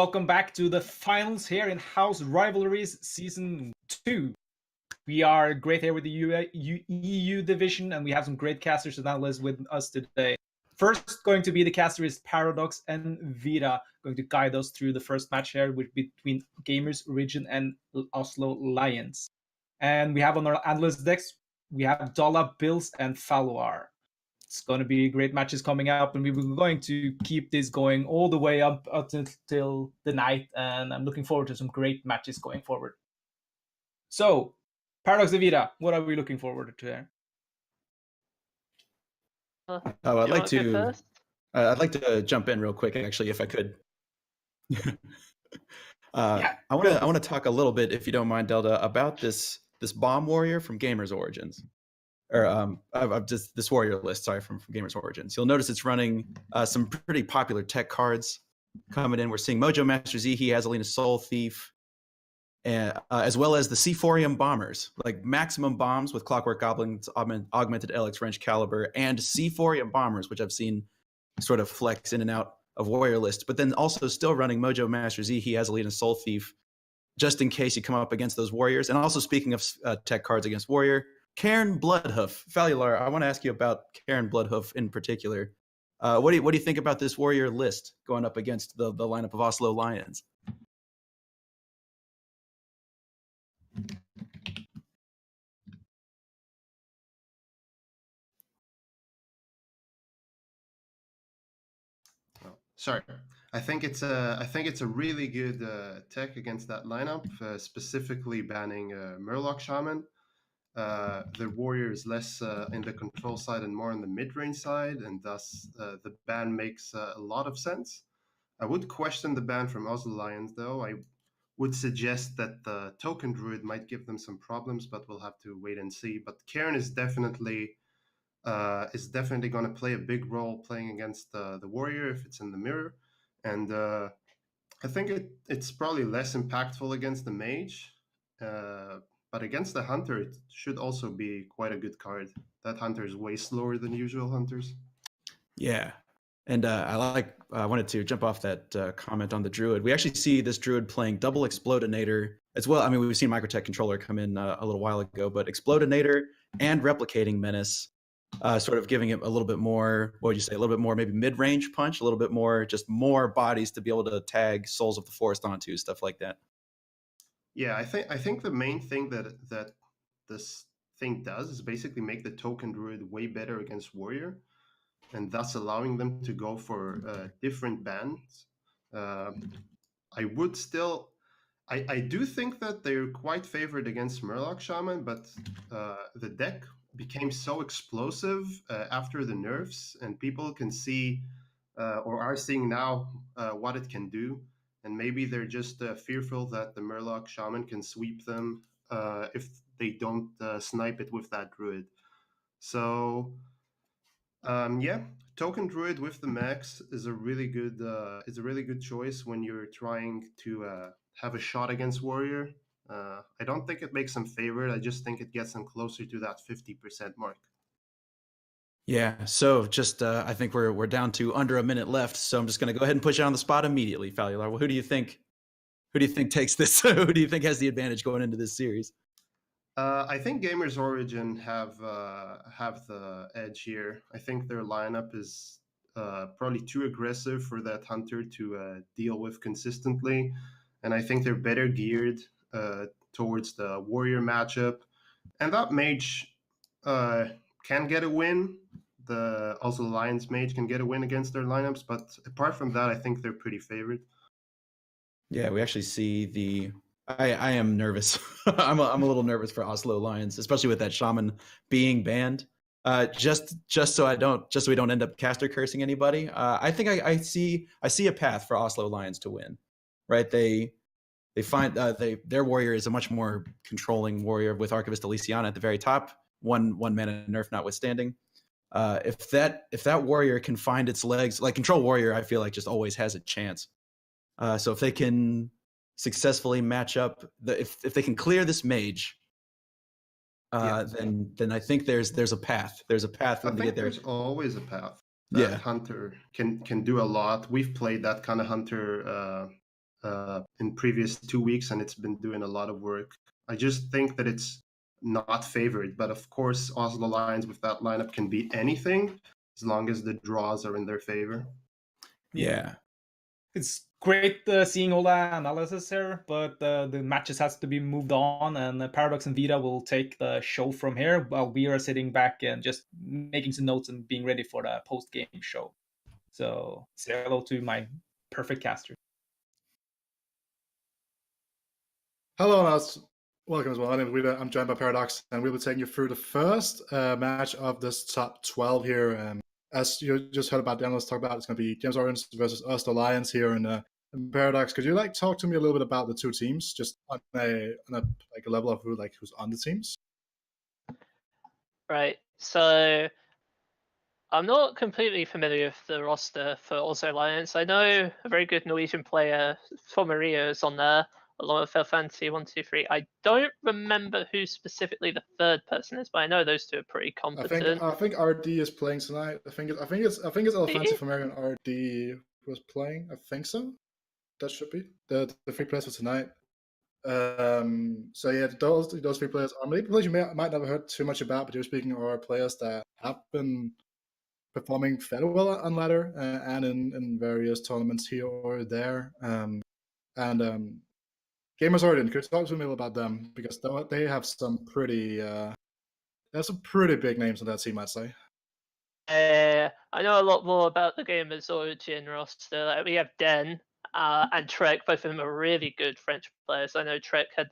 welcome back to the finals here in House Rivalries Season 2. We are great here with the EU division, and we have some great casters and analysts with us today. First, going to be the caster is Paradox and Vita, going to guide us through the first match here between Gamers Origin and Oslo Lions. And we have on our analyst decks, we have Dolla, Bills, and Faloir. It's going to be great matches coming up, and we're going to keep this going all the way up until the night, and I'm looking forward to some great matches going forward. So, Paradox and Vita, what are we looking forward to there? I'd like to jump in real quick, actually, if I could. I want to talk a little bit, if you don't mind, Delta, about this bomb warrior from Gamers Origins, or just this warrior list. Sorry, from Gamers Origins. You'll notice it's running some pretty popular tech cards coming in. We're seeing Mojo Master Z, he has Alina Soul Thief, and as well as the Seaphorium Bombers, like maximum bombs with Clockwork Goblins, Augmented Elix, Wrench Caliber, and Seaphorium Bombers, which I've seen sort of flex in and out of warrior lists. But then also still running Mojo Master Z, he has Alina Soul Thief, just in case you come up against those warriors. And also speaking of tech cards against warrior, Cairn Bloodhoof. Falular, I want to ask you about Cairn Bloodhoof in particular. What do you think about this warrior list going up against the lineup of Oslo Lions? Sorry, I think it's a really good tech against that lineup, specifically banning Murloc Shaman. The warrior is less in the control side and more on the mid-range side, and thus the ban makes a lot of sense. I would question the ban from Oslo Lions, though. I would suggest that the token druid might give them some problems, but we'll have to wait and see. But Cairn is definitely going to play a big role playing against the warrior if it's in the mirror, and I think it's probably less impactful against the mage. But against the hunter, it should also be quite a good card. That hunter is way slower than usual hunters. Yeah, and I wanted to jump off that comment on the druid. We actually see this druid playing double Explodinator as well. I mean, we've seen Microtech Controller come in a little while ago, but Explodinator and Replicating Menace, sort of giving it a little bit more, what would you say, a little bit more maybe mid-range punch, a little bit more, just more bodies to be able to tag Souls of the Forest onto, stuff like that. Yeah, I think the main thing that this thing does is basically make the token druid way better against warrior, and thus allowing them to go for different bans. I do think that they're quite favored against Murloc Shaman, but the deck became so explosive after the nerfs, and people can see or are seeing now what it can do. And maybe they're just fearful that the Murloc Shaman can sweep them if they don't snipe it with that druid. So, token druid with the max is a really good choice when you're trying to have a shot against warrior. I don't think it makes them favored. I just think it gets them closer to that 50% mark. Yeah, so just I think we're down to under a minute left, so I'm just going to go ahead and push it on the spot immediately, Falular. Well, who do you think takes this? Who do you think has the advantage going into this series? I think Gamers Origin have the edge here. I think their lineup is probably too aggressive for that hunter to deal with consistently, and I think they're better geared towards the warrior matchup, and that mage can get a win. Also the Lions mage can get a win against their lineups, but apart from that, I think they're pretty favored. Yeah, we actually see I am nervous. I'm a little nervous for Oslo Lions, especially with that shaman being banned. Just so we don't end up caster cursing anybody. I think I see a path for Oslo Lions to win. Right? They find their warrior is a much more controlling warrior with Archivist Elysiana at the very top. One mana nerf notwithstanding. If that warrior can find its legs, like Control Warrior, I feel like just always has a chance. So if they can successfully match up, if they can clear this mage, then I think there's a path. There's a path for them to get there. There's always a path. That hunter can do a lot. We've played that kind of hunter in previous 2 weeks, and it's been doing a lot of work. I just think that it's not favored, but of course, Oslo Lions with that lineup can beat anything as long as the draws are in their favor. Yeah. It's great seeing all that analysis here, but the matches has to be moved on, and Paradox and Vita will take the show from here while we are sitting back and just making some notes and being ready for the post-game show. So say hello to my perfect caster. Hello, and welcome as well. My name is Vita. I'm joined by Paradox, and we'll be taking you through the first match of this top 12 here. As you just heard about, the analysts talk about, it's going to be Games Origins versus us, the Lions here in Paradox. Could you talk to me a little bit about the two teams, just on a level of who's on the teams? Right. So I'm not completely familiar with the roster for Oslo Lions. I know a very good Norwegian player, Maria, is on there, along with Fantasy 123. I don't remember who specifically the third person is, but I know those two are pretty competent. I think RD is playing tonight. I think it's Fantasy for and RD was playing. I think so. That should be the three players for tonight. So yeah, those three players are maybe players you might never heard too much about, but you're speaking are players that have been performing fairly well on ladder and in various tournaments here or there. Gamers Origin, could you talk to me a little about them, because they have some pretty big names on that team, I'd say. I know a lot more about the Gamers Origin roster. Like, we have Den and Trek. Both of them are really good French players. I know Trek had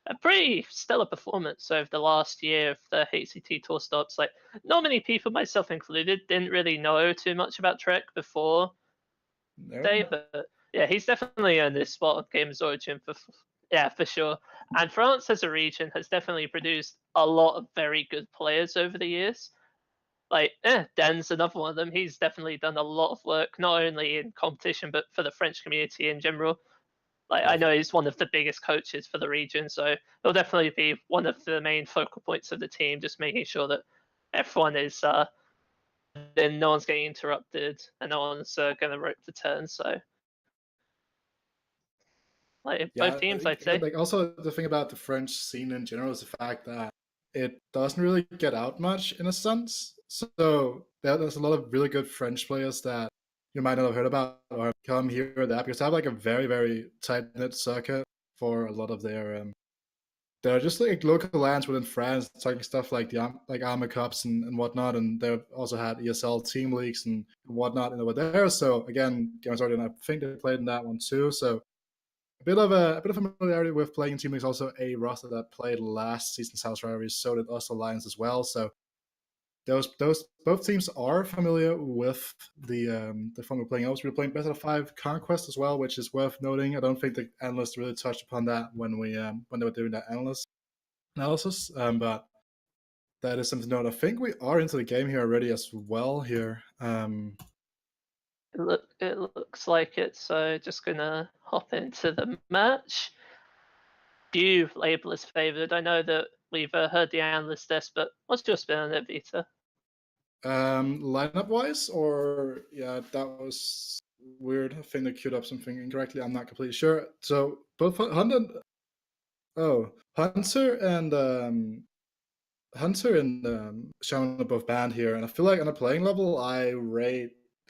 a pretty stellar performance over the last year of the HCT tour stops. Like, not many people, myself included, didn't really know too much about Trek before today, but yeah, he's definitely earned this spot on Gamers Origin for sure. And France as a region has definitely produced a lot of very good players over the years. Like, Den's another one of them. He's definitely done a lot of work, not only in competition, but for the French community in general. Like, I know he's one of the biggest coaches for the region, so he'll definitely be one of the main focal points of the team, just making sure that everyone is, then no one's getting interrupted and no one's going to rope the turn. So, like, both teams, I'd say. Like, also the thing about the French scene in general is the fact that it doesn't really get out much in a sense. So there's a lot of really good French players that you might not have heard about or come here or there, because they have like a very, very tight knit circuit for a lot of their they're just like local lands within France, talking stuff like the Arma Cups and whatnot, and they've also had ESL team leagues and whatnot over there. So again, Games Origin, I think they played in that one too. So a bit of familiarity with playing in team leagues. Also a roster that played last season's HouseRivalries, so did Oslo Lions as well. So those both teams are familiar with the fun we're playing. Also, we're playing best out of 5 Conquest as well, which is worth noting. I don't think the analysts really touched upon that when they were doing that analysis, but that is something to note. I think we are into the game here already as well. Here, It looks like it. So just gonna hop into the match. You label as favored. I know that we've heard the analyst desk, but what's your spin on it, Vita? lineup wise, or yeah, that was weird. I think they queued up something incorrectly. I'm not completely sure. So both Hunter and Shaman are both banned here, and I feel like on a playing level, I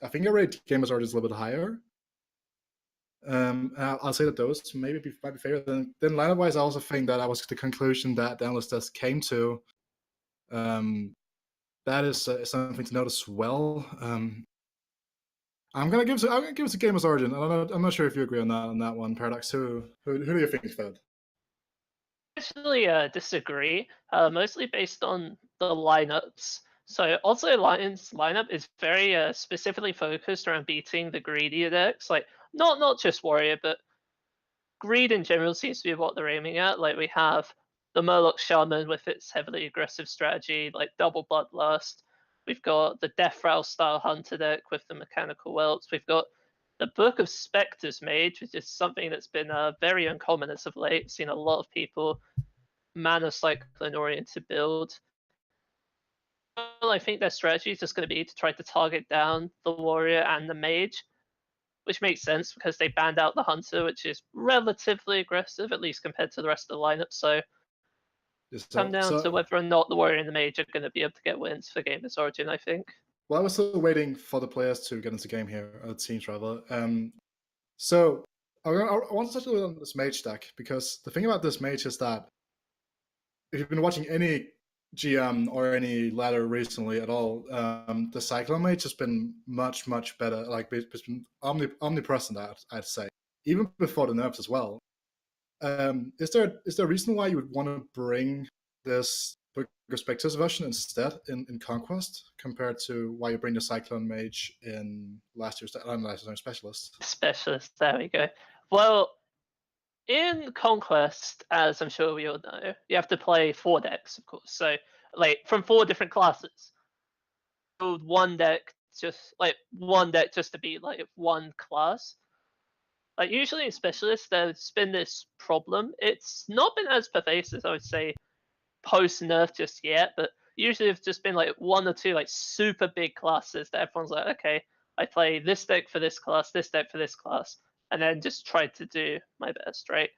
think I rate Gamers Origins a little bit higher. I'll say that those might be favored. Then lineup wise, I also think that was the conclusion that the analyst desk came to. That is something to note as well. I'm gonna give it to Gamers Origin. I'm not sure if you agree on that one, Paradox. Who do you think is third? Actually, disagree. Mostly based on the lineups. So Oslo Lions lineup is very specifically focused around beating the greedy decks. Like, not just Warrior, but greed in general seems to be what they're aiming at. Like, we have the Murloc Shaman with its heavily aggressive strategy, like double Bloodlust. We've got the Death Rattle style Hunter deck with the Mechanical Welts. We've got the Book of Spectres Mage, which is something that's been very uncommon as of late. Seen a lot of people mana cycling oriented build. Well, I think their strategy is just going to be to try to target down the warrior and the mage. which makes sense because they banned out the Hunter, which is relatively aggressive, at least compared to the rest of the lineup. So come down to whether or not the Warrior and the Mage are going to be able to get wins for Gamers Origin, I think. Well, I was still waiting for the players to get into game here, Team Traveler. So I want to touch a little on this Mage deck, because the thing about this Mage is that if you've been watching any GM or any ladder recently at all, the Cyclone Mage has been much, much better. Like, it's been omnipresent, I'd say, even before the nerfs as well. Is there a reason why you would want to bring this Perspectives version instead in Conquest compared to why you bring the Cyclone Mage in last year's Specialist? Specialist, there we go. Well, in Conquest, as I'm sure we all know, you have to play 4 decks, of course. So, like, from 4 different classes. Build one deck just to be like one class. Like, usually in Specialist, there's been this problem. It's not been as pervasive, I would say, post nerf just yet, but usually it's just been like 1 or 2 like super big classes that everyone's like, okay, I play this deck for this class, this deck for this class, and then just try to do my best, right?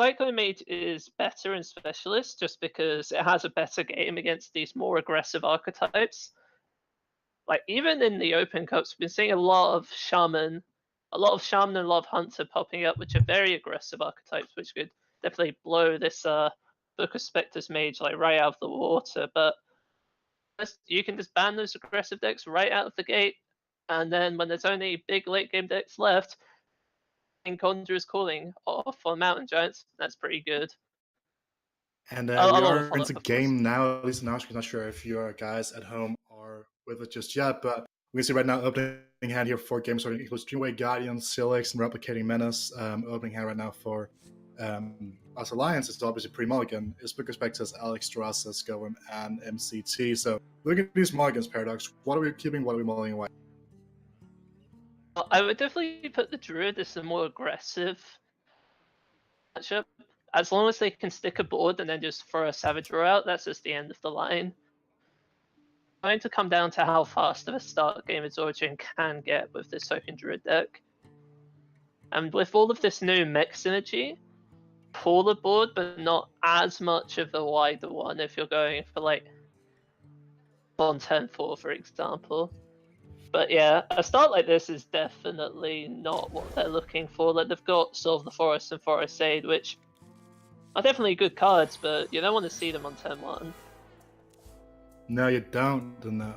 Cyclone Mage is better in Specialist just because it has a better game against these more aggressive archetypes. Like, even in the Open Cups, we've been seeing a lot of Shaman and a lot of Hunter popping up, which are very aggressive archetypes, which could definitely blow this Book of Spectres Mage like right out of the water. But you can just ban those aggressive decks right out of the gate, and then when there's only big late game decks left, and Conjurer's Calling off on Mountain Giants, that's pretty good. And we are into game now, at least now. I'm not sure if you guys at home are with it just yet, but we can see right now opening hand here for games starting equals Dreamway Guardian, Silix, and Replicating Menace. Opening hand right now for us Alliance is obviously pre-mulligan. Is Book of Spectres, Alex, Jurassic, Skyrim, and MCT. So look at these mulligans, Paradox. What are we keeping? What are we mulling away? I would definitely put the Druid as the more aggressive matchup. As long as they can stick a board and then just throw a Savage Roar out, that's just the end of the line. It's going to come down to how fast of a start Gamers Origin can get with this Token Druid deck. And with all of this new mech synergy, pull the board, but not as much of the wider one if you're going for like on 10-4, for example. But yeah, a start like this is definitely not what they're looking for. Like, they've got Solve the Forest and Forest Aid, which are definitely good cards, but you don't want to see them on turn 1. No, you don't. And I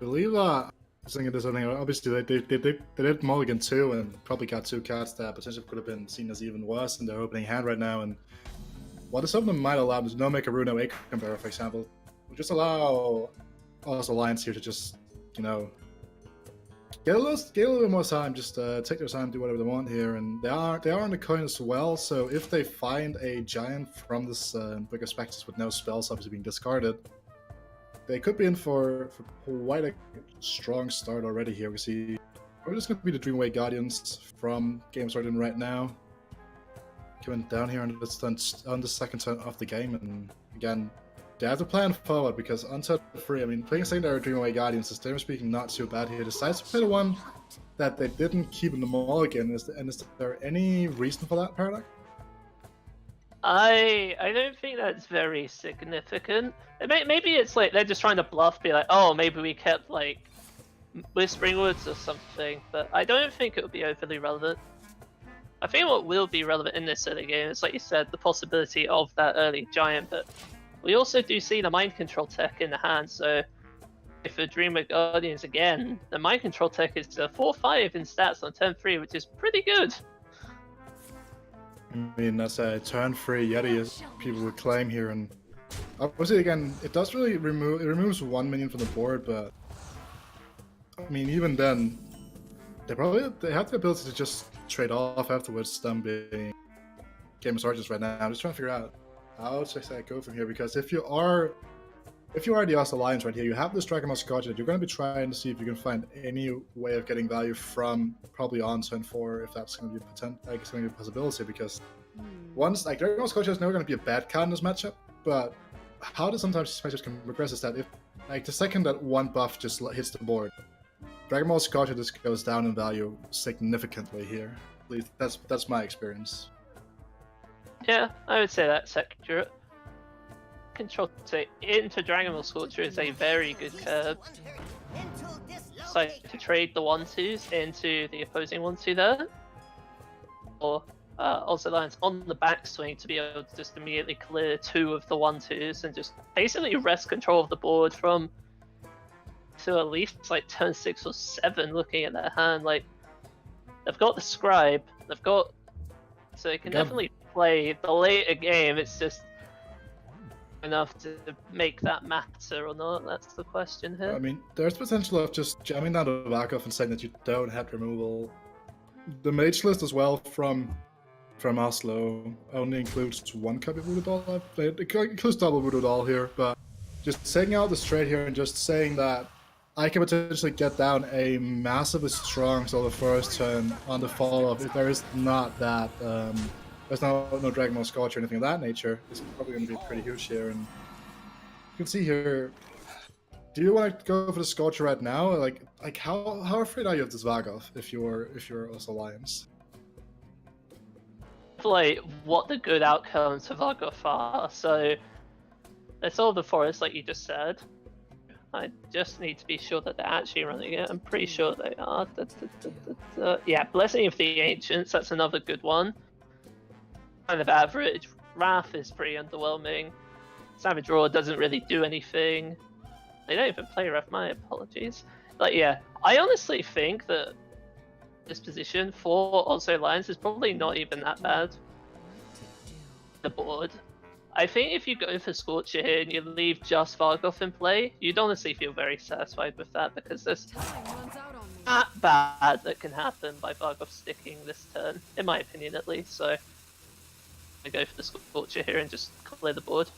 believe that. I was thinking there's something. Obviously, they did mulligan too, and probably got 2 cards that potentially could have been seen as even worse in their opening hand right now. And what some of them might allow is no Make a Rune, no Acre Bearer, for example. We'll just allow us Alliance here to just, you know, get a little bit more time, just take their time, do whatever they want here, and they are on the coin as well. So if they find a giant from this Book of Spectres with no spells obviously being discarded, they could be in for quite a strong start already here. We see we're just going to be the Dreamway Guardians from Games Origin right now, coming down here on the second turn of the game, and again, they have to plan forward because on turn 3, I mean, playing a secondary Dreamway Guardians is, generally speaking, not too bad here. Decides to play the one that they didn't keep in the mulligan. Is there any reason for that, Paradox? I don't think that's very significant. Maybe it's like they're just trying to bluff, be like, oh, maybe we kept like Whispering Woods or something, but I don't think it would be overly relevant. I think what will be relevant in this early game is, like you said, the possibility of that early giant, but we also do see the mind control tech in the hand, so if the Dreamway Guardians again, the mind control tech is 4-5 in stats on turn 3, which is pretty good. I mean, that's a turn 3 Yeti, as people would claim here, and obviously, again, it does really removes 1 minion from the board, but I mean, even then, they have the ability to just trade off afterwards, them being Game of Origins right now. I'm just trying to figure out how to go from here, because if you are the Us Alliance right here, you have this Dragon Mask Gotcha that you're going to be trying to see if you can find any way of getting value from probably on turn 4, if that's going to be a possibility, because once, like, Dragon Mask Gotcha is never going to be a bad card in this matchup, but how does sometimes these matchups can progress is that if, like, the second that one buff just hits the board, Dragon Ball Sculpture just goes down in value significantly here. At least that's my experience. Yeah, I would say that's accurate. Control to into Dragon Ball Sculpture is a very good curve. So to trade the 1-2s into the opposing 1-2 there. Or also lands on the backswing to be able to just immediately clear 2 of the 1-2s and just basically wrest control of the board from to at least like turn 6 or 7 looking at their hand. Like, they've got the scribe, they've got, so they can definitely play the later game. It's just enough to make that matter or not. That's the question here. I mean, there's potential of just jamming down the Vakov and saying that you don't have removal. The mage list as well from Oslo only includes 1 copy of Voodoo Doll. It includes double Voodoo Doll here, but just taking out the straight here and just saying that I can potentially get down a massively strong solo first turn on the follow-up if there is not that, there's no Dragon Ball Sculpture or anything of that nature. It's probably going to be pretty huge here, and you can see here. Do you want to go for the Sculpture right now? Like how afraid are you of this Vakov if you're also Lions? Like, what the good outcomes of Vakov are. So it's all the forest, like you just said. I just need to be sure that they're actually running it. I'm pretty sure they are. Yeah, Blessing of the Ancients, that's another good one. Kind of average. Wrath is pretty underwhelming. Savage Roar doesn't really do anything. They don't even play Wrath, my apologies. But yeah, I honestly think that this position for also Lions is probably not even that bad. The board. I think if you go for Scorcher here and you leave just Vargoth in play, you'd honestly feel very satisfied with that because there's that bad that can happen by Vargoth sticking this turn, in my opinion at least. So I go for the Scorcher here and just clear the board.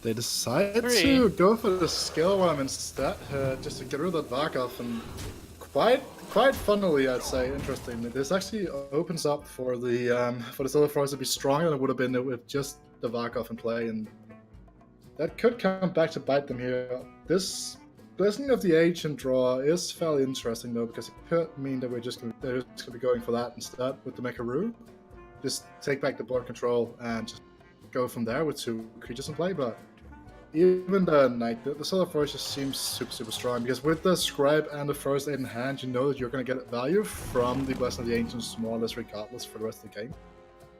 They decide to go for the skill one instead, just to get rid of that Vargoth, and quite funnily, I'd say, interestingly, this actually opens up for the Solar Force to be stronger than it would have been with just the Vargoth in play, and that could come back to bite them here. This Blessing of the Ancient draw is fairly interesting though, because it could mean that they're just gonna be going for that instead with the Mekaru. Just take back the board control and just go from there with 2 creatures in play, but even then, like, the Solar Force just seems super strong, because with the Scribe and the First Aid in hand, you know that you're going to get value from the Blessing of the Ancients more or less regardless for the rest of the game.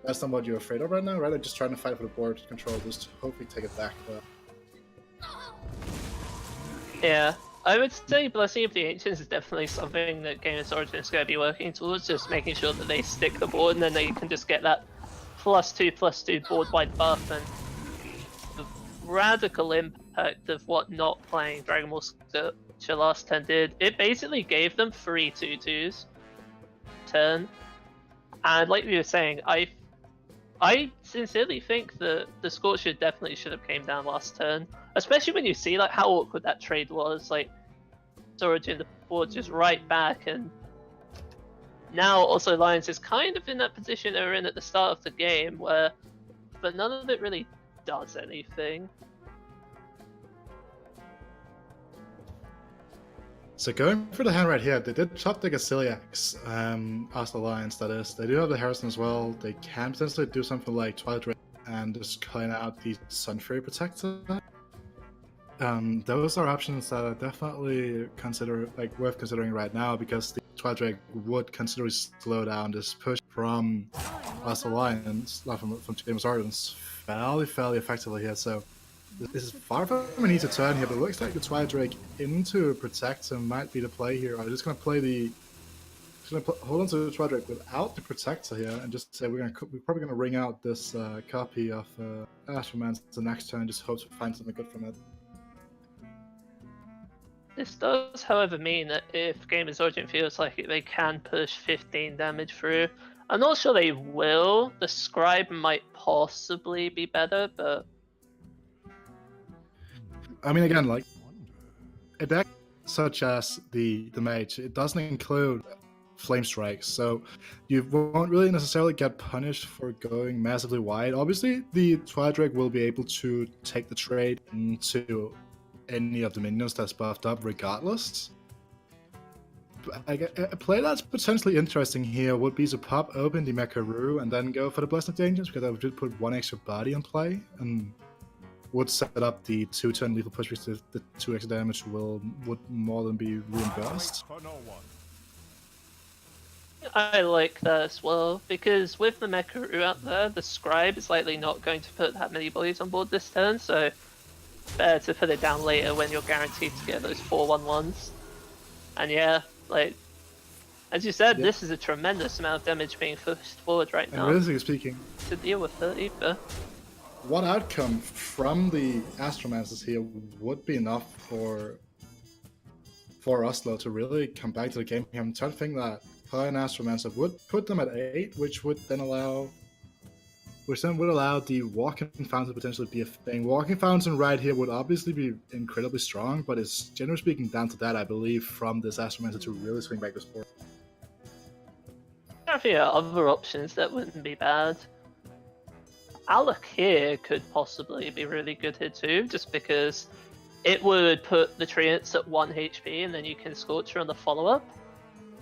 That's not what you're afraid of right now, right? I'm just trying to fight for the board control, just to hopefully take it back. But yeah, I would say Blessing of the Ancients is definitely something that Gamers Origin is going to be working towards, just making sure that they stick the board and then they can just get that +2/+2 board-wide buff, and the radical impact of what not playing Dragon Ball Sculpture last turn did. It basically gave them 3 2/2s turn, and like we were saying, I sincerely think that the Scorcher definitely should have came down last turn, especially when you see like how awkward that trade was. Like, Origin, the board just right back, and now also Lions is kind of in that position they were in at the start of the game, but none of it really does anything. so going for the hand right here, they did chop the Gasiliacs, Oslo Lions that is. They do have the Harrison as well. They can potentially do something like Twilight Ray and just clean out the Sun Fury Protector. Those are options that are definitely worth considering right now, because the Twilight Drake would considerably slow down this push from us Alliance, from James Origins, fairly effectively here. So this is far from an easy turn here, but it looks like the Twilight Drake into Protector might be the play here. I'm just going to play hold on to the Twilight Drake without the Protector here, and just say we're probably going to ring out this copy of Ashramance the next turn, and just hope to find something good from it. This does, however, mean that if Gamers Origin feels like they can push 15 damage through, I'm not sure they will. The Scribe might possibly be better, but I mean, again, like a deck such as the Mage, it doesn't include Flame Strikes, so you won't really necessarily get punished for going massively wide. Obviously, the Twilight Drake will be able to take the trade into any of the minions that's buffed up regardless. a play that's potentially interesting here would be to pop open the Mekaru and then go for the Blessed Angels, because that would put one extra body in play and would set up the 2-turn lethal push, which the 2 extra damage would more than be reimbursed. I like that as well, because with the Mekaru out there, the Scribe is likely not going to put that many bodies on board this turn, so better to put it down later when you're guaranteed to get those 4/1/1s. And yeah, like, as you said, this is a tremendous amount of damage being pushed forward right now. And realistically speaking, to deal with 30, but... what outcome from the Astromancers here would be enough for Oslo to really come back to the game here? I'm trying to think that play an Astromancer would put them at 8, which would then allow the Walking Fountain to potentially be a thing. Walking Fountain right here would obviously be incredibly strong, but it's generally speaking down to that, I believe, from this Astromancer to really swing back the sport. I think there are other options that wouldn't be bad. Alec here could possibly be really good here too, just because it would put the Treants at 1 HP and then you can Scorcher on the follow-up.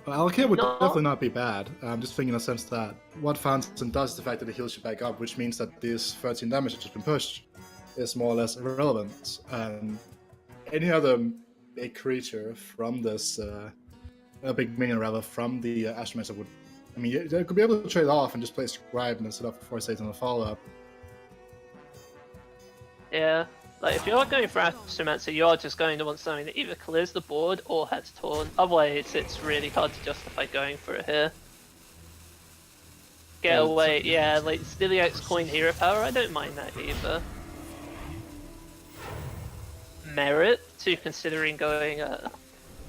Well, Alkir would definitely not be bad. I'm just thinking in a sense that what Fountain does is the fact that it heals you back up, which means that this 13 damage that's just been pushed is more or less irrelevant. And any other big creature from this, a big minion rather, from the Astromancer would, I mean, they could be able to trade off and just play Scribe and set up for 4 states on the follow-up. Yeah, like if you're going for Astromancer, you're just going to want something that either clears the board or has Torn. Otherwise, it's really hard to justify going for it here. Get away, yeah, like Styliak's Coin Hero Power, I don't mind that either. Merit to considering going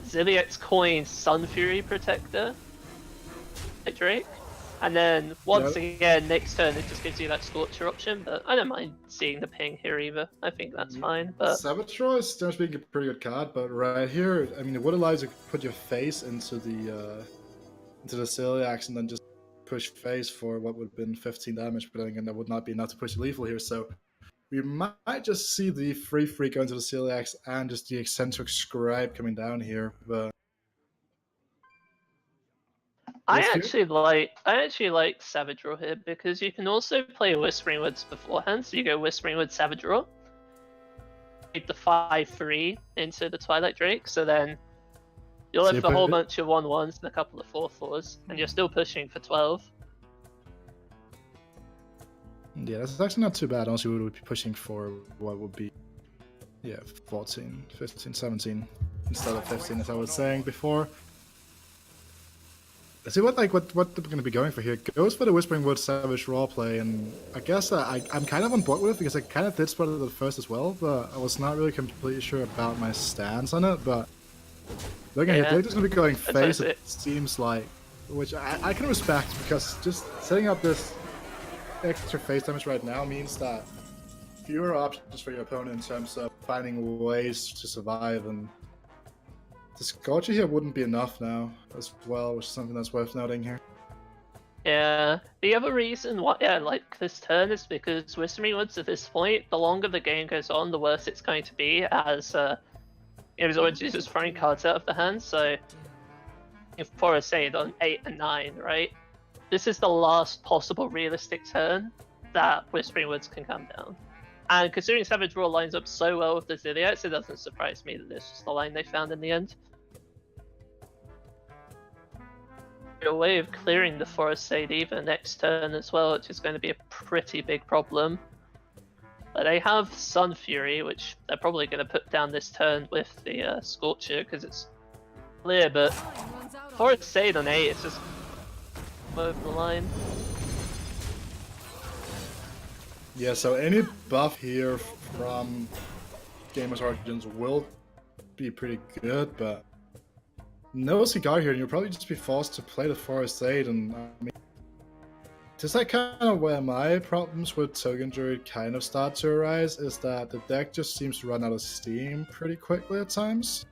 Ziliak's Coin Sun Fury Protector like Drake. And then once again, next turn it just gives you that Scorcher option, but I don't mind seeing the ping here either. I think that's fine. But Savage Draw is generally speaking a pretty good card, but right here, I mean, it would allow you to put your face into the Celiacs and then just push face for what would have been 15 damage, but then again, that would not be enough to push lethal here, so we might just see the free go into the Celiacs and just the Eccentric Scribe coming down here, but I actually like Savage Draw here because you can also play Whispering Woods beforehand. So you go Whispering Woods, Savage Draw, take the 5/3 into the Twilight Drake. So then you'll have a whole bunch of 1/1s and a couple of 4/4s, and you're still pushing for 12. Yeah, that's actually not too bad. Also, we would be pushing for what would be 14, 15, 17 instead of 15, as I was saying before. Let's see what they're going to be going for here. Goes for the Whispering Woods Savage roleplay, and I guess I'm kind of on board with it because I kind of did spot it at first as well, but I was not really completely sure about my stance on it. But looking at it, they're just going to be going face. It seems like, which I can respect because just setting up this extra face damage right now means that fewer options for your opponent in terms of finding ways to survive, and the Scorcher here wouldn't be enough now as well, which is something that's worth noting here. Yeah, the other reason why I like this turn is because Whispering Woods at this point, the longer the game goes on, the worse it's going to be as Games Origins is throwing cards out of the hand. So if Forest Aid on 8 and 9, right? This is the last possible realistic turn that Whispering Woods can come down. And considering Savage Roar lines up so well with the Ziliacs, it doesn't surprise me that this is the line they found in the end. A way of clearing the Forest Shade either next turn as well, which is going to be a pretty big problem. But they have Sun Fury, which they're probably going to put down this turn with the Scorcher because it's clear, but Forest Shade on 8 is just over the line. Yeah, so any buff here from Gamers Origins will be pretty good, but no Cigar here, and you'll probably just be forced to play the Forest Aid, and I mean, just like kind of where my problems with Token Druid kind of start to arise, is that the deck just seems to run out of steam pretty quickly at times.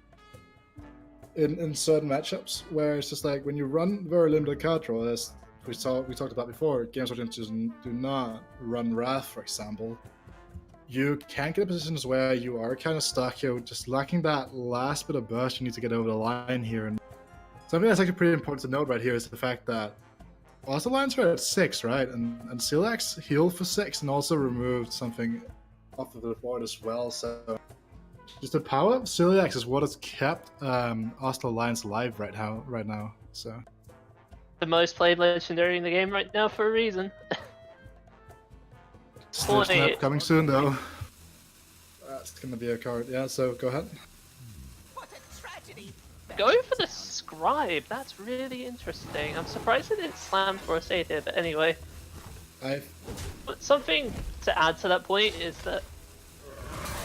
In certain matchups, where it's just like when you run very limited card draw, as we talked about before, Games Origins do not run Wrath, for example. You can get positions where you are kind of stuck here, just lacking that last bit of burst you need to get over the line here. And something that's actually pretty important to note right here is the fact that Lost Alliance are at 6, right? And Silax healed for 6 and also removed something off of the board as well. So just the power of Silax is what has kept Lost Alliance alive right now. So The most played legendary in the game right now for a reason. Snip Snap Boy. coming soon though. That's gonna be a card. Yeah, so go ahead. What a tragedy! Go for the Scribe. That's really interesting. I'm surprised it didn't slam for a save here, but anyway. But something to add to that point is that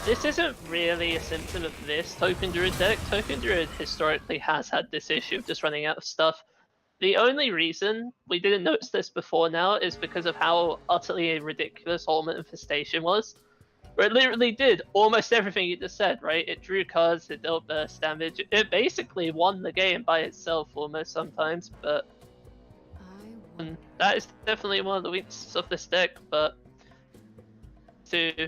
this isn't really a symptom of this Token Druid deck. Token Druid historically has had this issue of just running out of stuff. The only reason we didn't notice this before now is because of how utterly ridiculous Ultimate Infestation was. Where it literally did almost everything you just said, right? It drew cards, it dealt burst damage. It basically won the game by itself almost sometimes, but that is definitely one of the weaknesses of this deck, but to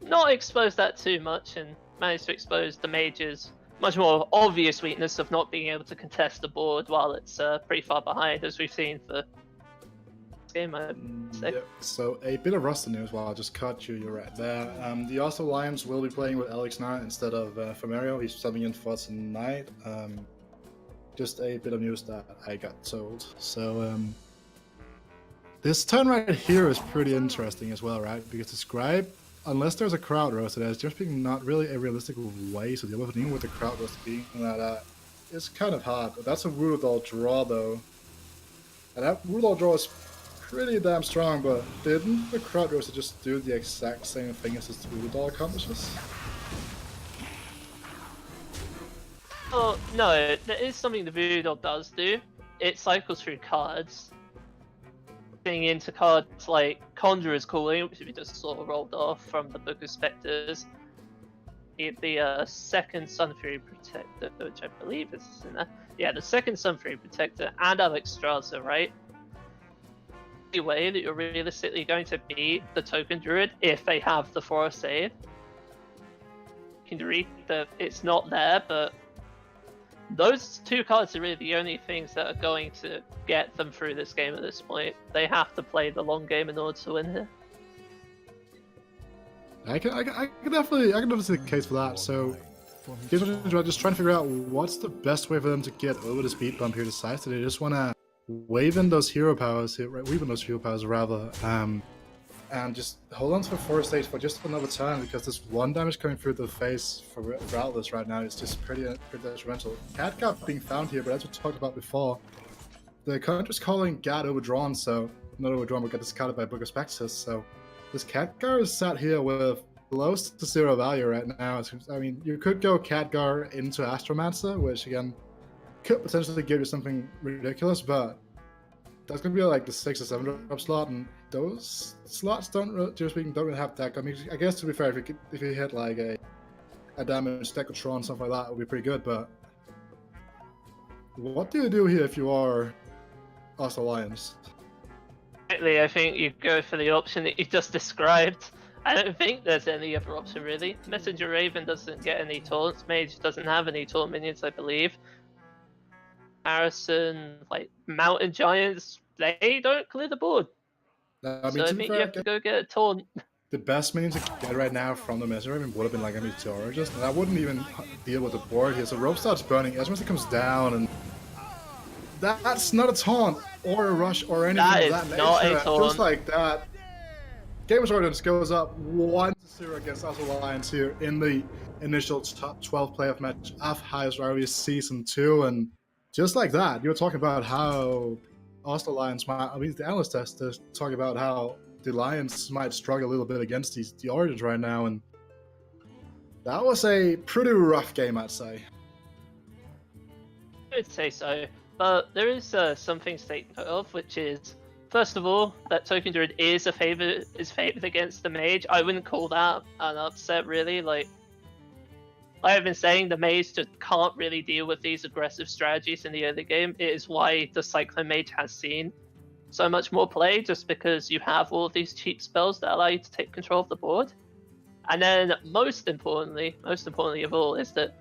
not expose that too much and manage to expose the mage's much more obvious weakness of not being able to contest the board while it's pretty far behind, as we've seen for this game, I'd say. Yep. So a bit of roster news while I just cut you, you're right there. The Lost Alliance will be playing with Alex now instead of Famario. He's subbing in for tonight. Just a bit of news that I got told. So this turn right here is pretty interesting as well, right? Because the Scribe, unless there's a crowd roaster, there's just being not really a realistic way to deal with it, even with the crowd roaster being that it's kind of hard. But that's a Rudolph draw though. And that Rudolph draw is pretty damn strong, but didn't the crowd roaster just do the exact same thing as this Rudolph accomplishes? Oh, no, there is something the Voodoo does do. It cycles through cards. Getting into cards like Conjurer's Calling, which we just sort of rolled off from the Book of Spectres. The second Sun Fury Protector, which I believe is in there. Yeah, the second Sun Fury Protector and Alexstrasza, right? The way that you're realistically going to beat the Token Druid if they have the Forest save. You can read that it's not there, but those two cards are really the only things that are going to get them through this game at this point. They have to play the long game in order to win here. I can definitely see the case for that. So, just trying to figure out what's the best way for them to get over the speed bump here to size. So they just want to wave in those hero powers here, weave in those hero powers rather, and just hold on to the forest stage for just another turn, because this one damage coming through the face for Atlas right now is just pretty detrimental. Catguard being found here, but as we talked about before, the Conjurer's Calling got overdrawn, so not overdrawn, but got discarded by Book of Spectres. So this Catguard is sat here with close to 0 value right now. I mean, you could go Catguard into Astromancer, which again could potentially give you something ridiculous, but that's gonna be like the 6 or 7 drop slot, and those slots don't really have that. I mean, I guess to be fair, if you hit like a damage Decatron, stuff like that, it would be pretty good. But what do you do here if you are Lost Alliance? I think you go for the option that you just described. I don't think there's any other option really. Messenger Raven doesn't get any taunts. Mage doesn't have any taunt minions, I believe. Harrison, like Mountain Giants, they don't clear the board. I mean, So I think you have to go get a taunt. The best minions to get right now from the Messenger Raven would have been like a Meteorologist, and I wouldn't even deal with the board here. So Rope starts burning, Esmeralda comes down, and that's not a taunt or a rush or anything of that nature. Not a taunt. Just like that, Gamer's Ordinance goes up 1-0 against Lost Alliance here in the initial top 12 playoff match of HouseRivalries Season 2, and just like that, you were talking about how Lost Alliance might, I mean, the analyst test is talking about how the Lions might struggle a little bit against the Origins right now, and that was a pretty rough game, I'd say. I'd say so, but there is something to take note of, which is, first of all, that Token Druid is favored against the Mage. I wouldn't call that an upset, really. Like I've been saying, the Mage just can't really deal with these aggressive strategies in the early game. It is why the Cyclone Mage has seen so much more play, just because you have all of these cheap spells that allow you to take control of the board. And then most importantly of all, is that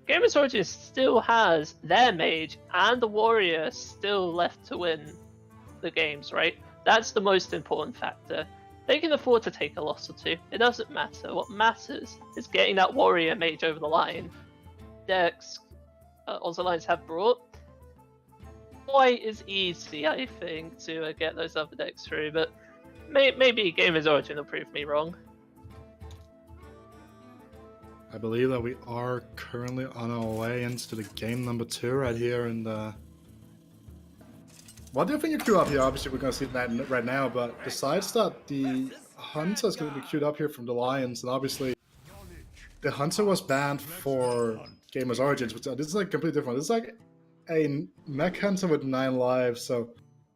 Gamers Origins still has their mage and the warrior still left to win the games, right? That's the most important factor. They can afford to take a loss or two. It doesn't matter. What matters is getting that warrior mage over the line. Decks Oz Alliance have brought quite as easy, I think, to get those other decks through, but maybe Gamers Origin will prove me wrong. I believe that we are currently on our way into the game number 2 right here in the... What do you think you queue up here? Obviously, we're going to see that right now, but besides that, the Hunter is going to be queued up here from the Lions, and obviously, the Hunter was banned for Gamers Origins, which this is like completely different. This is like a mech hunter with 9 lives, so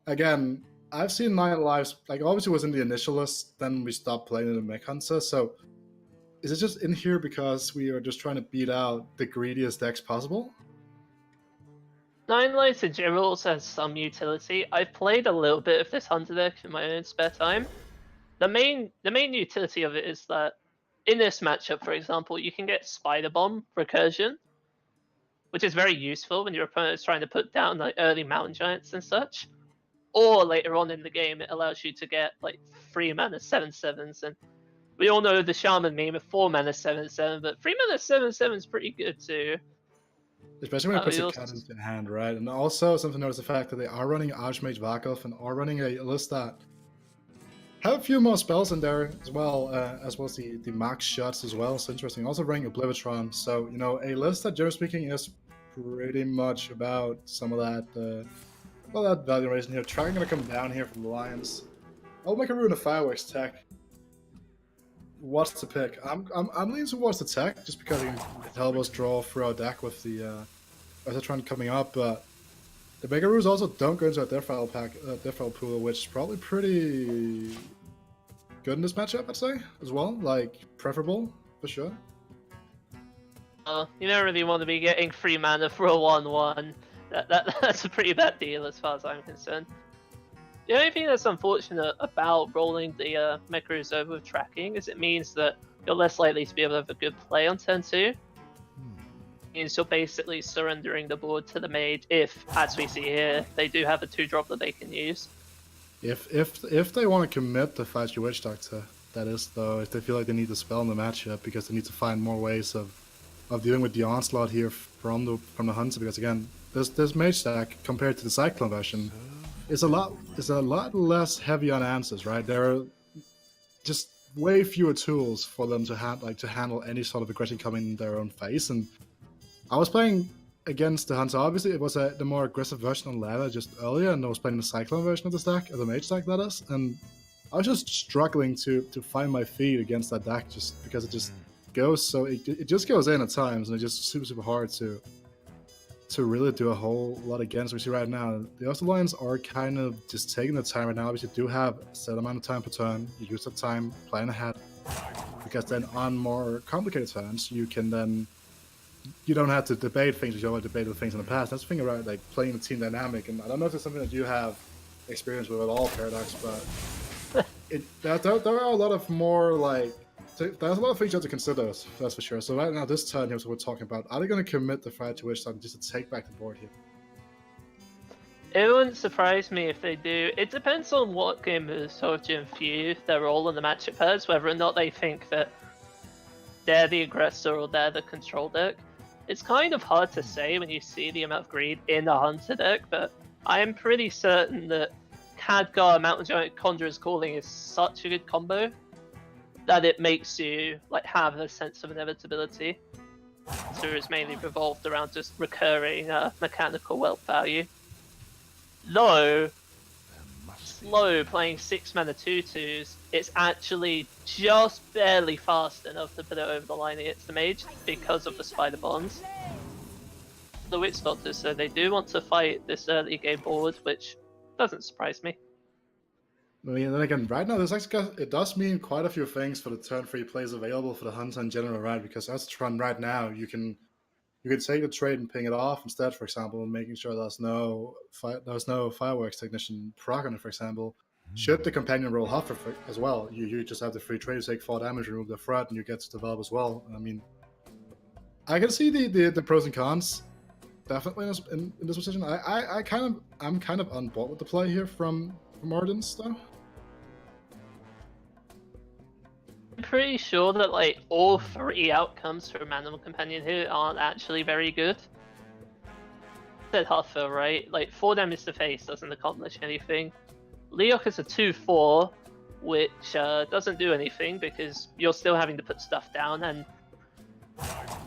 again, I've seen 9 lives, like obviously it was in the initial list, then we stopped playing in the mech hunter, so is it just in here because we are just trying to beat out the greediest decks possible? 9 lives in general also has some utility. I've played a little bit of this hunter deck in my own spare time. The main utility of it is that in this matchup, for example, you can get Spider Bomb recursion, which is very useful when your opponent is trying to put down like early mountain giants and such. Or later on in the game, it allows you to get like 3 mana 7/7s, and we all know the Shaman meme of 4 mana 7/7, but 3 mana 7/7 is pretty good too. Especially when it puts a cat into hand, right? And also something to notice the fact that they are running Archmage Varkov and are running a list that have a few more spells in there as well as the max shots as well. So interesting. Also running Oblivitron. So, you know, a list that, generally speaking, is pretty much about some of that, that value raising here. Track going to come down here from the Lions. I'll make a Rune of Fireworks tech. What's the pick? I'm leaning towards the tech just because you can help us draw through our deck with the Earthatron coming up, but the Mega Rules also don't go into a Death Rattle pool, which is probably pretty good in this matchup, I'd say, as well. Like, preferable, for sure. You don't really want to be getting 3 mana for a 1/1. That's a pretty bad deal as far as I'm concerned. The only thing that's unfortunate about rolling the Mechas over with tracking is it means that you're less likely to be able to have a good play on turn 2. It means you're basically surrendering the board to the mage if, as we see here, they do have a 2-drop that they can use. If they want to commit the Flash Witch Doctor, that is, though, if they feel like they need to spell in the matchup because they need to find more ways of dealing with the onslaught here from the Hunter, because again, this mage stack compared to the Cyclone version is a lot less heavy on answers, right? There are just way fewer tools for them to handle any sort of aggression coming in their own face. And I was playing against the Hunter. Obviously, it was the more aggressive version on Lava just earlier, and I was playing the Cyclone version of the stack, of the mage stack, that is. And I was just struggling to find my feet against that deck, just because it just goes so it just goes in at times, and it's just super hard to really do a whole lot against. We see right now the Oz Alliance are kind of just taking the time right now. Obviously, do have a set amount of time per turn. You use that time plan ahead, because then on more complicated turns you don't have to debate things you don't have to debate with things in the past. That's the thing about like playing the team dynamic, and I don't know if it's something that you have experience with at all, Paradox, but there are a lot of more like there's a lot of things you have to consider, that's for sure. So right now, this turn, here's what we're talking about. Are they going to commit the Fire to Witch Doctor just to take back the board here? It wouldn't surprise me if they do. It depends on what Gamers Origin view their role in the matchup has, whether or not they think that they're the aggressor or they're the control deck. It's kind of hard to say when you see the amount of greed in the Hunter deck, but I am pretty certain that Khadgar Mountain Giant Conjurer's Calling is such a good combo that it makes you like have a sense of inevitability. So it's mainly revolved around just recurring mechanical wealth value. Though, slow playing 6 mana 2/2s, it's actually just barely fast enough to put it over the line against the mage because of the Spider Bombs. The Witch Doctor, so they do want to fight this early game board, which doesn't surprise me. I mean, then again, right now, it does mean quite a few things for the turn 3 plays available for the Hunter in general, right? Because as it's run right now, you can take the trade and ping it off instead, for example, making sure there's no Fireworks Technician proc on it, for example. Should the companion roll Huffer as well, you just have the free trade to take 4 damage, remove the threat, and you get to develop as well. I mean, I can see the pros and cons. Definitely in this position. I'm kind of on board with the play here from Ardens though. I'm pretty sure that like all 3 outcomes from Animal Companion here aren't actually very good. Said Huffle, right? Like 4 damage to face doesn't accomplish anything. Leok is a 2/4, which doesn't do anything because you're still having to put stuff down, and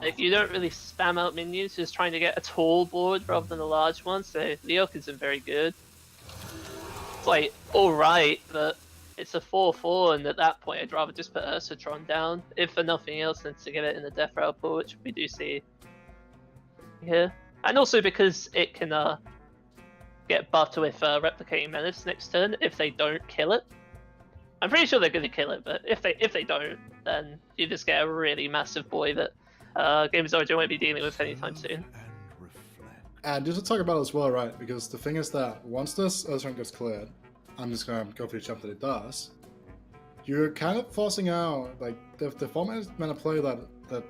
like you don't really spam out minions, just trying to get a tall board rather than a large one. So Leok isn't very good. It's like alright, but it's a 4/4, and at that point I'd rather just put Ursatron down, if for nothing else than to get it in the Death Rattle pool, which we do see here. And also because it can get buffed with Replicating Menace next turn if they don't kill it. I'm pretty sure they're going to kill it, but if they don't, then you just get a really massive boy that Games Origin won't be dealing with anytime soon. And just to talk about it as well, right? Because the thing is that once this Ursatron gets cleared, I'm just gonna go for the jump that it does. You're kind of forcing out like the format mana play that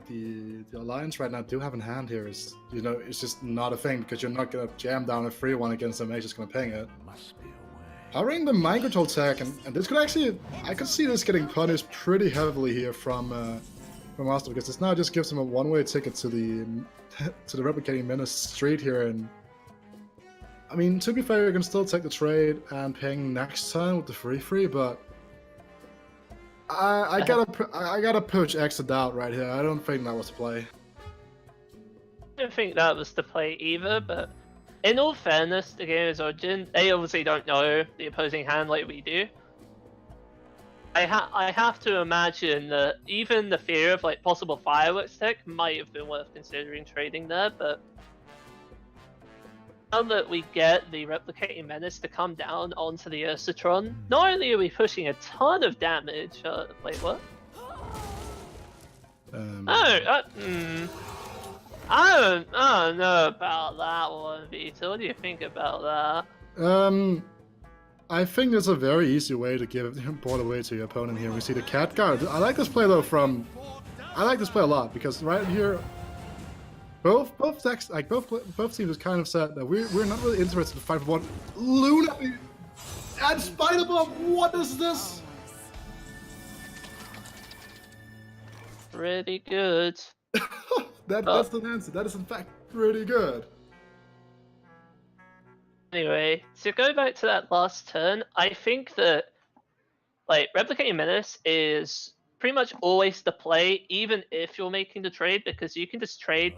the Alliance right now do have in hand here is, you know, it's just not a thing because you're not gonna jam down a free one against a mage that's gonna ping it. Powering the mind control tech, and this could actually, I could see this getting punished pretty heavily here from Master, because this now just gives him a one-way ticket to the to the Replicating Menace street here. And I mean, to be fair, you can still take the trade and ping next turn with the free, but I gotta push Exit out right here. I don't think that was the play. I don't think that was the play either, but in all fairness, the Games Origin, they obviously don't know the opposing hand like we do. I have to imagine that even the fear of like possible fireworks tech might have been worth considering trading there, but now that we get the Replicating Menace to come down onto the Ursatron, not only are we pushing a ton of damage, wait, what? I don't know about that one, Vito. What do you think about that? I think there's a very easy way to give board away to your opponent here. We see the cat guard. I like this play though. I like this play a lot because right here, both decks, like both teams, have kind of said that we're not really interested to fight for one. Luna and Spider Bomb. What is this? Pretty good. That's the answer. That is in fact pretty good. Anyway, to go back to that last turn, I think that like Replicating Menace is pretty much always the play, even if you're making the trade, because you can just trade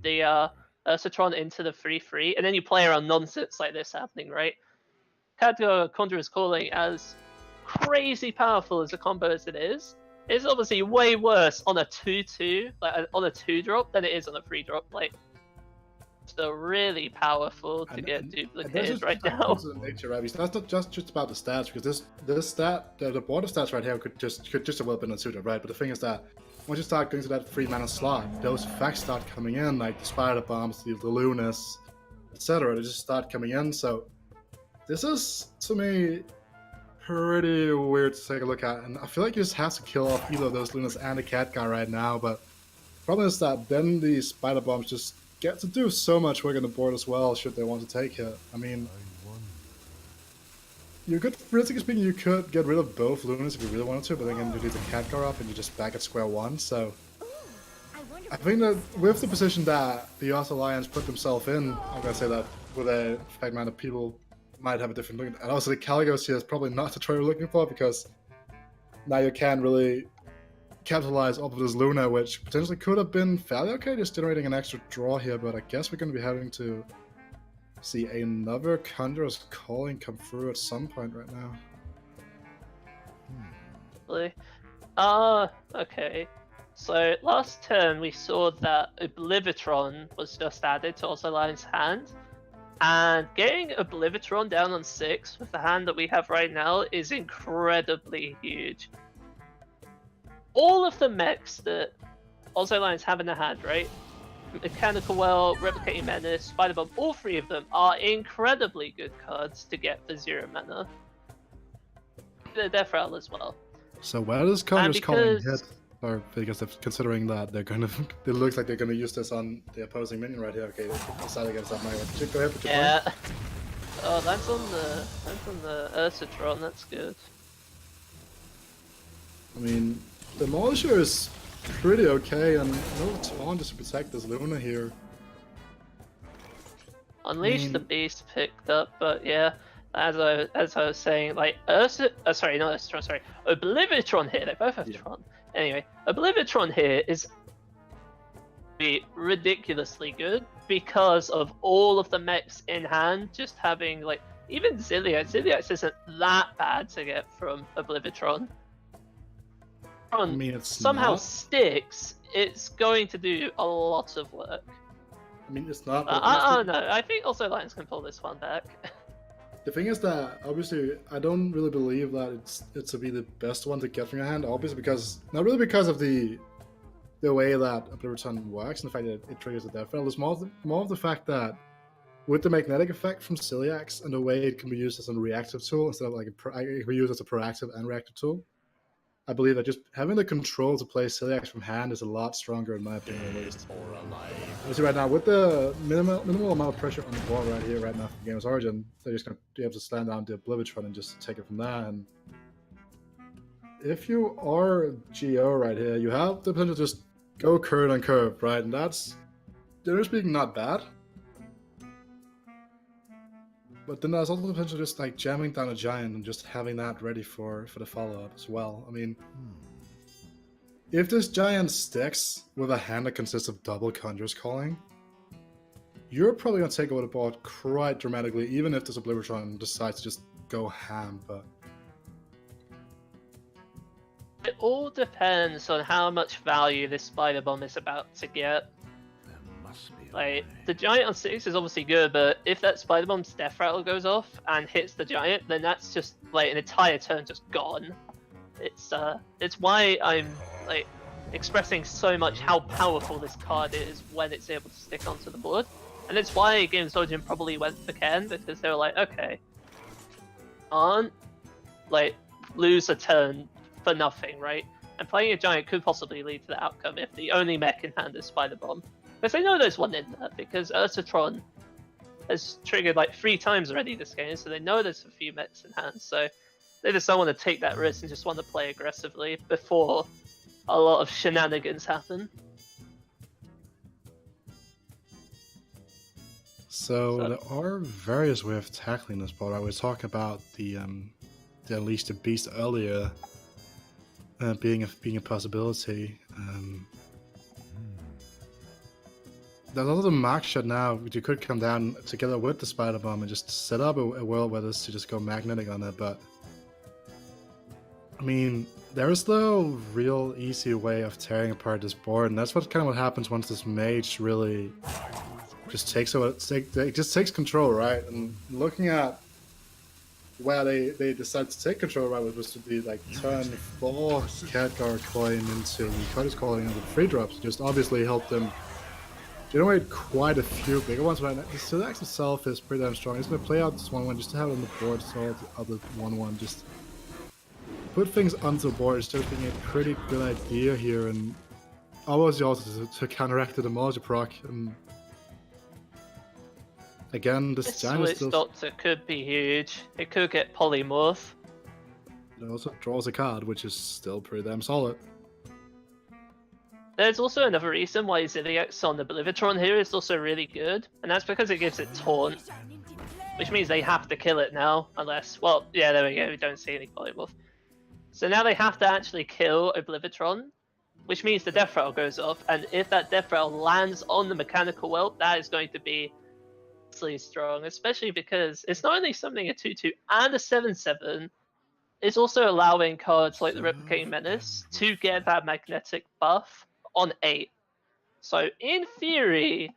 the Ursatron into the 3/3, and then you play around nonsense like this happening, right? Khadgar Conjurer's Calling, as crazy powerful as a combo as it is obviously way worse on a 2/2, like on a 2-drop, than it is on a 3-drop. Like, so really powerful to get duplicated right now. Nature, right? That's not just about the stats, because this stat, the border stats right here could just have well been a suitor, right? But the thing is that once you start going to that 3-mana slot, those effects start coming in, like the Spider Bombs, the Lunas, etc. They just start coming in. So this is, to me, pretty weird to take a look at, and I feel like you just have to kill off either of those Lunas and the cat guy right now. But the problem is that then the Spider Bombs just get to do so much work on the board as well, should they want to take it. I mean, you could, realistically speaking, you could get rid of both Lunas if you really wanted to, but then again, you leave the cat guard up and you're just back at square one. So I think that with the position that the Earth Alliance put themselves in, I'm gonna say that with a fact amount of people might have a different look. And also the Caligos here is probably not the trade we're looking for, because now you can really capitalize off of this Luna, which potentially could have been fairly okay, just generating an extra draw here, but I guess we're going to be having to see another Conjurer's Calling come through at some point right now. Okay. So last turn we saw that Oblivitron was just added to Ozoline's hand, and getting Oblivitron down on 6 with the hand that we have right now is incredibly huge. All of the mechs that Ozoline's have in the hand, right? Mechanical Well, Replicating Menace, Spider Bomb, all 3 of them are incredibly good cards to get for 0 mana. The Death Rattle as well. So where does Conjurer's Calling hit Or because considering that they're kind of, it looks like they're going to use this on the opposing minion right here. Okay, they decided against that. Go ahead, put your point. Yeah. Oh, that's on the Ursatron. That's good. I mean, the Demolisher is pretty okay, and no taunt just to protect this Luna here. Unleash the Beast picked up, but yeah, as I was saying, like Oblivitron here. They both have Tron. Anyway, Oblivitron here is ridiculously good because of all of the mechs in hand. Just having like even Zilliax isn't that bad to get from Oblivitron. I mean, it's somehow not. sticks. It's going to do a lot of work. I mean, it's not. I don't know. I think also Lions can pull this one back. The thing is that obviously I don't really believe that it's to be the best one to get from your hand. Obviously, because not really because of the way that Oblivitron works and the fact that it triggers the death rattle. It's more of the fact that with the magnetic effect from Celiax and the way it can be used as a reactive tool instead of like it can be used as a proactive and reactive tool. I believe that just having the control to play Celiax from hand is a lot stronger in my opinion at least. See right now with the minimal amount of pressure on the board right here right now for Gamer's Origin, they're just gonna be able to stand down the Oblivitron and just take it from there. And if you are GO right here, you have the potential to just go curve on curve, right? And that's, generally speaking, not bad. But then there's also the potential just like jamming down a giant and just having that ready for the follow-up as well. I mean, if this giant sticks with a hand that consists of double Conjurer's Calling, you're probably going to take over the board quite dramatically, even if this Oblivitron decides to just go ham. But it all depends on how much value this Spider Bomb is about to get. Like, the Giant on 6 is obviously good, but if that Spider Bomb's Death Rattle goes off and hits the Giant, then that's just, like, an entire turn just gone. It's why I'm, like, expressing so much how powerful this card is when it's able to stick onto the board. And it's why Games Origin probably went for Ken, because they were like, okay, like, lose a turn for nothing, right? And playing a Giant could possibly lead to the outcome if the only mech in hand is Spider Bomb. Because they know there's one in there, because Ursatron has triggered like 3 times already this game, so they know there's a few mechs in hand, so they just don't want to take that risk and just want to play aggressively before a lot of shenanigans happen. So there are various ways of tackling this board. I was talking about the Unleash the Beast earlier being a possibility. There's also the Mark Shot now, which you could come down together with the Spider Bomb and just set up a world where this to just go magnetic on it, but I mean, there is no real easy way of tearing apart this board, and that's what happens once this mage really just takes over. It just takes control, right? And looking at where they decided to take control, right, was to be like turn 4 Khadgar coin into the Cody's Calling and the free drops, just obviously help them generate quite a few bigger ones. Right now, the Celiax itself is pretty damn strong. He's going to play out this 1-1 just to have it on the board, so the other 1-1 just put things onto the board. It's just being a pretty good idea here, and obviously also to counteract the Demolisher proc. And again, this giant Switch still... Doctor could be huge. It could get Polymorph. It also draws a card, which is still pretty damn solid. There's also another reason why Zilliax on the Oblivitron here is also really good, and that's because it gives it Taunt, which means they have to kill it now, unless, well, yeah, there we go, we don't see any Polymorph. So now they have to actually kill Oblivitron, which means the Death Rattle goes off, and if that Death Rattle lands on the Mechanical Whelp, that is going to be strong, especially because it's not only summoning a 2/2 and a 7/7, it's also allowing cards like the Replicating Menace to get that magnetic buff on 8. So in theory,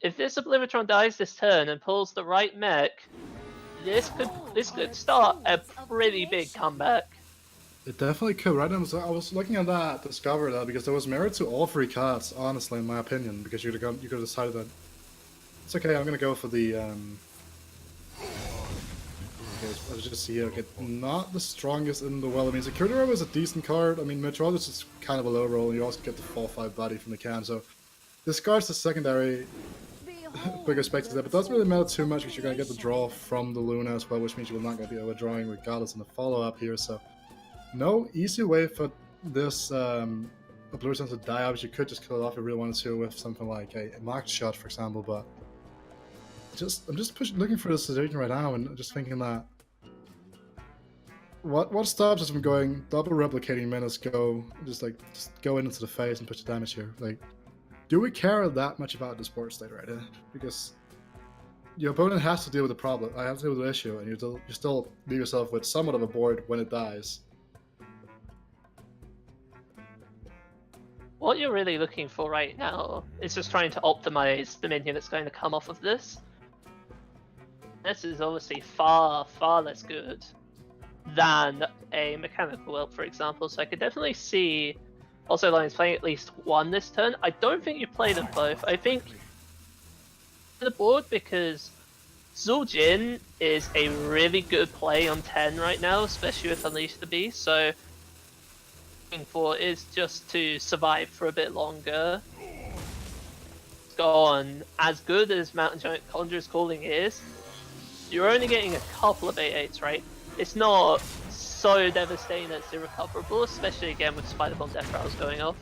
if this Oblivitron dies this turn and pulls the right mech, this could start a pretty big comeback. It definitely could, right? I was looking at that Discover that because there was merit to all 3 cards, honestly, in my opinion, because you could have decided that it's okay, I'm gonna go for the Okay, so let's just see here. Okay, not the strongest in the world. I mean, Security Row is a decent card. I mean, Meteorologist is kind of a low roll, and you also get the 4/5 body from the can. So this card's the secondary bigger specters there, but it doesn't really matter too much because you're going to get the draw from the Luna as well, which means you're not going to be overdrawing regardless in the follow-up here. So no easy way for this Obliteron to die. Obviously, you could just kill it off if you really wanted to with something like a marked shot, for example, but I'm just looking for the situation right now and just thinking that what stops us from going double replicating menace, just go into the face and push the damage here? Like, do we care that much about the sports state right here? Because your opponent has to deal with the problem. I have to deal with the issue, and you still leave yourself with somewhat of a board when it dies. What you're really looking for right now is just trying to optimize the minion that's going to come off of this. This is obviously far, far less good than a mechanical whelp, for example, so I could definitely see also Lions playing at least one this turn. I don't think you play them both. I think the board, because Zuljin is a really good play on 10 right now, especially with Unleash the Beast, so looking for is just to survive for a bit longer. Go on, as good as Mountain Giant Conjurer's Calling is, you're only getting a couple of 8/8s, right? It's not so devastating that it's irrecoverable, especially again with Spider Bomb Death Rattles going off.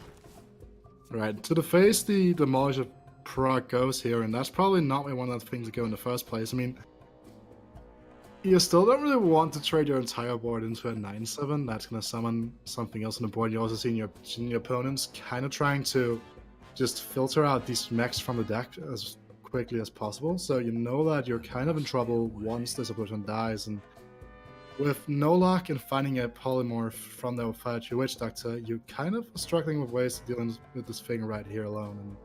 Right, to the face the Demolisher proc goes here, and that's probably not where one of the things to go in the first place. I mean, you still don't really want to trade your entire board into a 9/7. That's going to summon something else on the board. You're also seeing your opponents kind of trying to just filter out these mechs from the deck as quickly as possible. So you know that you're kind of in trouble once this opponent dies, and with no luck in finding a polymorph from the Fire Witch Doctor, you kind of are struggling with ways to deal with this thing right here alone. And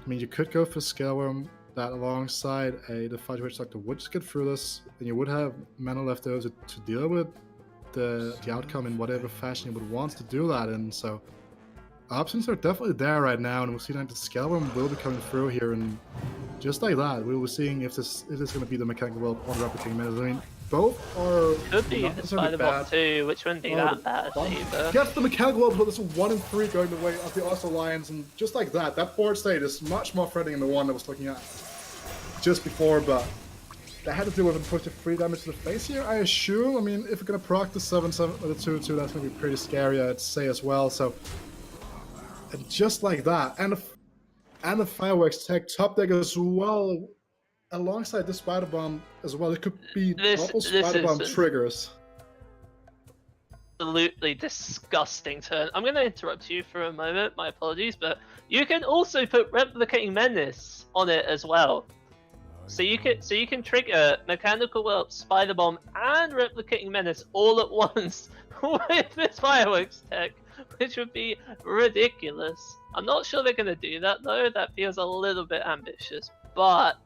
I mean, you could go for Scaleworm that alongside the Fire Witch Doctor would just get through this, and you would have mana left over to deal with the outcome in whatever fashion you would want to do that in. So options are definitely there right now, and we'll see that the Scaleworm will be coming through here, and just like that, we'll be seeing if this is going to be the mechanical whelp or the replicating menace. I mean, both are could be the Spider Bomb too, which wouldn't be that bad either. Gets the mechanical whelp, but it's 1 and 3 going the way of the Oslo Lions, and just like that board state is much more threatening than the one I was looking at just before, but they had to deal with and push the 3 damage to the face here, I assume. I mean, if we're going to proc the 7/7 with the 2/2, that's going to be pretty scary, I'd say as well. So, and just like that, and the Fireworks tech top deck as well, alongside the Spider Bomb as well. It could be double Spider Bomb triggers. Absolutely disgusting turn. I'm going to interrupt you for a moment, my apologies, but you can also put Replicating Menace on it as well. So you can trigger Mechanical Whelp, Spider Bomb, and Replicating Menace all at once with this Fireworks tech, which would be ridiculous. I'm not sure they're going to do that though. That feels a little bit ambitious, but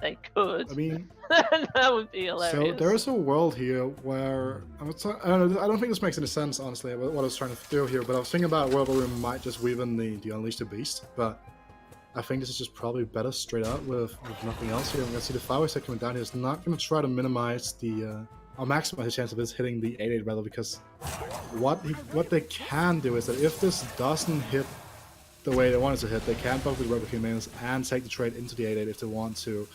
they could. I mean, that would be hilarious. So there is a world here where I don't think this makes any sense, honestly, what I was trying to do here. But I was thinking about a world where we might just weave in the Unleash the Beast, but I think this is just probably better straight out with nothing else here. I'm gonna see the Fireworks that coming down here is not gonna try to minimize or maximize the chance of this hitting the 8/8 rather, because what they can do is that if this doesn't hit the way they want it to hit, they can buff with Replicating Menace and take the trade into the 8/8 if they want to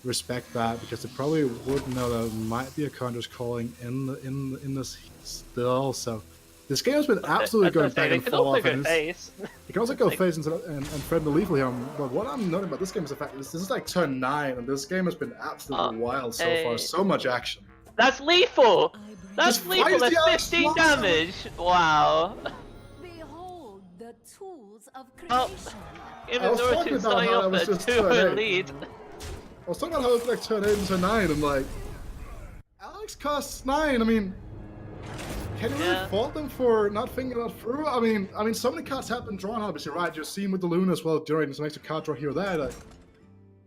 respect that, because they probably would know that there might be a Conjurer's Calling in this still. So this game has been absolutely going back and forth. You can also go face and threaten the lethal here. But what I'm noting about this game is the fact that this is like turn 9, and this game has been absolutely wild so far. So much action. That's lethal! That's lethal! That's 15 damage! Wow. Behold the tools of creation. Even though it's starting off a 2 lead. I was talking about how it's like turn 8 and turn 9, and like Alex costs 9. I mean, can you really fault them for not thinking that through? I mean, so many cards have been drawn, obviously, right? You've seen with the Luna as well during some extra card draw here or there. Like,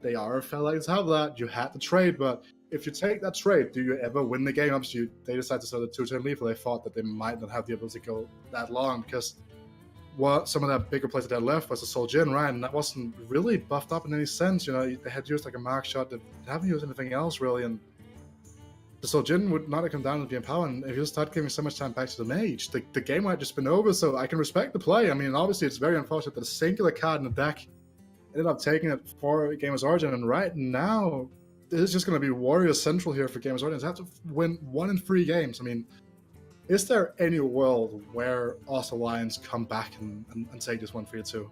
they are felt like to have that. You had to trade, but if you take that trade, do you ever win the game? Obviously, they decided to sell the 2-turn lethal. They thought that they might not have the ability to go that long because some of that bigger plays that they had left was the Soul Jin, right? And that wasn't really buffed up in any sense. You know, they had used like a mark shot. They haven't used anything else really, and the Soljin would not have come down with the Empower, and if you start giving so much time back to the mage, the game might have just been over. So I can respect the play. I mean, obviously it's very unfortunate that a singular card in the deck ended up taking it for Gamers Origin, and right now this is just going to be Warrior Central here for Gamers Origin. They have to win 1 in 3 games. I mean, is there any world where Us Alliance come back and take this 1-3-2?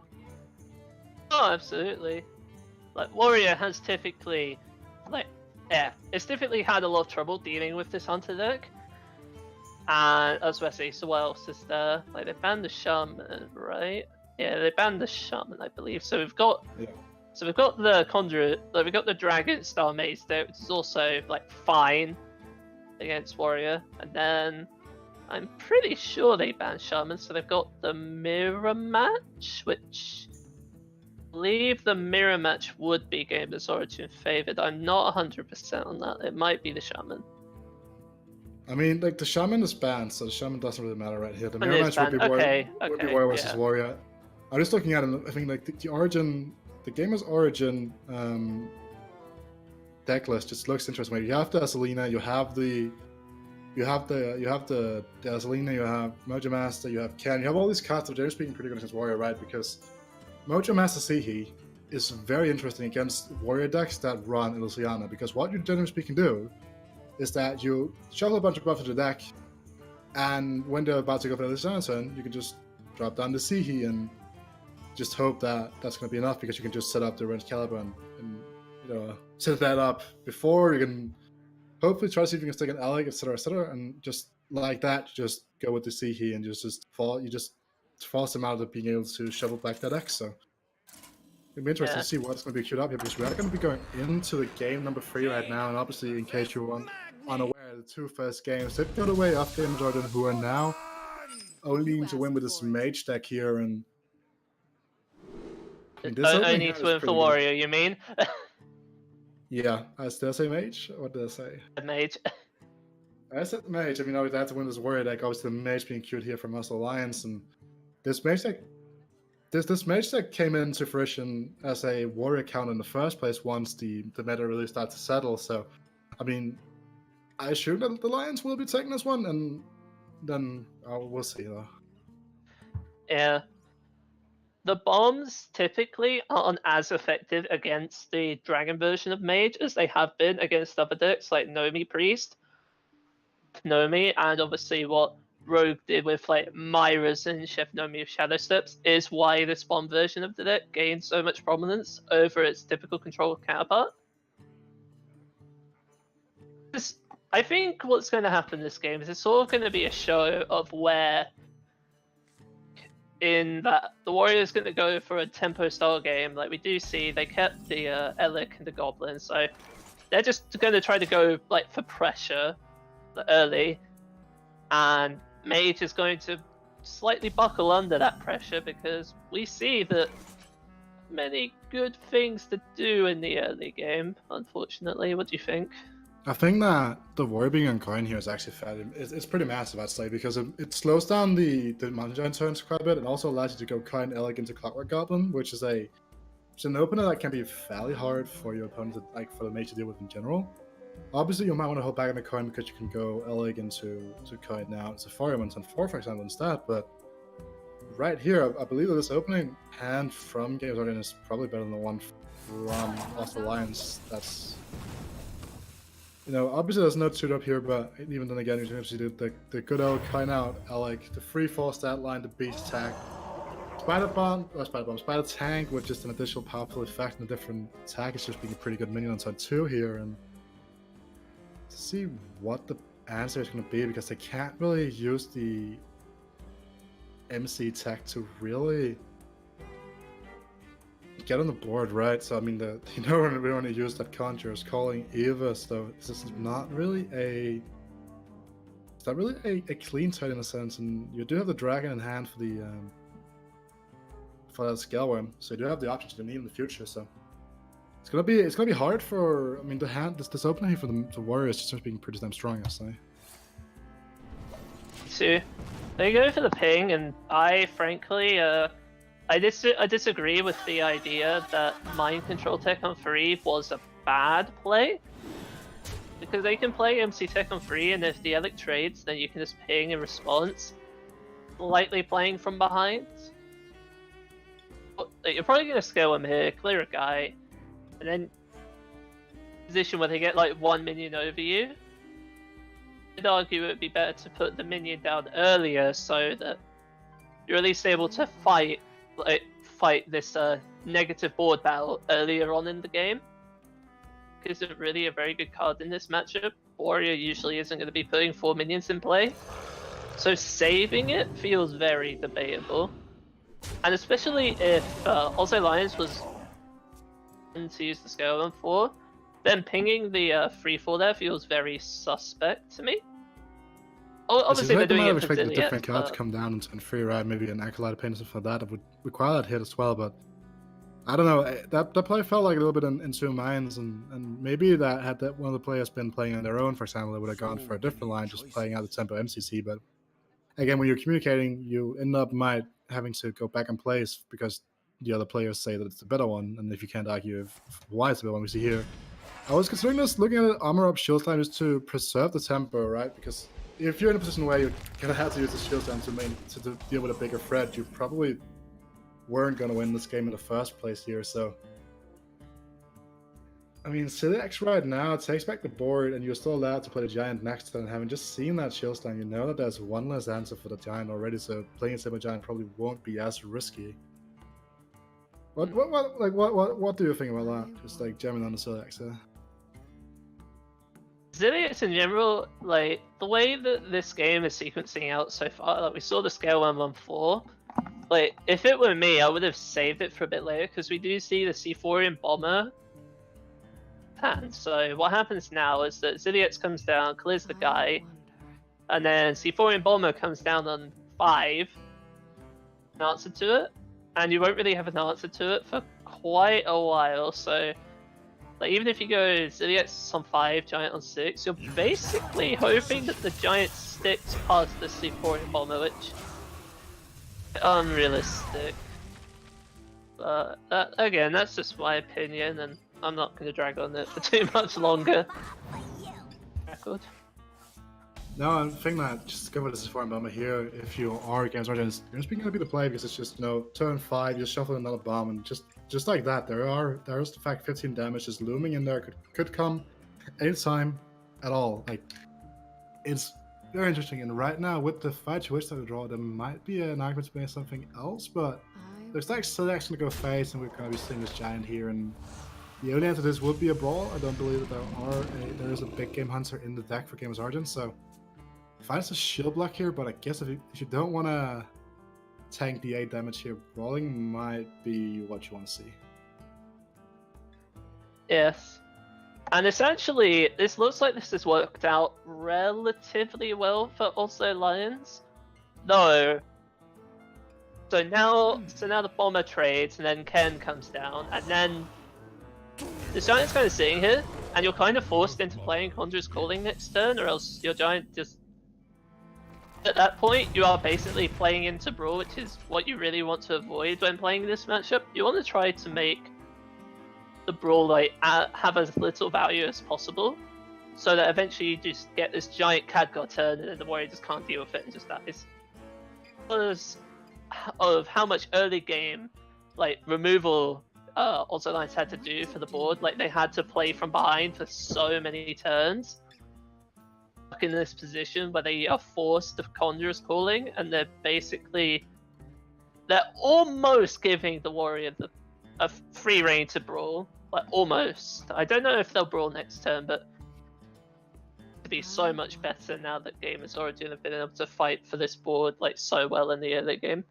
Oh, absolutely. Like, Warrior has typically, it's typically had a lot of trouble dealing with this Hunter deck. And as I say, so what else is there? Like, they banned the Shaman, right? Yeah, they banned the Shaman, I believe. So we've got, the Conjurer, like, we've got the Dragon Star Maze there, which is also like fine against Warrior. And then I'm pretty sure they banned Shaman, so they've got the Mirror Match, which I believe the Mirror Match would be Gamers Origin favored. I'm not 100% on that. It might be the Shaman. I mean, like, the Shaman is banned, so the Shaman doesn't really matter right here. The Mirror Match would be Warrior versus Warrior. I'm just looking at it, I think, like, the Origin, the Gamers Origin deck list just looks interesting. You have the Azelina, you have the Azelina, you have Mojo Master, you have Ken, you have all these cards that are generally speaking pretty good against Warrior, right? Because Mojo Master Sihi is very interesting against Warrior decks that run Illusiana, because what you generally speaking do is that you shuffle a bunch of buffs into the deck, and when they're about to go for the Illusiana turn, you can just drop down the Sihi and just hope that that's going to be enough, because you can just set up the Range Caliber and set that up before. You can hopefully try to see if you can stick an Alec, etc., and just like that, just go with the Sihi and just force them out of being able to shovel back that deck. So it'll be interesting to see what's going to be queued up here, because we are going to be going into the game number 3 right now, and obviously, in case you're unaware, the 2 first games they've got away off Gamers Origin, who are now only needing to win with this mage deck here, and I need to win for Warrior, you mean? Yeah, did I say mage? What did I say? The mage. I said mage. I mean, obviously, they have to win this Warrior deck. Obviously, the mage being queued here from Us Alliance, and this mage deck. This mage deck came into fruition as a Warrior count in the first place once the meta really started to settle. So, I mean, I assume that the Lions will be taking this one, and then we'll see though. Yeah. The bombs typically aren't as effective against the Dragon version of Mage as they have been against other decks like Nomi Priest, Nomi, and obviously what Rogue did with like Myra's and Chef Nomi of Shadow Steps is why this bomb version of the deck gained so much prominence over its typical control counterpart. I think what's going to happen in this game is it's sort of going to be a show of where in that the Warriors going to go for a tempo style game. Like we do see they kept the Elec and the Goblin, so they're just going to try to go like for pressure early, and Mage is going to slightly buckle under that pressure because we see that many good things to do in the early game, unfortunately. What do you think? I think that the Warrior being on coin here is actually fairly, it's pretty massive, I'd say, because it slows down the Mountain Giant turns quite a bit, and also allows you to go coin Elec into Clockwork Goblin, which is an opener that can be fairly hard for your opponent to, like, for the mage to deal with in general. Obviously, you might want to hold back on the coin because you can go Elec into coin now. It's a Fire on 4, for example, instead, but right here, I believe that this opening hand from Games Origin is probably better than the one from Us Alliance. That's, obviously there's no 2-drop here, but even then again, you can actually do the good old coin out, Elec, the free 4 stat line, the beast attack, Spider Tank with just an additional powerful effect and a different attack. It's just being a pretty good minion on turn 2 here, and to see what the answer is going to be, because they can't really use the MC tech to really get on the board, right? So I mean, we want to use that Conjurer's Calling Eva, so this is not really a clean side in a sense, and you do have the Dragon in hand for the for that Scaleworm, so you do have the options to need in the future. So it's gonna be hard for, I mean, this opening here for the Warriors just being pretty damn strong, I say. So they go for the ping, and I frankly I disagree with the idea that Mind Control Tech on 3 was a bad play. because they can play MC Tech on 3, and if the Elec trades, then you can just ping in response, lightly playing from behind. You're probably going to scale him here, clear a guy, and then position where they get like one minion over you. I'd argue it would be better to put the minion down earlier so that you're at least able to fight this negative board battle earlier on in the game. Isn't really a very good card in this matchup. Warrior usually isn't going to be putting 4 minions in play, so saving it feels very debatable. And especially if also Lions was to use the scale 1-4, then pinging the free fall there feels very suspect to me. Obviously, they're doing it for expecting a Zilliot, different card to come down and turn free, right? Maybe an Acolyte Paint or something like that would require that hit as well, but I don't know. That play felt like a little bit in two minds, and maybe that had that one of the players been playing on their own, for example, they would have gone for a different line, just playing out the tempo MCC. But again, when you're communicating, you end up having to go back and place because the other players say that it's the better one, and if you can't argue why it's the better one, we see here. I was considering this, looking at it, armor up shield time, just to preserve the tempo, right? Because if you're in a position where you're gonna have to use the shield time to deal with a bigger threat, you probably weren't gonna win this game in the first place here. So, I mean, Silex right now takes back the board, and you're still allowed to play the Giant next turn. Having just seen that shield time, you know that there's one less answer for the Giant already. So playing a Simba Giant probably won't be as risky. What do you think about that? Just like jamming on the Silex there. Zilliot in general, like the way that this game is sequencing out so far, like we saw the scale 1-1-4. Like if it were me, I would have saved it for a bit later because we do see the C4 Bomber hand. So what happens now is that Zilliot comes down, clears the guy, and then C4 Bomber comes down on 5. An answer to it, and you won't really have an answer to it for quite a while. So. Like even if you go Zilliot on 5, Giant on 6, you're basically hoping that the Giant sticks past the C4 Bomber, which is unrealistic. But again, that's just my opinion, and I'm not going to drag on it for too much longer. Record. No, I think that just go with the C4 Bomber here. If you are against Origins, you're just going to be the play because it's just turn 5, you shuffle another bomb, and just like that, there's the fact 15 damage is looming in there, could come anytime at all. Like it's very interesting, and right now with the 5 choice that we draw, there might be an argument to make something else, but there's like selection to go face, and we're going to be seeing this Giant here, and the only answer to this would be a brawl. I don't believe that there is a big game hunter in the deck for Gamers Origins, so finds a shield block here, but I guess if you don't want to tank the 8 damage here, brawling might be what you want to see. Yes. And essentially, this looks like this has worked out relatively well for also Lions. Though, so now the Bomber trades, and then Ken comes down, and then the Giant's kind of sitting here, and you're kind of forced into playing Conjurer's Calling next turn, or else your Giant just... At that point, you are basically playing into Brawl, which is what you really want to avoid when playing this matchup. You want to try to make the Brawl like have as little value as possible, so that eventually you just get this giant Khadgar turn, and then the Warrior just can't deal with it and just dies. Because of how much early game like removal also Lions had to do for the board, like they had to play from behind for so many turns. In this position where they are forced to Conjurer's Calling, and they're almost giving the Warrior a free reign to Brawl, like almost. I don't know if they'll Brawl next turn, but to be so much better now that Gamers Origin have been able to fight for this board like so well in the early game.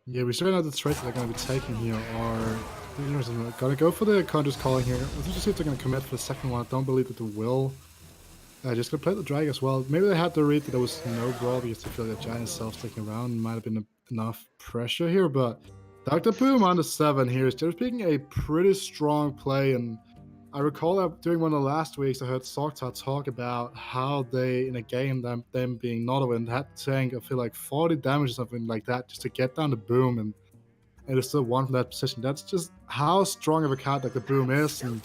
Yeah, we still know the traits they're going to be taking here are... Gotta go for the Conjurer's Calling here. Let's just see if they're going to commit for the second one. I don't believe that they will. Just going to play the drag as well. Maybe they had to read that there was no brawl because they feel like the Giant itself sticking around. Might have been enough pressure here, but Dr. Boom on the 7 here is just being a pretty strong play. And I recall that during one of the last weeks, I heard Sokta talk about how they, in a game, them being Nodawin, had to tank, I feel like 40 damage or something like that just to get down the Boom, and it is still won from that position. That's just how strong of a card like the Boom is, and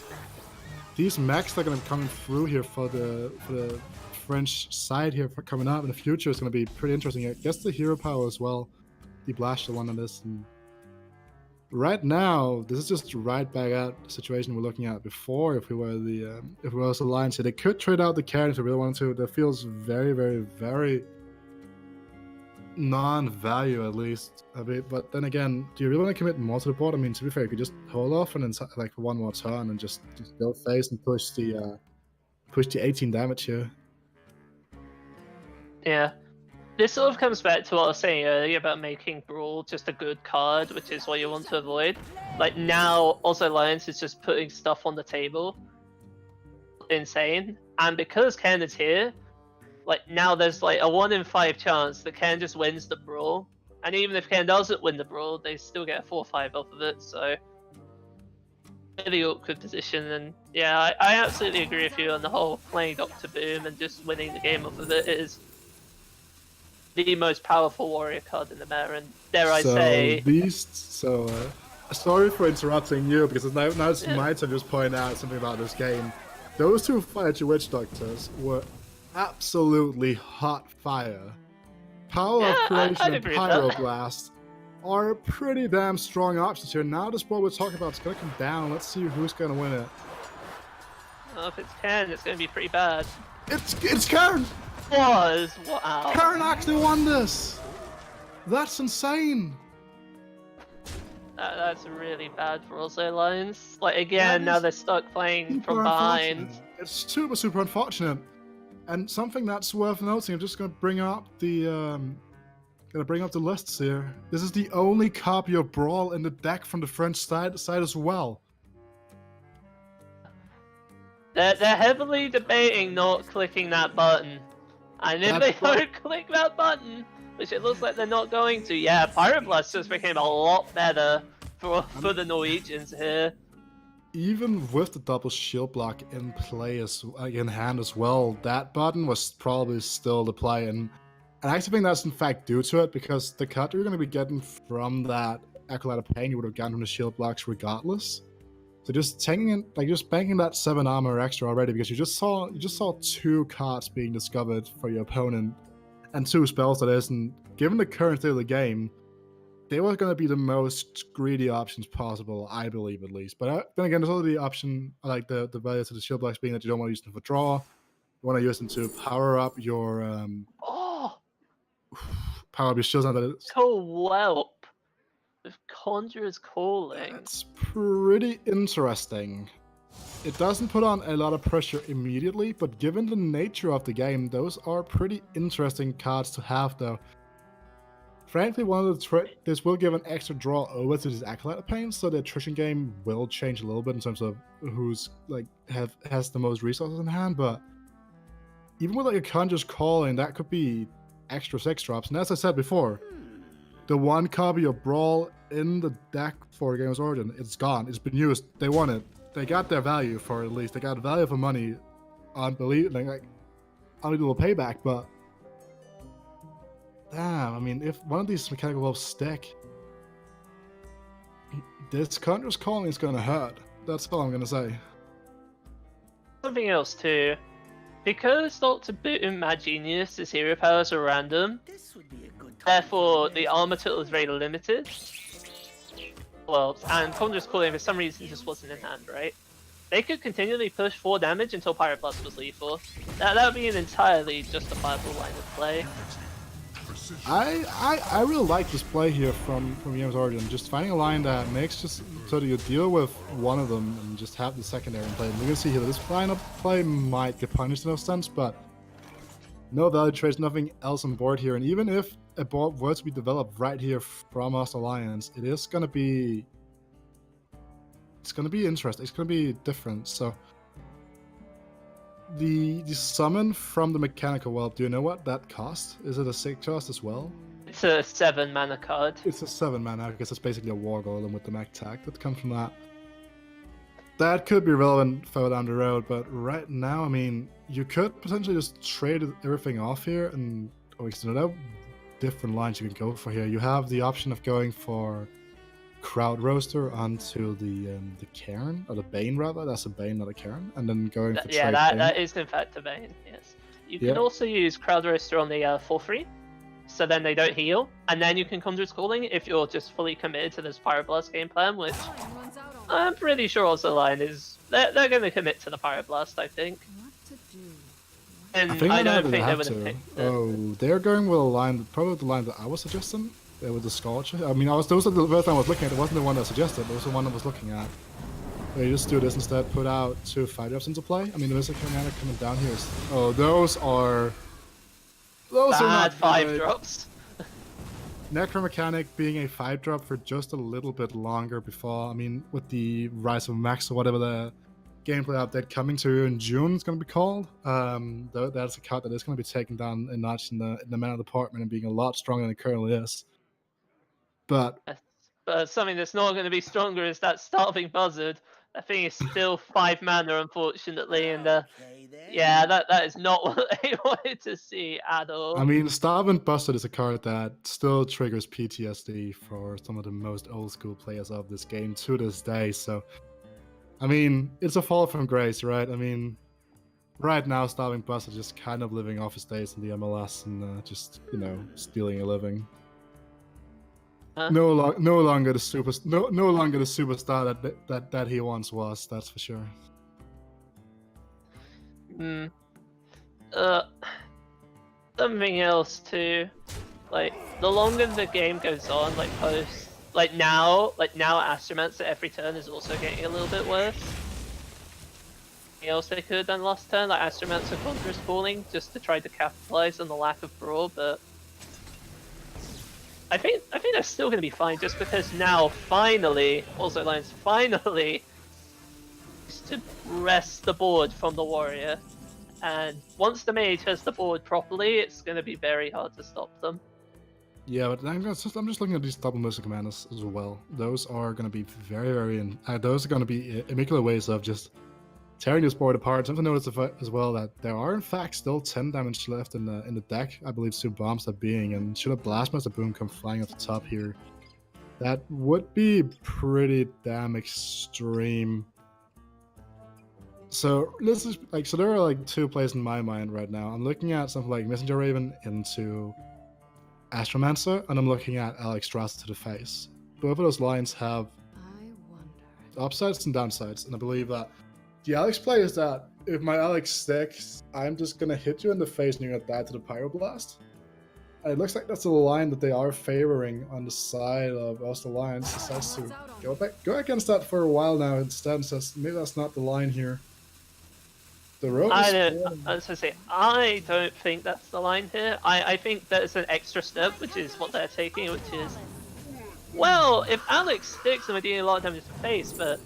these mechs that are going to come through here for the French side here for coming up in the future is going to be pretty interesting. I guess the hero power as well. The Blaster one on this. And right now, this is just right back at the situation we're looking at before. If we were Alliance, so they could trade out the carry if they really wanted to. That feels very, very, very non-value at least a bit. But then again, do you really want to commit more to the board? I mean, to be fair, you could just hold off and then like for one more turn and just go face and push the 18 damage here. Yeah. This sort of comes back to what I was saying earlier about making Brawl just a good card, which is what you want to avoid. Like now, also Alliance is just putting stuff on the table. Insane. And because Ken is here, like now there's like a 1 in 5 chance that Ken just wins the Brawl. And even if Ken doesn't win the Brawl, they still get a 4-5 off of it, so... really awkward position, and yeah, I absolutely agree with you on the whole playing Dr. Boom and just winning the game off of it is the most powerful warrior card in the meta, and dare I say... sorry for interrupting you, because now it's my turn to just point out something about this game. Those two Fire Witch Doctors were absolutely hot fire. Power of Creation and Pyroblast are pretty damn strong options here. Now this board we're talking about is going to come down. Let's see who's going to win it. Well, if it's Ken, it's going to be pretty bad. It's Karen! Wow. Karen actually won this! That's insane! That's really bad for also Alliance. Like, again, now they're stuck playing from behind. It's super, super unfortunate. And something that's worth noting, I'm just going to bring up the lists here. This is the only copy of Brawl in the deck from the French side as well. They're heavily debating not clicking that button. And if they don't click that button, which it looks like they're not going to, yeah, Pyroblast just became a lot better for the Norwegians here. Even with the double shield block in play in hand as well, that button was probably still the play, and I actually think that's in fact due to it, because the cut you're going to be getting from that Acolyte of Pain you would have gotten from the shield blocks regardless. So just taking it, like just banking that 7 armor extra already, because you just saw 2 cards being discovered for your opponent, and 2 spells that is, and given the current state of the game, they were going to be the most greedy options possible, I believe, at least. But then again, there's also the option, like the value to the shield blocks being that you don't want to use them for draw. You want to use them to power up your shields. Coelp with Conjurer's Calling. It's pretty interesting. It doesn't put on a lot of pressure immediately, but given the nature of the game, those are pretty interesting cards to have, though. Frankly, one of the this will give an extra draw over to this Acolyte of Pain, so the attrition game will change a little bit in terms of who's like has the most resources in hand. But even with like a Conjurer's Calling, that could be extra 6 drops. And as I said before, the one copy of Brawl in the deck for Gamer's Origin, it's gone. It's been used. They won it. They got their value for it, at least. They got value for money. Unbelievable payback, but damn, I mean, if one of these mechanical wolves stick, this Conjurer's Calling is going to hurt. That's all I'm going to say. Something else too. Because Dr. Boom Mad Genius, his hero powers are random, therefore the armor total is very limited. Well, and Conjurer's Calling for some reason just wasn't in hand, right? They could continually push 4 damage until Pyroblast was lethal. That would be an entirely justifiable line of play. I really like this play here from Gamer's Origin. Just finding a line that makes just so that you deal with one of them and just have the secondary in play. And you can see here this lineup play might get punished in a sense, but no value trades, nothing else on board here. And even if a board were to be developed right here from us Alliance, it is gonna be interesting. It's gonna be different. So the summon from the mechanical world, do you know what that cost? Is it a 6 cost as well? It's a 7 mana card. It's a 7 mana, I guess it's basically a war golem with the mech tag that comes from that. That could be relevant further down the road, but right now, I mean, you could potentially just trade everything off here, and there are different lines you can go for here. You have the option of going for Crowd Roaster onto the Cairn, or the Bane rather. That's a Bane, not a Cairn. And then going for Yeah, trade that Bane. is in fact a Bane, yes. You Yeah. can also use Crowd Roaster on the 4-3, so then they don't heal, and then you can Conjurer's Calling if you're just fully committed to this Pyroblast game plan, which Time runs out on I'm pretty sure also Line is... They're going to commit to the Pyroblast, I think. what to do. And I think I they don't think they have would to. have picked it. Oh, they're going with a line, probably the line that I was suggesting. With the Scorch. I mean, those are the first time I was looking at. It wasn't the one I suggested. It was the one I was looking at. They just do this instead. Put out 2 5-drops into play. I mean, there is a mechanic coming down here. Oh, those are Bad not 5-drops. Necromechanic being a 5-drop for just a little bit longer before. I mean, with the Rise of Max or whatever the gameplay update coming to in June, it's going to be called. That's a card that is going to be taken down a notch in the mana department and being a lot stronger than it currently is. But But something that's not going to be stronger is that Starving Buzzard. That thing is still 5 mana, unfortunately, and yeah, that is not what they wanted to see at all. I mean, Starving Buzzard is a card that still triggers PTSD for some of the most old school players of this game to this day. So, I mean, it's a fall from grace, right? I mean, right now, Starving Buzzard is just kind of living off his days in the MLS and just, stealing a living. Huh? No longer the superstar that he once was. That's for sure. Something else too. Like the longer the game goes on, now Astromancer every turn is also getting a little bit worse. Anything else they could have done last turn, like Astromancer Conjurer's Calling, just to try to capitalize on the lack of brawl, but I think they're still going to be fine, just because now finally, also Lions finally, is to rest the board from the warrior, and once the mage has the board properly, it's going to be very hard to stop them. Yeah, but I'm just looking at these double Mystic Commanders as well. Those are going to be very, those are going to be immaculate ways of just tearing this board apart. Something to notice as well that there are in fact still 10 damage left in the deck. I believe 2 bombs that being, and should a Blastmaster Boom come flying at the top here, that would be pretty damn extreme. So this is so there are 2 plays in my mind right now. I'm looking at something like Messenger Raven into Astromancer, and I'm looking at Alex Strasser to the face. Both of those lines have upsides and downsides, and I believe that the Alex play is that if my Alex sticks, I'm just gonna hit you in the face and you're gonna die to the Pyroblast. And it looks like that's a line that they are favoring on the side of us, the Lions. Decides to go against that for a while now instead, and says maybe that's not the line here. The road I was going to say, I don't think that's the line here. I think there's an extra step, which is what they're taking, which is, well, if Alex sticks, then we're dealing a lot of damage to face, but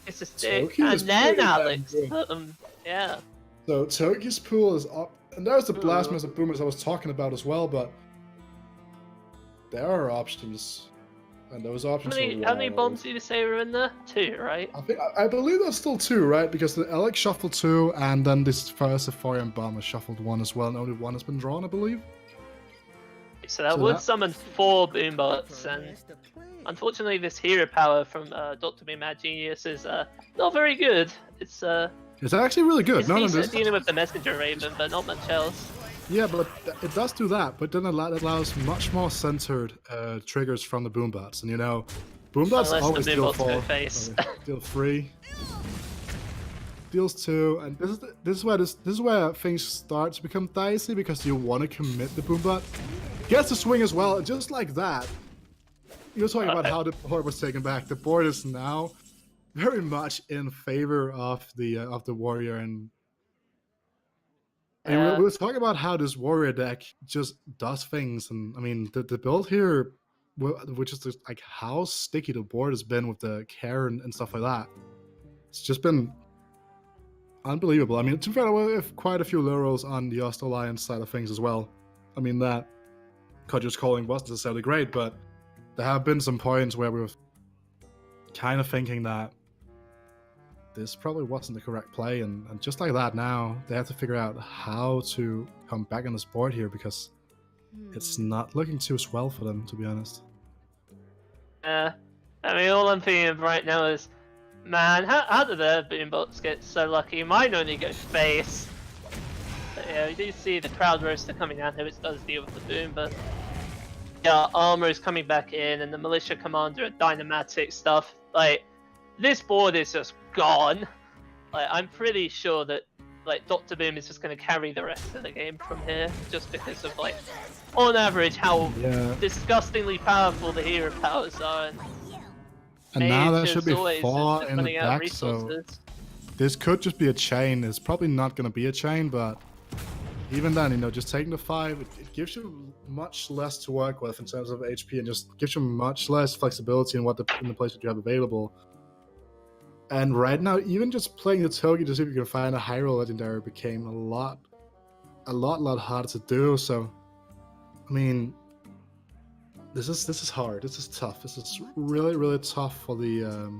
it's a stick, Toki and is then pretty Alex, damn yeah. So Toki's pool is up, and there's the Blastmaster Boomers I was talking about as well, but there are options, and those options How many bombs did you say were in there? 2, right? I believe that's still 2, right? Because the Alex shuffled 2, and then this first Safarian bomb has shuffled 1 as well, and only 1 has been drawn, I believe. So that would summon 4 Boombots, and unfortunately this hero power from Dr. B Mad Genius is not very good. It's actually really good. It's decent dealing with the Messenger Raven, but not much else. Yeah, but it does do that, but then it allows much more centered triggers from the Boombots, and Boombots Unless always the deal Boombots 4, go face. deal 3, deals 2, and this is where things start to become dicey because you want to commit the Boombot. Gets the swing as well, and just like that, you're talking about how the board was taken back. The board is now very much in favor of the warrior, and we were talking about how this warrior deck just does things, and I mean the build here, which is just how sticky the board has been with the care and stuff like that. It's just been unbelievable. I mean, to be fair, we have quite a few low rolls on the Ost Alliance side of things as well. I mean, that Conjurer's Calling wasn't necessarily great, but there have been some points where we were kind of thinking that this probably wasn't the correct play, and just like that now, they have to figure out how to come back on this board here, because it's not looking too swell for them, to be honest. I mean, all I'm thinking of right now is, man, how did their boombox get so lucky? Mine only go face. But yeah, you do see the crowd roaster coming down here, which does deal with the boom, but yeah, armor is coming back in, and the militia commander and dynamatic stuff. Like, this board is just gone. Like, I'm pretty sure that like Dr. Boom is just going to carry the rest of the game from here, just because of like, on average, how disgustingly powerful the hero powers are. And now there Mage should is be always 4 just in the running out of deck, so resources. this could just be a chain. It's probably not going to be a chain, but even then, you know, just taking the 5, it gives you much less to work with in terms of HP, and just gives you much less flexibility in in the place that you have available. And right now, even just playing the Togi to see if you can find a high roll legendary became a lot harder to do. So, I mean, this is hard. This is tough. This is really tough for the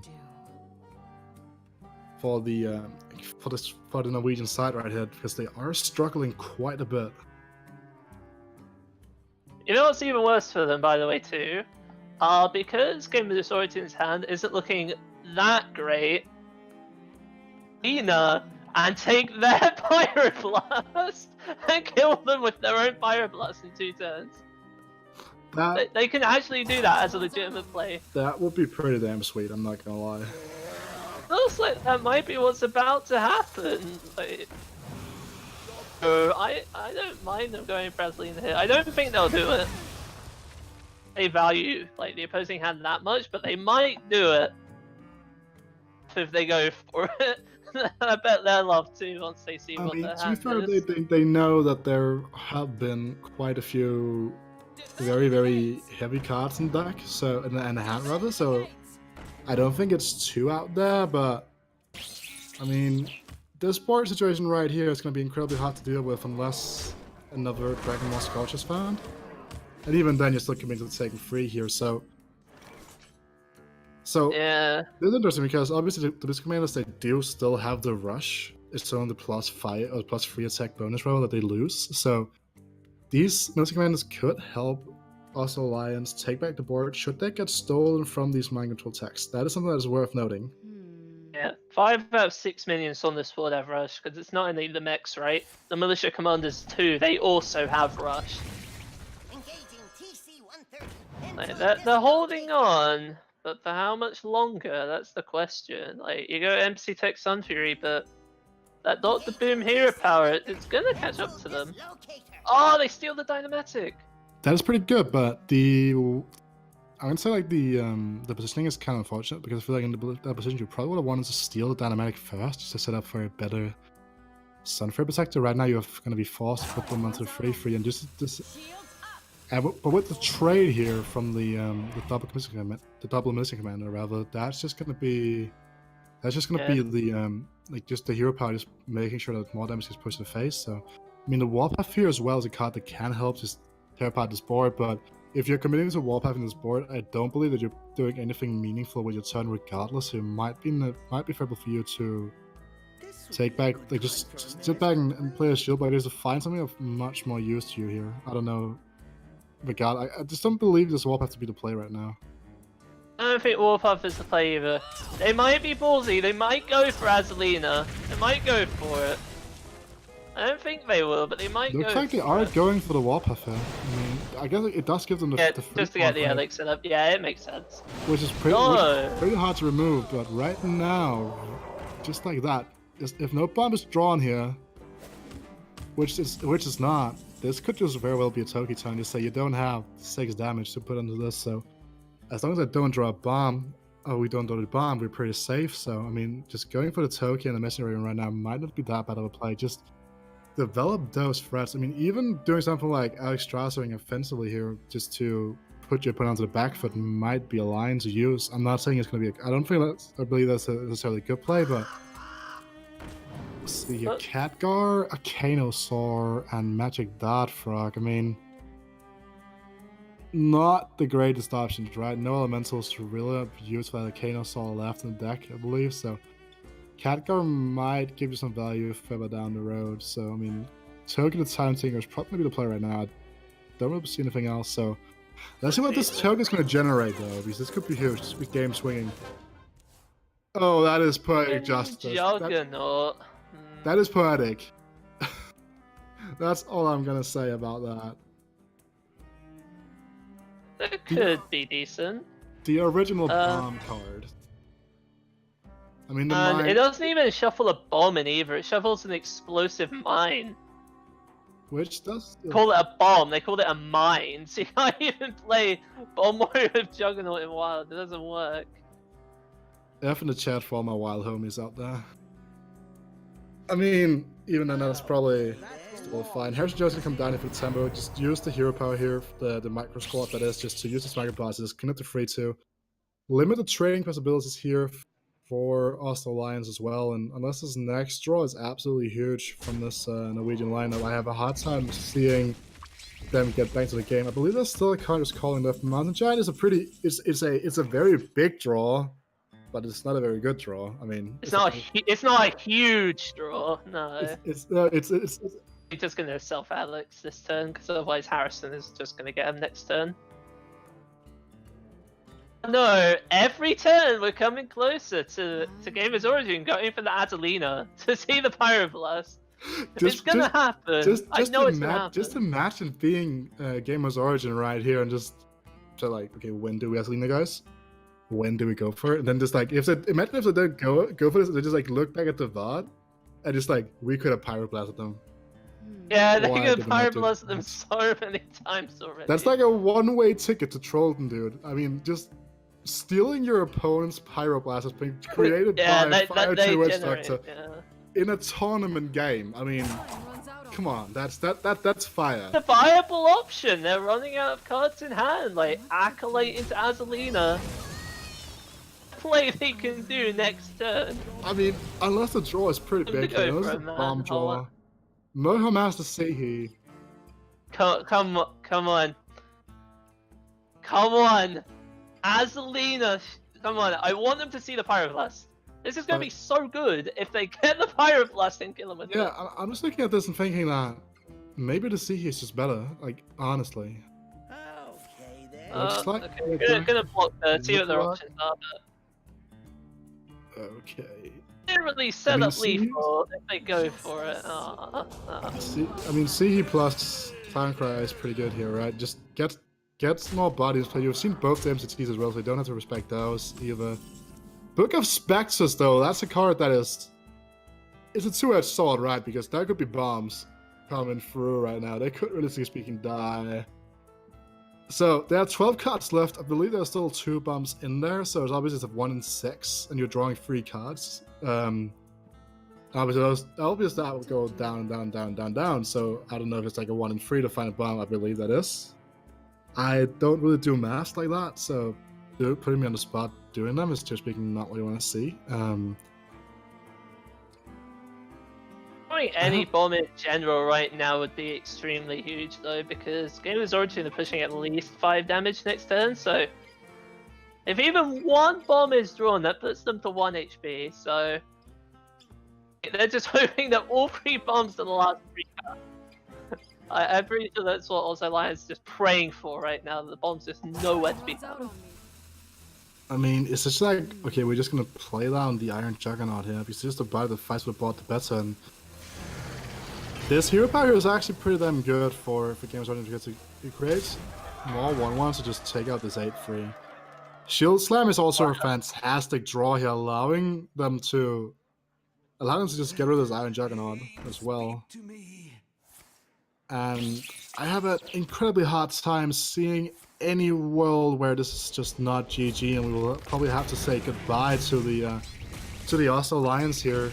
Norwegian side right here, because they are struggling quite a bit. You know what's even worse for them, by the way, too? Because Game of the Origins hand isn't looking that great, and take their Pyroblast and kill them with their own Pyroblast in 2 turns. They can actually do that as a legitimate play. That would be pretty damn sweet, I'm not gonna lie. Looks like that might be what's about to happen. Like, I don't mind them going Brasilina here. I don't think they'll do it. They value like the opposing hand that much, but they might do it if they go for it. I bet they'll love to once they see what their hand is. They know that there have been quite a few very heavy cards in deck, so and a hand rather. So I don't think it's too out there, but I mean, this board situation right here is going to be incredibly hard to deal with unless another Dragon Ball Scorch is found. And even then, you're still committed to taking 3 here, so yeah, it's interesting because obviously the Missile Commanders, they do still have the rush. It's only the +5 or +3 attack bonus roll that they lose. So these Missile Commanders could help also Alliance take back the board should they get stolen from these mind control attacks. That is something that is worth noting. Yeah, 5 out of 6 minions on this board have rush, because it's not only the mechs, right? The militia commanders too, they also have rush. Like, they're holding on, but for how much longer? That's the question. Like, you go MC Tech Sun Fury, but that Dr. Boom hero power, it's gonna catch up to them. Oh, they steal the Dynamatic! That is pretty good, but I would say like the positioning is kind of unfortunate, because I feel like in that position you probably would have wanted to steal the Dynamatic first just to set up for a better Sunfire Protector. Right now you're going to be forced to put them onto 3/3 and just but with the trade here from the double Missile Commander rather, that's just going to be the like just the hero power, just making sure that more damage is pushed in the face. So I mean, the Warpath here as well is a card that can help just tear apart this board, but if you're committing to Warpath in this board, I don't believe that you're doing anything meaningful with your turn regardless. So it might be favorable for you to take back, like just sit back and play a shield breakers to find something of much more use to you here. I don't know. Regard, I just don't believe this Warpath to be the play right now. I don't think Warpath is the play either. They might be ballsy, they might go for Azalina, they might go for it. I don't think they will, but they might go. Looks like they are going for the Warpath here. I mean, I guess it does give them the just to get the elixir up. Yeah, it makes sense. Which is pretty hard to remove, but right now, just like that, if no bomb is drawn here, which is not, this could just very well be a Toki turn. You say you don't have 6 damage to put into this, so as long as I don't draw a bomb, we don't draw the bomb, we're pretty safe. So I mean, just going for the Toki and the Messenger right now might not be that bad of a play. Just develop those threats. I mean, even doing something like Alex Strassering offensively here, just to put your opponent onto the back foot, might be a line to use. I'm not saying it's going to be. I believe that's a necessarily good play, but let's see here: Khadgar, Arcanosaur, and Magic Dart Frog. I mean, not the greatest options, right? No elementals to really use for the Arcanosaur left in the deck, I believe. So Khadgar might give you some value further down the road. So, I mean, Token the Time Tinker is probably the play right now. I don't really see anything else. So, Let's see what this token is going to generate, though, because this could be huge. This could be game swinging. Oh, that is poetic justice. Juggernaut. That is poetic. That's all I'm going to say about that. That could be decent. The original bomb card. I mean, And it doesn't even shuffle a bomb in either. It shuffles an explosive mine. Which does Call it a bomb. They called it a mine. So you can't even play Bomb Warrior of Juggernaut in Wild. It doesn't work. F in the chat for all my wild homies out there. I mean, even then, that's probably still fine. Harrison Jones can come down here for the tempo. Just use the hero power here, the micro squad that is, just to use the micro bosses. Connect to free to limit the trading possibilities here for us Alliance as well. And unless this next draw is absolutely huge from this Norwegian lineup, I have a hard time seeing them get back to the game. I believe there's still a card just calling left. Mountain Giant is a pretty, it's a very big draw, but it's not a very good draw. I mean, it's not a huge draw. No. It's He's just gonna self Alex this turn, because otherwise Harrison is just gonna get him next turn. No, every turn we're coming closer to Gamer's Origin, going for the Adelina to see the Pyroblast. It's gonna happen. I know it's gonna happen. Just imagine being Gamer's Origin right here and just so like, okay, when do we Adelina, guys? When do we go for it? And then just like, imagine if they don't go for this, they just like look back at the VOD and just like, we could have Pyroblasted them. Yeah, they could Pyroblast them so many times already. That's like a one-way ticket to troll them, dude. I mean, just stealing your opponent's Pyroblast has been created by Fire 2 Edge Doctor in a tournament game. I mean, come on, that's fire. It's a viable option. They're running out of cards in hand, like Acolyte into Azelina. Play they can do next turn. I mean, unless the draw is pretty big, you know, it's a bomb draw. Moho Master Sehi. Come on. Azelina, come on. I want them to see the Pyroblast. This is going to be so good if they get the Pyroblast and kill him with it. Yeah, I'm just looking at this and thinking that maybe the Sehi is just better, like, honestly. Okay, gonna block see what their options are. But... Okay. They're really set up lethal if they go for it. I mean, Sehi plus Cry is pretty good here, right? Just get more bodies play. You've seen both the MCTs as well, so you don't have to respect those either. Book of Spectres, though, that's a card that is... It's a two-edged sword, right? Because there could be bombs coming through right now. They could, realistically speaking, die. So, there are 12 cards left. I believe there are still 2 bombs in there, so it's obviously it's a 1 in 6, and you're drawing 3 cards. Obviously that would go down, so I don't know if it's like a 1 in 3 to find a bomb. I believe that is. I don't really do math like that, so putting me on the spot doing them is just speaking not what you want to see. Any bomb in general right now would be extremely huge though, because Gamer's Origin are pushing at least 5 damage next turn, so if even 1 bomb is drawn, that puts them to 1 HP, so they're just hoping that all 3 bombs are the last 3 cards. I'm pretty sure that's what also Lion's just praying for right now, that the bomb's just nowhere to be found. I mean, it's just like, okay, we're just gonna play down the Iron Juggernaut here, because just about the fights we bought the better, and this hero power is actually pretty damn good for Games Origin because it creates more 1/1s to just take out this 8-3. Shield Slam is also a fantastic draw here, allowing them to just get rid of this Iron Juggernaut as well. And I have an incredibly hard time seeing any world where this is just not GG, and we will probably have to say goodbye to the Oslo Lions here.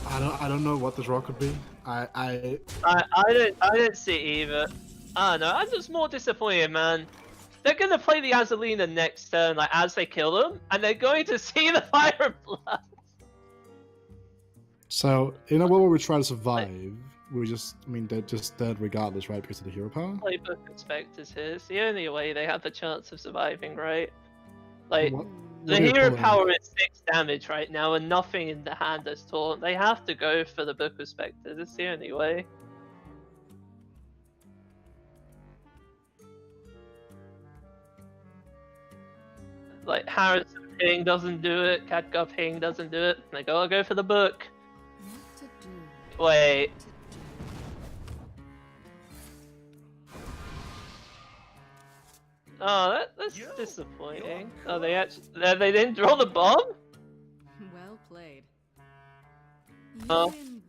I don't know what the draw could be. I don't see either. I don't know. I'm just more disappointed, man. They're gonna play the Azelina next turn, like as they kill them, and they're going to see the Pyroblast. So in a world where we try to survive, they're just dead regardless, right? Because of the hero power. Play Book of Spectres here. It's the only way they have a chance of surviving, right? Like. The hero power is 6 damage right now, and nothing in the hand is taunt. They have to go for the Book of Spectres. It's the only way. like Harrison Ping doesn't do it, Catguff Ping doesn't do it. Like, oh, I'll go for the book. What to do? Wait. What to do? Oh, that's disappointing. Oh, they didn't draw the bomb? Well played. You Oh. win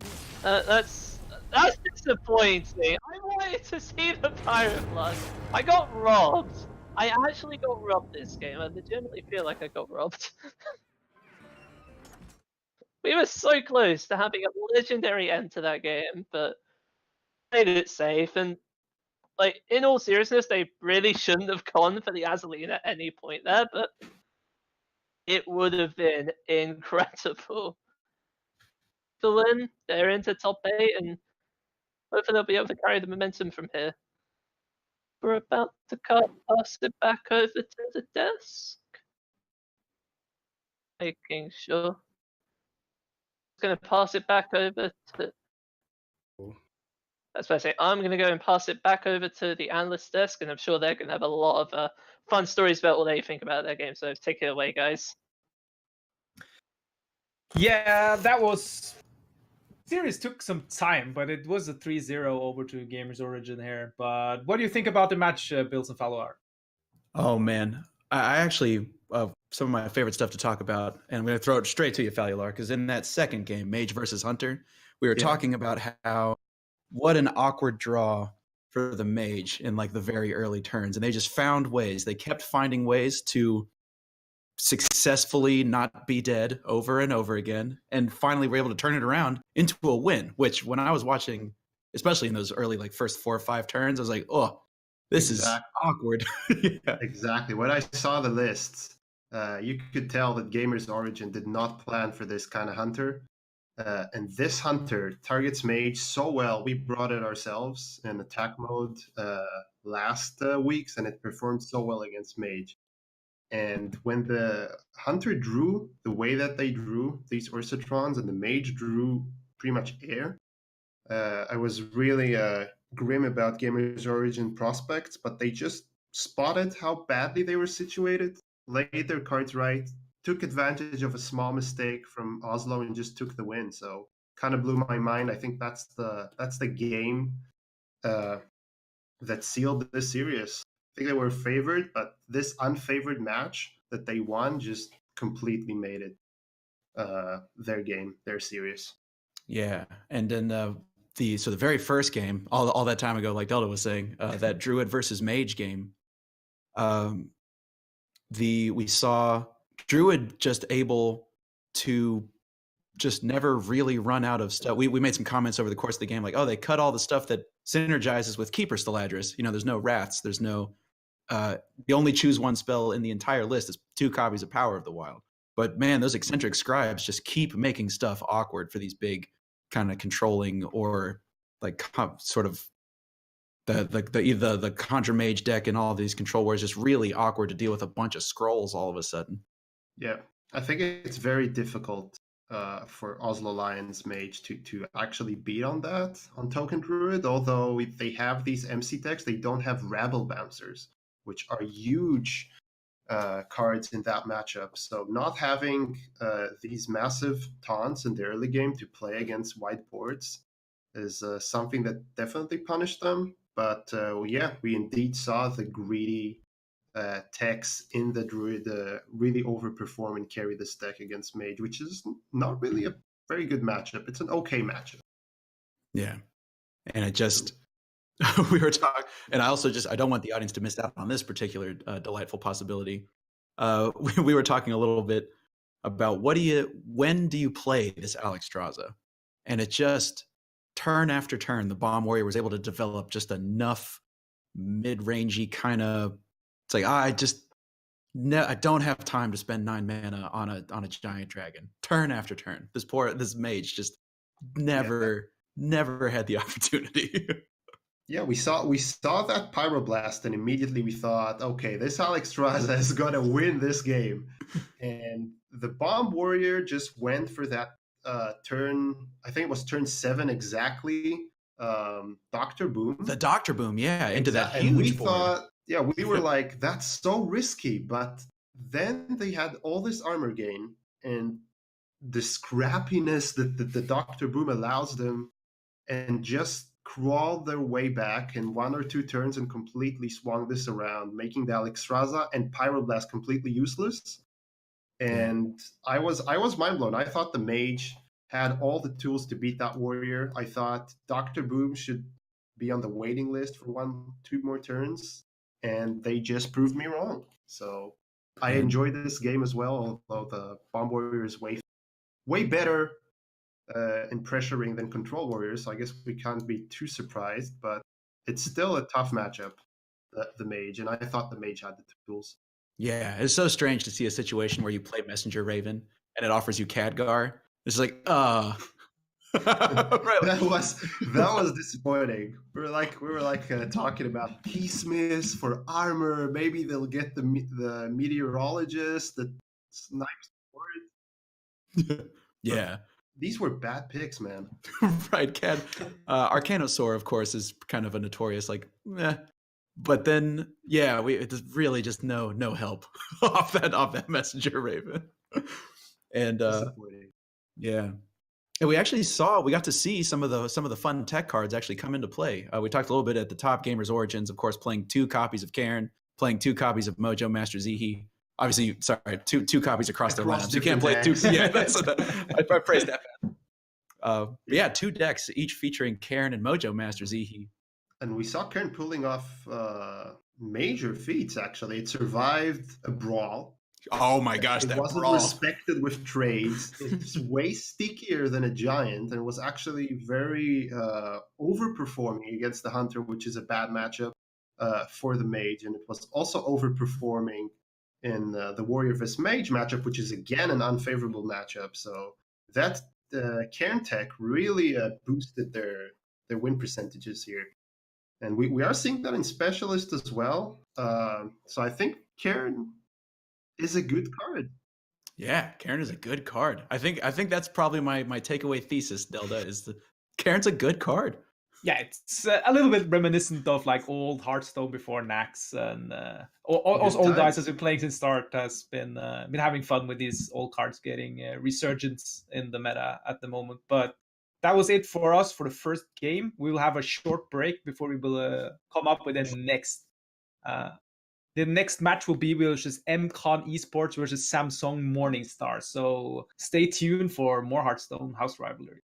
this. That's disappointing. I wanted to see the Pirate Blood. I got robbed. I actually got robbed this game. I legitimately feel like I got robbed. We were so close to having a legendary end to that game, but played it safe. And like, in all seriousness, they really shouldn't have gone for the Azaleen at any point there, but it would have been incredible. They're into top 8, and hopefully they'll be able to carry the momentum from here. We're about to pass it back over to the desk. Making sure. Going to pass it back over to. That's what I say. I'm going to go and pass it back over to the analyst desk, and I'm sure they're going to have a lot of fun stories about what they think about their game. So take it away, guys. Yeah, that was. Series took some time, but it was a 3-0 over to Gamers Origin here. But what do you think about the match, Bills and Falloar? Oh man, I actually some of my favorite stuff to talk about, and I'm going to throw it straight to you, Fallular, because in that second game, Mage versus Hunter, we were talking about how what an awkward draw for the Mage in like the very early turns, and they just found ways. They kept finding ways to successfully not be dead over and over again, and finally were able to turn it around into a win, which when I was watching, especially in those early like first 4 or 5 turns, I was like, oh, this is awkward. Yeah. Exactly. When I saw the lists, you could tell that Gamers Origin did not plan for this kind of Hunter, and this Hunter targets Mage so well. We brought it ourselves in attack mode last weeks, and it performed so well against Mage. And when the Hunter drew the way that they drew these Ursatrons, and the Mage drew pretty much air, I was really grim about Gamers Origin prospects, but they just spotted how badly they were situated, laid their cards right, took advantage of a small mistake from Oslo, and just took the win. So kind of blew my mind. I think that's the game that sealed this series. I think they were favored, but this unfavored match that they won just completely made it their game, their series. Yeah, and then the very first game, all that time ago, like Delta was saying, that Druid versus Mage game, we saw Druid just able to just never really run out of stuff. We made some comments over the course of the game, like, oh, they cut all the stuff that synergizes with Keeper Steladris. There's no rats, there's no. The only choose one spell in the entire list is 2 copies of Power of the Wild. But man, those eccentric scribes just keep making stuff awkward for these big kind of controlling or like sort of the Conjure Mage deck and all these control wars, just really awkward to deal with a bunch of scrolls all of a sudden. Yeah, I think it's very difficult for Oslo Lions Mage to actually beat on that on Token Druid. Although they have these MC decks, they don't have Rabble Bouncers, which are huge cards in that matchup. So not having these massive taunts in the early game to play against white boards is something that definitely punished them. But yeah, we indeed saw the greedy techs in the Druid really overperform and carry this deck against Mage, which is not really a very good matchup. It's an okay matchup. Yeah, and it just... we were talking, and I don't want the audience to miss out on this particular delightful possibility. We were talking a little bit about when do you play this Alexstrasza? And it just, turn after turn, the Bomb Warrior was able to develop just enough mid-rangey kind of, it's like, I don't have time to spend 9 mana on a giant dragon. Turn after turn. This Mage just never had the opportunity. Yeah, we saw that Pyroblast, and immediately we thought, okay, this Alexstrasza is gonna win this game. And the Bomb Warrior just went for that turn. I think it was turn 7 exactly. Doctor Boom. The Doctor Boom, yeah, into that and huge we board. thought, yeah, we were like, that's so risky, but then they had all this armor gain and the scrappiness that the Dr. Boom allows them, and just crawled their way back in 1 or 2 turns and completely swung this around, making the Alexstrasza and Pyroblast completely useless. And I was mind blown. I thought the mage had all the tools to beat that warrior. I thought Dr. Boom should be on the waiting list for 1-2 more turns, and they just proved me wrong. So I enjoyed this game as well, although the Bomb Warrior is way better in pressuring than Control Warriors. So I guess we can't be too surprised, but it's still a tough matchup, the mage, and I thought the mage had the tools. Yeah, it's so strange to see a situation where you play Messenger Raven and it offers you Khadgar. It's like, right. That was disappointing. We were like talking about Peacemist for armor. Maybe they'll get the meteorologist that snipes forward. Yeah. These were bad picks, man. Right, Arcanosaur, of course, is kind of a notorious but then it's really just no help off that Messenger Raven. And yeah. And we got to see some of the fun tech cards actually come into play. We talked a little bit at the top, Gamers Origins, of course, playing 2 copies of Cairn, playing 2 copies of Mojo Master Zihi. Obviously, sorry, two copies across their lineups. You can't play 2. Yeah, I praised that. But yeah, 2 decks, each featuring Cairn and Mojo Master Zihi. And we saw Cairn pulling off major feats, actually. It survived a brawl. Oh my gosh, it wasn't respected with trades. It's way stickier than a giant, and was actually very overperforming against the Hunter, which is a bad matchup for the Mage. And it was also overperforming in the Warrior vs Mage matchup, which is again an unfavorable matchup. So that Cairn tech really boosted their win percentages here. And we are seeing that in Specialist as well. So I think Cairn is a good card. Yeah, Cairn is a good card. I think that's probably my takeaway thesis, Delta, is that Cairn's a good card. Yeah, it's a little bit reminiscent of like old Hearthstone before Nax, and also old guys has been playing since start, has been having fun with these old cards getting resurgence in the meta at the moment. But that was it for us for the first game. We will have a short break before we will come up with the next. The next match will be versus MCon Esports versus Samsung Morningstar. So stay tuned for more Hearthstone House Rivalry.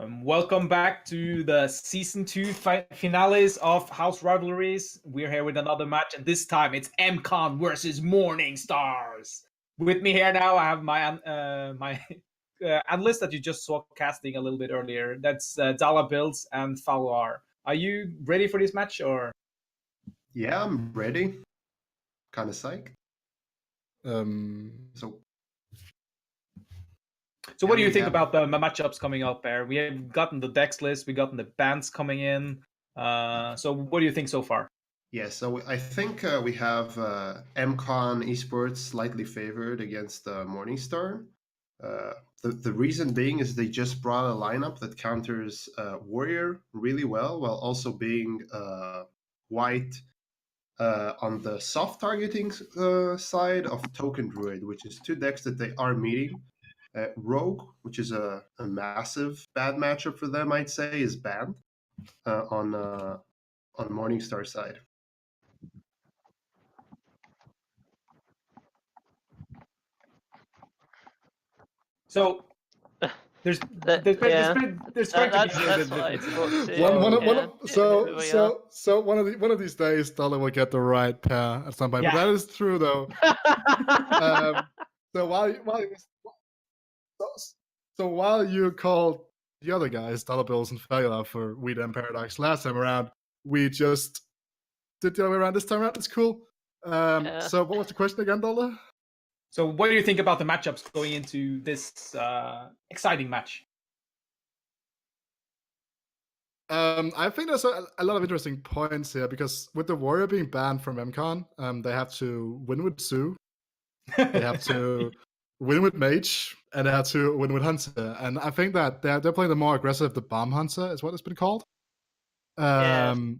Welcome back to the Season 2 finales of House Rivalries. We're here with another match, and this time it's MCon versus Morning Stars. With me here now, I have my analyst that you just saw casting a little bit earlier. That's Dala Bills and Falwar. Are you ready for this match, or? Yeah, I'm ready. Kind of psyched. So what do you think about the matchups coming up there? We have gotten the decks list, we've gotten the bands coming in. So what do you think so far? Yeah, so I think we have MCon Esports slightly favored against Morningstar. The reason being is they just brought a lineup that counters Warrior really well, while also being white on the soft targeting side of Token Druid, which is two decks that they are meeting. Rogue, which is a massive bad matchup for them, I'd say, is banned on Morningstar side. So there's going to be a difference. So one of these days, Dollar will get the right pair at some point. Yeah. But that is true, though. So while you called the other guys, Dollar Bills and Fela, for Weed and Paradox last time around, we just did the other way around this time around. It's cool. So what was the question again, Dollar? So what do you think about the matchups going into this exciting match? I think there's a lot of interesting points here, because with the Warrior being banned from MCon, they have to win with Sue, they have to win with Mage, and they have to win with Hunter. And I think that they're playing the more aggressive, the Bomb Hunter is what it's been called. And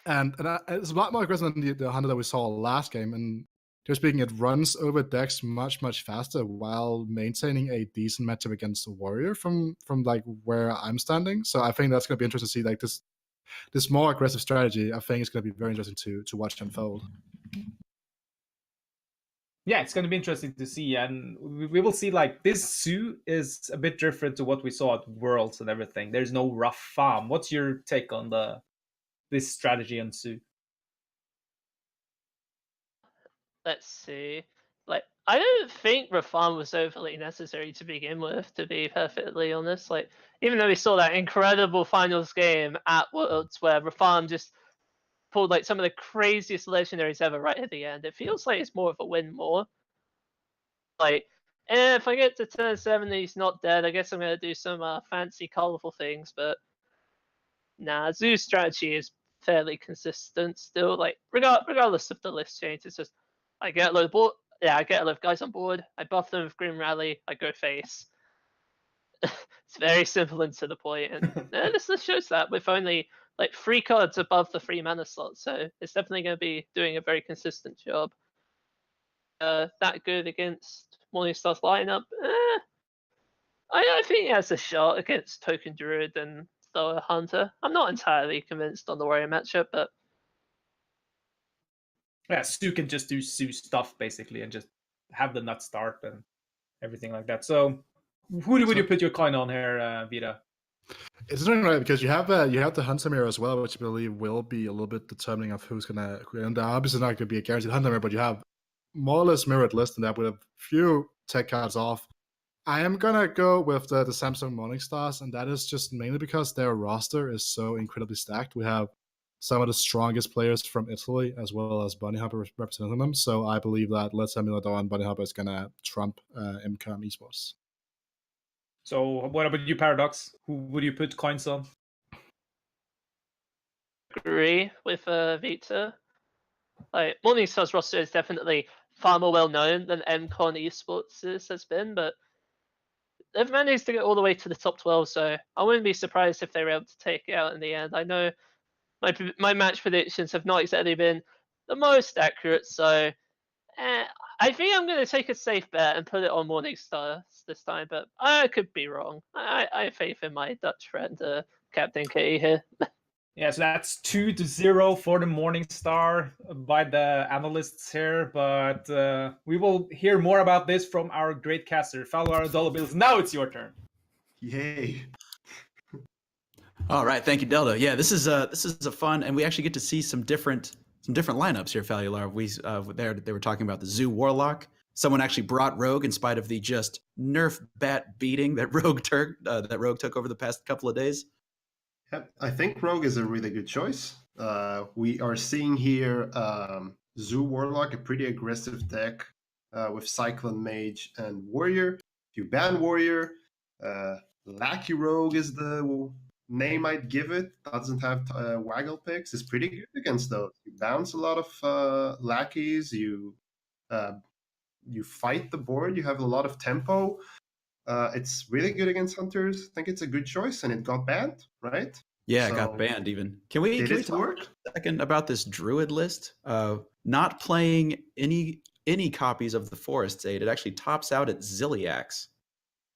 it's a lot more aggressive than the Hunter that we saw last game. And just speaking, it runs over decks much, much faster while maintaining a decent matchup against the Warrior from like where I'm standing. So I think that's going to be interesting to see, like this more aggressive strategy. I think it's going to be very interesting to watch unfold. Yeah, it's going to be interesting to see, and we will see. Like, this Sue is a bit different to what we saw at Worlds and everything. There's no rough farm. What's your take on this strategy on Sue? Let's see. Like, I don't think Rafam was overly necessary to begin with, to be perfectly honest. Like, even though we saw that incredible finals game at Worlds where Rafam just pulled like some of the craziest legendaries ever right at the end, it feels like it's more of a win more. Like, if I get to turn 7 and he's not dead, I guess I'm going to do some fancy, colorful things, but nah, Zoo's strategy is fairly consistent still. Like, regardless of the list change, it's just I get a load of guys on board, I buff them with Grim Rally, I go face. It's very simple and to the point, and this shows that with only like 3 cards above the 3 mana slot, so it's definitely going to be doing a very consistent job. That good against Morningstar's lineup? I think he has a shot against Token Druid and Thor Hunter. I'm not entirely convinced on the Warrior matchup, but yeah, Stu can just do Sue stuff basically and just have the nut start and everything like that. So who would you put your coin on here, Vita? It's interesting, right? Because you have the Hunter mirror as well, which I believe will be a little bit determining of who's gonna. And obviously not going to be a guaranteed Hunter mirror, but you have more or less mirrored list than that with a few tech cards off. I am gonna go with the Samsung Morningstars, and that is just mainly because their roster is so incredibly stacked. We have some of the strongest players from Italy, as well as Bunny Hopper representing them. So I believe that Let's Emulator and Bunny Hopper is gonna trump MCOM Esports. So what about you, Paradox? Who would you put coins on? Agree with Vita. Like, Morningstar's roster is definitely far more well known than MCon Esports has been, but they've managed to get all the way to the top 12, so I wouldn't be surprised if they were able to take it out in the end. I know my match predictions have not exactly been the most accurate, so I think I'm going to take a safe bet and put it on Morningstar this time, but I could be wrong. I have faith in my Dutch friend, Captain K here. Yeah, so that's 2-0 for the Morningstar by the analysts here, but we will hear more about this from our great caster, Falwar Dollar Bills. Now it's your turn. Yay. All right, thank you, Delta. Yeah, this is a fun, and we actually get to see some different lineups here, Falular. They were talking about the Zoo Warlock. Someone actually brought Rogue in spite of the just nerf bat beating that Rogue took over the past couple of days. Yep, I think Rogue is a really good choice. We are seeing here Zoo Warlock, a pretty aggressive deck with Cyclone Mage and Warrior. If you ban Warrior, Lackey Rogue is the name I'd give it. Doesn't have waggle picks. It's pretty good against those. You bounce a lot of lackeys. You fight the board. You have a lot of tempo. It's really good against hunters. I think it's a good choice, and it got banned, right? Yeah, it got banned even. Can we talk a second about this Druid list? Not playing any copies of the Forest Aid. It actually tops out at Ziliax.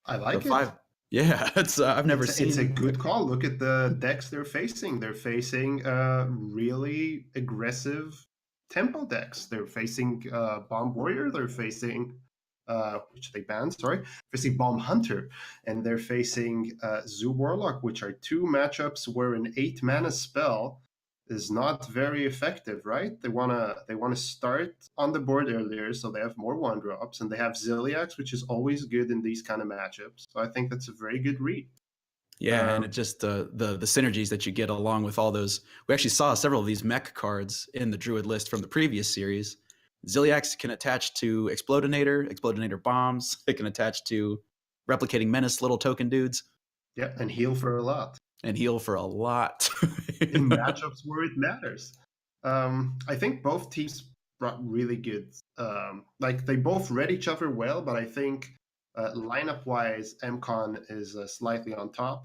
I like it. Yeah, I've never seen. It's a good call. Look at the decks they're facing. They're facing really aggressive tempo decks. They're facing Bomb Warrior. They're facing which they banned. Sorry, facing Bomb Hunter, and they're facing Zoo Warlock, which are two matchups where an 8-mana spell is not very effective, right? They wanna start on the board earlier, so they have more 1-drops, and they have Ziliax, which is always good in these kind of matchups. So I think that's a very good read. Yeah, and it just the synergies that you get along with all those. We actually saw several of these mech cards in the Druid list from the previous series. Ziliax can attach to Explodinator bombs. It can attach to Replicating Menace, little token dudes. Yeah, and heal for a lot. In matchups where it matters. I think both teams brought really good. They both read each other well, but I think lineup-wise, MCon is slightly on top.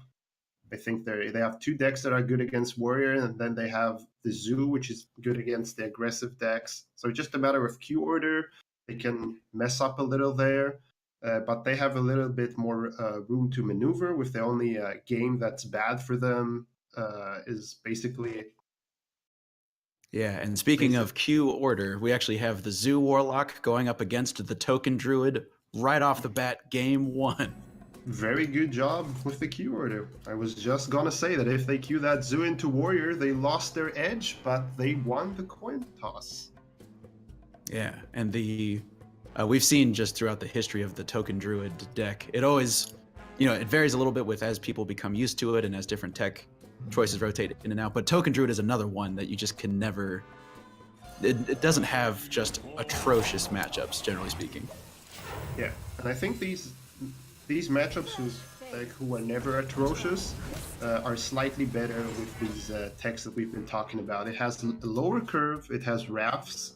I think they have two decks that are good against Warrior, and then they have the Zoo, which is good against the aggressive decks. So it's just a matter of queue order. They can mess up a little there. But they have a little bit more room to maneuver with the only game that's bad for them is basically... Yeah, and speaking of queue order, we actually have the Zoo Warlock going up against the Token Druid right off the bat, game 1. Very good job with the queue order. I was just gonna say that if they queue that Zoo into Warrior, they lost their edge, but they won the coin toss. Yeah, and we've seen just throughout the history of the Token Druid deck, it always, it varies a little bit as people become used to it and as different tech choices rotate in and out. But Token Druid is another one that you just can never. It doesn't have just atrocious matchups, generally speaking. Yeah, and I think these matchups who are never atrocious are slightly better with these techs that we've been talking about. It has a lower curve. It has Rafts,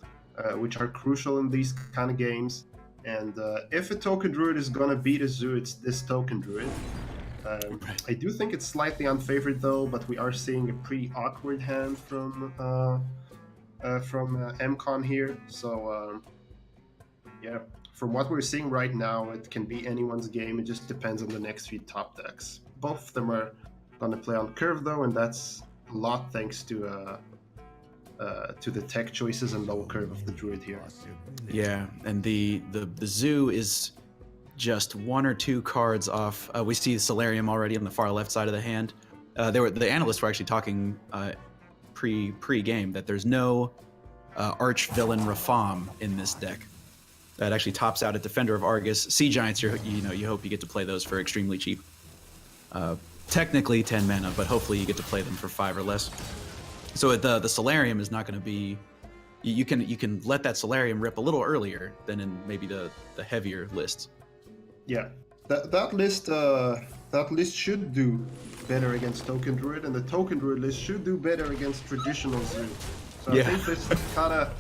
which are crucial in these kind of games. And if a Token Druid is going to beat a Zoo, it's this Token Druid. I do think it's slightly unfavored, though, but we are seeing a pretty awkward hand from MCon here. So, yeah, from what we're seeing right now, it can be anyone's game. It just depends on the next few top decks. Both of them are going to play on curve, though, and that's a lot thanks to the tech choices and low curve of the Druid here. Yeah, and the Zoo is just one or two cards off. We see Solarium already on the far left side of the hand. The analysts were actually talking pre-game that there's no arch villain Rafam in this deck. That actually tops out at Defender of Argus. Sea Giants, you hope you get to play those for extremely cheap. Technically 10 mana, but hopefully you get to play them for 5 or less. So the Solarium is not going to be. You can let that Solarium rip a little earlier than in maybe the heavier lists. Yeah, that list should do better against Token Druid, and the Token Druid list should do better against traditional Zoo. So yeah. I think this kind of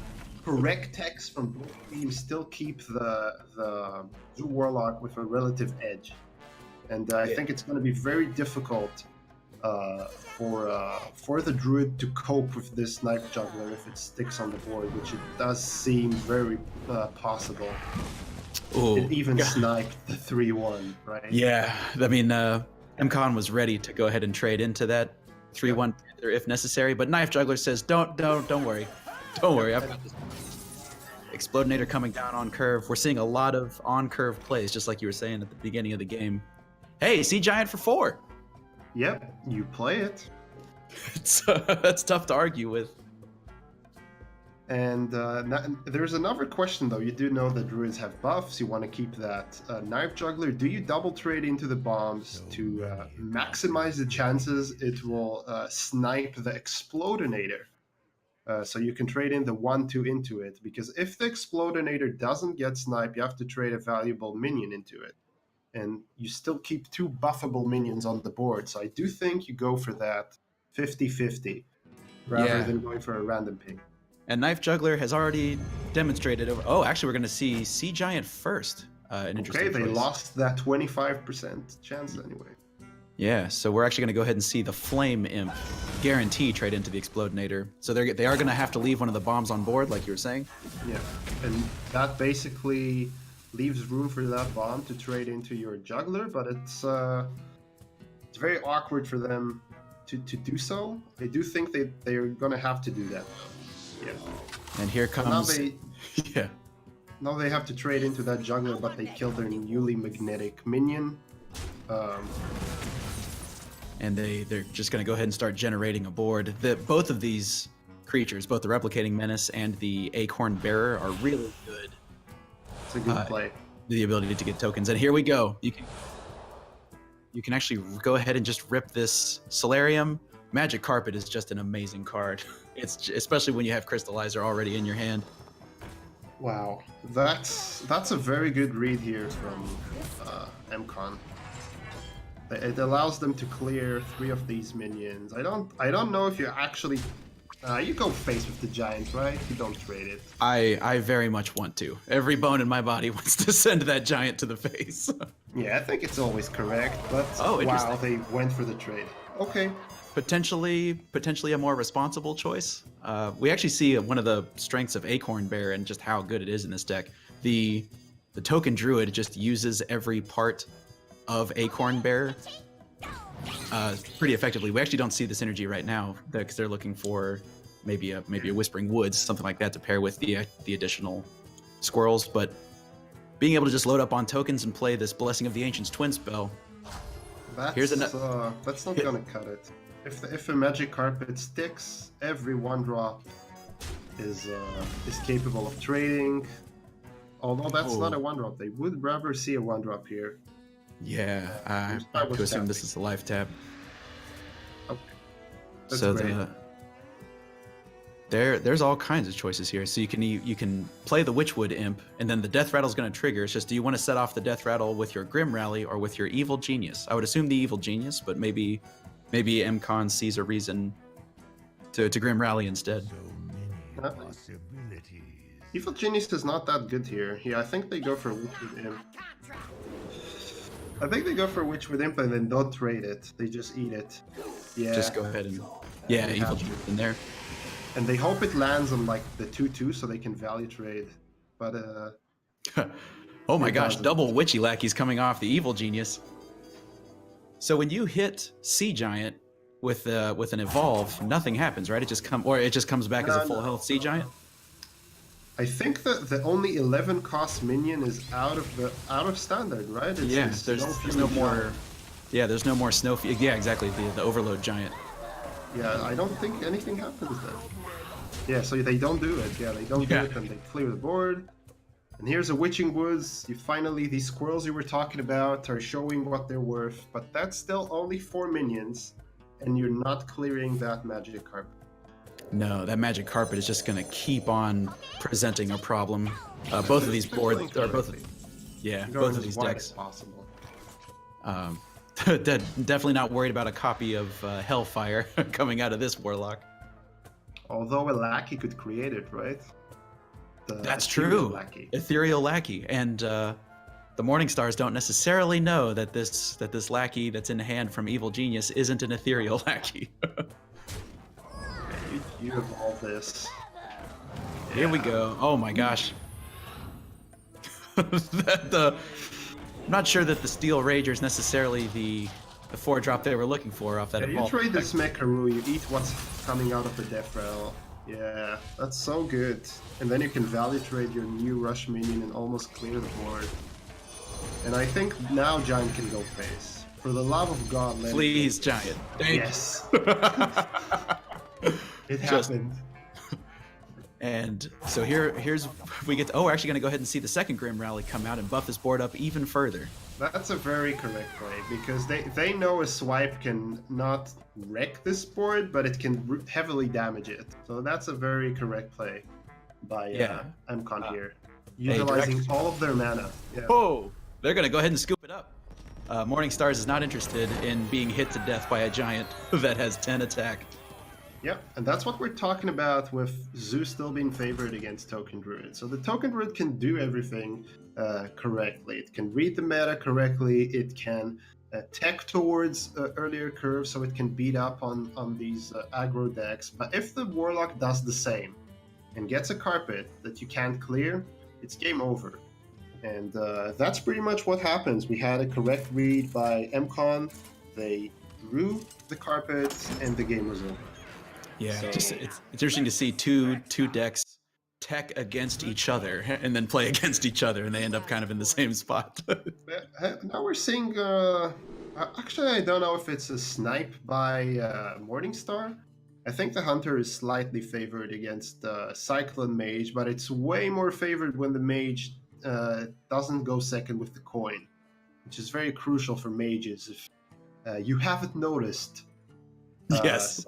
correct text from both teams still keep the Zoo Warlock with a relative edge, and I think it's going to be very difficult for the Druid to cope with this Knife Juggler if it sticks on the board, which it does seem very possible. Ooh, it even sniped the 3-1, right? Yeah, I mean, MCon was ready to go ahead and trade into that 3-1 if necessary, but Knife Juggler says, don't worry. Don't worry, I've got this. Explodinator coming down on curve. We're seeing a lot of on-curve plays, just like you were saying at the beginning of the game. Hey, Sea Giant for 4. Yep. You play it. That's tough to argue with. And there's another question though. You do know that druids have buffs. You want to keep that. Knife juggler, do you double trade into the bombs to maximize the chances it will snipe the explodinator? So you can trade in the 1/2 into it, because if the explodinator doesn't get sniped, you have to trade a valuable minion into it. And you still keep 2 buffable minions on the board. So I do think you go for that 50-50 rather than going for a random pick. And Knife Juggler has already demonstrated. Oh, actually, we're going to see Sea Giant first. An interesting Okay, they choice. lost that 25% chance anyway. Yeah, so we're actually going to go ahead and see the Flame Imp guarantee trade into the Explodinator. So they are going to have to leave one of the bombs on board, like you were saying. Yeah, and that basically leaves room for that bomb to trade into your Juggler, but it's very awkward for them to do so. I do think they're going to have to do that. Yeah. And here comes... yeah. Now they have to trade into that Juggler, but they killed their newly magnetic minion. And they're just going to go ahead and start generating a board. Both of these creatures, both the Replicating Menace and the Acorn Bearer, are really good. It's a good play. The ability to get tokens. And here we go. You can actually go ahead and just rip this Solarium. Magic Carpet is just an amazing card. It's especially when you have Crystallizer already in your hand. Wow, that's a very good read here from MCon. It allows them to clear 3 of these minions. I don't know if you actually you go face with the giant, right? You don't trade it. I very much want to. Every bone in my body wants to send that giant to the face. Yeah, I think it's always correct, but wow, they went for the trade. Okay. Potentially a more responsible choice. We actually see one of the strengths of Acorn Bear and just how good it is in this deck. The token druid just uses every part of Acorn Bear pretty effectively. We actually don't see the synergy right now because they're looking for maybe a Whispering Woods, something like that, to pair with the additional squirrels. But being able to just load up on tokens and play this Blessing of the Ancients twin spell. That's not gonna cut it. If a Magic Carpet sticks, every 1-drop is capable of trading. Although that's not a 1-drop, they would rather see a 1-drop here. Yeah, I have to assume this is the life tab. Okay. That's so great. there's all kinds of choices here. So you can play the Witchwood Imp, and then the Death Rattle is going to trigger. It's just, do you want to set off the Death Rattle with your Grim Rally or with your Evil Genius? I would assume the Evil Genius, but maybe MCon sees a reason to Grim Rally instead. Evil Genius is not that good here. Yeah, I think they go for Witchwood Imp. And then don't trade it. They just eat it. Yeah. Just go ahead and Evil Genius in there. And they hope it lands on like the 2/2 so they can value trade. But oh my gosh, double Witchy Lackeys coming off the Evil Genius. So when you hit Sea Giant with an evolve, nothing happens, right? It just comes back as a full health Sea Giant. I think that the only 11 cost minion is out of standard, right? There's no more. Yeah, there's no more snow. Yeah, exactly. The Overload Giant. Yeah, I don't think anything happens then. Yeah, so they don't do it. Yeah, they don't do it, and they clear the board. And here's a Witching Woods. These squirrels you were talking about are showing what they're worth, but that's still only 4 minions, and you're not clearing that Magic Carpet. No, that Magic Carpet is just going to keep on presenting a problem. Both of these boards are both of these decks. Possible. Definitely not worried about a copy of Hellfire coming out of this Warlock. Although a Lackey could create it, right? That's true. Ethereal Lackey. And the Morningstars don't necessarily know that this Lackey that's in hand from Evil Genius isn't an Ethereal Lackey. You evolve this. Here we go. Oh my gosh. I'm not sure that the Steel Rager is necessarily the 4-drop they were looking for off that evolve. You trade this Mekaru, you eat what's coming out of the Death Rattle. Yeah, that's so good. And then you can value trade your new Rush minion and almost clear the board. And I think now Giant can go face. For the love of God, let Please, Giant. Yes. It Just- happened. And so here's we get. We're actually going to go ahead and see the second Grim Rally come out and buff this board up even further. That's a very correct play because they know a swipe can not wreck this board, but it can heavily damage it. So that's a very correct play by MCon here, utilizing direct- all of their mana. Yeah. Oh, they're going to go ahead and scoop it up. Morning Stars is not interested in being hit to death by a giant that has 10 attack. Yep, and that's what we're talking about with Zeus still being favored against Token Druid. So the Token Druid can do everything correctly. It can read the meta correctly. It can tech towards earlier curves so it can beat up on these aggro decks. But if the Warlock does the same and gets a carpet that you can't clear, it's game over. And that's pretty much what happens. We had a correct read by MCon. They drew the carpet and the game was over. Yeah, So- it's interesting to see two decks tech against each other and then play against each other, and they end up kind of in the same spot. Now we're seeing. Actually, I don't know if it's a snipe by Morningstar. I think the Hunter is slightly favored against Cyclone Mage, but it's way more favored when the Mage doesn't go second with the coin, which is very crucial for mages if you haven't noticed. Yes.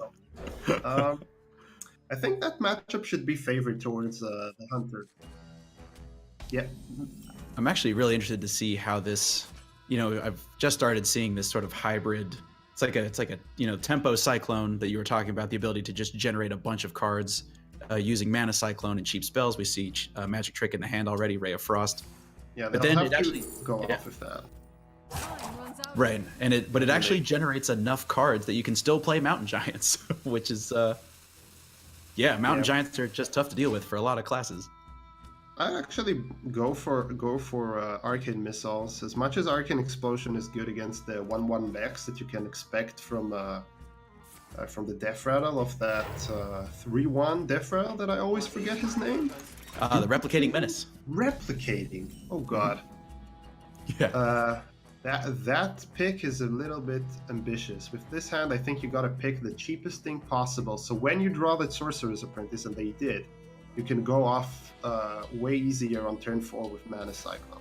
I think that matchup should be favored towards the Hunter. Yeah. I'm actually really interested to see how this, I've just started seeing this sort of hybrid. It's like a tempo cyclone that you were talking about, the ability to just generate a bunch of cards using mana cyclone and cheap spells. We see Magic Trick in the hand already, Ray of Frost. Yeah, But they'll then have it to actually- go yeah. off with that. Right, but it actually generates enough cards that you can still play Mountain Giants, which is Mountain Giants are just tough to deal with for a lot of classes. I actually go for Arcane Missiles. As much as Arcane Explosion is good against the 1/1 Vex that you can expect from the Death Rattle of that 3/1 Death Rattle that I always forget his name. The Replicating Menace. Replicating. Oh God. Yeah. That pick is a little bit ambitious. With this hand, I think you gotta pick the cheapest thing possible. So when you draw the Sorcerer's Apprentice, and they did, you can go off way easier on turn 4 with Mana Cyclone.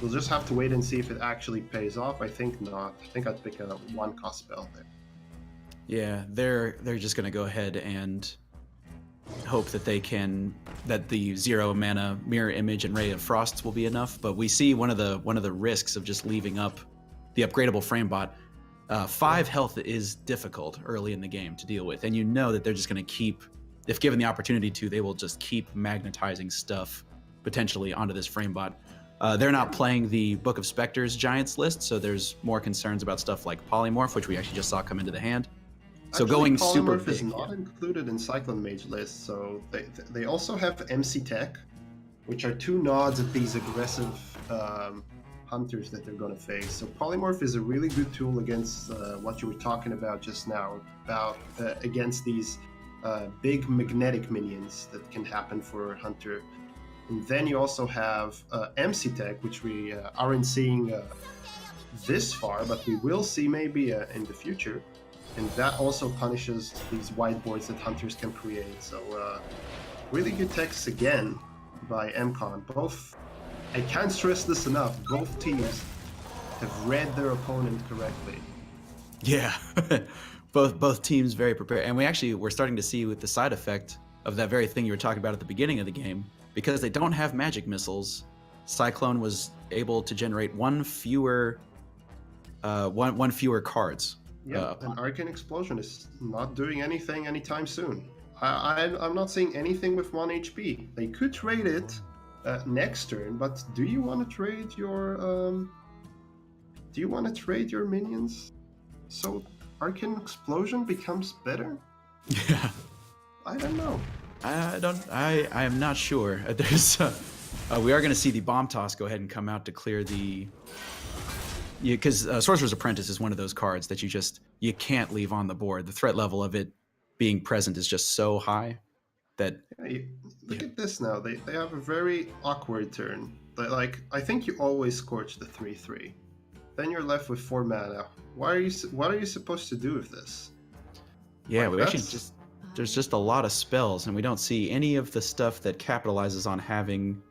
We'll just have to wait and see if it actually pays off. I think not. I think I'd pick a 1-cost spell there. Yeah, they're just gonna go ahead and hope that that the 0 mana Mirror Image and Ray of Frosts will be enough. But we see one of the risks of just leaving up the upgradable frame bot. 5 health is difficult early in the game to deal with, and you know that they're just gonna keep, if given the opportunity to, they will just keep magnetizing stuff potentially onto this frame bot. They're not playing the Book of Specters Giants list, so there's more concerns about stuff like Polymorph, which we actually just saw come into the hand. So Actually, going super Polymorph is big, not included in Cyclone Mage list, so they also have MC Tech, which are 2 nods at these aggressive hunters that they're going to face. So Polymorph is a really good tool against what you were talking about just now, against these big magnetic minions that can happen for Hunter. And then you also have MC Tech, which we aren't seeing this far, but we will see maybe in the future. And that also punishes these whiteboards that hunters can create. So really good techs again by MCon. Both, I can't stress this enough, both teams have read their opponent correctly. Yeah, both teams very prepared, and we're starting to see with the side effect of that very thing you were talking about at the beginning of the game, because they don't have magic missiles. Cyclone was able to generate one fewer cards. Yeah, and Arcane Explosion is not doing anything anytime soon. I'm not seeing anything with 1 HP. They could trade it next turn, but do you want to trade your minions so Arcane Explosion becomes better? Yeah, I don't know. I am not sure. There's we are going to see the Bomb Toss go ahead and come out to clear the. Yeah, because Sorcerer's Apprentice is one of those cards that you can't leave on the board. The threat level of it being present is just so high that. Yeah, look at this now. They have a very awkward turn. I think you always scorch the 3/3. then you're left with 4 mana. What are you supposed to do with this? Yeah, Like, we actually there's just a lot of spells, and we don't see any of the stuff that capitalizes on having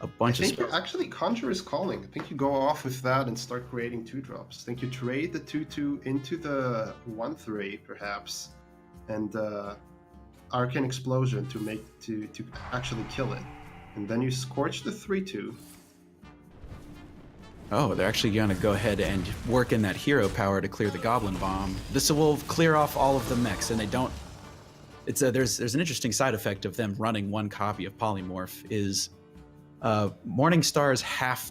a bunch of spells. Actually, Conjure is calling. I think you go off with that and start creating 2-drops. I think you trade the 2/2 into the 1/3 perhaps, and Arcane Explosion to actually kill it, and then you Scorch the 3/2. Oh, they're actually going to go ahead and work in that hero power to clear the Goblin Bomb. This will clear off all of the mechs, and they don't. It's there's an interesting side effect of them running one copy of Polymorph is Morning Stars have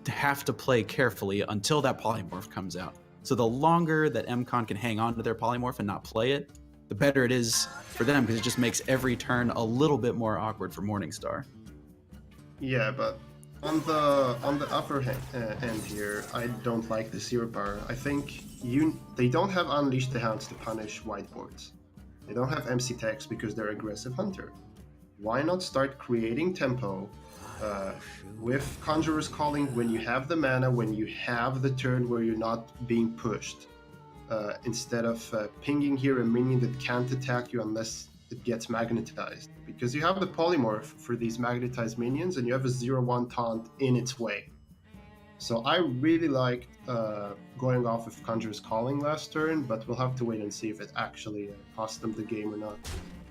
to play carefully until that Polymorph comes out. So the longer that MCon can hang on to their Polymorph and not play it, the better it is for them, because it just makes every turn a little bit more awkward for Morningstar. Yeah, but on the upper end here, I don't like the zero power. I think they don't have Unleash the Hounds to punish whiteboards. They don't have MC Techs because they're aggressive hunter. Why not start creating tempo with Conjurer's Calling when you have the mana, when you have the turn where you're not being pushed, instead of pinging here a minion that can't attack you unless it gets magnetized, because you have the polymorph for these magnetized minions and you have a 0/1 taunt in its way. So I really liked going off with Conjurer's Calling last turn, but we'll have to wait and see if it actually cost them the game or not.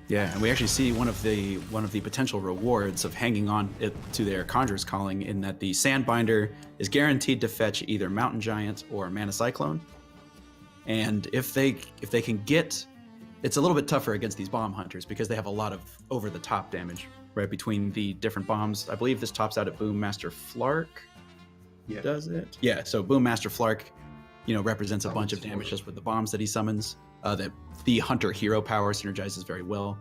Yeah, and we actually see one of the potential rewards of hanging on to their Conjurer's Calling, in that the Sandbinder is guaranteed to fetch either Mountain Giant or Mana Cyclone. And if they can get, it's a little bit tougher against these bomb hunters because they have a lot of over-the-top damage, right, between the different bombs. I believe this tops out at Boom Master Flark. Yeah. Does it? Yeah, so Boom Master Flark, represents a bunch of damage just with the bombs that he summons. The Hunter hero power synergizes very well.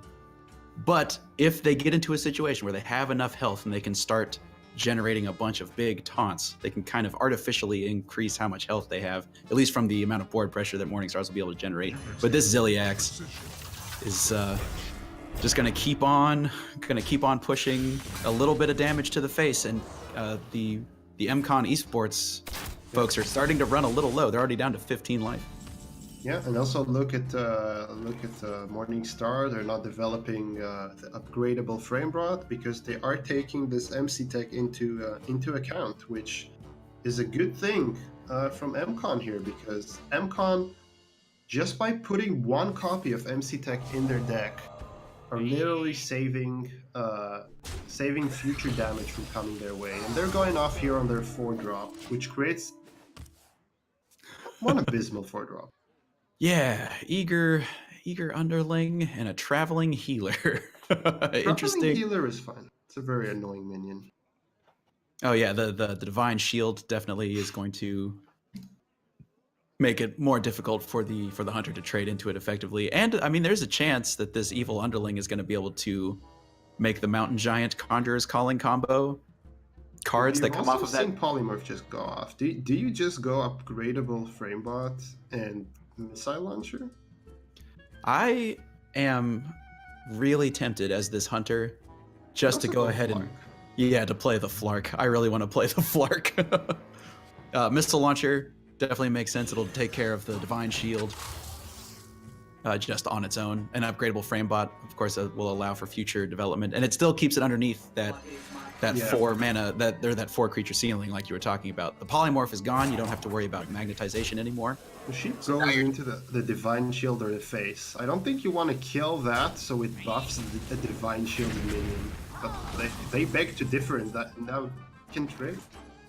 But if they get into a situation where they have enough health and they can start generating a bunch of big taunts, they can kind of artificially increase how much health they have, at least from the amount of board pressure that Morningstars will be able to generate. But this Ziliax is just going to keep on pushing a little bit of damage to the face, and the MCon esports folks are starting to run a little low. They're already down to 15 life. Yeah, and also look at Morningstar. They're not developing the upgradable frame rod because they are taking this MC Tech into account, which is a good thing from MCon here, because MCon, just by putting one copy of MC Tech in their deck, are literally saving future damage from coming their way, and they're going off here on their 4-drop, which creates one abysmal 4-drop. Yeah, eager underling and a traveling healer. Interesting. Traveling healer is fine. It's a very annoying minion. Oh yeah, the divine shield definitely is going to make it more difficult for the hunter to trade into it effectively. And I mean, there's a chance that this evil underling is going to be able to make the Mountain Giant Conjurer's Calling combo cards that come off of that. I've seen Polymorph just go off. Do you just go upgradable Framebot and Missile Launcher? I am really tempted as this hunter just to go ahead and to play the Flark. I really want to play the Flark. Missile Launcher definitely makes sense. It'll take care of the Divine Shield just on its own. An upgradable Framebot, of course, will allow for future development, and it still keeps it underneath that 4 mana, that 4 creature ceiling like you were talking about. The Polymorph is gone. You don't have to worry about magnetization anymore. She goes into the Divine Shield or the face. I don't think you want to kill that, so it buffs the Divine Shield minion. But they beg to differ in that now can trade.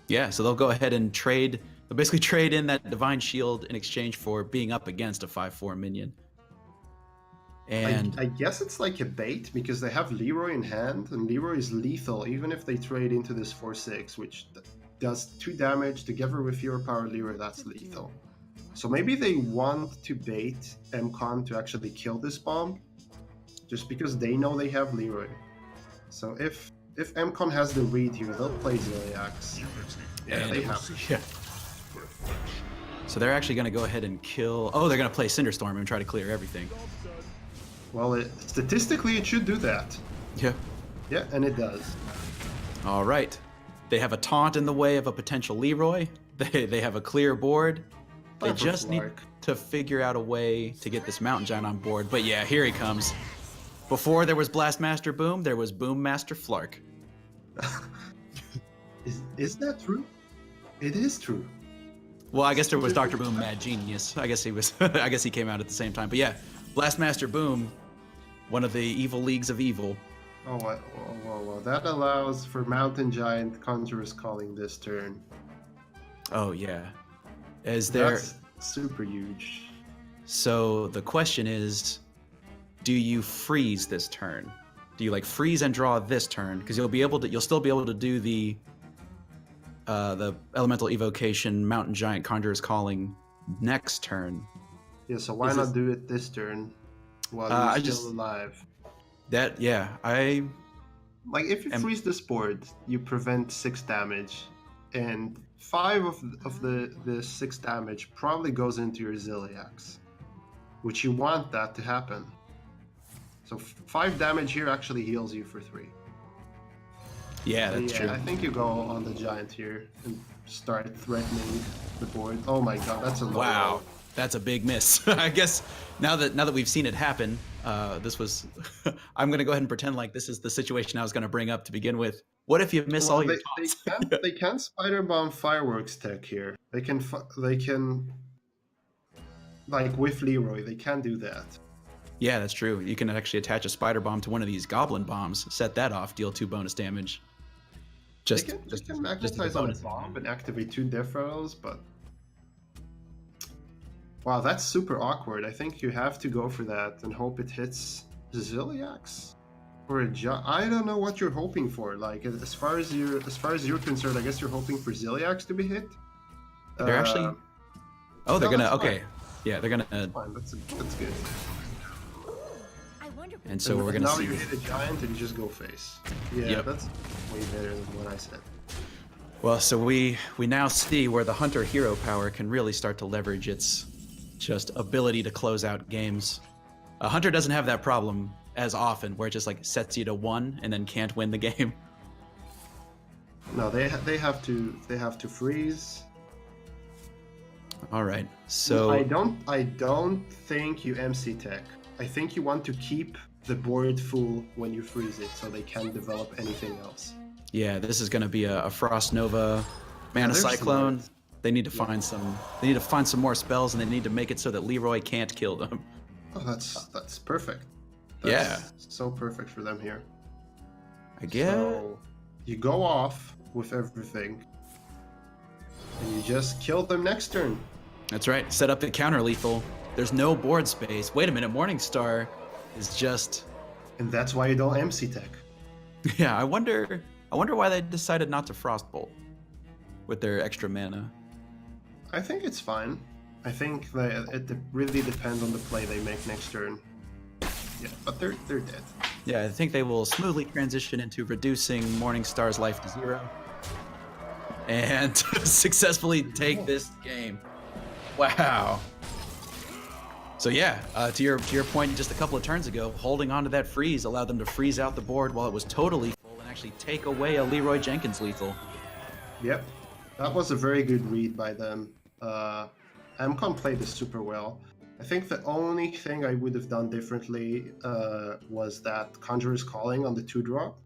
Yeah, so they'll go ahead and trade. They'll basically trade in that Divine Shield in exchange for being up against a 5/4 minion. And I guess it's like a bait because they have Leroy in hand, and Leroy is lethal even if they trade into this 4/6, which does 2 damage together with Hero Power Leroy. That's lethal. So maybe they want to bait MCon to actually kill this bomb, just because they know they have Leroy. So if MCon has the read here, they'll play Ziliax. Yeah, they have. Yeah. So they're actually going to go ahead and kill. Oh, they're going to play Cinderstorm and try to clear everything. Well, statistically, it should do that. Yeah. Yeah, and it does. All right. They have a taunt in the way of a potential Leroy, They have a clear board. They Time for just need Flark. to figure out a way to get this Mountain Giant on board. But yeah, here he comes. Before there was Blastmaster Boom, there was Boom Master Flark. Is that true? It is true. Well, I guess there was Dr. Boom Mad Genius. I guess he was. I guess he came out at the same time. But yeah, Blastmaster Boom, one of the evil leagues of evil. Oh, well, that allows for Mountain Giant Conjurer's Calling this turn. Oh yeah, is there? That's super huge. So the question is, do you freeze this turn? Do you like freeze and draw this turn? Because you'll still be able to do the elemental evocation Mountain Giant Conjurer's Calling next turn. Yeah, so why Is not this- do it this turn while I you're just- still alive? That yeah, I Like, if you freeze this board, you prevent 6 damage, and 5 of the 6 damage probably goes into your Ziliax, which you want that to happen. So 5 damage here actually heals you for 3. yeah, that's true. I think you go on the Giant here and start threatening the board. Oh my god, that's a low Wow, roll. that's a big miss. I guess now that we've seen it happen, this was. I'm gonna go ahead and pretend like this is the situation I was gonna bring up to begin with. What if you miss all your taunts? They can Spider Bomb Fireworks tech here. They can like with Leroy, they can do that. Yeah, that's true. You can actually attach a spider bomb to one of these goblin bombs, set that off, deal 2 bonus damage. They can magnetize on a bonus. bomb and activate 2 death rattles, but wow, that's super awkward. I think you have to go for that and hope it hits Ziliax or a I don't know what you're hoping for. Like, as far as you're concerned, I guess you're hoping for Ziliax to be hit. They're actually. Oh, they're no, gonna. that's Okay. fine. Yeah, they're gonna. Fine, that's good. I wonder And so we're gonna now see. you hit a giant and you just go face. Yeah, Yep. that's way better than what I said. Well, so we now see where the hunter hero power can really start to leverage its just ability to close out games. A hunter doesn't have that problem as often, where it just like sets you to 1 and then can't win the game. No, they have to freeze. All right, so I don't think you MC tech. I think you want to keep the board full when you freeze it, so they can't develop anything else. yeah, this is gonna be a Frost Nova, Mana they're Cyclone. smart. They need to find some. They need to find some more spells, and they need to make it so that Leroy can't kill them. Oh, that's perfect. Yeah. So perfect for them here. I guess. So you go off with everything, and you just kill them next turn. That's right. Set up the counter lethal. There's no board space. Wait a minute. Morningstar is just. And that's why you don't MC tech. Yeah. I wonder why they decided not to Frostbolt with their extra mana. I think it's fine. I think that it really depends on the play they make next turn. Yeah, but they're dead. Yeah, I think they will smoothly transition into reducing Morningstar's life to 0 and successfully take this game. Wow. So yeah, to your point just a couple of turns ago, holding on to that freeze allowed them to freeze out the board while it was totally full and actually take away a Leroy Jenkins lethal. Yep, that was a very good read by them. Amcon played this super well. I think the only thing I would have done differently was that Conjurer's Calling on the 2-drop.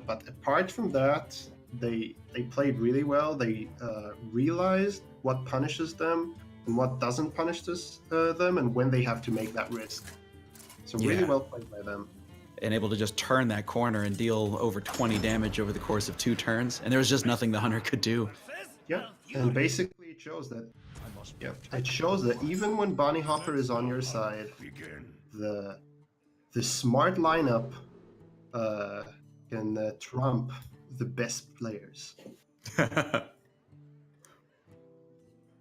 But apart from that, they played really well. They realized what punishes them and what doesn't punish them, and when they have to make that risk. So really Yeah. well played by them. And able to just turn that corner and deal over 20 damage over the course of 2 turns. And there was just nothing the hunter could do. Yeah, and basically it shows that. Yeah, it shows that even when Bonnie Hopper is on your side, the smart lineup can trump the best players.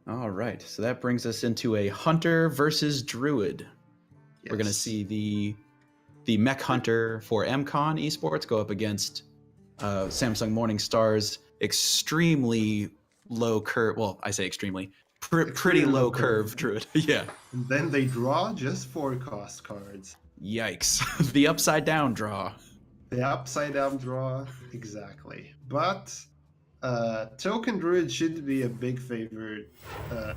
All right, so that brings us into a hunter versus druid. We're gonna Yes. see the mech hunter for MCon esports go up against Samsung Morningstar's extremely low curve. Well, I say extremely, pretty low curve druid. Yeah. And then they draw just 4 cost cards. Yikes! The upside down draw. The upside down draw, exactly. But Token Druid should be a big favorite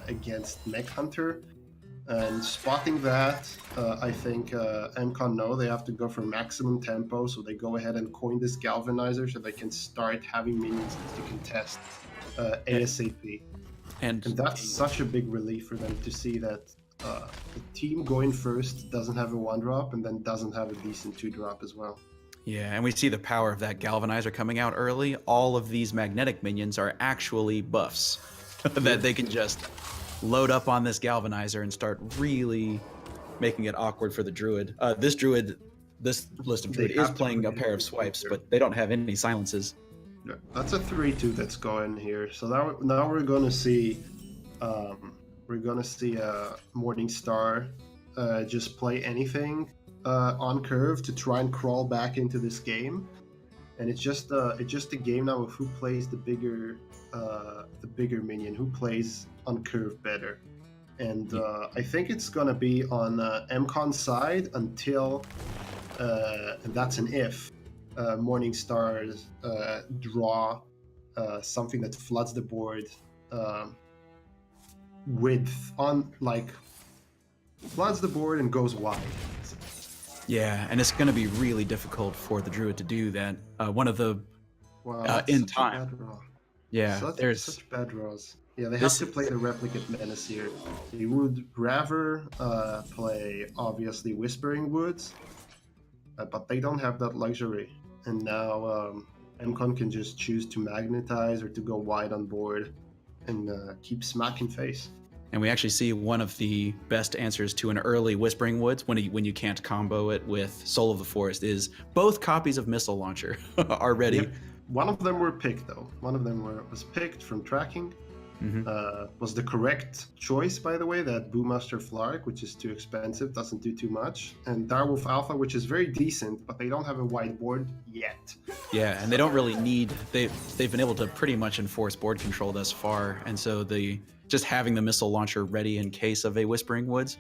against Mech Hunter. And spotting that, I think MCon know they have to go for maximum tempo, so they go ahead and coin this Galvanizer so they can start having minions to contest ASAP. And that's such a big relief for them to see that the team going first doesn't have a 1-drop and then doesn't have a decent 2-drop as well. Yeah, and we see the power of that Galvanizer coming out early. All of these magnetic minions are actually buffs that they can just load up on this Galvanizer and start really making it awkward for the Druid. This list of Druid is playing a pair of swipes, but they don't have any silences. Yeah, that's a 3-2 that's going here. So now we're gonna see Morningstar just play anything on curve to try and crawl back into this game, and it's just a game now of who plays the bigger minion, who plays on curve better. And I think it's gonna be on MCon's side until, and that's an if, Morningstars draw something that floods the board floods the board and goes wide. Yeah, and it's going to be really difficult for the Druid to do that. One of the in time. Yeah, there's such bad draws. Yeah, they have to play the Replicant Menace here. They would rather play, obviously, Whispering Woods, but they don't have that luxury. And now MCon can just choose to magnetize or to go wide on board and keep smacking face. And we actually see one of the best answers to an early Whispering Woods when you can't combo it with Soul of the Forest is both copies of Missile Launcher are ready. Yep. One of them were picked, though. One of them was picked from tracking. Was the correct choice, by the way. That Boomaster Flark, which is too expensive, doesn't do too much, and Direwolf Alpha, which is very decent, but they don't have a wide board yet. Yeah, and they don't really need. They've been able to pretty much enforce board control thus far, and so just having the Missile Launcher ready in case of a Whispering Woods.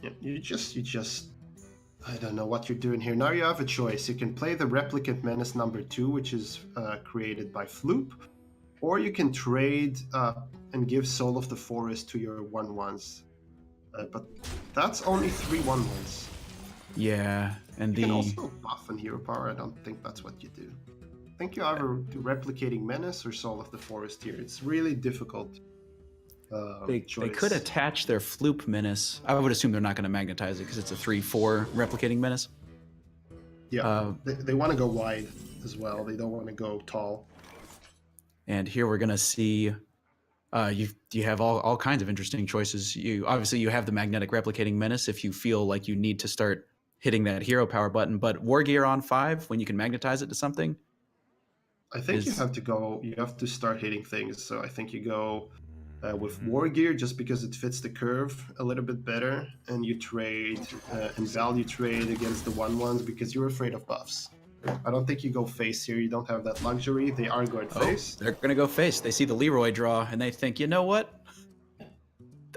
Yeah, you just I don't know what you're doing here. Now you have a choice. You can play the Replicant Menace #2, which is created by Floop, or you can trade and give Soul of the Forest to your 1/1s. But that's only 3 1/1s. Yeah, and you can also buff and hero power. I don't think that's what you do. I think you either do Replicating Menace or Soul of the Forest here. It's really difficult. They could attach their Floop Menace. I would assume they're not going to magnetize it because it's a 3/4 Replicating Menace. Yeah, they want to go wide as well. They don't want to go tall. And here we're going to see you have all kinds of interesting choices. You have the Magnetic Replicating Menace if you feel like you need to start hitting that hero power button, but War Gear on 5 when you can magnetize it to something. I think you have to start hitting things. So I think you go with War Gear just because it fits the curve a little bit better, and you trade and value trade against the 1/1s because you're afraid of buffs. I don't think you go face here. You don't have that luxury. They are going face. They're going to go face. They see the Leroy draw, and they think, you know what?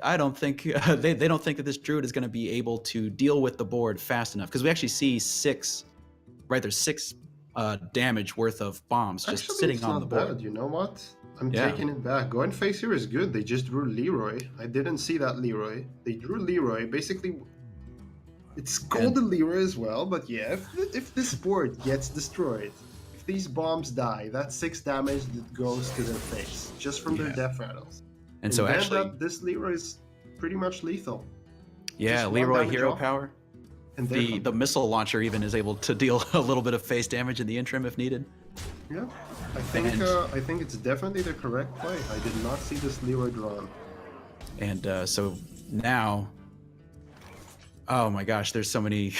I don't think they don't think that this Druid is going to be able to deal with the board fast enough, because we actually see 6 damage worth of bombs just sitting on the board. Bad. You know what? I'm taking it back. Going face here is good. They just drew Leroy. I didn't see that Leroy. They drew Leroy. Basically, it's Golden Leroy as well. But yeah, if this board gets destroyed, if these bombs die, that's 6 damage that goes to their face just from their death rattles. And so actually, this Leroy is pretty much lethal. Yeah, Leroy hero power. And the missile launcher even is able to deal a little bit of face damage in the interim if needed. Yeah, I think it's definitely the correct play. I did not see this Leroy drawn. And so now, oh my gosh, there's so many.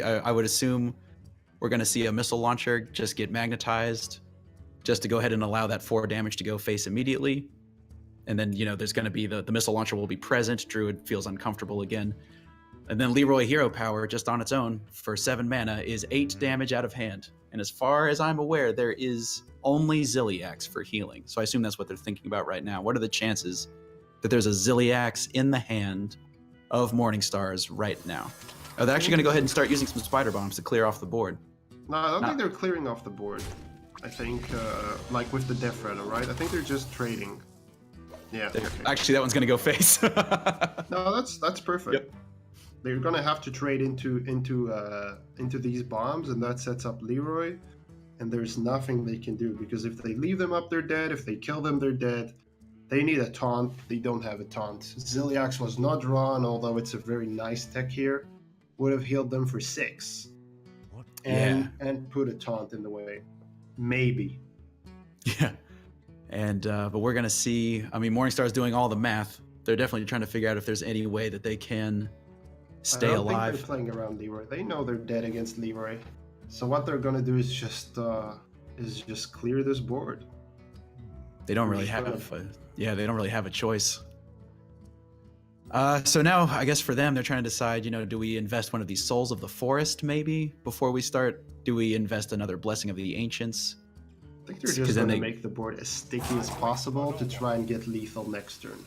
I would assume we're going to see a missile launcher just get magnetized, just to go ahead and allow that 4 damage to go face immediately. And then, there's going to be the missile launcher will be present. Druid feels uncomfortable again. And then Leroy hero power just on its own for 7 mana is 8 damage out of hand. And as far as I'm aware, there is only Zilliax for healing. So I assume that's what they're thinking about right now. What are the chances that there's a Zilliax in the hand of Morningstars right now? Are they actually going to go ahead and start using some spider bombs to clear off the board? No, I don't think they're clearing off the board. I think, like with the Death Rattle, right? I think they're just trading. Yeah. Okay. Actually, that one's gonna go face. No, that's perfect. Yep. They're gonna have to trade into these bombs, and that sets up Leroy. And there's nothing they can do, because if they leave them up, they're dead. If they kill them, they're dead. They need a taunt. They don't have a taunt. Ziliax was not drawn, although it's a very nice tech here. Would have healed them for 6. And put a taunt in the way. Maybe. Yeah. And but we're gonna see. I mean, Morningstar's doing all the math. They're definitely trying to figure out if there's any way that they can stay I don't alive. think they're playing around Leroy. They know they're dead against Leroy. So what they're gonna do is just clear this board. They don't really have they don't really have a choice. So now I guess for them, they're trying to decide, do we invest one of these Souls of the Forest maybe before we start? Do we invest another Blessing of the Ancients? I think they're just going to make the board as sticky as possible to try and get lethal next turn.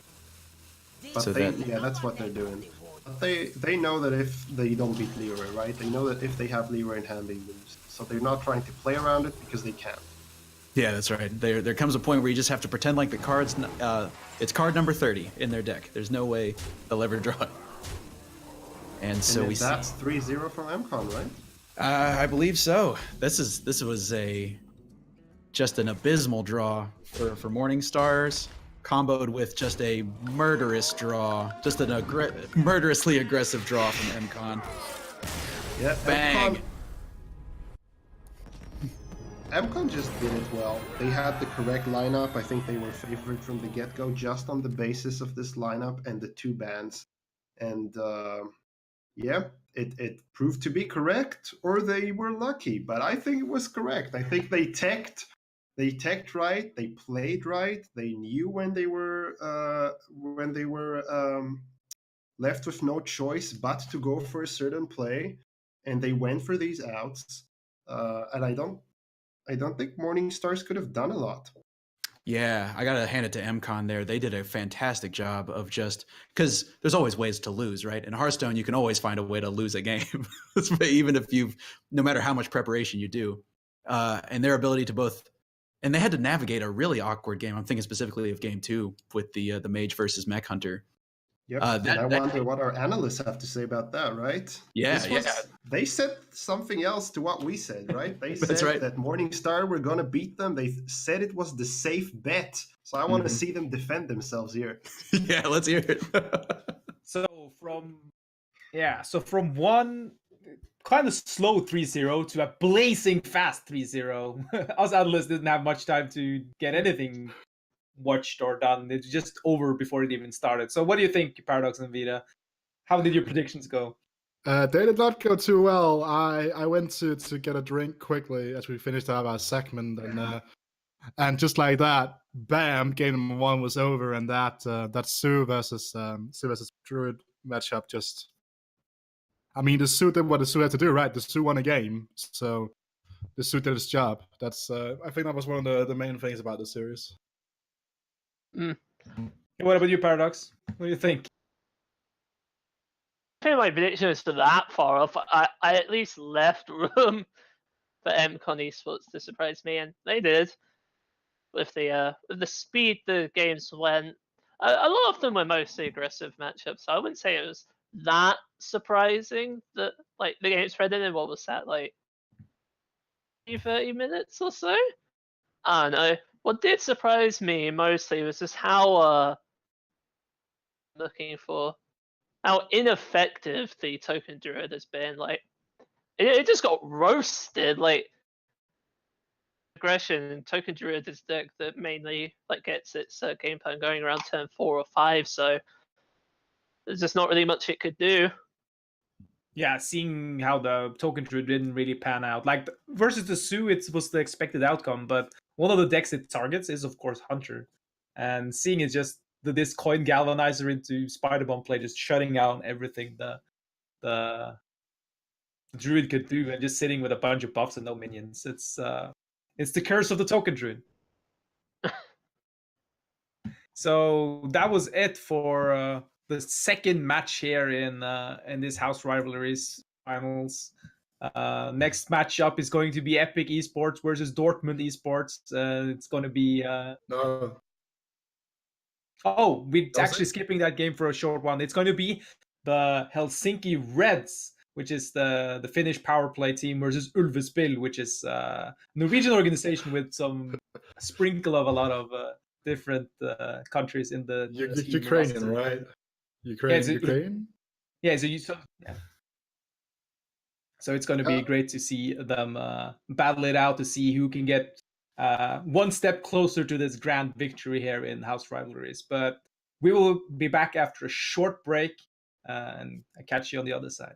But So that's what they're doing. But they know that if they don't beat Leroy, right? They know that if they have Leroy in hand, they lose. So they're not trying to play around it because they can't. Yeah, that's right. There comes a point where you just have to pretend like the card's it's card number 30 in their deck. There's no way they'll ever draw it. And so we see. That's 3-0 from MCon, right? I believe so. This was just an abysmal draw for Morningstars, comboed with just a murderous draw, just an murderously aggressive draw from MCon. Yeah, Bang. MCon just did it well. They had the correct lineup. I think they were favored from the get-go just on the basis of this lineup and the 2 bans. And it proved to be correct, or they were lucky. But I think it was correct. I think they teched right. They played right. They knew when they were left with no choice but to go for a certain play, and they went for these outs. And I don't think Morningstars could have done a lot. Yeah, I gotta hand it to MCon there. They did a fantastic job of just because there's always ways to lose, right? In Hearthstone, you can always find a way to lose a game, even if no matter how much preparation you do. And their ability to and they had to navigate a really awkward game. I'm thinking specifically of game 2 with the Mage versus Mech Hunter. Yep. I wonder what our analysts have to say about that, right? Yeah, They said something else to what we said, right? They That's said right. that Morningstar were going to beat them. They said it was the safe bet. So I want to see them defend themselves here. Yeah, let's hear it. So from one kind of slow 3-0 to a blazing fast 3-0. Us analysts didn't have much time to get anything watched or done. It's just over before it even started. So what do you think, Paradox and Vita? How did your predictions go? They did not go too well. I went to get a drink quickly as we finished our segment, and just like that, bam! Game number 1 was over, and that Sue versus Druid matchup just. I mean, the Sue did what the Sue had to do, right? The Sue won a game, so the Sue did its job. That's I think that was one of the main things about the series. What about you, Paradox? What do you think? I think my prediction was that far off. I at least left room for MCon Esports to surprise me, and they did. With the speed the games went, a lot of them were mostly aggressive matchups. So I wouldn't say it was that surprising that the game spread in what was that 30 minutes or so. I don't know. What did surprise me mostly was just how how ineffective the Token Druid has been. It just got roasted. Aggression, Token Druid is the deck that mainly gets its game plan going around turn 4 or 5. So there's just not really much it could do. Yeah, seeing how the Token Druid didn't really pan out. Versus the Sue, it was the expected outcome, but one of the decks it targets is, of course, Hunter. And seeing it just this coin galvanizer into Spider Bomb play, just shutting down everything the Druid could do, and just sitting with a bunch of buffs and no minions. It's the curse of the Token Druid. So that was it for the second match here in this House Rivalries finals. Next matchup is going to be Epic Esports versus Dortmund Esports. It's going to be. No. Oh, we're Was actually it? skipping that game for a short one. It's going to be the Helsinki Reds, which is the Finnish power play team, versus Ulvespill, which is a Norwegian organization with some sprinkle of a lot of different countries in the team Ukrainian, roster. right? Ukraine? Yeah, so it's going to be great to see them battle it out to see who can get one step closer to this grand victory here in House Rivalries. But we will be back after a short break, and I catch you on the other side.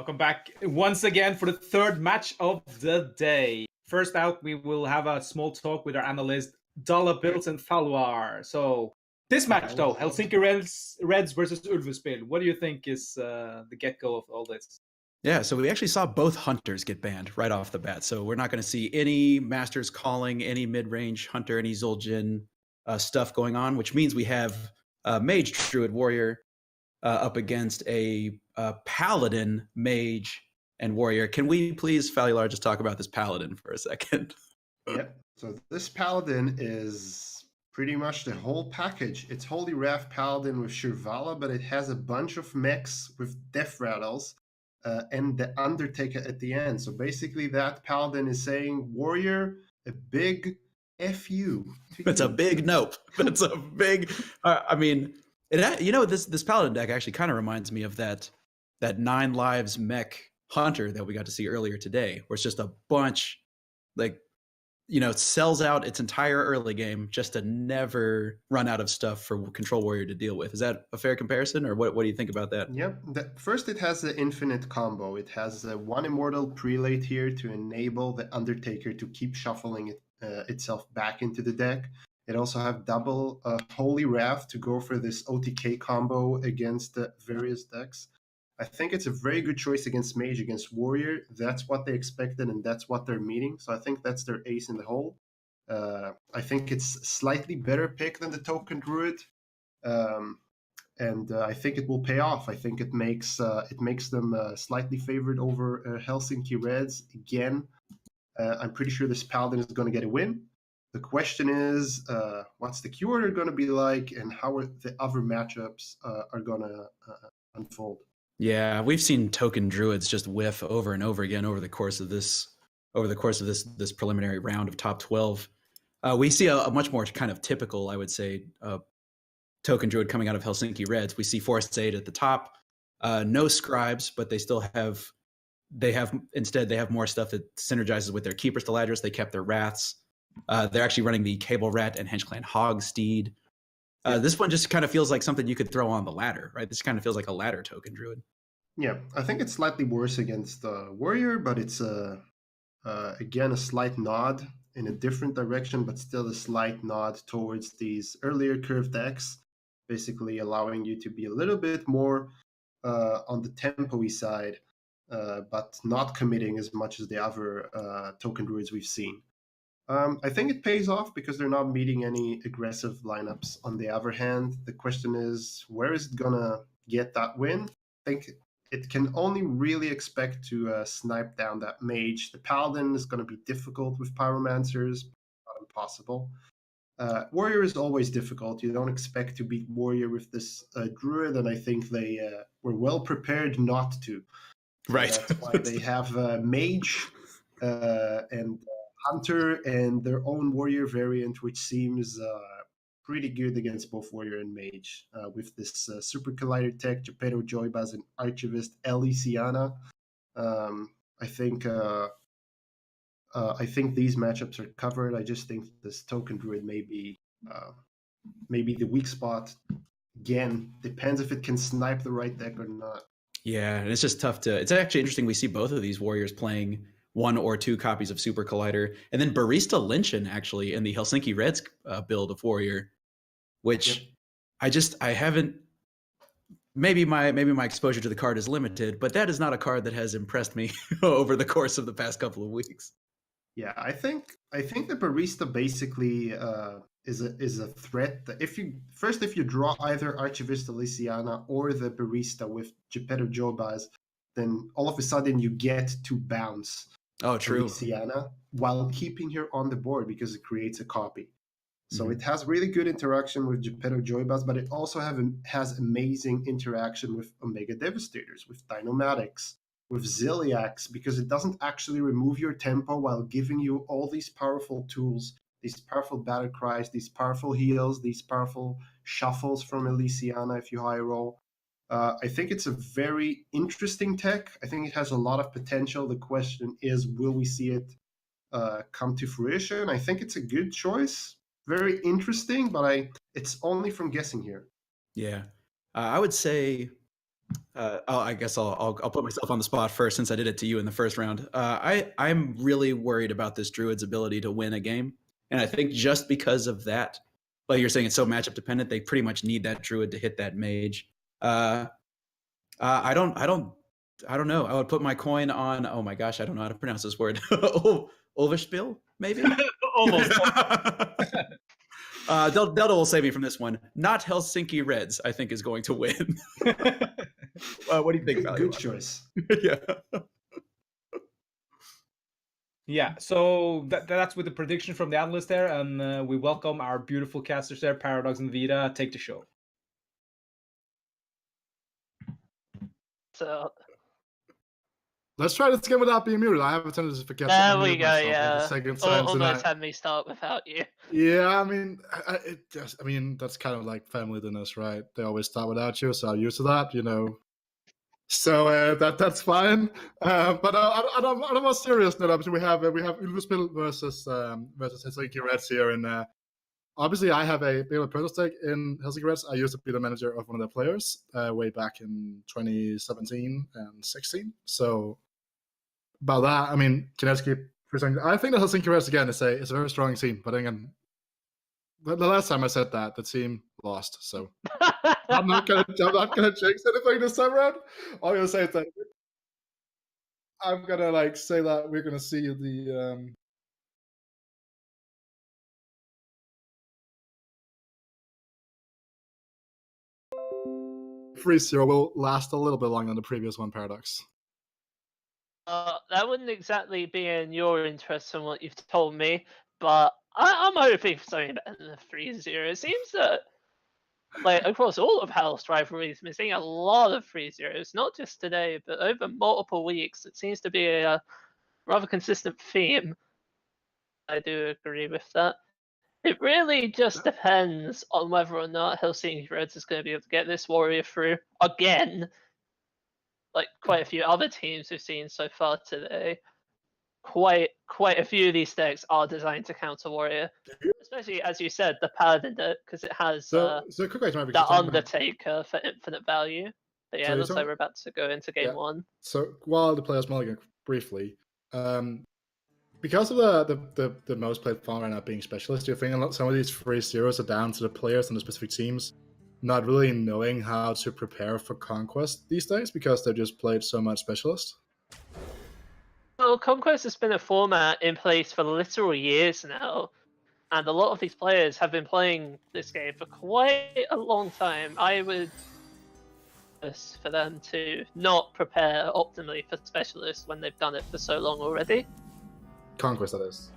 welcome back once again for the third match of the day. First out, we will have a small talk with our analyst, Dala Bills and Falwar. So, this match, though, Helsinki Reds versus Ulvespil. What do you think is the get-go of all this? Yeah, so we actually saw both hunters get banned right off the bat. So we're not going to see any Masters calling, any mid-range hunter, any Zul'jin stuff going on, which means we have Mage Druid Warrior up against a Paladin Mage and Warrior. Can we please, Falular, just talk about this Paladin for a second? Yep. So this Paladin is pretty much the whole package. It's Holy Wrath Paladin with Shirvala, but it has a bunch of mechs with Death Rattles and the Undertaker at the end. So basically that Paladin is saying, Warrior, a big F you. It's a big nope. It's a big, I mean, this Paladin deck actually kind of reminds me of that 9 lives mech hunter that we got to see earlier today, where it's just a bunch, like, it sells out its entire early game just to never run out of stuff for Control Warrior to deal with. Is that a fair comparison, or what do you think about that? Yep. First, it has the infinite combo. It has one Immortal Prelate here to enable the Undertaker to keep shuffling itself back into the deck. It also have double Holy Wrath to go for this OTK combo against various decks. I think it's a very good choice against Mage, against Warrior. That's what they expected, and that's what they're meeting. So I think that's their ace in the hole. I think it's slightly better pick than the Token Druid, and I think it will pay off. I think it makes them slightly favored over Helsinki Reds again. I'm pretty sure this Paladin is going to get a win. The question is, what's the queue order going to be like, and how are the other matchups are going to unfold? Yeah, we've seen token druids just whiff over and over again over the course of this preliminary round of top 12. We see a much more kind of typical, I would say, token druid coming out of Helsinki Reds. We see Forest 8 at the top, no scribes, but they have more stuff that synergizes with their Keeper Stiladris. They kept their Wraths. They're actually running the Cable Rat and Henchclan Hogsteed. This one just kind of feels like something you could throw on the ladder, right? This kind of feels like a ladder token druid. Yeah, I think it's slightly worse against Warrior, but it's again a slight nod in a different direction, but still a slight nod towards these earlier curve decks, basically allowing you to be a little bit more on the tempo-y side, but not committing as much as the other token druids we've seen. I think it pays off because they're not meeting any aggressive lineups. On the other hand, the question is, where is it gonna get that win? I think it can only really expect to snipe down that Mage. The Paladin is going to be difficult with Pyromancers, not impossible. Warrior is always difficult. You don't expect to beat Warrior with this Druid, and I think they were well prepared not to. Right. That's why they have Mage and Hunter and their own Warrior variant, which seems pretty good against both Warrior and Mage. With this Super Collider tech, Geppetto Joybaz, and Archivist Elysiana. I think these matchups are covered. I just think this Token Druid may be the weak spot. Again, depends if it can snipe the right deck or not. Yeah, and it's just tough to... It's actually interesting we see both of these Warriors playing 1 or 2 copies of Super Collider, and then Barista Lynchen actually in the Helsinki Reds build of Warrior, which I haven't... Maybe my exposure to the card is limited, but that is not a card that has impressed me over the course of the past couple of weeks. Yeah, I think the Barista basically is a threat. If you draw either Archivist Elysiana or the Barista with Geppetto Joybaz, then all of a sudden you get to bounce Elysiana while keeping her on the board because it creates a copy. So it has really good interaction with Geppetto Joybaz, but it also has amazing interaction with Omega Devastators, with Dynomatics, with Ziliax, because it doesn't actually remove your tempo while giving you all these powerful tools, these powerful battle cries, these powerful heals, these powerful shuffles from Elysiana if you high roll. I think it's a very interesting tech. I think it has a lot of potential. The question is, will we see it come to fruition? I think it's a good choice. Very interesting, but it's only from guessing here. Yeah. I would say I guess I'll put myself on the spot first since I did it to you in the first round. I'm really worried about this druid's ability to win a game, and I think just because of that, like you're saying, it's so matchup dependent. They pretty much need that druid to hit that mage. I don't know. I would put my coin on. Oh my gosh, I don't know how to pronounce this word. Overspill, maybe. Almost. Delta will save me from this one. Not Helsinki Reds, I think, is going to win. What do you think, Value? Good choice. Yeah. Yeah, so that's with the prediction from the analyst there, and we welcome our beautiful casters there, Paradox and Vita. Take the show. So Let's try this again without being muted. I have a tendency to forget. there we go. myself Yeah, the second time almost tonight. had me start without you. Yeah, I mean, I mean, that's kind of like family dinners, right? They always start without you, so I'm used to that, you know. So that's fine. But on a more serious note, obviously we have Ulvespill versus Helsinki Reds here, and obviously I have a bit of a personal stake in Helsinki Reds. I used to be the manager of one of their players way back in 2017 and 16. So about that, I mean, Kinetsky. I think the Helsinki Reds again is a very strong team, but again, the last time I said that, the team lost. So I'm not gonna jinx anything this time around. All I'm gonna say is that I'm gonna say that we're gonna see the 3-0 will last a little bit longer than the previous one, Paradox. That wouldn't exactly be in your interest from what you've told me, but I'm hoping for something better than a 3-0. It seems that, across all of House Rivalries, we're seeing a lot of 3-0s, not just today, but over multiple weeks. It seems to be a rather consistent theme. I do agree with that. It really just depends on whether or not Helsinki Reds is going to be able to get this warrior through again. Like quite a few other teams we've seen so far today, quite a few of these decks are designed to counter warrior, especially as you said, the paladin deck, because it has So quick question, the Undertaker for infinite value. But yeah, So it looks like we're about to go into game one. So while the players mulligan briefly, because of the most played farm right now being specialist, do you think some of these 3-0s are down to the players and the specific teams not really knowing how to prepare for Conquest these days because they've just played so much specialist? Well, Conquest has been a format in place for literal years now, and a lot of these players have been playing this game for quite a long time. I would for them to not prepare optimally for specialists when they've done it for so long already. Conquest, that is.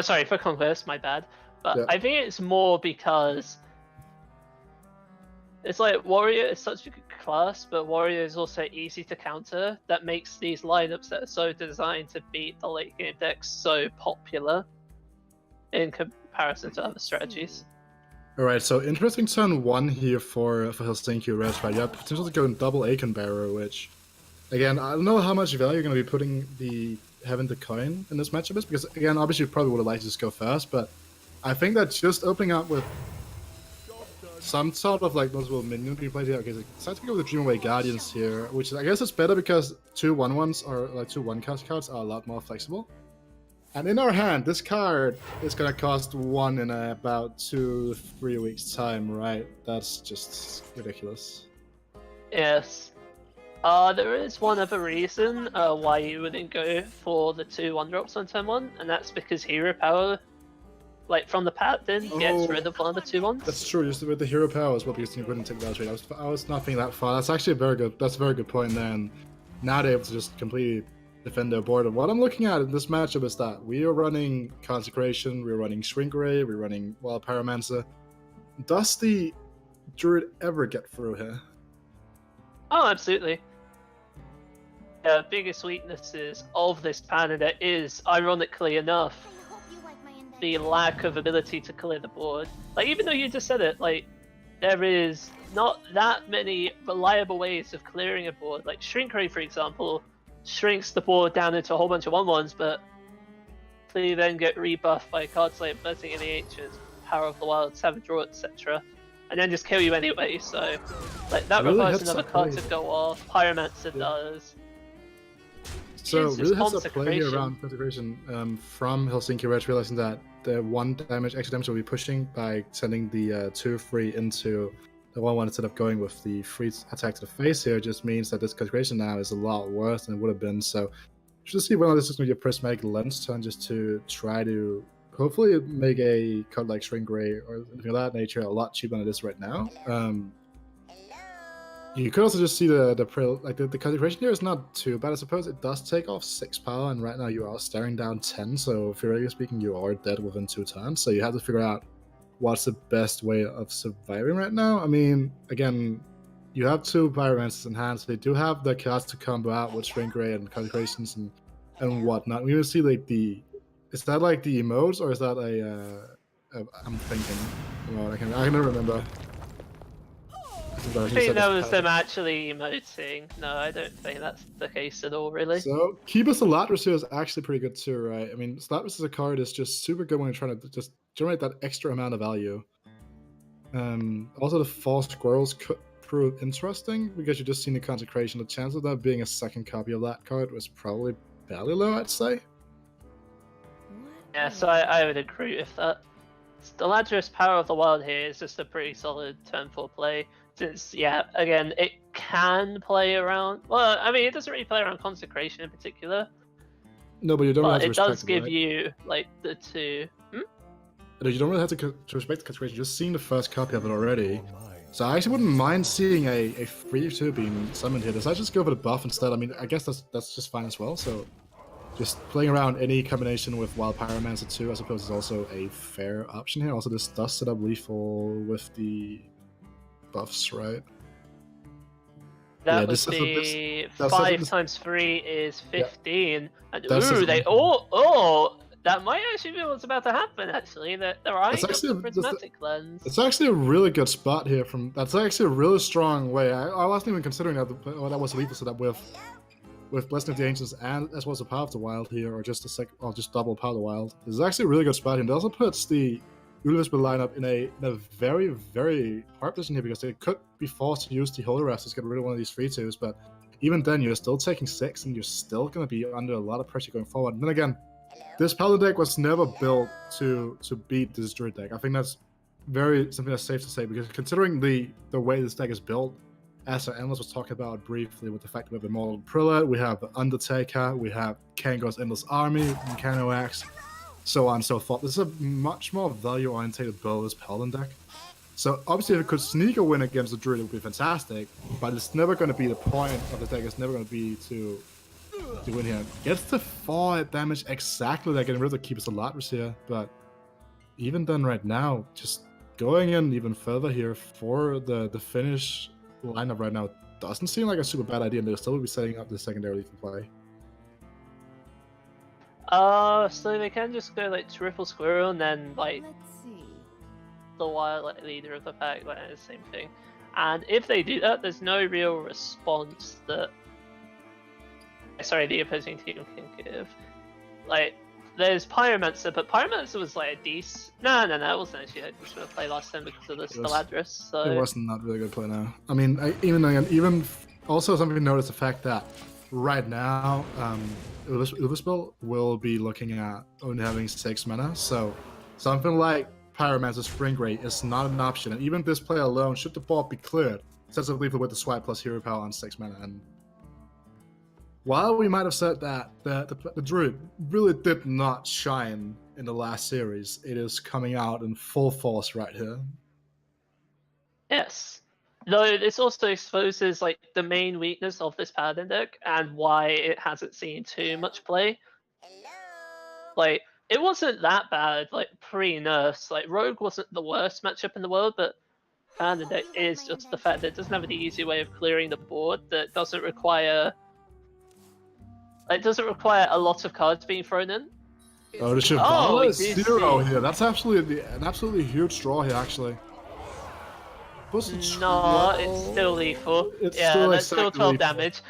Sorry, for Conquest, my bad. But Yeah. I think it's more because it's like Warrior is such a good class, but Warrior is also easy to counter. That makes these lineups that are so designed to beat the late game decks so popular in comparison to other strategies. All right, so interesting turn one here for Helsinki Reds, right? You have potential to go in double Aiken Barrow, which, again, I don't know how much value you're going to be putting having the coin in this matchup is, because, again, obviously you probably would have liked to just go first, but I think that just opening up with some sort of multiple minion being played here. Okay, so it's time to go with the Dreamaway Guardians here, which is, I guess it's better because 2 1/1s or 2 1-cost cards are a lot more flexible. And in our hand, this card is going to cost 1 in about 2-3 weeks' time, right? That's just ridiculous. Yes. There is one other reason why you wouldn't go for the 2 1-drops on turn 1, and that's because Hero Power, from the paladin, gets rid of one of the 2-1s. That's true, just with the Hero Power as well, because you couldn't take that rate. I was not thinking that far. That's actually a very good point there, and now they're able to just completely defend their board. And what I'm looking at in this matchup is that we are running Consecration, we're running Shrink Ray, we're running Wild Pyromancer. Does the Druid ever get through here? Oh, absolutely. The biggest weaknesses of this paladin is, ironically enough, the lack of ability to clear the board. Even though you just said it, there is not that many reliable ways of clearing a board. Shrink Ray, for example, shrinks the board down into a whole bunch of 1/1s, but they then get rebuffed by cards like Blessing in the Ancients, Power of the Wild, Savage Draw, etc. and then just kill you anyway. So, like that Really requires heads another up card play. to go off. Pyromancer does. So Jesus, really heads up play here Consecration. around Consecration from Helsinki Red, realizing that the 1 damage, extra damage will be pushing by sending the 2-3 into the 1-1 instead of going with the free attack to the face here, just means that this Consecration now is a lot worse than it would have been. So just see whether this is going to be a prismatic lens turn just to try to hopefully make a card like Shrink Ray or anything of that nature a lot cheaper than it is right now. You could also just see the Consecration here is not too bad. I suppose it does take off 6 power, and right now you are staring down 10. So theoretically speaking, you are dead within 2 turns. So you have to figure out what's the best way of surviving right now. I mean, again, you have 2 Pyromancers in hand, so they do have the cards to combo out with Shrink Ray and Consecrations and whatnot. We will see like is that like the emotes or is that I'm thinking. Well, I can never remember. I think that was them actually emoting. No, I don't think that's the case at all, really. So, Keeper's Salatris here is actually pretty good too, right? I mean, Salatris as a card is just super good when you're trying to just generate that extra amount of value. Also, the False Squirrels could prove interesting because you're just seeing the Consecration. The chance of that being a second copy of that card was probably fairly low, I'd say. Yeah, so I would agree with that. The Ladris Power of the Wild here is just a pretty solid turn 4 play. Since, yeah, again, it can play around. Well, I mean, it doesn't really play around Consecration in particular. No, but you don't really But have to it respect does give right? you, like, the 2. No, you don't really have to respect the Consecration. You're just seeing the first copy of it already. So I actually wouldn't mind seeing a 3-2 being summoned here. Does I just go for the buff instead? I mean, I guess that's just fine as well. So just playing around any combination with Wild Pyromancer 2, I suppose, is also a fair option here. Also, this does set up lethal with the buffs, right? That Yeah, would be 5 times 3 is 15. And ooh, they that might actually be what's about to happen. Actually, that they're eyeing up the prismatic lens. It's actually a really good spot here. That's actually a really strong way. I wasn't even considering that that was lethal setup with Blessing of the Ancients and as well as the Power of the Wild here, or just just double Power of the Wild. This is actually a really good spot here. It also puts the Ulisbel lineup in a very, very hard position here because they could be forced to use the Holy Rest to get rid of one of these 3-2s, but even then you're still taking 6 and you're still going to be under a lot of pressure going forward. And then again, this Paladin deck was never built to beat this Druid deck. I think that's something that's safe to say, because considering the way this deck is built, as Endless was talking about briefly, with the fact that we have Immortal Prelate, we have the Undertaker, we have Kangor's Endless Army, Mechano Axe, so on and so forth. This is a much more value-oriented build, this Paladin deck. So obviously if it could sneak a win against the Druid, it would be fantastic, but it's never going to be the point of the deck. It's never going to be to win here. Gets the 4 damage exactly, like getting rid of the Keeper's Salatris here, but even then right now, just going in even further here for the finish lineup right now doesn't seem like a super bad idea, and they'll still be setting up the secondary lethal play. So they can just go like Triple Squirrel and then like Let's see. the wild like leader of the pack, like the same thing. And if they do that, there's no real response that the opposing team can give. Like, there's Pyromancer, but Pyromancer was like a decent. No, it wasn't actually a good play last time because of the Steladris. So It wasn't not really good play now. I mean, even also something to notice the fact that right now, Ulisbel will be looking at only having 6 mana, so something like Pyromancer Spring Ray is not an option. And even this play alone, should the board be cleared, sets up lethal with the swipe plus hero power on 6 mana. And while we might have said that the Druid really did not shine in the last series, it is coming out in full force right here. yes. Though this also exposes like the main weakness of this Paladin deck and why it hasn't seen too much play. Like, it wasn't that bad, like, pre-nerfs. Like, Rogue wasn't the worst matchup in the world, but Paladin deck is just the fact that it doesn't have an easy way of clearing the board that doesn't require a lot of cards being thrown in. Oh, the Shivala is we do 0 see. here. That's absolutely an absolutely huge draw here, actually. No, it's still lethal. It's yeah, still that's still exactly 12 damage.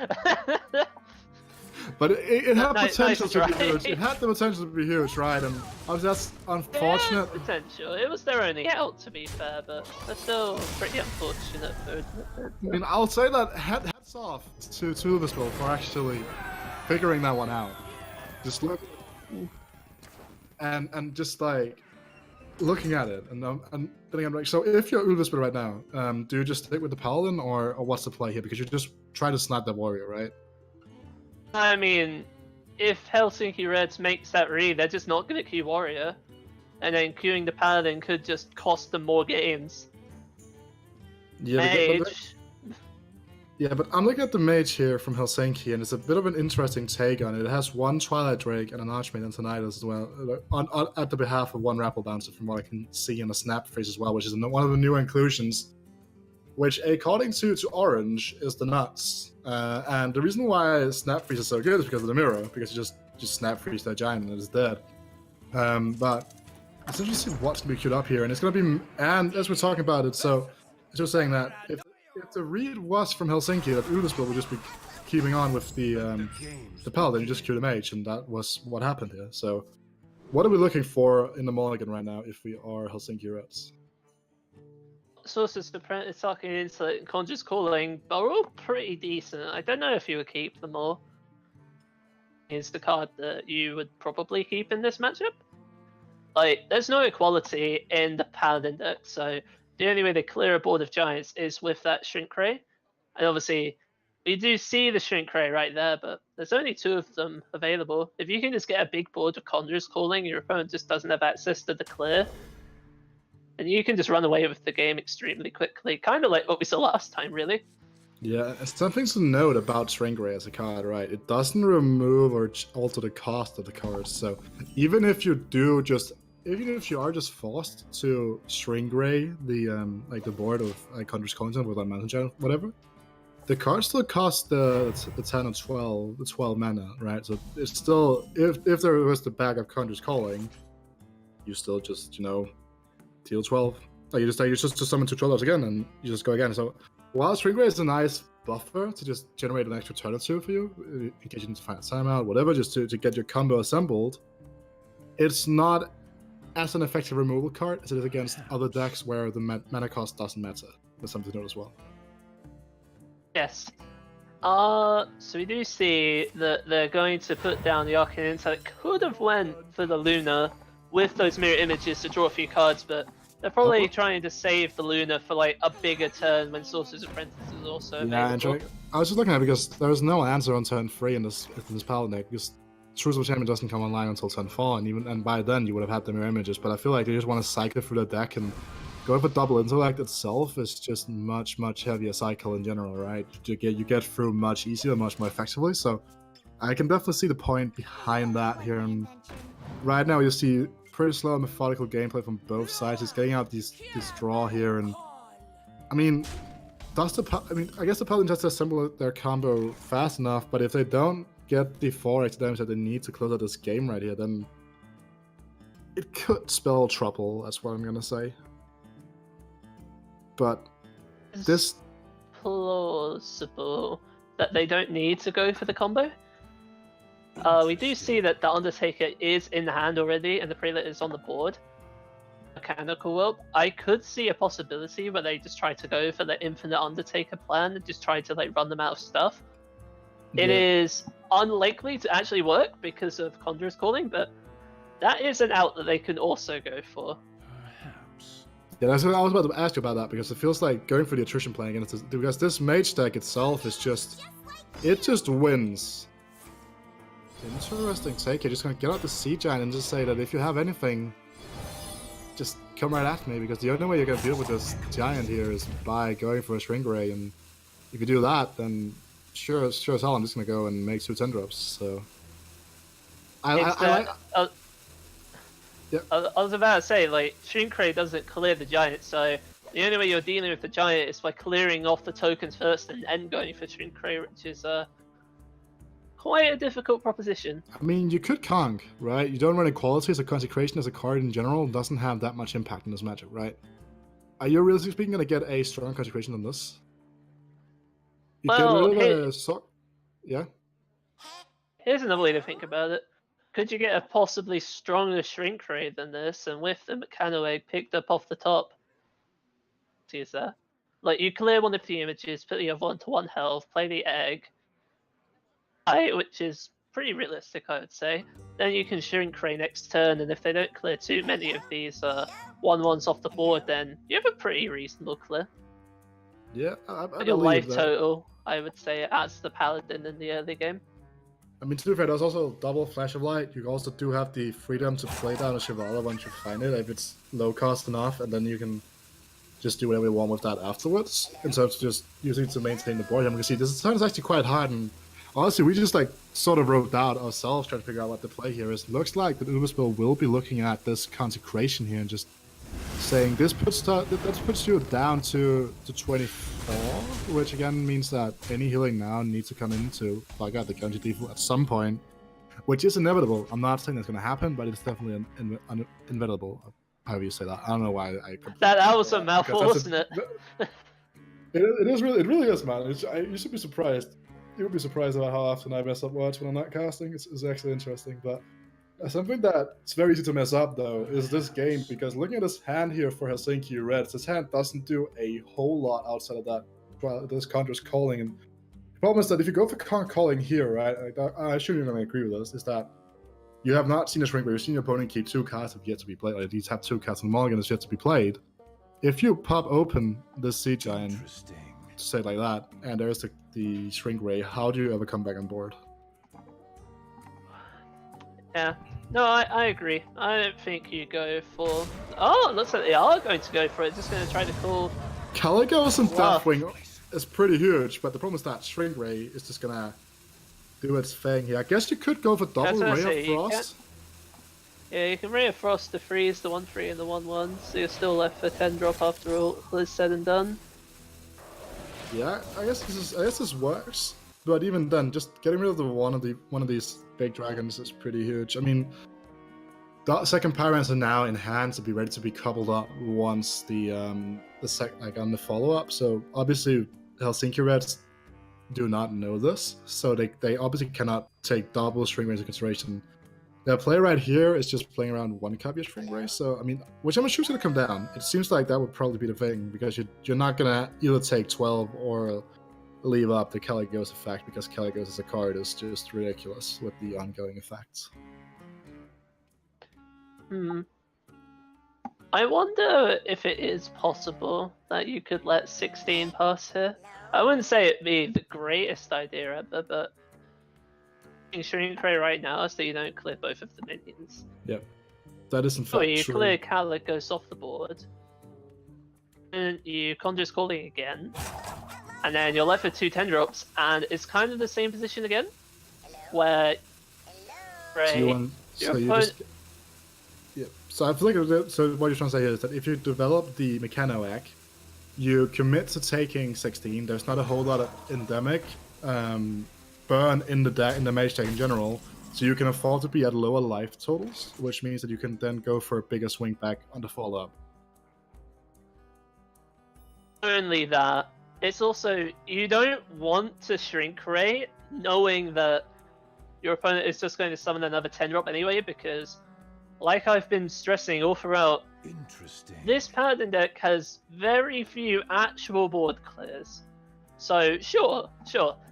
But it had Nice potential to be try. huge. It had the potential to be huge, right? And obviously that's unfortunate. Yeah, potential. It was their only out, to be fair, but that's still pretty unfortunate. I mean, I'll say that hats off to Uberspill for actually figuring that one out. Just look and just like looking at it, and then I'm like, so if you're Uberspill right now, do you just stick with the Paladin, or what's the play here? Because you just try to snipe that warrior, right? I mean, if Helsinki Reds makes that read, they're just not going to queue Warrior. And then queuing the Paladin could just cost them more games. Yeah, Mage. but I'm looking at the mage here from Helsinki, and it's a bit of an interesting take on it. It has one Twilight Drake and an Archmaiden tonight as well, at the behalf of one Rappel Bouncer, from what I can see in the snap freeze as well, which is one of the new inclusions, which, according to Orange, is the nuts. And the reason why snap freeze is so good is because of the mirror, because you just snap freeze that giant and it's dead. But it's interesting what's going to be queued up here, and it's going to be, and as we're talking about it, so as we're saying that if the read was from Helsinki, that Uderspill would just be keeping on with the Paladin, you just queue the mage, and that was what happened here. So what are we looking for in the mulligan right now if we are Helsinki Reds? Sources to print is talking Insight and Conjurer's Calling, but are all pretty decent. I don't know if you would keep them all. Is the card that you would probably keep in this matchup. Like, there's no equality in the Paladin deck, so the only way they clear a board of giants is with that Shrink Ray. And obviously, you do see the Shrink Ray right there, but there's only 2 of them available. If you can just get a big board of Conjurer's Calling, your opponent just doesn't have access to the clear, and you can just run away with the game extremely quickly, kind of like what we saw last time, really. Yeah, and something to note about Shrink Ray as a card, right? It doesn't remove or alter the cost of the cards. So even if you are just forced to Shrink Ray the board of Conjurer's Content with Mountain whatever, the card still costs the 10 or 12, the 12 mana, right? So it's still, if there was the bag of Conjurer's Calling, you still just, deal 12. Like you just summon 2 12 again, and you just go again. So while Shrink Ray is a nice buffer to just generate an extra turn or 2 for you, in case you need to find a timeout, whatever, just to get your combo assembled, it's not as an effective removal card as it is against other decks where the mana cost doesn't matter. That's something to note as well. Yes. So we do see that they're going to put down the Arcane Insight. Could have went for the Luna with those mirror images to draw a few cards, but they're probably trying to save the Luna for like a bigger turn when Sorcerer's Apprentice is also available. I was just looking at it because there was no answer on turn 3 in this Paladin deck, because Crucible Champion doesn't come online until turn 4, and by then you would have had the mirror images, but I feel like they just want to cycle through the deck, and going for double intellect itself is just much heavier cycle in general, right? You get through much easier, much more effectively, so I can definitely see the point behind that here, and right now you see pretty slow methodical gameplay from both sides, just getting out this draw here, and I mean, I guess the Paladin just assemble their combo fast enough, but if they don't get the 4x damage that they need to close out this game right here, then it could spell trouble, that's what I'm gonna say. But this plausible that they don't need to go for the combo. We do see that the Undertaker is in the hand already, and the Prelate is on the board. Mechanical World. I could see a possibility where they just try to go for the Infinite Undertaker plan and just try to run them out of stuff. It is unlikely to actually work because of Conjurer's Calling, but that is an out that they can also go for. Yeah, that's what I was about to ask you about that, because it feels like going for the attrition play again, because this mage deck itself is just wins. Interesting take. You're just gonna get out the Sea Giant and just say that if you have anything, just come right at me, because the only way you're gonna deal with this giant here is by going for a Shrink Ray, and if you do that, then sure as hell I'm just gonna go and make 2 10-drops. So I was about to say, Shrink Ray doesn't clear the giant, so the only way you're dealing with the giant is by clearing off the tokens first and then going for Shrink Ray, which is quite a difficult proposition. I mean, you could Kong, right? You don't run equality, so Consecration as a card in general doesn't have that much impact in this matchup, right? Are you realistically speaking going to get a strong Consecration on this? You Well, get rid of yeah? here's another way to think about it. Could you get a possibly stronger shrink ray than this, and with the mechano egg picked up off the top? See that? Like, you clear one of the images, put the other one to 1 health, play the egg, which is pretty realistic, I would say. Then you can shrink ray next turn, and if they don't clear too many of these 1/1s off the board, then you have a pretty reasonable clear. Yeah, I Your believe life that. total, I would say, adds the paladin in the early game. I mean, to be fair, there's also double Flash of Light. You also do have the freedom to play down a Shivala once you find it, if it's low cost enough, and then you can just do whatever you want with that afterwards, instead of just using it to maintain the board. And we can see this turn is actually quite hard, and honestly, we just like sort of wrote out ourselves trying to figure out what the play here is. Looks like the Uberspill will be looking at this consecration here and just saying this puts you down to 24, which again means that any healing now needs to come into like the counter default at some point, which is inevitable. I'm not saying that's going to happen, but it's definitely inevitable. However you say that. I don't know why I. That was a mouthful, wasn't it? It is really. It really is, man. You should be surprised. You would be surprised about how often I mess up words when I'm not casting. It's actually interesting, but. Something that's very easy to mess up, though, is this game, because looking at this hand here for Helsinki Reds, this hand doesn't do a whole lot outside of that. Well, this Conjurer's Calling, and the problem is that if you go for Calling here, right, I shouldn't even agree with this, is that you have not seen a shrink where you've seen your opponent keep 2 cards that have yet to be played, or at least have 2 cards in mulligan that's yet to be played. If you pop open this Sea Giant, to say it like that, and there's the Shrink Ray, how do you ever come back on board? Yeah. No, I agree. I don't think you go for... Oh, it looks like they are going to go for it. Just going to try to call... Caligos and Deathwing is pretty huge, but the problem is that Shrink Ray is just going to do its thing here. I guess you could go for double Ray of Frost. Yeah, you can Ray of Frost to freeze the 1/3 and the 1/1, so you're still left for 10 drop after all is said and done. Yeah, I guess this works. But even then, just getting rid of one of these big dragons is pretty huge. I mean, the second Pyrans are now in hand to be ready to be coupled up once on the follow up. So obviously, Helsinki Reds do not know this, so they obviously cannot take double String Ray into consideration. Their play right here is just playing around 1 copy of String Ray. So I mean, whichever shoe's gonna come down, it seems like that would probably be the thing, because you're not gonna either take 12 or leave up the Caligos effect, because Caligos as a card is just ridiculous with the ongoing effects. I wonder if it is possible that you could let 16 pass here. I wouldn't say it'd be the greatest idea ever, but Shrink Ray right now so you don't clear both of the minions. Yep. That is in fact you true. Clear Caligos off the board, and you Conjurer's Calling again, and then you're left with 2 10 drops, and it's kind of the same position again, where Ray, So I feel like so what you're trying to say here is that if you develop the Mechano Egg, you commit to taking 16. There's not a whole lot of endemic burn in the mage deck in general, so you can afford to be at lower life totals, which means that you can then go for a bigger swing back on the follow up. Not only that, it's also you don't want to Shrink Ray knowing that your opponent is just going to summon another 10 drop anyway, because like I've been stressing all throughout, this Paladin deck has very few actual board clears. So sure,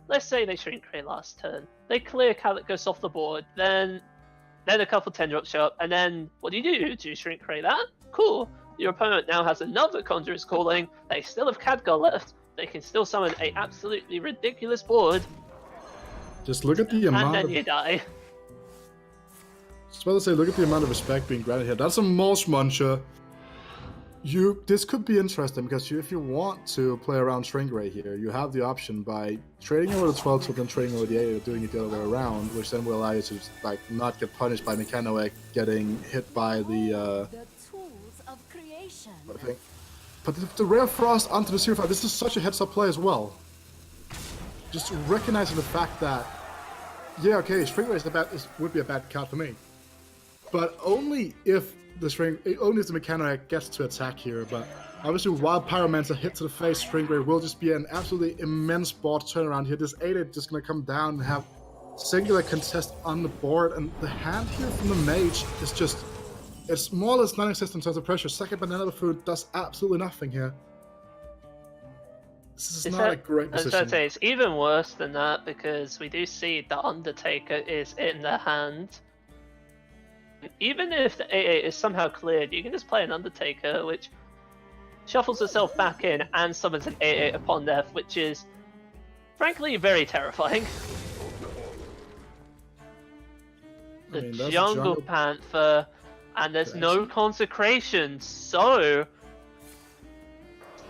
let's say they Shrink Ray last turn, they clear Caligos off the board, then a couple 10 drops show up, and then what do? Do you Shrink Ray that? Cool. Your opponent now has another Conjurer's Calling, they still have Khadgar left, they can still summon a absolutely ridiculous board. Just look at the amount and then you die. Just about to say, look at the amount of respect being granted here. That's a Mulch Muncher. This could be interesting, because if you want to play around Shrink Ray here, you have the option by trading over the 12 to then trading over the 8, or doing it the other way around, which then will allow you to not get punished by Mechano Egg getting hit by the tools of creation. I think. But the Rare Frost onto the Zero 5, this is such a heads-up play as well. Just recognizing the fact that, yeah, okay, Shrink Ray would be a bad card for me, but only if the Mechano Egg gets to attack here. But obviously, while Pyromancer hit to the face, Shrink Ray will just be an absolutely immense board turnaround here. This 8 is just gonna come down and have singular contest on the board, and the hand here from the mage is just, it's more or less non-existent in terms of pressure. Second banana food does absolutely nothing here. This is not a great I was position. going to say, it's even worse than that because we do see the Undertaker is in the hand. Even if the 8/8 is somehow cleared, you can just play an Undertaker, which shuffles itself back in and summons an 8/8 upon death, which is, frankly, very terrifying. The jungle Panther, and there's no consecration, so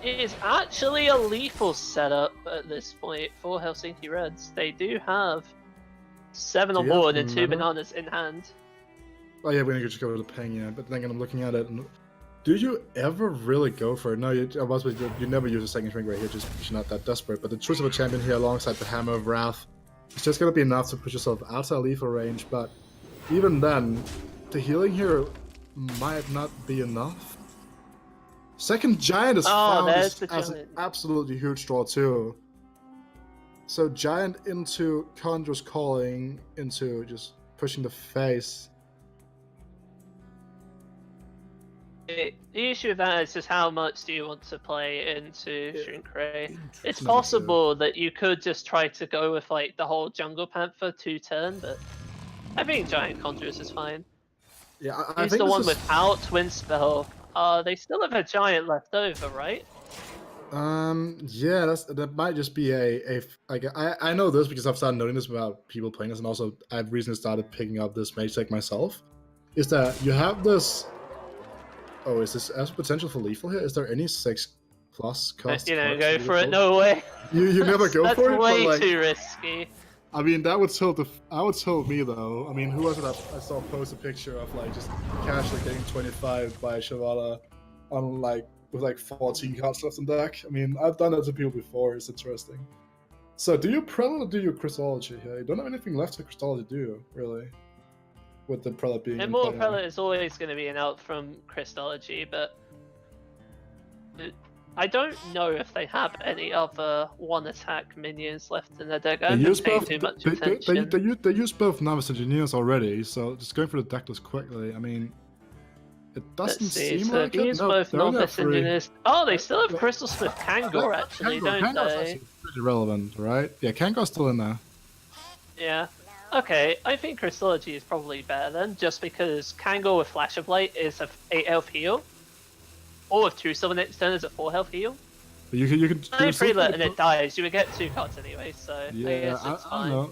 it is actually a lethal setup at this point for Helsinki Reds. They do have 7 on board and 2 bananas in hand. Oh yeah, we're gonna just go to the ping, yeah. But then I'm looking at it, and do you ever really go for it? No, you never use a second shrink right here, just because you're not that desperate. But the Truth of a Champion here alongside the Hammer of Wrath, it's just gonna be enough to push yourself outside lethal range. But even then, the healing here might not be enough. Second Giant is found as an absolutely huge draw too. So Giant into Conjurer's Calling, into just pushing the face. The issue with that is just how much do you want to play into Shrink Ray. It's possible that you could just try to go with like the whole Jungle Panther 2-turn, but I think Giant Conjurers is fine. Yeah, I He's think the one without Twin Spell. They still have a Giant left over, right? Yeah, that might just be I know this because I've started noting this about people playing this, and also I've recently started picking up this mage deck myself. Is that you have this? Oh, is this as potential for lethal here? Is there any 6+ cost? Go for it. No way. You never go for it. That's way too risky. I mean, that would tilt me though. I mean, who was it I saw post a picture of like just casually getting 25 by Shavala on with like 14 cards left in deck. I mean, I've done that to people before. It's interesting. So, do you Prelate or do you Crystology here? You don't have anything left to Crystology, do you? Really? With the Prelate being Immortal Prelate is always going to be an out from Crystology, but I don't know if they have any other one-attack minions left in their deck. I haven't paid too much attention. They use both Novice Engineers already, so just going through the deck list quickly. I mean, it doesn't seem like they it. use both Novice Engineers. Oh, they still have Crystal Smith Kangor, actually, don't they? Pretty relevant, right? Yeah, Kangor's still in there. Yeah. Okay, I think Crystology is probably better then, just because Kangor with Flash of Light is a 8 health heal. Or with 2 Silver next turn is a 4 health heal. But you can Prelate and it dies, you would get 2 cards anyway, so yeah, I guess it's fine. I don't know.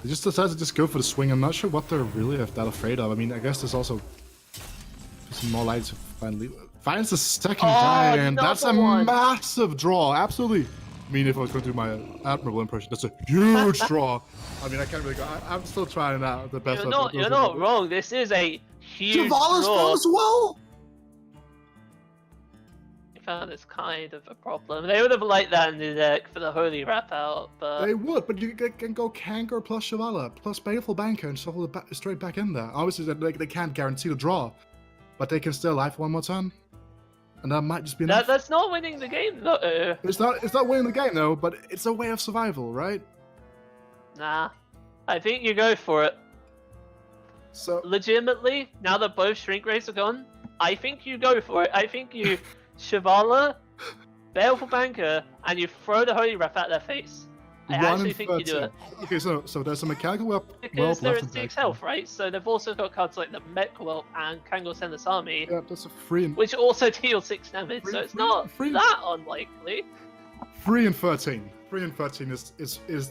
They just decided to just go for the swing. I'm not sure what they're really that afraid of. I mean, I guess there's also some more lights to finally finds the second Giant. That's a massive draw. Absolutely. I mean, if I was going to do my admirable impression, that's a huge draw. I mean, I can't really go. I'm still trying out the best. You're not wrong. This is a huge Shavala's draw. as well. I found it's kind of a problem. They would have liked that in the deck for the Holy Wrap out, but they would. But you can go Kangor plus Shavala plus Baleful Banker and shuffle it straight back in there. Obviously, they can't guarantee the draw, but they can still life one more turn. And that might just be enough. That's not winning the game, though. It's not winning the game, though, but it's a way of survival, right? Nah. I think you go for it. So legitimately, now that both Shrink Rays are gone, I think you go for it. I think you Shavala, Baleful Banker, and you throw the Holy Wrath at their face. I actually think you do it. Okay, so there's a mechanical whelp. Because they're at 6 health, right? So they've also got cards like the Mech Whelp and Kangor's Endless Army. Yeah, that's a free. Which also deal 6 damage, so it's not that unlikely. 3 and 13. 3 and 13 is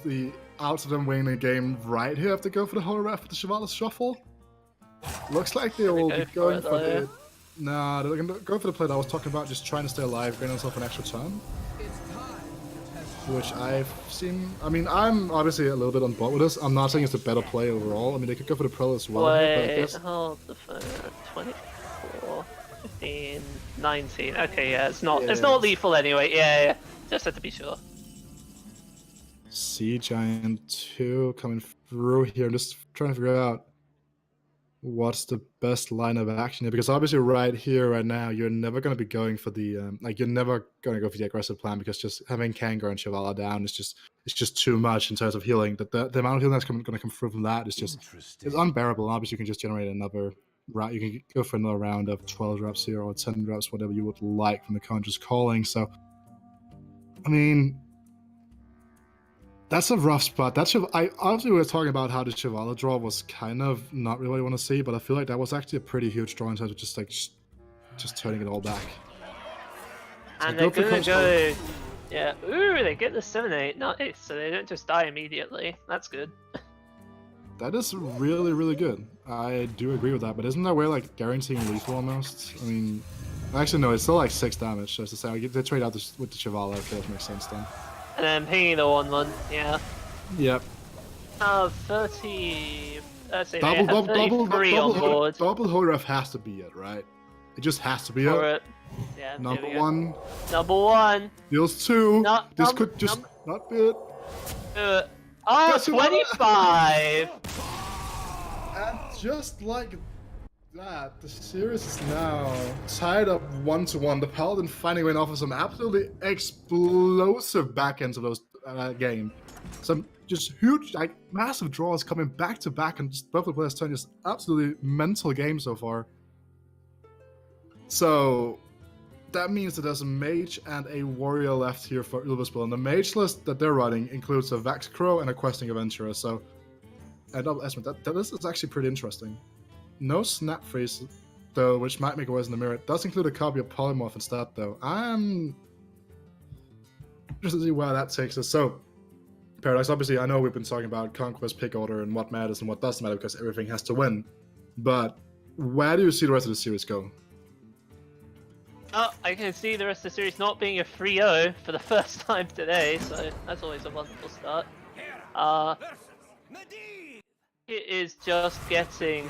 the out of them winning the game right here. Have to go for the Holy Wrath with the Shavala's Shuffle. Looks like they will be going for the. Nah, they're gonna go for the play that I was talking about, just trying to stay alive, getting themselves an extra turn. Which I've seen. I mean, I'm obviously a little bit on board with this. I'm not saying it's a better play overall. I mean, they could go for the Prelate as well. Wait, hold the phone. 24, 15, 19. Okay, yeah, it's not lethal anyway. Yeah, just had to be sure. Sea Giant 2 coming through here. I'm just trying to figure out. what's the best line of action here? Because obviously right here, right now, you're never going to be going for the you're never going to go for the aggressive plan, because just having Kangar and Shivala down is just too much in terms of healing. The amount of healing that's going to come through from that is just it's unbearable. Obviously, you can just generate another route. You can go for another round of 12 reps here or 10 reps, whatever you would like from the Conjurer's Calling. So, I mean, that's a rough spot. I obviously we were talking about how the Shivala draw was kind of not really what you want to see, but I feel like that was actually a pretty huge draw in terms of just like just turning it all back. So And they're gonna go, yeah. Ooh, they get the 7-8. Nice. So they don't just die immediately. That's good. That is really, really good. I do agree with that, but isn't that way like guaranteeing lethal almost? I mean, actually no, it's still like 6 damage. Just to say, they trade out with the Shivala. Okay, that makes sense then. And then pinging the 1/1, yeah. Yep. 30. Let's see, Double on board. double Holy Ref has to be it, right? It just has to be it. Yeah. Number 1. Number 1. Deals 2. This could could just not be it. Oh, 25! And just like that, the series is now tied up 1-1. The Paladin finding a way off of some absolutely explosive back ends of those game. Some just huge, like massive draws coming back to back, and just both the players turn just absolutely mental game so far. So that means that there's a mage and a warrior left here for Ulvespill, and the mage list that they're running includes a Vax Crow and a Questing Adventurer. So, and double estimate that list is actually pretty interesting. No Snap Freeze, though, which might make it worse in the mirror. It does include a copy of Polymorph instead, though. I'm just to see where that takes us. So, Paradox, obviously, I know we've been talking about Conquest, Pick Order, and what matters and what doesn't matter, because everything has to win. But where do you see the rest of the series go? Oh, I can see the rest of the series not being a 3-0 for the first time today, so that's always a wonderful start. It is just getting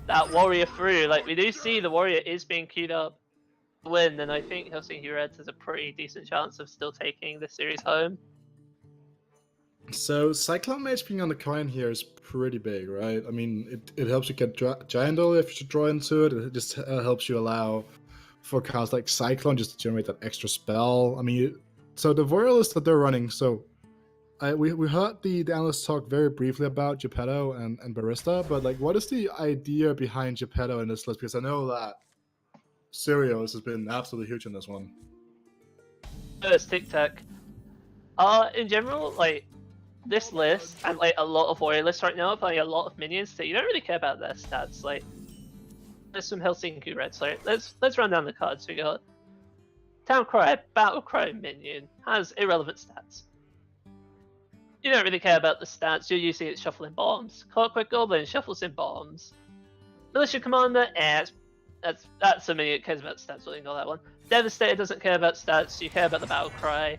that warrior through. Like, we do see the warrior is being queued up to win, and I think Helsinki Reds has a pretty decent chance of still taking the series home. So Cyclone Mage being on the coin here is pretty big, right? I mean, it helps you get Giant Early if you draw into it. It just helps you allow for cards like Cyclone just to generate that extra spell. I mean, so the warrior list that they're running, so we heard the analysts talk very briefly about Geppetto and Barista, but like, what is the idea behind Geppetto in this list? Because I know that Sirius has been absolutely huge in this one. Tic Tac. In general, like, this list and like a lot of warrior lists right now are playing a lot of minions that you don't really care about their stats. Like, there's some Helsinki Reds. Like, let's run down the cards. We got Town Cry, Battle Cry minion, has irrelevant stats. You don't really care about the stats. You're using it shuffling bombs. Clockwork Goblin shuffles in bombs. Militia Commander, that's a minion that cares about stats. We'll ignore that one. Devastator doesn't care about stats. You care about the Battle Cry.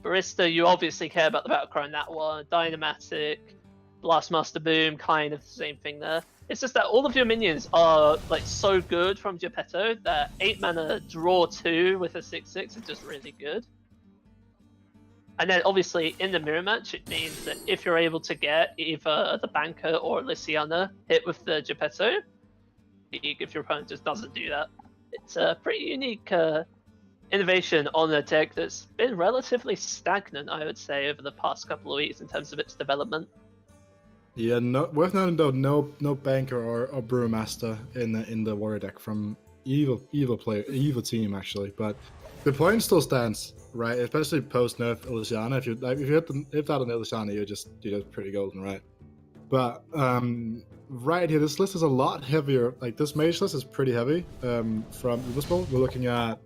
Barista, you obviously care about the Battle Cry in that one. Dynamatic, Blastmaster Boom, kind of the same thing there. It's just that all of your minions are like so good from Geppetto that 8 mana draw 2 with a 6/6 is just really good. And then obviously in the mirror match, it means that if you're able to get either the Banker or Lysiana hit with the Geppetto, if your opponent just doesn't do that, it's a pretty unique innovation on a deck that's been relatively stagnant, I would say, over the past couple of weeks in terms of its development. Yeah, worth noting though, no Banker or Brewmaster in the warrior deck from evil team actually, but the point still stands, right? Especially post nerf Elysiana. If you hit that on Elysiana, you're just pretty golden, right? But right here, this list is a lot heavier. Like, this mage list is pretty heavy. From Ulvespill, we're looking at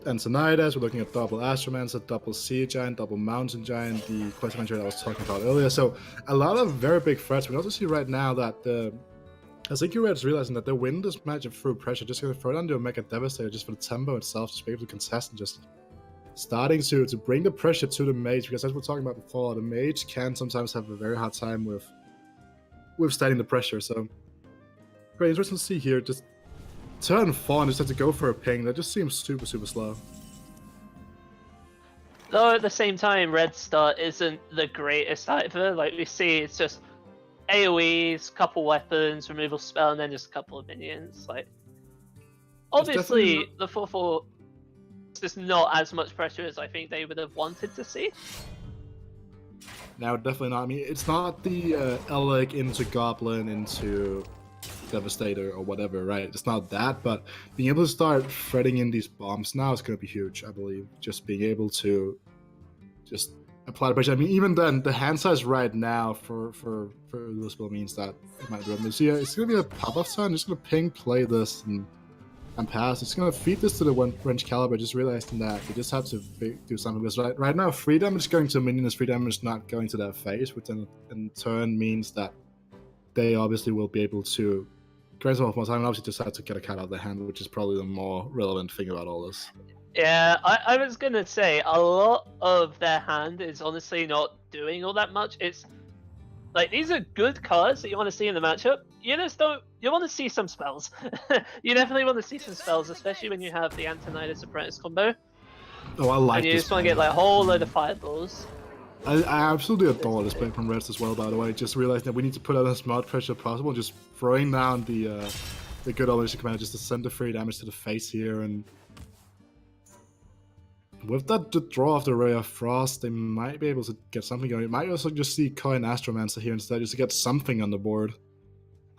Antonidas, we're looking at double Astromancer, double Sea Giant, double Mountain Giant, the Quest Adventure that I was talking about earlier. So a lot of very big threats. We also see right now that I think you Red's realizing that they win this matchup through pressure, just going to throw down to a Mega Devastator just for the tempo itself, just be able to contest and just starting to bring the pressure to the mage, because as we're talking about before, the mage can sometimes have a very hard time with withstanding the pressure. So very interesting to see here. Just turn 4 and just have to go for a ping. That just seems super slow. Though at the same time, Red Start isn't the greatest either. Like, we see, it's just AoEs, couple weapons, removal spell, and then just a couple of minions. Like, obviously, the 4/4 is just not as much pressure as I think they would have wanted to see. No, definitely not. I mean, it's not the Elec into Goblin into Devastator or whatever, right? It's not that, but being able to start threading in these bombs now is going to be huge, I believe. Just being able to just apply the pressure. I mean, even then, the hand size right now for Louisville means that it might run this. Yeah, it's going to be a pop-off turn. Just going to ping play this and pass. It's going to feed this to the Wrench Caliber, just realizing that they just have to do something with this. Right now, free damage going to a minion is free damage not going to their face, which then in turn means that they obviously will be able to grant some more time and obviously decide to get a cat out of their hand, which is probably the more relevant thing about all this. Yeah, I was going to say, a lot of their hand is honestly not doing all that much. It's like, these are good cards that you want to see in the matchup. You just don't. You want to see some spells. You definitely want to see some spells, especially when you have the Antonidas Apprentice combo. Oh, I like and you this just want to get like a whole load of fireballs. I absolutely adore this play from Reds as well, by the way. Just realizing that we need to put out as much pressure possible and just throwing down the good old Mission Commander just to send the free damage to the face here. And with that the draw of the Ray of Frost, they might be able to get something going. You might also just see Coin Astromancer here instead, just to get something on the board.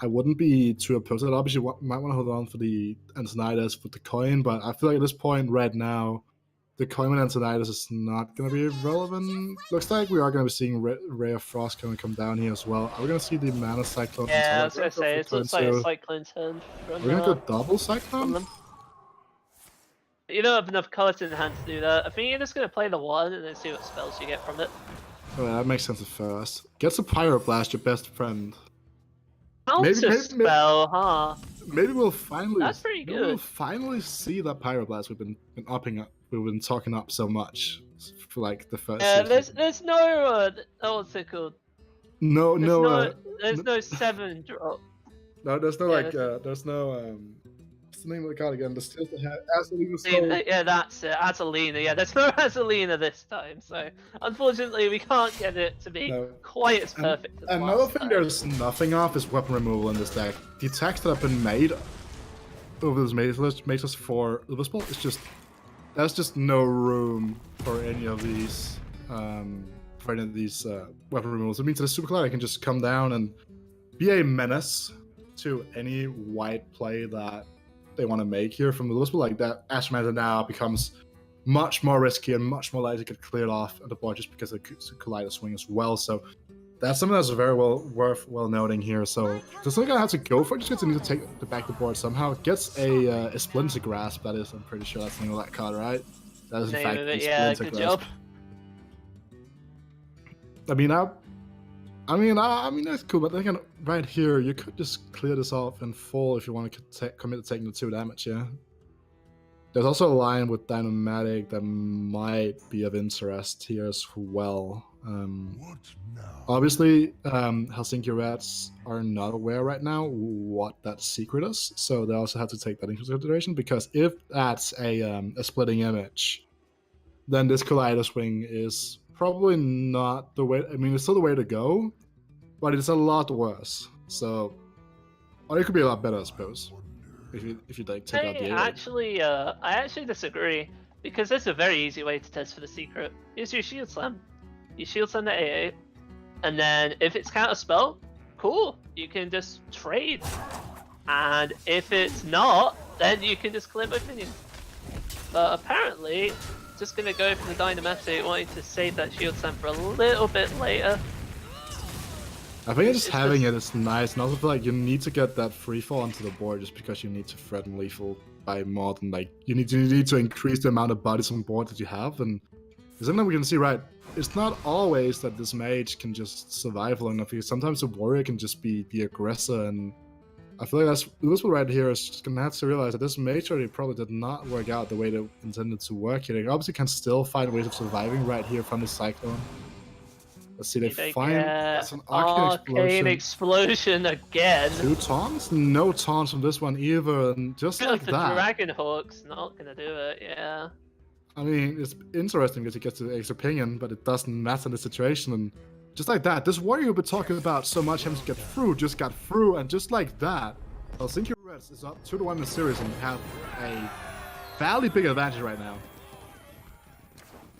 I wouldn't be too opposed to that. Obviously, you might want to hold on for the Antonidas with the coin, but I feel like at this point right now, the coin with Antonidas is not going to be relevant. Looks like we are going to be seeing Ray of Frost come down here as well. Are we going to see the Mana Cyclone? Yeah, I was going to say, it looks like a Cyclone turn. We're going to go double Cyclone? You don't have enough cards in hand to do that. I think you're just going to play the one and then see what spells you get from it. Oh, yeah, that makes sense at first. Gets a Pyroblast, your best friend. Counter spell, huh? Maybe we'll finally. That's pretty good. We'll finally see that Pyroblast we've been upping up. We've been talking up so much for like the first. Yeah, season. there's no what's it called? There's no 7 drop. No, there's no there's no what's the name of the card again? The Steals the Head. Azalina Soul. Yeah, that's it. Azalina. Yeah, there's no Azalina this time, so unfortunately we can't get it to be quite as perfect. As another thing time. there's nothing off is weapon removal in this deck. The attacks that have been made over this mages for Louisville is just there's just no room for any of these weapon removals. It means that the Super Collider can just come down and be a menace to any white play that they want to make here from the Louisville. Like that, Astromancer now becomes much more risky and much more likely to get cleared off at the board just because of the Collider swing as well. So that's something that's very worth noting here. So just not gonna have to go for it. Just gets to need to take the back the board somehow. It gets a Splinter Grasp. That is, I'm pretty sure that's the name of that card, right? That is in fact a yeah, Splinter good Grasp. job. I mean that's cool, but then again, right here, you could just clear this off in full if you want to commit to taking the 2 damage, yeah? There's also a line with Dynamatic that might be of interest here as well. Obviously, Helsinki Rats are not aware right now what that secret is, so they also have to take that into consideration, because if that's a splitting image, then this Collider swing is probably not the way. I mean, it's still the way to go, but it's a lot worse. So, or it could be a lot better, I suppose, if you like take out the 8. I actually disagree, because there's a very easy way to test for the secret. Here's your Shield Slam. You Shield Slam the 8, and then if it's counter spell, cool, you can just trade. And if it's not, then you can just clear both minions. But apparently, just gonna go for the Dynamatic, wanting to save that Shield Slam for a little bit later. I think just having it is nice, and also feel like you need to get that free fall onto the board just because you need to threaten lethal by more than like you need to increase the amount of bodies on board that you have. And something we can see, right? It's not always that this mage can just survive long enough, because sometimes the warrior can just be the aggressor, and I feel like that's this one right here is just gonna have to realize that this mage already probably did not work out the way they intended to work here. They obviously can still find ways of surviving right here from the Cyclone. Let's see, they find that's an Arcane Explosion again. 2 taunts? No taunts from this one either, and just like the that. Dragon Hawk's not gonna do it, yeah. I mean, it's interesting because he gets the extra pinion, but it doesn't matter in the situation. And Just like that. This warrior we've been talking about so much having to get through, just got through, and just like that, Helsinki Reds is up 2-1 in the series and have a fairly big advantage right now.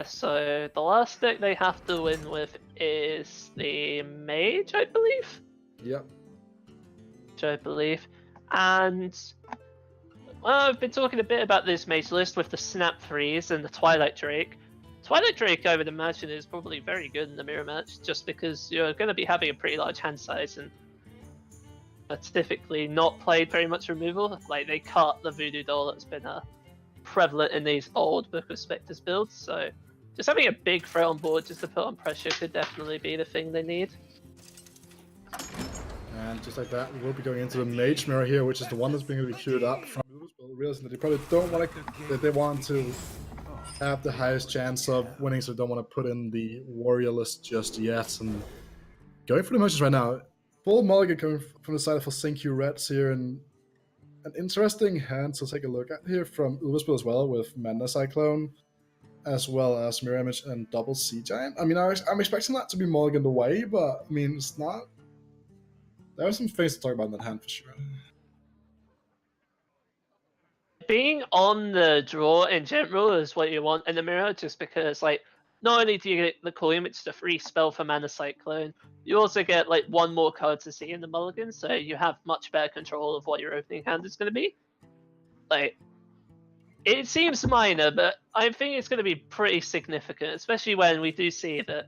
So the last deck they have to win with is the Mage, I believe. Yep. And well, I've been talking a bit about this Mage list with the Snap Freeze and the Twilight Drake. Twilight Drake, I would imagine, is probably very good in the mirror match, just because you're going to be having a pretty large hand size, and that's typically not played very much removal. Like, they cut the Voodoo Doll that's been prevalent in these old Book of Spectres builds, so just having a big threat on board just to put on pressure could definitely be the thing they need. And just like that, we'll be going into the Mage Mirror here, which is the one that's being queued up from realizing that they probably don't want to, that they want to have the highest chance of winning, so they don't want to put in the warrior list just yet. And going for the Mages right now, full mulligan coming from the side of Helsinki Reds here, and an interesting hand to take a look at here from Ulvespill as well, with Mana Cyclone, as well as Mirror Image and Double Sea Giant. I mean, I'm expecting that to be mulliganed away, but I mean, it's not. There are some things to talk about in that hand for sure. Being on the draw in general is what you want in the mirror, just because, like, not only do you get the cool image, the free spell for Mana Cyclone, you also get, like, one more card to see in the mulligan, so you have much better control of what your opening hand is going to be. Like, it seems minor, but I think it's going to be pretty significant, especially when we do see that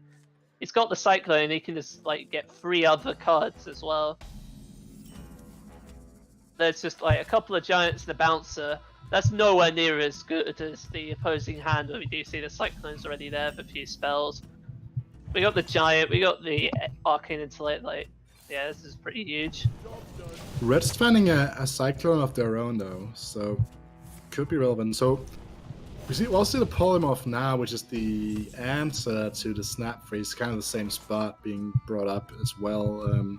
he's got the Cyclone and he can just, like, get 3 other cards as well. There's just, like, a couple of Giants and a Bouncer. That's nowhere near as good as the opposing hand, where we do see the Cyclones already there for a few spells. We got the Giant, we got the Arcane Intellect, like, yeah, this is pretty huge. Red's finding a Cyclone of their own, though, so could be relevant. So we'll see the Polymorph now, which is the answer to the Snap Freeze, kind of the same spot being brought up as well.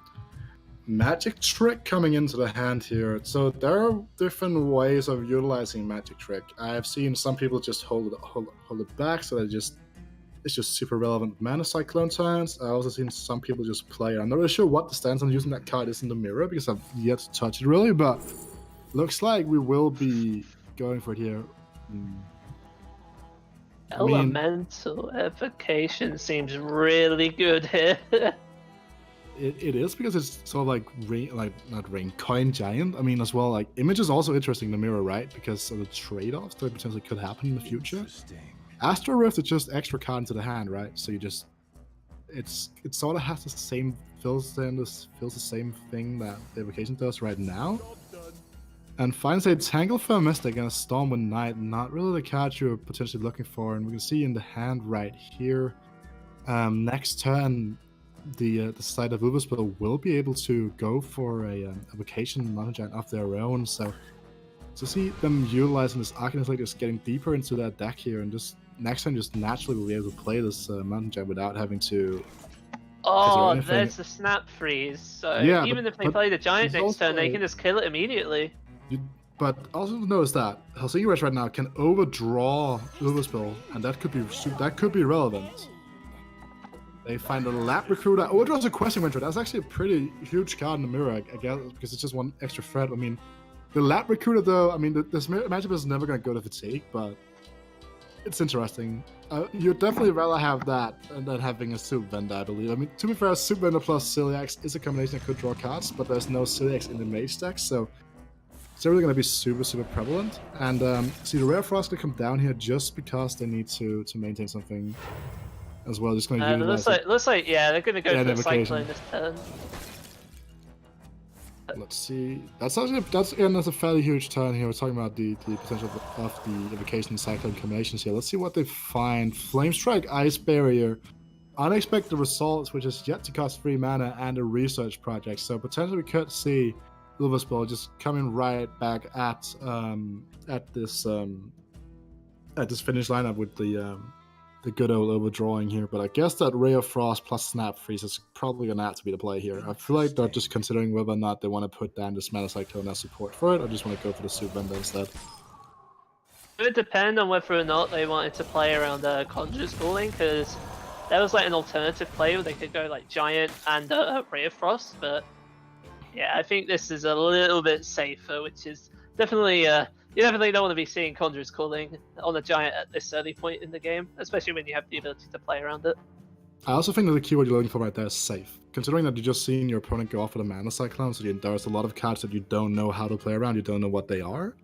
Magic Trick coming into the hand here. So there are different ways of utilizing Magic Trick. I've seen some people just hold it back, so it's just super relevant with Mana Cyclone turns. I've also seen some people just play it. I'm not really sure what the stance on using that card is in the mirror, because I've yet to touch it really, but looks like we will be going for it here. Elemental Evocation seems really good here. It is, because it's sort of like Coin Giant. I mean, as well, like, Image is also interesting in the mirror, right? Because of the trade-offs that potentially could happen in the future. Astro Rift is just extra card into the hand, right? So you just, it sort of has the same feels the same thing that the Evocation does right now. And finally, Tanglefell Mystic and a Stormwind Knight, not really the card you're potentially looking for, and we can see in the hand right here. Next turn, the side of Ulvespill will be able to go for a Evocation Mountain Giant of their own. So to see them utilizing this Arcane Intellect, just getting deeper into that deck here, and just next time just naturally will be able to play this Mountain Giant without having to. Oh, there's the Snap Freeze. So yeah, even if they play the Giant next turn, they can just kill it immediately. But also notice that Helsinki Reds right now can overdraw Ulvespill, and that could be relevant. They find a Lab Recruiter. Overdraws a Questing Venture. That's actually a pretty huge card in the mirror, I guess, because it's just one extra threat. I mean, the Lab Recruiter, though, I mean, this matchup is never going to go to Fatigue, but it's interesting. You'd definitely rather have that than having a Soup Vendor, I believe. I mean, to be fair, Soup Vendor plus Celiax is a combination that could draw cards, but there's no Celiax in the Mage deck, so it's really going to be super, super prevalent. And see, the Rare Frost going to come down here just because they need to maintain something as well. Just going to utilize looks like yeah, they're going to go for the Cyclone this turn. Let's see. That's a fairly huge turn here. We're talking about the potential of the Evocation Cyclone combinations here. Let's see what they find. Flame Strike, Ice Barrier, Unexpected Results, which is yet to cost 3 mana, and a Research Project. So potentially we could see Ulvespill just coming right back at this finish lineup with the good old overdrawing here. But I guess that Ray of Frost plus Snap Freeze is probably gonna have to be the play here. I feel like they're just considering whether or not they want to put down this Mana Cyclone as support for it, or just want to go for the Soup Vendor instead. It would depend on whether or not they wanted to play around the Conjure Schooling, because there was like an alternative play where they could go like Giant and Ray of Frost, but yeah, I think this is a little bit safer, which is definitely you definitely don't want to be seeing Conjurer's Calling on a Giant at this early point in the game, especially when you have the ability to play around it. I also think that the keyword you're looking for right there is safe. Considering that you're just seeing your opponent go off with a Mana Cyclone, so there's a lot of cards that you don't know how to play around, you don't know what they are.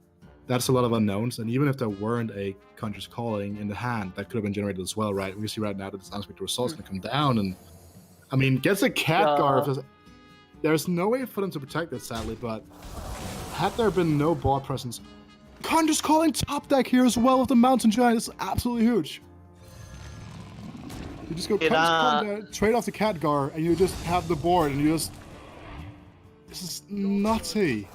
That's a lot of unknowns, and even if there weren't a Conjurer's Calling in the hand, that could have been generated as well, right? We see right now that this unexpected result's going to come down, and I mean, gets a Khadgar. There's no way for them to protect it, sadly, but had there been no board presence, Conjurer's Calling top deck here as well with the Mountain Giant is absolutely huge. You just go trade off the Khadgar, and you just have the board, and you just... This is nutty.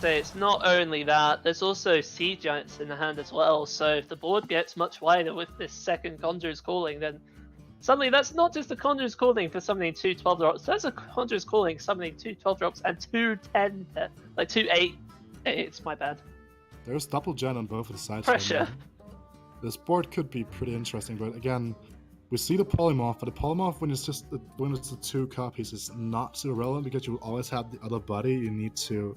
So it's not only that, there's also Sea Giants in the hand as well, so if the board gets much wider with this second Conjurer's Calling, then suddenly that's not just a Conjurer's Calling for summoning 2 12-drops, that's a Conjurer's Calling summoning 2 12-drops and 2 10, like 2 8. It's my bad. There's double gen on both of the sides. Pressure. This board could be pretty interesting, but again, we see the polymorph, but the polymorph when it's the 2 copies is not so relevant because you will always have the other body you need to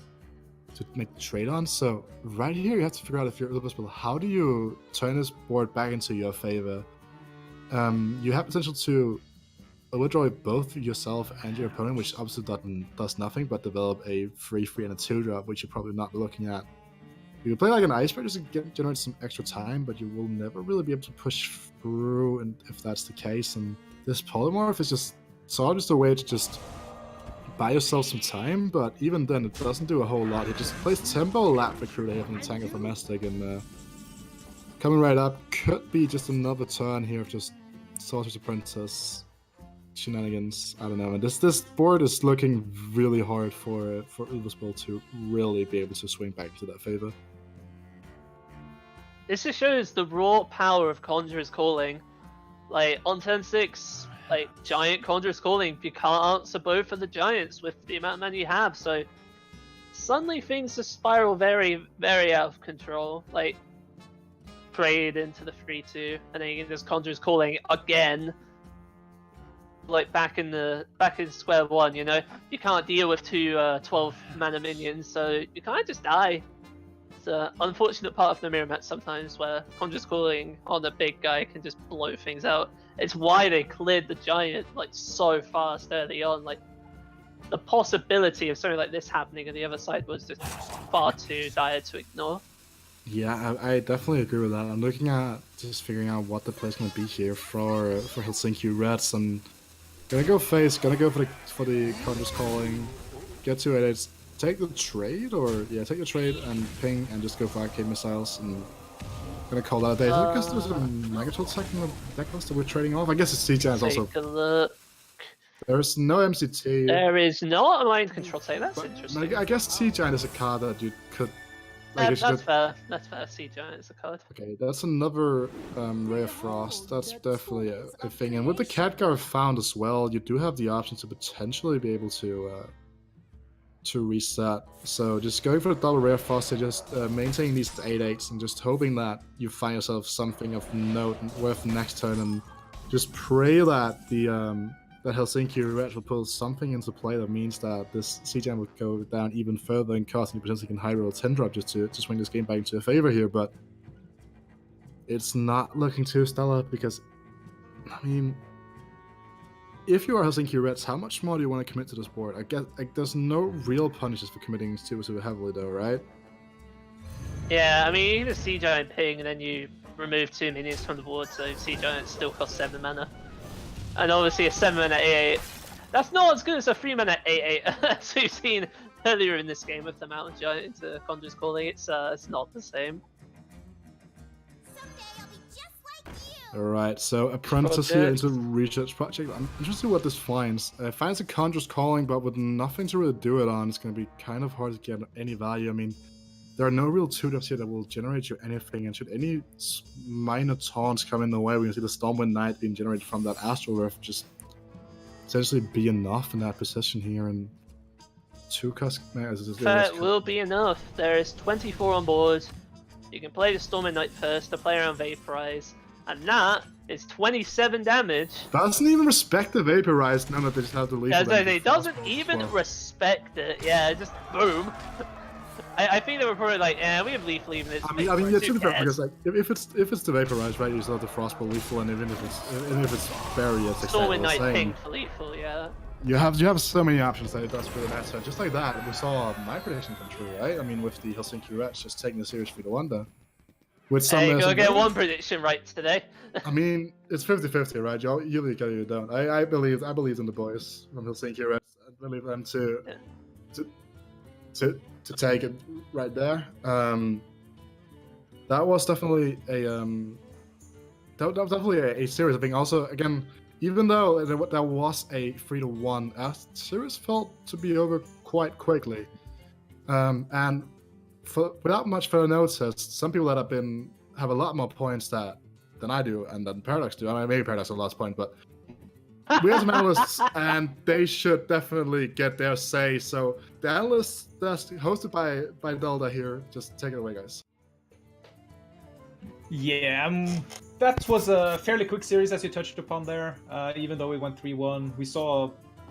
make the trade on. So right here you have to figure out if you're Illibersville, how do you turn this board back into your favor? You have potential to withdraw both yourself and your opponent, which obviously does nothing but develop a 3/3 and a 2-drop, which you're probably not looking at. You can play like an Icebreaker to generate some extra time, but you will never really be able to push through, and if that's the case. And this polymorph is just a way to just buy yourself some time, but even then it doesn't do a whole lot. It just plays Tempo Lap Recruiter from the Tango for Domestic, and coming right up could be just another turn here of just Sorcerer's Apprentice shenanigans. I don't know. And this board is looking really hard for Illibersville to really be able to swing back into that favor. This just shows the raw power of Conjurer's Calling. Like, on turn 6, like, Giant Conjurer's Calling, you can't answer both of the Giants with the amount of mana you have, so suddenly things just spiral very, very out of control. Like, trade into the 3/2, and then you can just Conjurer's Calling again. Like, back in square one, you know? You can't deal with 2 12 mana minions, so you kind of just die. It's an unfortunate part of the mirror match sometimes where Conjurer's Calling on a big guy can just blow things out. It's why they cleared the Giant like so fast early on. Like, the possibility of something like this happening on the other side was just far too dire to ignore. Yeah, I definitely agree with that. I'm looking at just figuring out what the play's going to be here for Helsinki Reds. I'm gonna go for the Conjurer's Calling, get to it. Take the trade, take the trade and ping and just go for arcade missiles, and gonna call that a day. Because there's a Megatron tech in the deck list that we're trading off. I guess it's C-Giants also. Take a look. There's no MCT. There is not a mind control tech. That's interesting. I guess C-Giant is a card that you could. That's fair. That's fair. C-Giant is a card. Okay, that's another Ray of Frost. That's definitely a thing. And with the Khadgar found as well, you do have the option to potentially be able to reset. So just going for the double Ray of Frost, just maintaining these 8/8s and just hoping that you find yourself something of note worth next turn, and just pray that that Helsinki Red will pull something into play that means that this C-Jam will go down even further in cost, and you potentially can high roll 10-drop just to swing this game back into a favor here. But it's not looking too stellar because, I mean, if you are Helsinki Reds, how much more do you want to commit to this board? I guess there's no real punishes for committing too heavily, though, right? Yeah, I mean, you can just C-Giant ping and then you remove 2 minions from the board, so C-Giant still costs 7 mana. And obviously a 7 mana 8/8. That's not as good as a 3 mana 8/8 as we've seen earlier in this game with the Mountain Giant into Conjurer's Calling. It's not the same. Alright, so Apprentice here into Research Project. I'm interested in what this finds. Finds a Conjurer's Calling, but with nothing to really do it on, it's going to be kind of hard to get any value. I mean, there are no real 2-drops here that will generate you anything, and should any minor taunts come in the way, we can see the Stormwind Knight being generated from that Astral Rift just essentially be enough in that position here, and 2 cost... That will be enough. There is 24 on board. You can play the Stormwind Knight first to play around Vaporize. And that is 27 damage. Doesn't even respect the Vaporize, none of they just have the lethal. Yeah, they doesn't Frostbolt as even well. respect it. Yeah, just boom. I think they were probably like, yeah, we have lethal even. It's I mean, yeah, to be fair, because like if it's the Vaporize, right, you still have the Frostbolt lethal, and even if it's Barry, it's exactly Storming the Knight same. pink for lethal, yeah. You have so many options that it does for the match. So just like that, we saw my prediction come true, right? I mean, with the Helsinki Reds just taking the series 3-1 there. With some, Hey, go some get very- one prediction right today. I mean, it's 50-50, right? You either get it or you don't. I believe in the boys from Helsinki Reds. I believe them to take it right there. That was definitely that was definitely a series. I think also again, even though that was a 3-1, series felt to be over quite quickly, and without much further notice, some people that have a lot more points than I do, and than Paradox do. I mean, maybe Paradox has the last point, but we have some analysts, and they should definitely get their say. So the analysts that's hosted by Delta here, just take it away, guys. Yeah, that was a fairly quick series, as you touched upon there. Even though we went 3-1,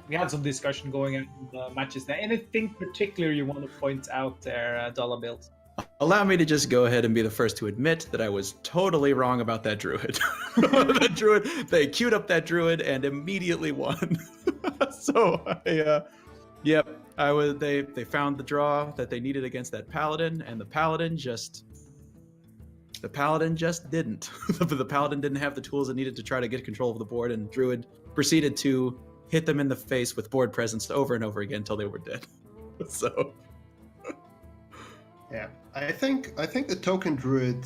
we had some discussion going on in the matches there. Anything particular you want to point out there, Dollar Bills? Allow me to just go ahead and be the first to admit that I was totally wrong about that druid. The druid, they queued up that druid and immediately won. So, they found the draw that they needed against that paladin, and the paladin just didn't. The paladin didn't have the tools it needed to try to get control of the board, and druid proceeded to hit them in the face with board presence over and over again until they were dead. So. Yeah, I think the Token Druid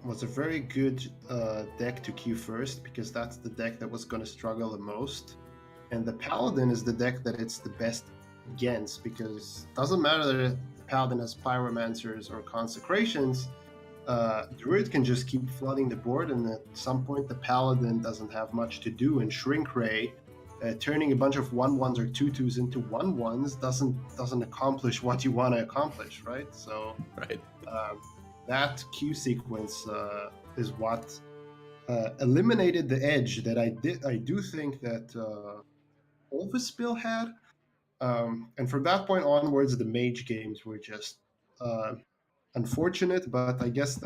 was a very good deck to queue first, because that's the deck that was going to struggle the most. And the Paladin is the deck that it's the best against, because it doesn't matter that the Paladin has Pyromancers or Consecrations, Druid can just keep flooding the board, and at some point the Paladin doesn't have much to do, and Shrink Ray turning a bunch of 1/1s or 2/2s into 1/1s doesn't accomplish what you want to accomplish, right? So Right. that queue sequence is what eliminated the edge that I do think that Olvaspill had, and from that point onwards, the mage games were just unfortunate. But I guess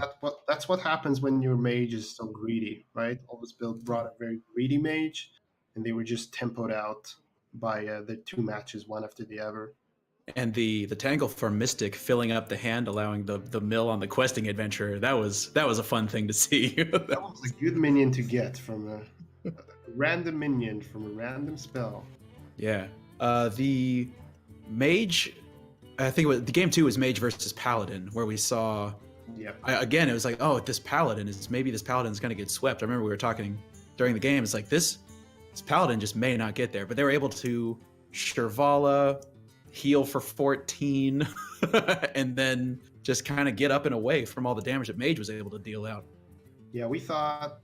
that's what happens when your mage is so greedy, right? Olvaspill brought a very greedy mage, and they were just tempoed out by the two matches, one after the other. And the Tangle for Mystic filling up the hand, allowing the mill on the questing adventure, that was a fun thing to see. That was a good minion to get from a random minion from a random spell. Yeah. The mage, I think the game 2 was mage versus paladin, where we saw. Yeah. Again, it was like, oh, this paladin's going to get swept. I remember we were talking during the game. It's like this paladin just may not get there, but they were able to Shirvala, heal for 14, and then just kind of get up and away from all the damage that mage was able to deal out. Yeah, we thought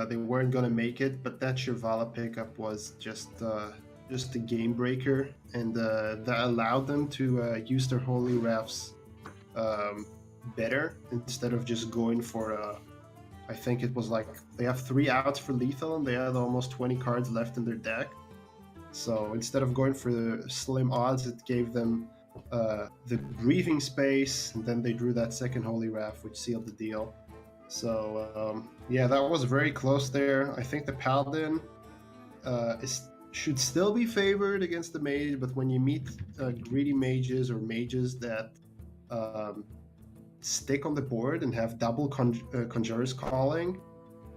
they weren't going to make it, but that Shirvala pickup was just a game breaker, and that allowed them to use their Holy Refs better, instead of just going for I think it was like they have 3 outs for lethal, and they had almost 20 cards left in their deck. So instead of going for the slim odds, it gave them the breathing space, and then they drew that second Holy Wrath, which sealed the deal. So yeah, that was very close there. I think the Paladin should still be favored against the Mage, but when you meet greedy mages or mages that stick on the board and have double Conjurer's Calling,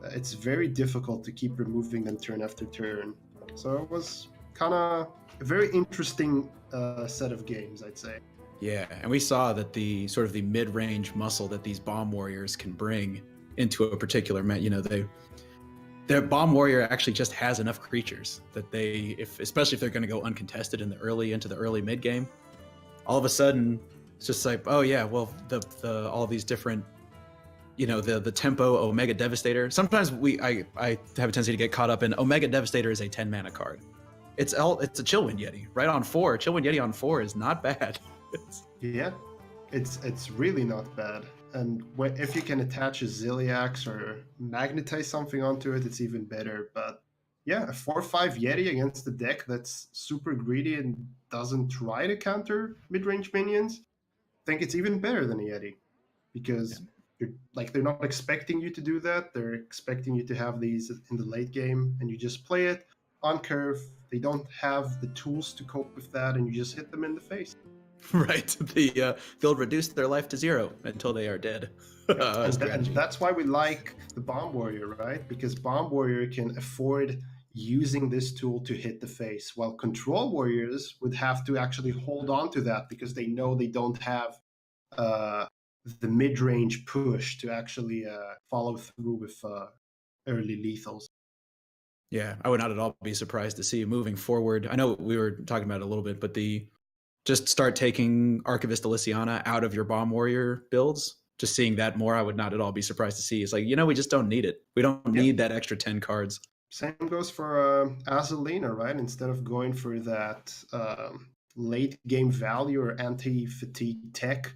it's very difficult to keep removing them turn after turn. So it was kind of a very interesting set of games, I'd say. Yeah, and we saw that the sort of the mid-range muscle that these bomb warriors can bring into a particular their bomb warrior actually just has enough creatures that especially if they're going to go uncontested into the early mid game, all of a sudden it's just like, oh yeah, well the all these different, the tempo Omega Devastator. Sometimes I have a tendency to get caught up in Omega Devastator is a 10 mana card. It's a Chillwind Yeti right on 4. Chillwind Yeti on 4 is not bad. Yeah, it's really not bad. And if you can attach a Ziliax or magnetize something onto it, it's even better. But yeah, a 4/5 Yeti against a deck that's super greedy and doesn't try to counter mid-range minions, I think it's even better than a Yeti, because they're not expecting you to do that. They're expecting you to have these in the late game, and you just play it on curve. They don't have the tools to cope with that, and you just hit them in the face. Right. They'll reduce their life to 0 until they are dead. And that's why we like the Bomb Warrior, right? Because Bomb Warrior can afford using this tool to hit the face, while Control Warriors would have to actually hold on to that because they know they don't have the mid-range push to actually follow through with early lethals. Yeah, I would not at all be surprised to see moving forward. I know we were talking about it a little bit, but just start taking Archivist Elysiana out of your Bomb Warrior builds. Just seeing that more, I would not at all be surprised to see. It's like, we just don't need it. We don't need that extra 10 cards. Same goes for Azalina, right? Instead of going for that late game value or anti-fatigue tech,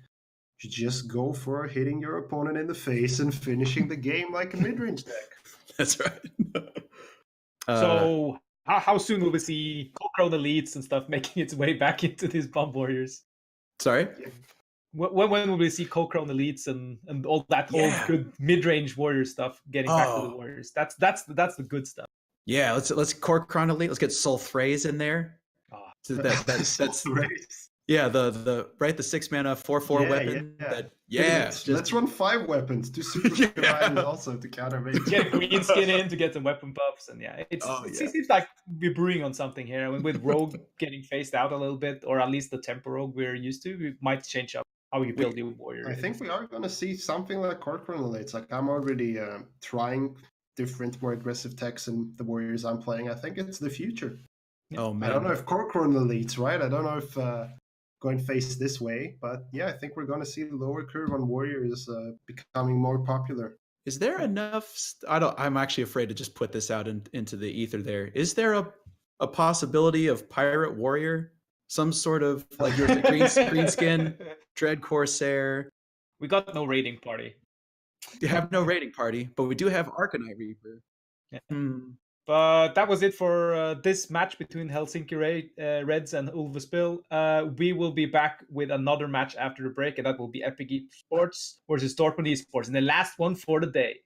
you just go for hitting your opponent in the face and finishing the game like a mid-range deck. That's right. So how soon will we see Coldcrown Elites and stuff making its way back into these Bomb Warriors? Sorry? When will we see Coldcrown Elites and all that old good mid-range warrior stuff getting back to the Warriors? That's the good stuff. Yeah, let's Coldcrown Elite. Let's get Soul Phrase in there. So that's yeah, the 6-mana 4/4 weapon. Let's run 5 weapons. 2 super commanders also to counter maybe. Get green skin in to get some weapon buffs, and it seems like we're brewing on something here. I mean, with Rogue getting phased out a little bit, or at least the Tempo Rogue we're used to, we might change up how we build new warrior. I think we are going to see something like Coldcrown Elites. Like, I'm already trying different, more aggressive techs in the warriors I'm playing. I think it's the future. Oh man, I don't know if Coldcrown Elites, right? I don't know if going face this way, but yeah, I think we're going to see the lower curve on warriors becoming more popular. Is there enough? I'm actually afraid to just put this out into the ether. There is there a possibility of pirate warrior, some sort of like your green skin, Dread Corsair. We got no raiding party. You have no raiding party, but we do have Arcanite Reaper. Yeah. But that was it for this match between Helsinki Reds and Ulvespill. We will be back with another match after the break, and that will be Epic Esports versus Dortmund Esports, and the last one for the day.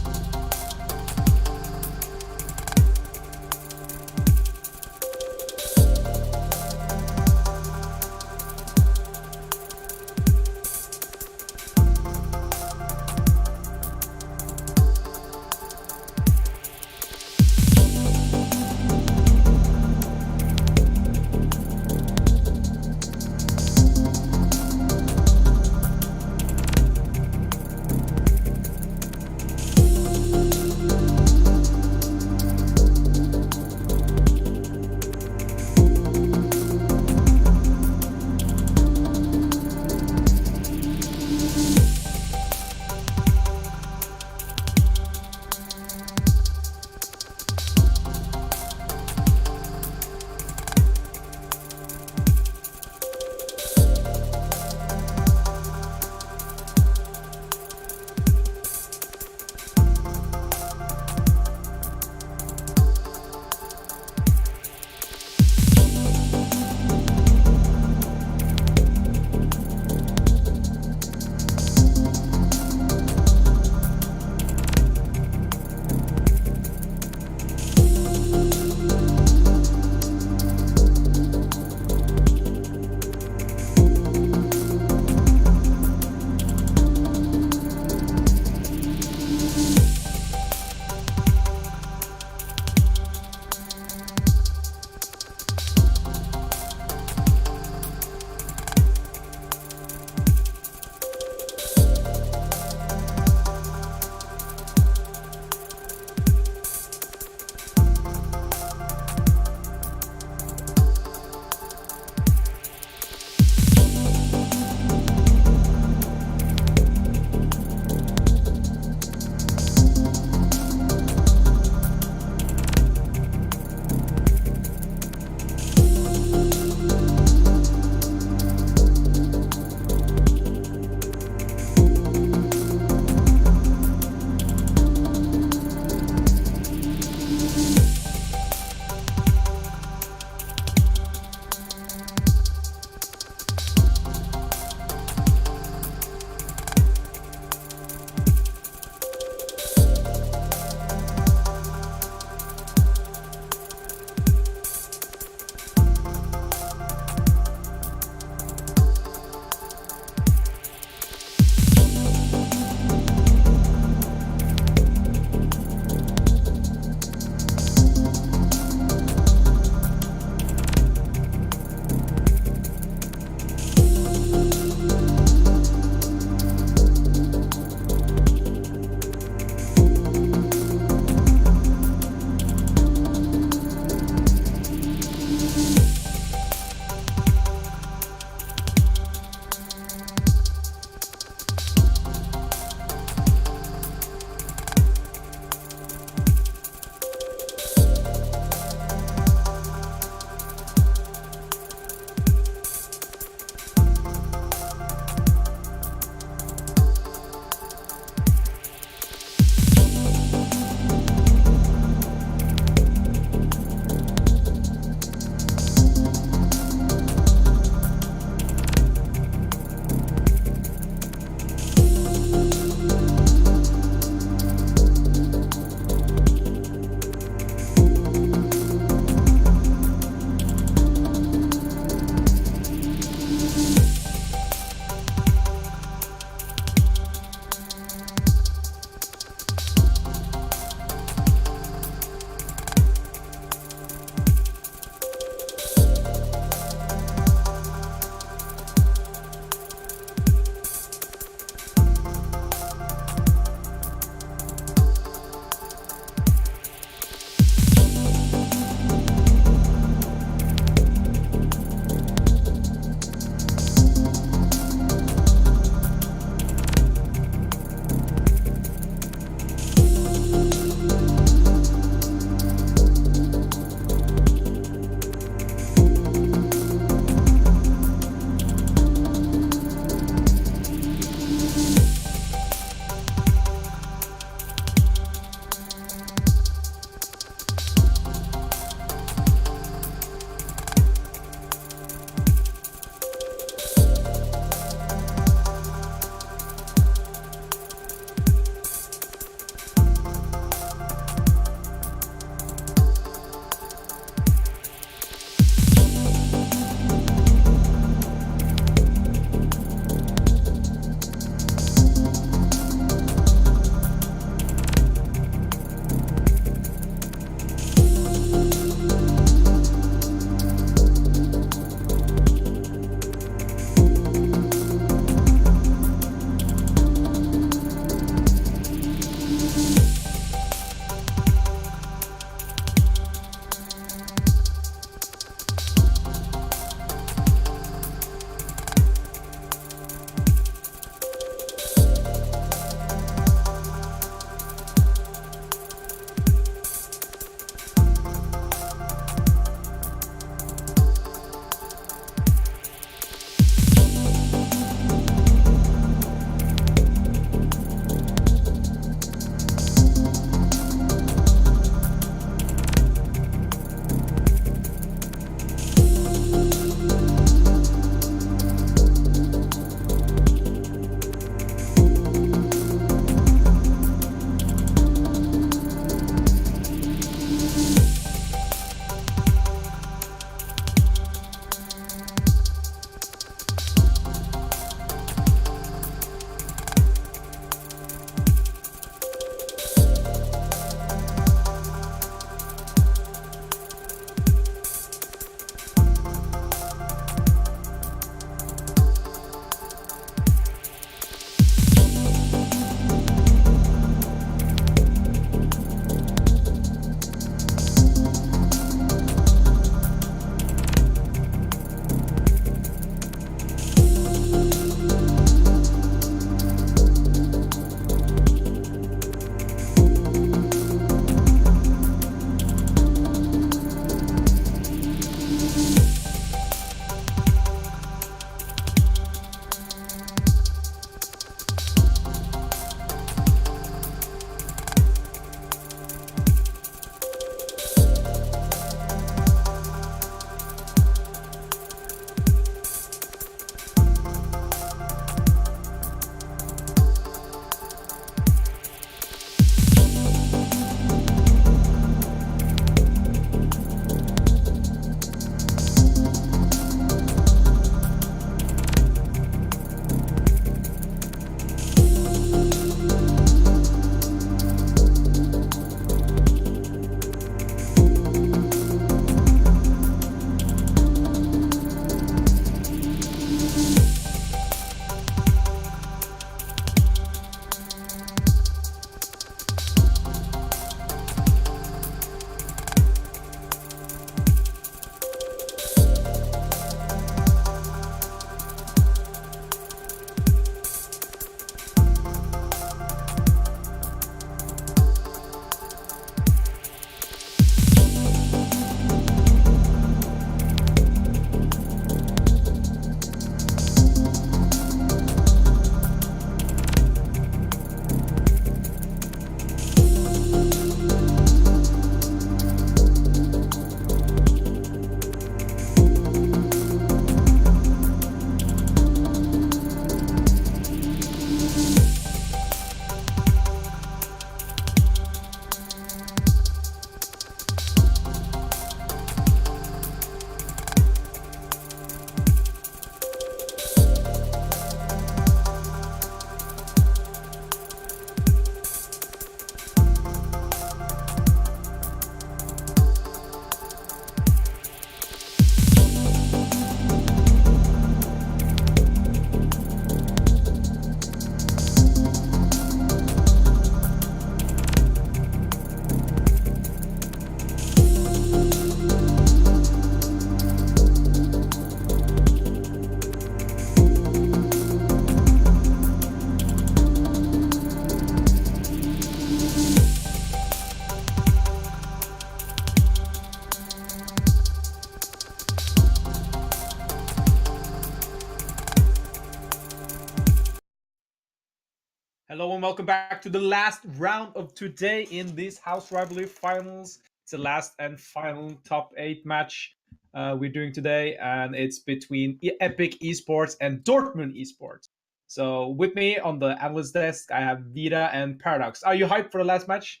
Hello and welcome back to the last round of today in this House Rivalry Finals. It's the last and final top 8 match we're doing today, and it's between Epic Esports and Dortmund Esports. So with me on the analyst desk, I have Vida and Paradox. Are you hyped for the last match?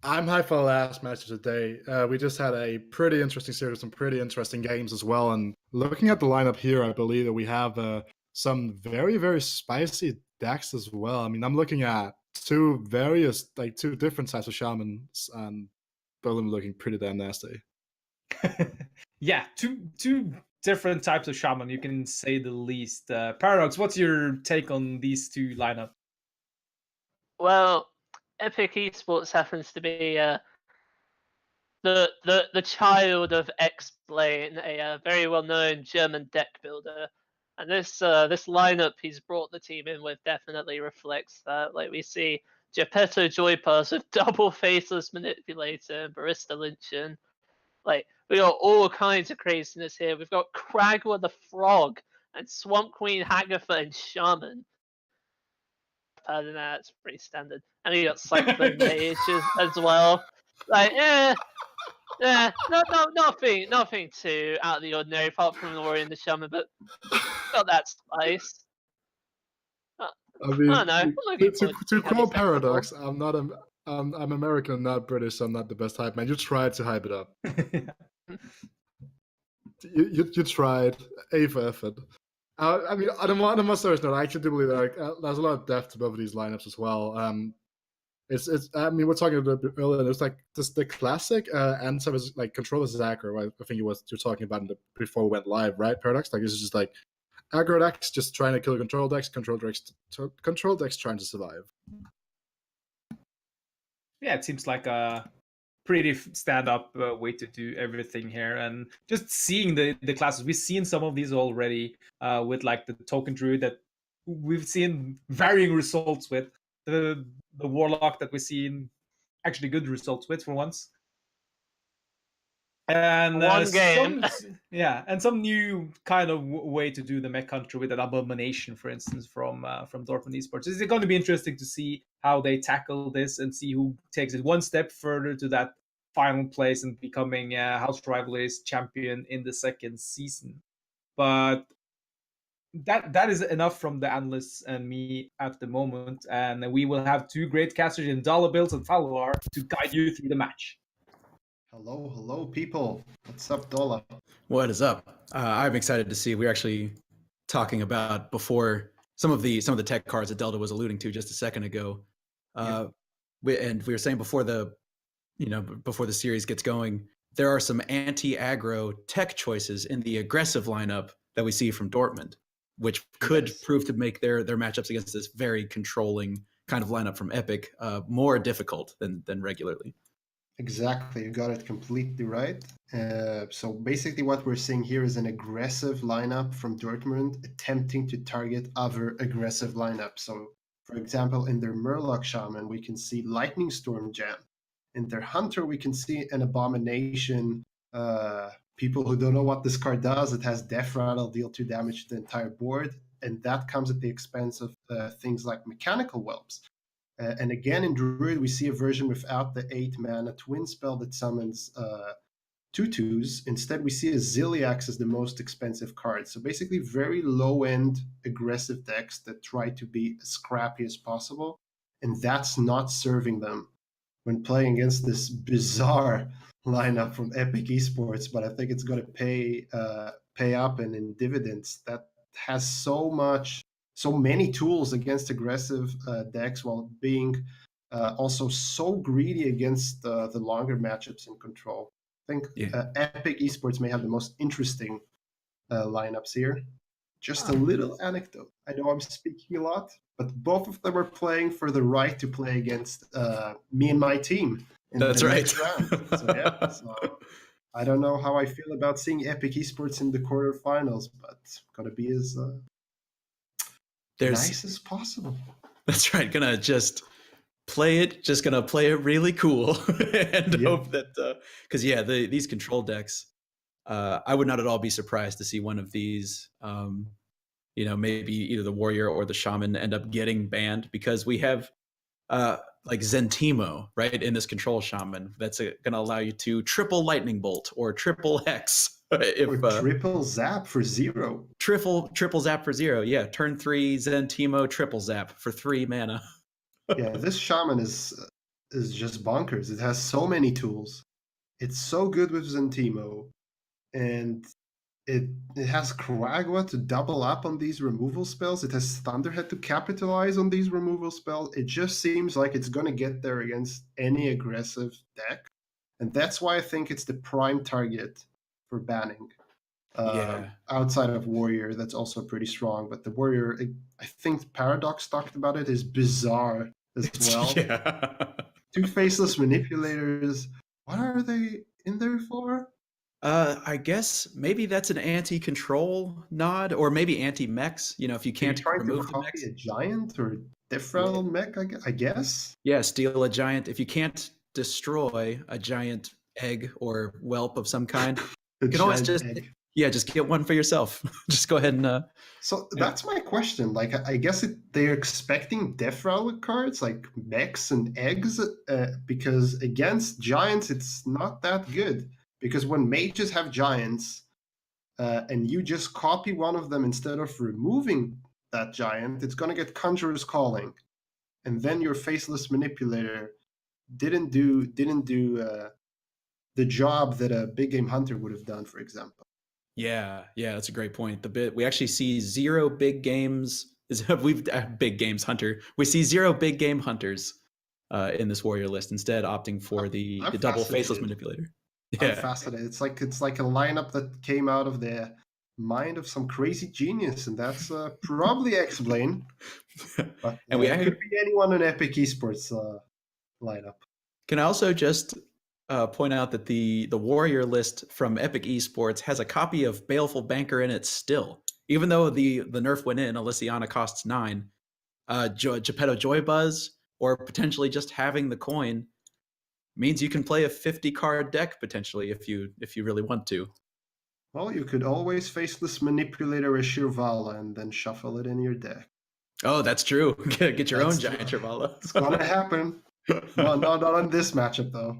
I'm hyped for the last match of the day. We just had a pretty interesting series, some pretty interesting games as well. And looking at the lineup here, I believe that we have some very, very spicy decks as well. I mean, I'm looking at two different types of shamans, and both of them looking pretty damn nasty. Yeah, two different types of shaman, you can say the least. Paradox, what's your take on these two lineup? Well, Epic Esports happens to be the child of X-Blane, a very well-known German deck builder, and this lineup he's brought the team in with definitely reflects that. Like, we see Geppetto Joypass with double Faceless Manipulator and Barista Lynchen. Like, we got all kinds of craziness here. We've got Kragwa the Frog and Swamp Queen Hagatha and Shaman. Other than that, it's pretty standard. And we got Cyclone Mage as well. Like, nothing too out of the ordinary apart from the Warrior and the Shaman, but got that spice. I mean, I don't know. To quote Paradox, I'm American, not British, so I'm not the best hype man. You tried to hype it up. you tried. A for effort. I mean, on a more serious note, I actually do believe that there's a lot of depth to both of these lineups as well. It's. I mean, we're talking a bit earlier. There's like the classic answer is like control versus aggro. Right? I think you're talking about before we went live, right? Paradox. Like, this is just like aggro decks just trying to kill control decks. Control decks trying to survive. Yeah, it seems like a pretty stand-up way to do everything here, and just seeing the classes, we've seen some of these already with like the token druid that we've seen varying results with, the warlock that we've seen actually good results with for once, and One game. some new kind of way to do the mech country with an abomination, for instance, from Dortmund Esports. It's going to be interesting to see how they tackle this and see who takes it one step further to that final place and becoming House Rivalries champion in the second season. But that is enough from the analysts and me at the moment, and we will have two great casters in Dollar Bills and Falar to guide you through the match. Hello, people. What's up, Dola? What is up? I'm excited to see. We're actually talking about before some of the tech cards that Delta was alluding to just a second ago. We were saying before the series gets going, there are some anti-aggro tech choices in the aggressive lineup that we see from Dortmund, which could prove to make their matchups against this very controlling kind of lineup from Epic more difficult than regularly. Exactly, you got it completely right. So basically what we're seeing here is an aggressive lineup from Dortmund attempting to target other aggressive lineups. So, for example, in their Murloc Shaman, we can see Lightning Storm Jam. In their Hunter, we can see an Abomination. People who don't know what this card does, it has Death Rattle, deal 2 damage to the entire board, and that comes at the expense of things like Mechanical Whelps. And again, in Druid, we see a version without the 8-mana twin spell that summons 2/2s. Instead, we see a Ziliax as the most expensive card. So basically, very low-end aggressive decks that try to be as scrappy as possible. And that's not serving them when playing against this bizarre lineup from Epic Esports. But I think it's going to pay up and in dividends. That has so many tools against aggressive decks while being also so greedy against the longer matchups in control. I think Epic Esports may have the most interesting lineups here. Just a little anecdote. I know I'm speaking a lot, but both of them are playing for the right to play against me and my team. That's right. So I don't know how I feel about seeing Epic Esports in the quarterfinals, but gonna be as nice as possible. That's right. Gonna just play it really cool and hope that because these control decks, I would not at all be surprised to see one of these maybe either the warrior or the shaman end up getting banned, because we have like Zentimo, right, in this control shaman that's going to allow you to triple lightning bolt or triple hex or triple zap for 0. Triple zap for 0. Yeah, turn 3 Zentimo triple zap for 3 mana. Yeah, this shaman is just bonkers. It has so many tools. It's so good with Zentimo, and it has Kragwa to double up on these removal spells. It has Thunderhead to capitalize on these removal spells. It just seems like it's going to get there against any aggressive deck, and that's why I think it's the prime target for banning. Outside of Warrior, that's also pretty strong, but the Warrior, I think Paradox talked about it, is bizarre as well. Yeah. 2 Faceless Manipulators. What are they in there for? I guess maybe that's an anti-control nod, or maybe anti-mechs. If you can't remove the mechs. A giant or Diffral mech, I guess? Yeah, steal a giant. If you can't destroy a giant egg or whelp of some kind, you can always just get one for yourself. Just go ahead and So that's my question. Like, I guess they're expecting Diffral cards like mechs and eggs, because against giants it's not that good. Because when mages have giants, and you just copy one of them instead of removing that giant, it's going to get Conjurer's Calling, and then your Faceless Manipulator didn't do the job that a big game hunter would have done, for example. Yeah, that's a great point. We actually see 0 big games. Big games hunter. We see 0 big game hunters in this warrior list, instead opting for the double Faceless Manipulator. Yeah. I'm fascinated. It's like a lineup that came out of the mind of some crazy genius, and that's probably X-Blane. But and it could be anyone in Epic Esports lineup. Can I also just point out that the warrior list from Epic Esports has a copy of Baleful Banker in it still, even though the nerf went in. Alyssiana costs 9. Geppetto Joybuzz, or potentially just having the coin, means you can play a 50-card deck potentially if you really want to. Well, you could always Faceless Manipulator a Shirvala and then shuffle it in your deck. Oh, that's true. Get your own giant Shirvala. It's gonna happen. No, not on this matchup though.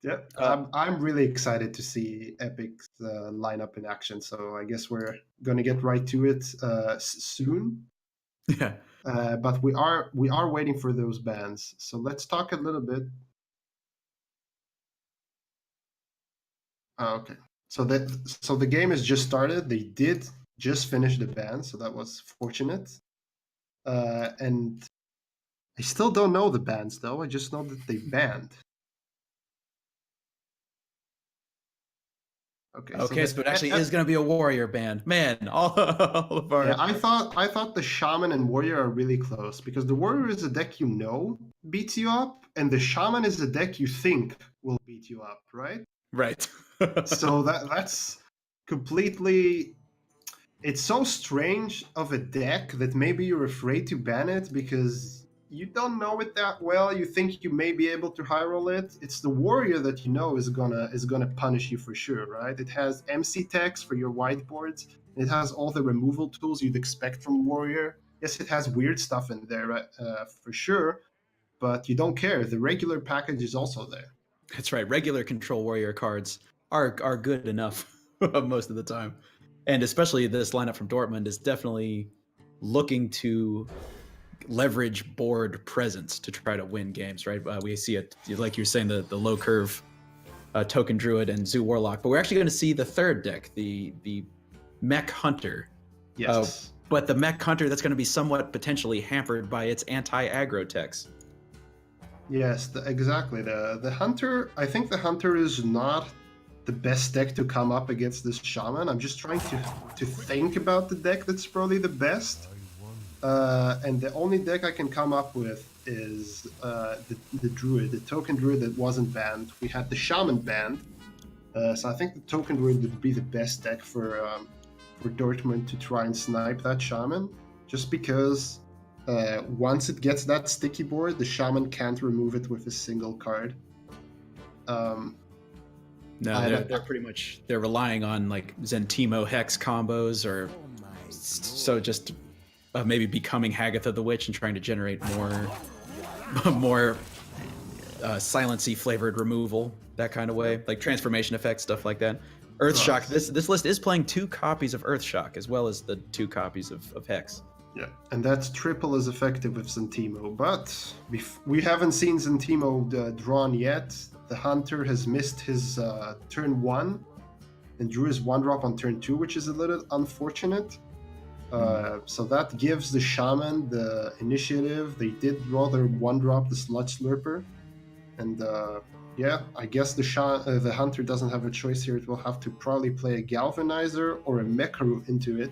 Yeah, I'm really excited to see Epic's lineup in action. So I guess we're gonna get right to it soon. Yeah. But we are waiting for those bans. So let's talk a little bit. Okay. So the game has just started. They did just finish the ban, so that was fortunate. And I still don't know the bans though. I just know that they banned. Okay, so it actually is going to be a warrior ban. Man, all of our... Yeah, I thought the shaman and warrior are really close, because the warrior is a deck beats you up, and the shaman is a deck you think will beat you up, right? Right. So that's completely... It's so strange of a deck that maybe you're afraid to ban it because you don't know it that well. You think you may be able to high roll it. It's the warrior that you know is gonna punish you for sure, right? It has MC text for your whiteboards. It has all the removal tools you'd expect from warrior. Yes, it has weird stuff in there, for sure, but you don't care. The regular package is also there. That's right. Regular control warrior cards are good enough most of the time, and especially this lineup from Dortmund is definitely looking to leverage board presence to try to win games, right? We see it, like you're saying, the low curve Token Druid and Zoo Warlock, but we're actually going to see the third deck, the Mech Hunter. Yes. But the Mech Hunter that's going to be somewhat potentially hampered by its anti-aggro techs. Yes, exactly. The Hunter, I think the Hunter is not the best deck to come up against this Shaman. I'm just trying to think about the deck that's probably the best. And the only deck I can come up with is the Druid, the Token Druid that wasn't banned. We had the Shaman banned, so I think the Token Druid would be the best deck for Dortmund to try and snipe that Shaman, just because once it gets that sticky board, the Shaman can't remove it with a single card. No, they're pretty much, they're relying on like Zentimo Hex combos or So just maybe becoming Hagatha the Witch and trying to generate more silency flavored removal, that kind of way, like transformation effects, stuff like that. Earthshock. This list is playing 2 copies of Earthshock as well as the 2 copies of Hex. Yeah, and that's triple as effective with Zentimo. But we haven't seen Zentimo drawn yet. The Hunter has missed his turn 1 and drew his 1-drop on turn 2, which is a little unfortunate. So that gives the Shaman the initiative. They did draw their 1-drop, the Sludge Slurper. And yeah, I guess the Hunter doesn't have a choice here. It will have to probably play a Galvanizer or a Mekaru into it.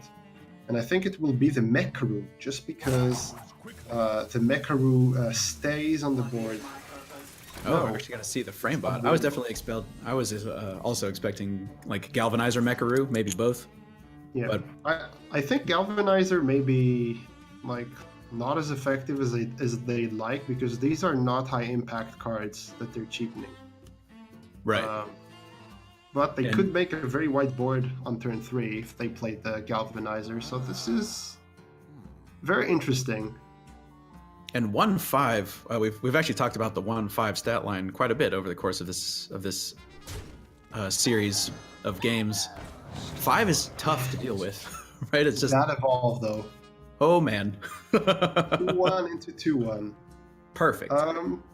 And I think it will be the Mekaru, just because the Mekaru stays on the board. Oh, we're actually going to see the frame bot. I was definitely expelled. I was also expecting like Galvanizer, Mekaru, maybe both. Yeah, but I think Galvanizer may be like not as effective as they'd like, because these are not high impact cards that they're cheapening. Right. But they could make a very wide board on turn 3 if they played the Galvanizer. So this is very interesting. And 1/5, we've actually talked about the 1/5 stat line quite a bit over the course of this series of games. 5 is tough to deal with, right? It's just not evolve though. Oh man. 2/1 into 2/1. Perfect.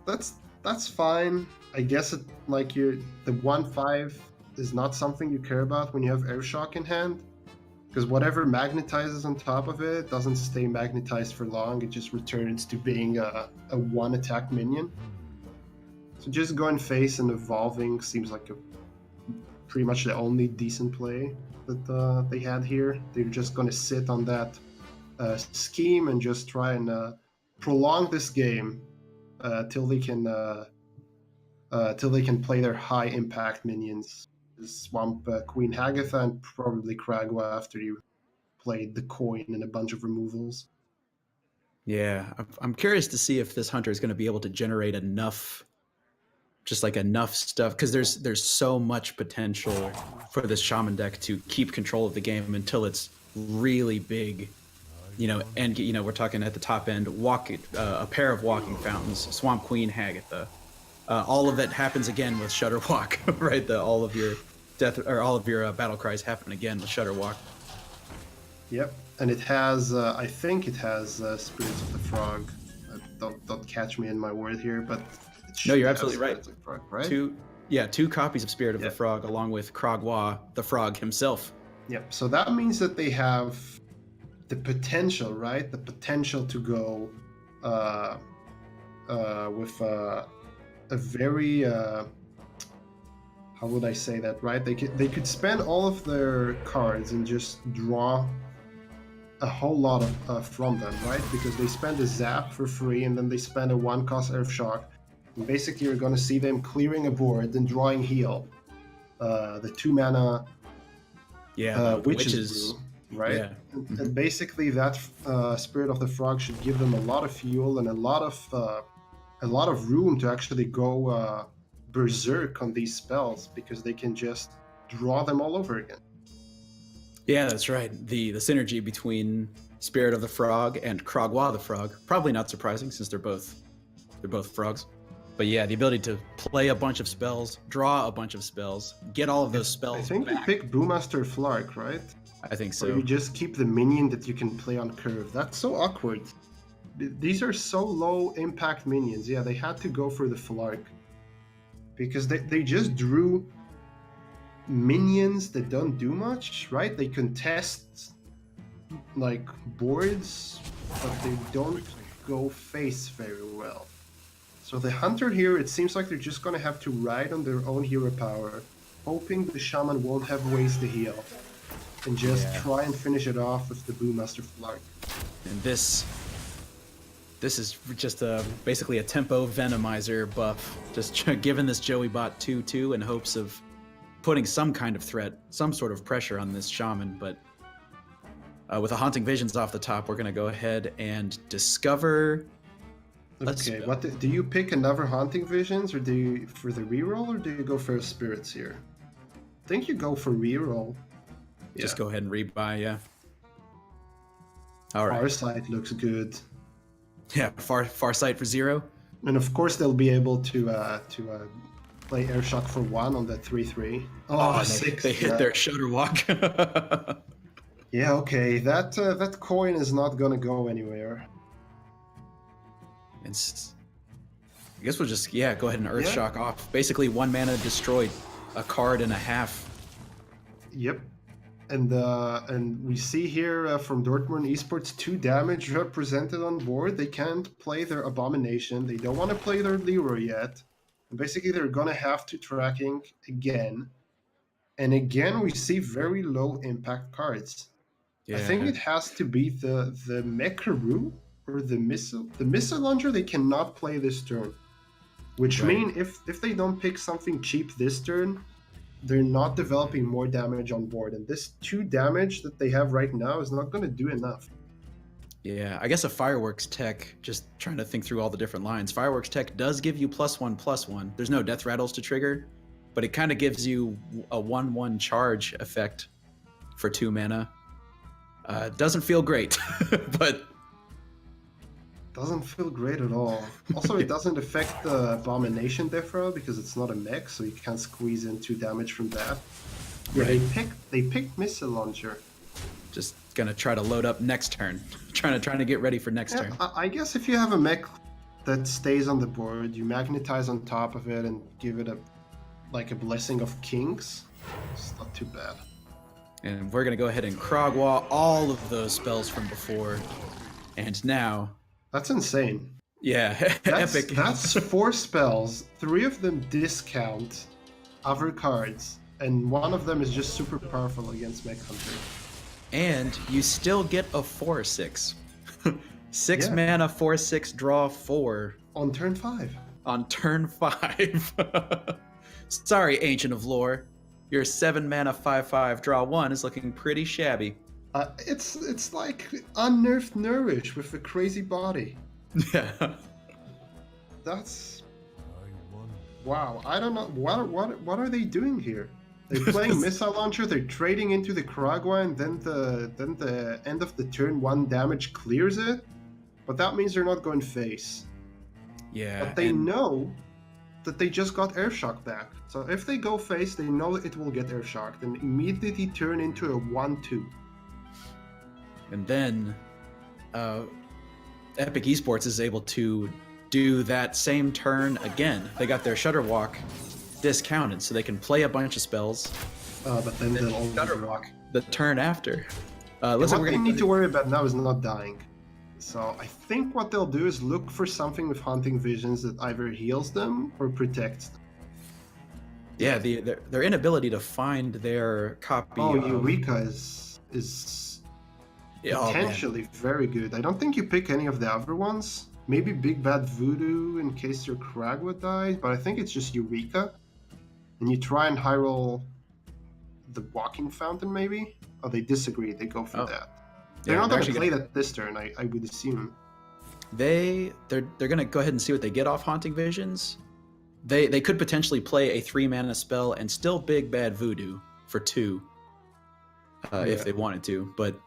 That's fine. I guess the 1/5 is not something you care about when you have Airshock in hand, because whatever magnetizes on top of it doesn't stay magnetized for long. It just returns to being a 1 attack minion. So just going face and evolving seems like pretty much the only decent play that they had here. They're just going to sit on that scheme and just try and prolong this game till they can play their high impact minions. Swamp Queen Hagatha and probably Kragwa after you played the coin and a bunch of removals. Yeah, I'm curious to see if this Hunter is going to be able to generate enough stuff, because there's so much potential for this Shaman deck to keep control of the game until it's really big. And we're talking at the top end, a pair of Walking Fountains, Swamp Queen Hagatha. All of it happens again with Shudderwalk, right? All of your battle cries happen again with Shudderwalk. Yep, and it has, I think it has Spirits of the Frog. Don't catch me in my word here, but no, you're absolutely right. Frog, right? 2 copies of Spirit of the Frog, along with Kragwa, the Frog himself. Yep. So that means that they have the potential, right? The potential to go with a very how would I say that, right? They could spend all of their cards and just draw a whole lot of from them, right? Because they spend a zap for free and then they spend a 1-cost Earthshock. And basically, you're going to see them clearing a board and drawing heal. The 2-mana Witch's Brew, right? Yeah. And basically, that Spirit of the Frog should give them a lot of fuel and a lot of room to actually go berserk on these spells, because they can just draw them all over again. Yeah, that's right. The synergy between Spirit of the Frog and Kragwa the Frog, probably not surprising since they're both frogs. But yeah, the ability to play a bunch of spells, draw a bunch of spells, get all of those spells I think back. You pick Brewmaster Flark, right? I think so. Or you just keep the minion that you can play on curve. That's so awkward. These are so low impact minions. Yeah, they had to go for the Flark, because they just drew minions that don't do much, right? They contest like boards, but they don't go face very well. So the Hunter here, it seems like they're just going to have to ride on their own hero power, hoping the Shaman won't have ways to heal, and just try and finish it off with the Brewmaster Flark. And this is just basically a tempo Venomizer buff, just giving this Joey bot 2/2 in hopes of putting some kind of threat, some sort of pressure on this Shaman. But with the Haunting Visions off the top, we're going to go ahead and discover... Okay, what do you pick another Haunting Visions, or do you for the reroll, or do you go for Spirits here? I think you go for reroll. Just go ahead and rebuy, yeah. All right. Farsight looks good. Yeah, Farsight for 0. And of course, they'll be able to play Airshock for 1 on that 3/3. Oh, Oh, 6. they hit their Shutter Walk. Yeah, okay. That coin is not gonna go anywhere. I guess we'll just go ahead and Earth Shock off. Basically, 1 mana destroyed a card and a half. Yep. And we see here from Dortmund Esports 2 damage represented on board. They can't play their Abomination. They don't want to play their Leroy yet. And basically, they're gonna have to tracking again. And again, we see very low impact cards. Yeah. I think it has to be the Mekaru or the Missile. The Missile Launcher they cannot play this turn. Which mean if they don't pick something cheap this turn, they're not developing more damage on board. And this 2 damage that they have right now is not going to do enough. Yeah, I guess a Fireworks tech, just trying to think through all the different lines. Fireworks tech does give you +1/+1. There's no Death Rattles to trigger, but it kind of gives you a 1/1 charge effect for 2 mana. Doesn't feel great, but... Doesn't feel great at all. Also, it doesn't affect the Abomination Defra because it's not a mech, so you can't squeeze in 2 damage from that. Yeah, they picked Missile Launcher. Just gonna try to load up next turn. trying to get ready for next turn. I guess if you have a mech that stays on the board, you magnetize on top of it and give it a Blessing of Kings. It's not too bad. And we're gonna go ahead and Krogwa all of those spells from before. And now... That's insane. Yeah, epic. That's 4 spells. 3 of them discount other cards, and 1 of them is just super powerful against Mech Hunter. And you still get a 4/6. 6 mana, 4/6, draw 4. On turn 5. On turn 5. Sorry, Ancient of Lore. Your 7 mana, 5/5, draw 1 is looking pretty shabby. It's like unnerved Nourish with a crazy body. Yeah. That's... Wow, I don't know. What are they doing here? They're playing Missile Launcher, they're trading into the Kragwa, and then the end of the turn 1 damage clears it. But that means they're not going face. Yeah. But they know that they just got Airshock back. So if they go face, they know it will get Airshocked and immediately turn into a 1/2. And then Epic Esports is able to do that same turn again. They got their Shutter Walk discounted, so they can play a bunch of spells. But then they'll only Shutter Walk the turn after. What they need to worry about now is not dying. So I think what they'll do is look for something with Hunting Visions that either heals them or protects them. Yeah, their inability to find their copy. Oh, Eureka is potentially very good. I don't think you pick any of the other ones. Maybe Big Bad Voodoo in case your Kragwa dies, but I think it's just Eureka. And you try and high roll the Walking Fountain, maybe? Oh, they disagree. They go for that. They're not going to play that this turn, I would assume. They're going to go ahead and see what they get off Haunting Visions. They could potentially play a 3 mana spell and still Big Bad Voodoo for 2 if they wanted to, but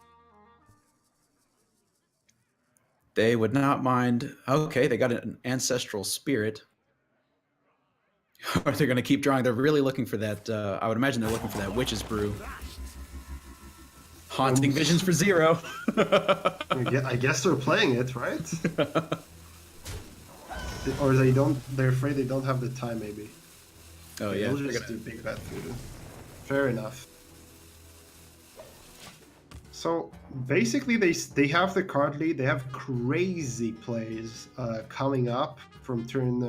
they would not mind. Okay, they got an Ancestral Spirit. Or they're going to keep drawing. They're really looking for that. I would imagine they're looking for that Witch's Brew. Haunting Visions for 0. I guess they're playing it, right? Or they're afraid they don't have the time, maybe. Oh, yeah. They'll just do Big Bad Voodoo. Fair enough. So basically, they have the card lead. They have crazy plays coming up from turn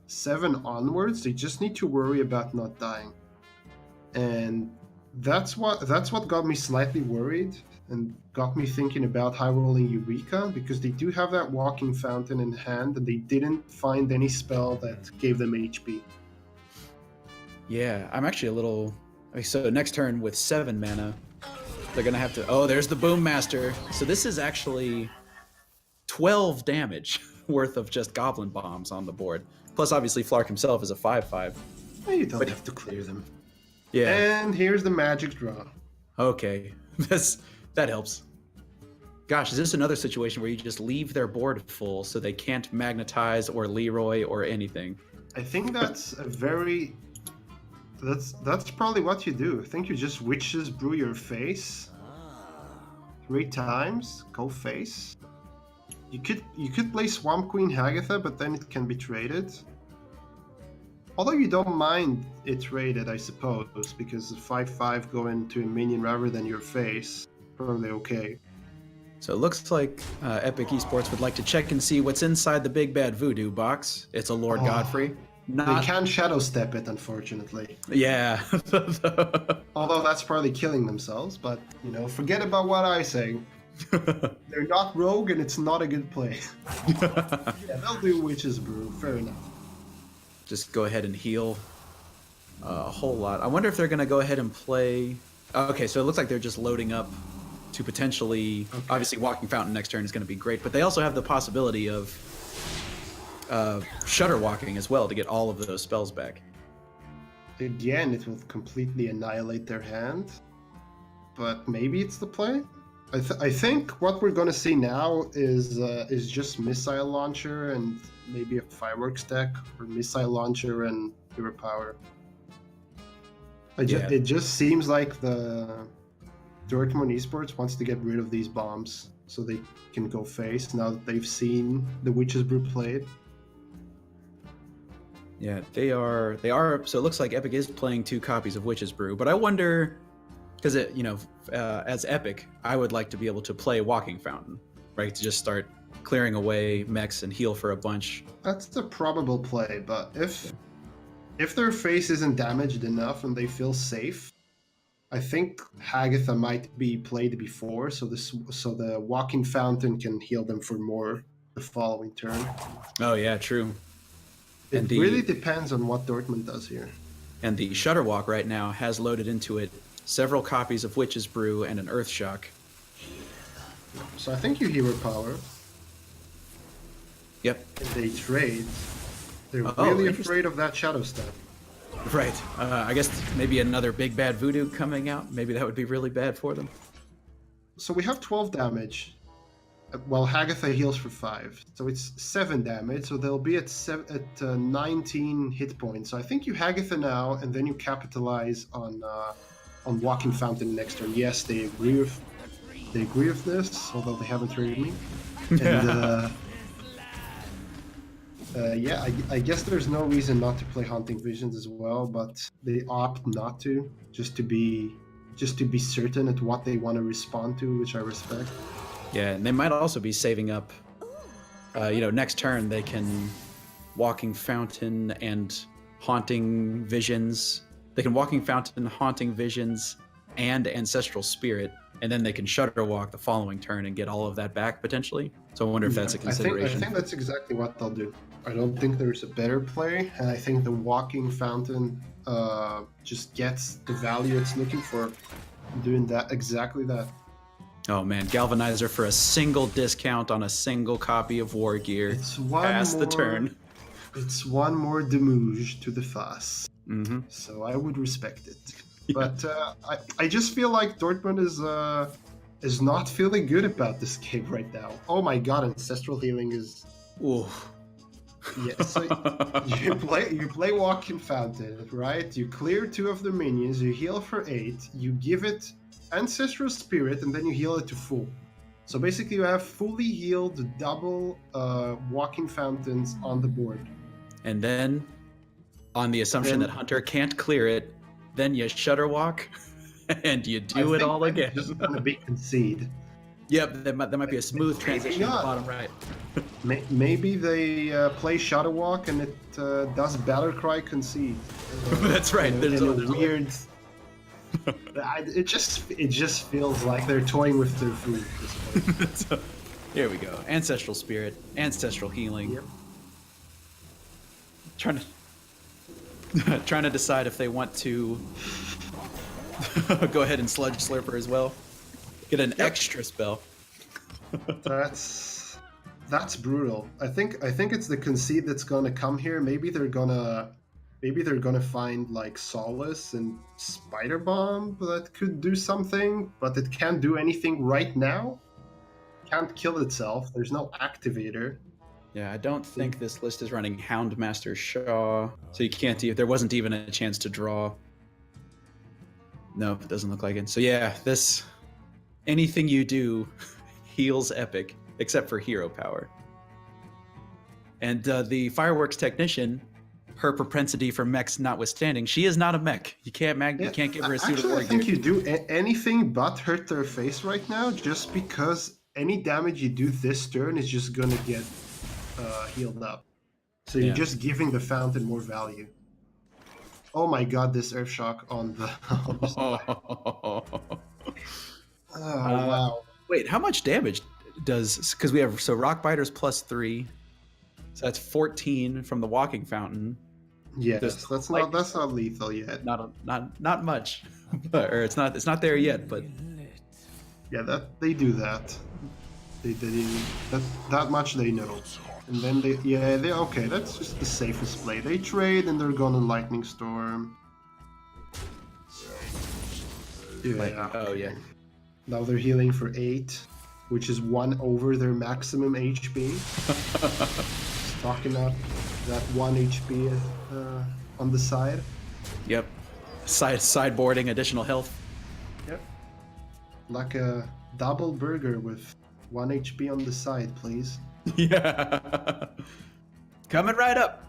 7 onwards. They just need to worry about not dying, and that's what got me slightly worried and got me thinking about high rolling Eureka, because they do have that Walking Fountain in hand, and they didn't find any spell that gave them HP. Yeah, I'm actually a little. So next turn with 7 mana. They're going to have to... Oh, there's the Boom Master. So this is actually 12 damage worth of just Goblin Bombs on the board. Plus, obviously, Flark himself is a 5/5. Well, you don't have to clear them. Yeah. And here's the magic draw. Okay. That helps. Gosh, is this another situation where you just leave their board full so they can't magnetize or Leroy or anything? I think that's a very. That's probably what you do. I think you just Witch's Brew your face 3 times. Go face. You could play Swamp Queen Hagatha, but then it can be traded. Although you don't mind it traded, I suppose, because 5/5 go into a minion rather than your face. Probably okay. So it looks like Epic Esports would like to check and see what's inside the big bad voodoo box. It's a Lord Godfrey. They can't shadow step it, unfortunately. Yeah. Although that's probably killing themselves, but forget about what I say. They're not rogue, and it's not a good play. Yeah, they'll do Witch's Brew. Fair enough. Just go ahead and heal a whole lot. I wonder if they're going to go ahead and play. Okay, so it looks like they're just loading up to potentially. Okay. Obviously, Walking Fountain next turn is going to be great, but they also have the possibility of Shutter Walking as well to get all of those spells back. Again, it will completely annihilate their hand, but maybe it's the play. I think what we're gonna see now is just Missile Launcher and maybe a Fireworks deck, or Missile Launcher and Hero Power. It just seems like the Dortmund Esports wants to get rid of these bombs so they can go face now that they've seen the Witch's Brew played. Yeah, they are. So it looks like Epic is playing 2 copies of Witch's Brew, but I wonder, because as Epic, I would like to be able to play Walking Fountain, right? To just start clearing away mechs and heal for a bunch. That's the probable play, but if their face isn't damaged enough and they feel safe, I think Hagatha might be played before, so the Walking Fountain can heal them for more the following turn. Oh yeah, true. It really depends on what Dortmund does here. And the Shutterwalk right now has loaded into it several copies of Witch's Brew and an Earth Shock. So I think you Hero Power. Yep. And they trade. They're really afraid of that Shadow Step. Right. I guess maybe another big bad voodoo coming out. Maybe that would be really bad for them. So we have 12 damage. Well, Hagatha heals for 5, so it's 7 damage. So they'll be at 19 hit points. So I think you Hagatha now, and then you capitalize on Walking Fountain next turn. Yes, they agree with this, although they haven't traded me. And I guess there's no reason not to play Haunting Visions as well, but they opt not to, just to be certain at what they want to respond to, which I respect. Yeah, and they might also be saving up. Next turn they can Walking Fountain and Haunting Visions. They can Walking Fountain, Haunting Visions, and Ancestral Spirit, and then they can Shutter Walk the following turn and get all of that back potentially. So I wonder if that's a consideration. I think that's exactly what they'll do. I don't think there's a better play, and I think the Walking Fountain just gets the value it's looking for, doing exactly that. Oh man, Galvanizer for a single discount on a single copy of War Gear. Pass the turn. It's one more damage to the face. Mm-hmm. So I would respect it. Yeah. But I just feel like Dortmund is not feeling good about this game right now. Oh my god, Ancestral Healing is... Ooh. Yeah, so you play Walking Fountain, right? You clear 2 of the minions, you heal for 8, you give it Ancestral Spirit, and then you heal it to full. So basically you have fully healed double Walking Fountains on the board. And then, on the assumption that Hunter can't clear it, then you Shutter Walk, and you do it all again. Just gonna be concede. Yep, that might be a smooth transition to the bottom right. Maybe they play Shadow Walk and it does Battlecry concede. That's right. There's a weird. It just feels like they're toying with their food at this point. Here we go. Ancestral Spirit, Ancestral Healing. Yep. Trying to decide if they want to go ahead and Sludge Slurper as well. Get an extra spell. That's brutal. I think it's the concede that's gonna come here. Maybe they're gonna find like Solace and Spider Bomb that could do something, but it can't do anything right now. can't kill itself. There's no activator. Yeah, I don't think this list is running Houndmaster Shaw, so you can't. There wasn't even a chance to draw. No, it doesn't look like it. So yeah, this anything you do heals Epic, except for hero power. And the Fireworks Technician, her propensity for mechs notwithstanding, she is not a mech. You can't you can't give her a suit of Actually, war I think gear. you do anything but hurt their face right now, just because any damage you do this turn is just gonna get healed up. So you're Yeah. just giving the fountain more value. Oh my god, this Earth Shock on the. On the side. Oh wow. Wait, how much damage does? Because we have Rock Biters +3, so that's 14 from the Walking Fountain. Yes, that's not lethal yet. Not much, or it's not there yet. But Yeah, they do that. They that much they know. And then they okay. That's just the safest play. They trade and they're gonna Lightning Storm. Yeah. Oh yeah. Now they're healing for 8, which is 1 over their maximum HP. Stocking up that 1 HP on the side. Yep. Sideboarding additional health. Yep. Like a double burger with 1 HP on the side, please. Yeah. Coming right up.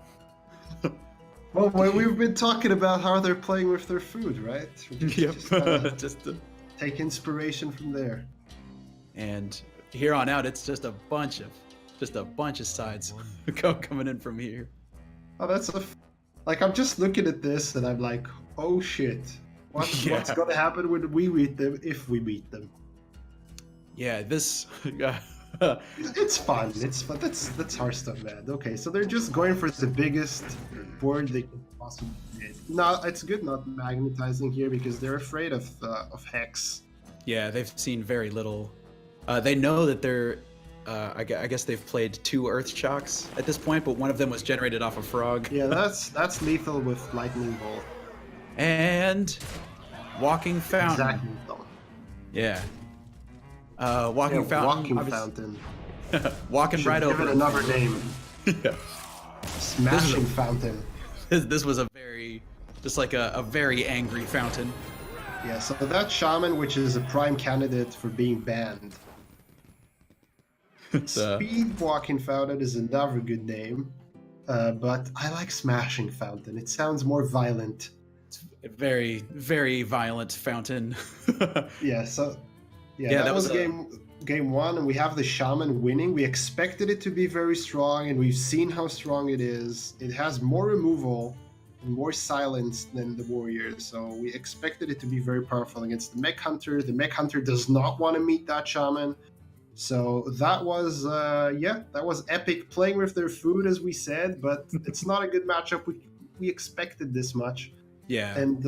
Well, we've been talking about how they're playing with their food, right? Yep. Just take inspiration from there. And here on out, it's just a bunch of sides coming in from here. Oh, like I'm just looking at this and I'm like, oh shit, what's gonna happen when we beat them if we beat them? Yeah, this. It's fun. It's fun. That's Hearthstone, man. Okay, so they're just going for the biggest board they can possibly get. No, it's good not magnetizing here because they're afraid of Hex. Yeah, they've seen very little. They know that they're. I guess they've played 2 Earth Shocks at this point, but one of them was generated off a frog. Yeah, that's lethal with Lightning Bolt. And Walking Fountain. Exactly. Lethal. Yeah. Walking Fountain. Walking Fountain. Walking Should right give over. it another name. Yeah. Smashing Fountain. This was a very angry fountain. Yeah, so that Shaman, which is a prime candidate for being banned. Speed Walking Fountain is another good name, but I like Smashing Fountain. It sounds more violent. It's a very, very violent fountain. Yeah, that was game 1, and we have the Shaman winning. We expected it to be very strong, and we've seen how strong it is. It has more removal and more silence than the Warrior, so we expected it to be very powerful against the Mech Hunter. The Mech Hunter does not want to meet that Shaman. So that was Epic playing with their food, as we said, but it's not a good matchup. We expected this much. Yeah. And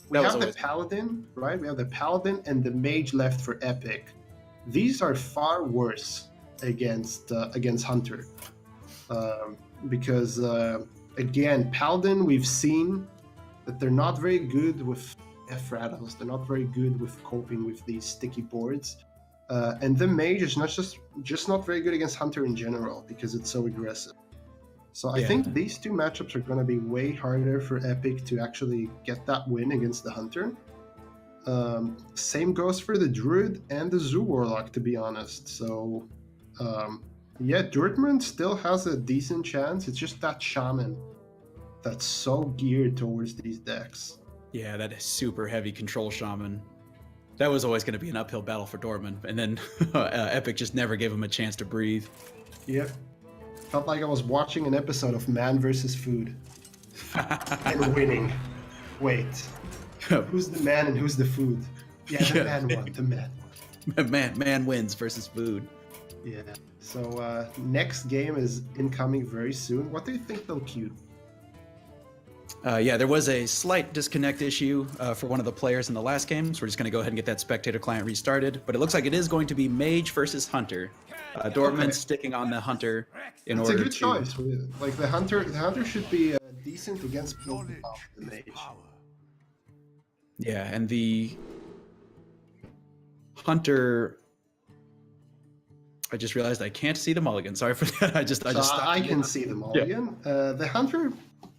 we have the Paladin, right? We have the Paladin and the Mage left for Epic. These are far worse against Hunter. Because, again, Paladin, we've seen that they're not very good with F-Rattles. They're not very good with coping with these sticky boards. And the Mage is just not very good against Hunter in general because it's so aggressive. So I think these 2 matchups are going to be way harder for Epic to actually get that win against the Hunter. Same goes for the Druid and the Zoo Warlock, to be honest. So, Dortmund still has a decent chance. It's just that Shaman that's so geared towards these decks. Yeah, that is super heavy control Shaman. That was always going to be an uphill battle for Dortmund, and then Epic just never gave him a chance to breathe. Yep. Felt like I was watching an episode of Man vs. Food. And winning. Wait. Who's the man and who's the food? Yeah, the man won. The man. Man wins versus food. Yeah. So next game is incoming very soon. What do you think they'll queue? There was a slight disconnect issue for one of the players in the last game, so we're just going to go ahead and get that spectator client restarted. But it looks like it is going to be Mage versus Hunter. Dortmund sticking on the Hunter in order to... It's a good choice. Like the Hunter should be decent against both the Mage. Yeah, and the Hunter I just realized I can't see the mulligan. Sorry for that. I just I can see the mulligan. The hunter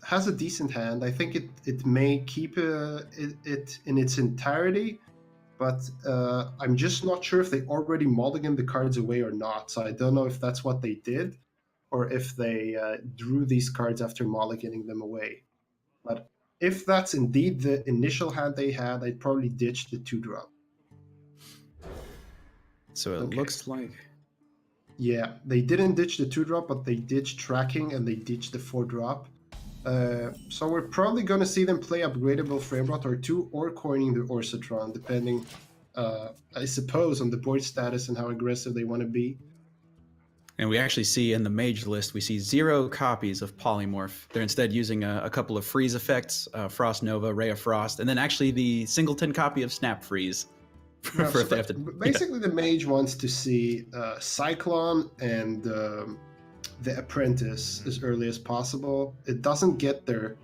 has a decent hand. I think it may keep it in its entirety, but I'm just not sure if they already mulliganed the cards away or not. So I don't know if that's what they did, or if they drew these cards after mulliganing them away. But if that's indeed the initial hand they had, I'd probably ditch the 2-drop. So it looks like. Yeah, they didn't ditch the 2-drop, but they ditched tracking and they ditched the 4-drop. So we're probably going to see them play upgradable Framebot or 2 or coining the Orsatron, depending, I suppose, on the board status and how aggressive they want to be. And we actually see in the mage list, we see 0 copies of Polymorph. They're instead using a couple of freeze effects, Frost Nova, Ray of Frost, and then actually the singleton copy of Snap Freeze. Basically, the mage wants to see Cyclone and the Apprentice as early as possible. It doesn't get there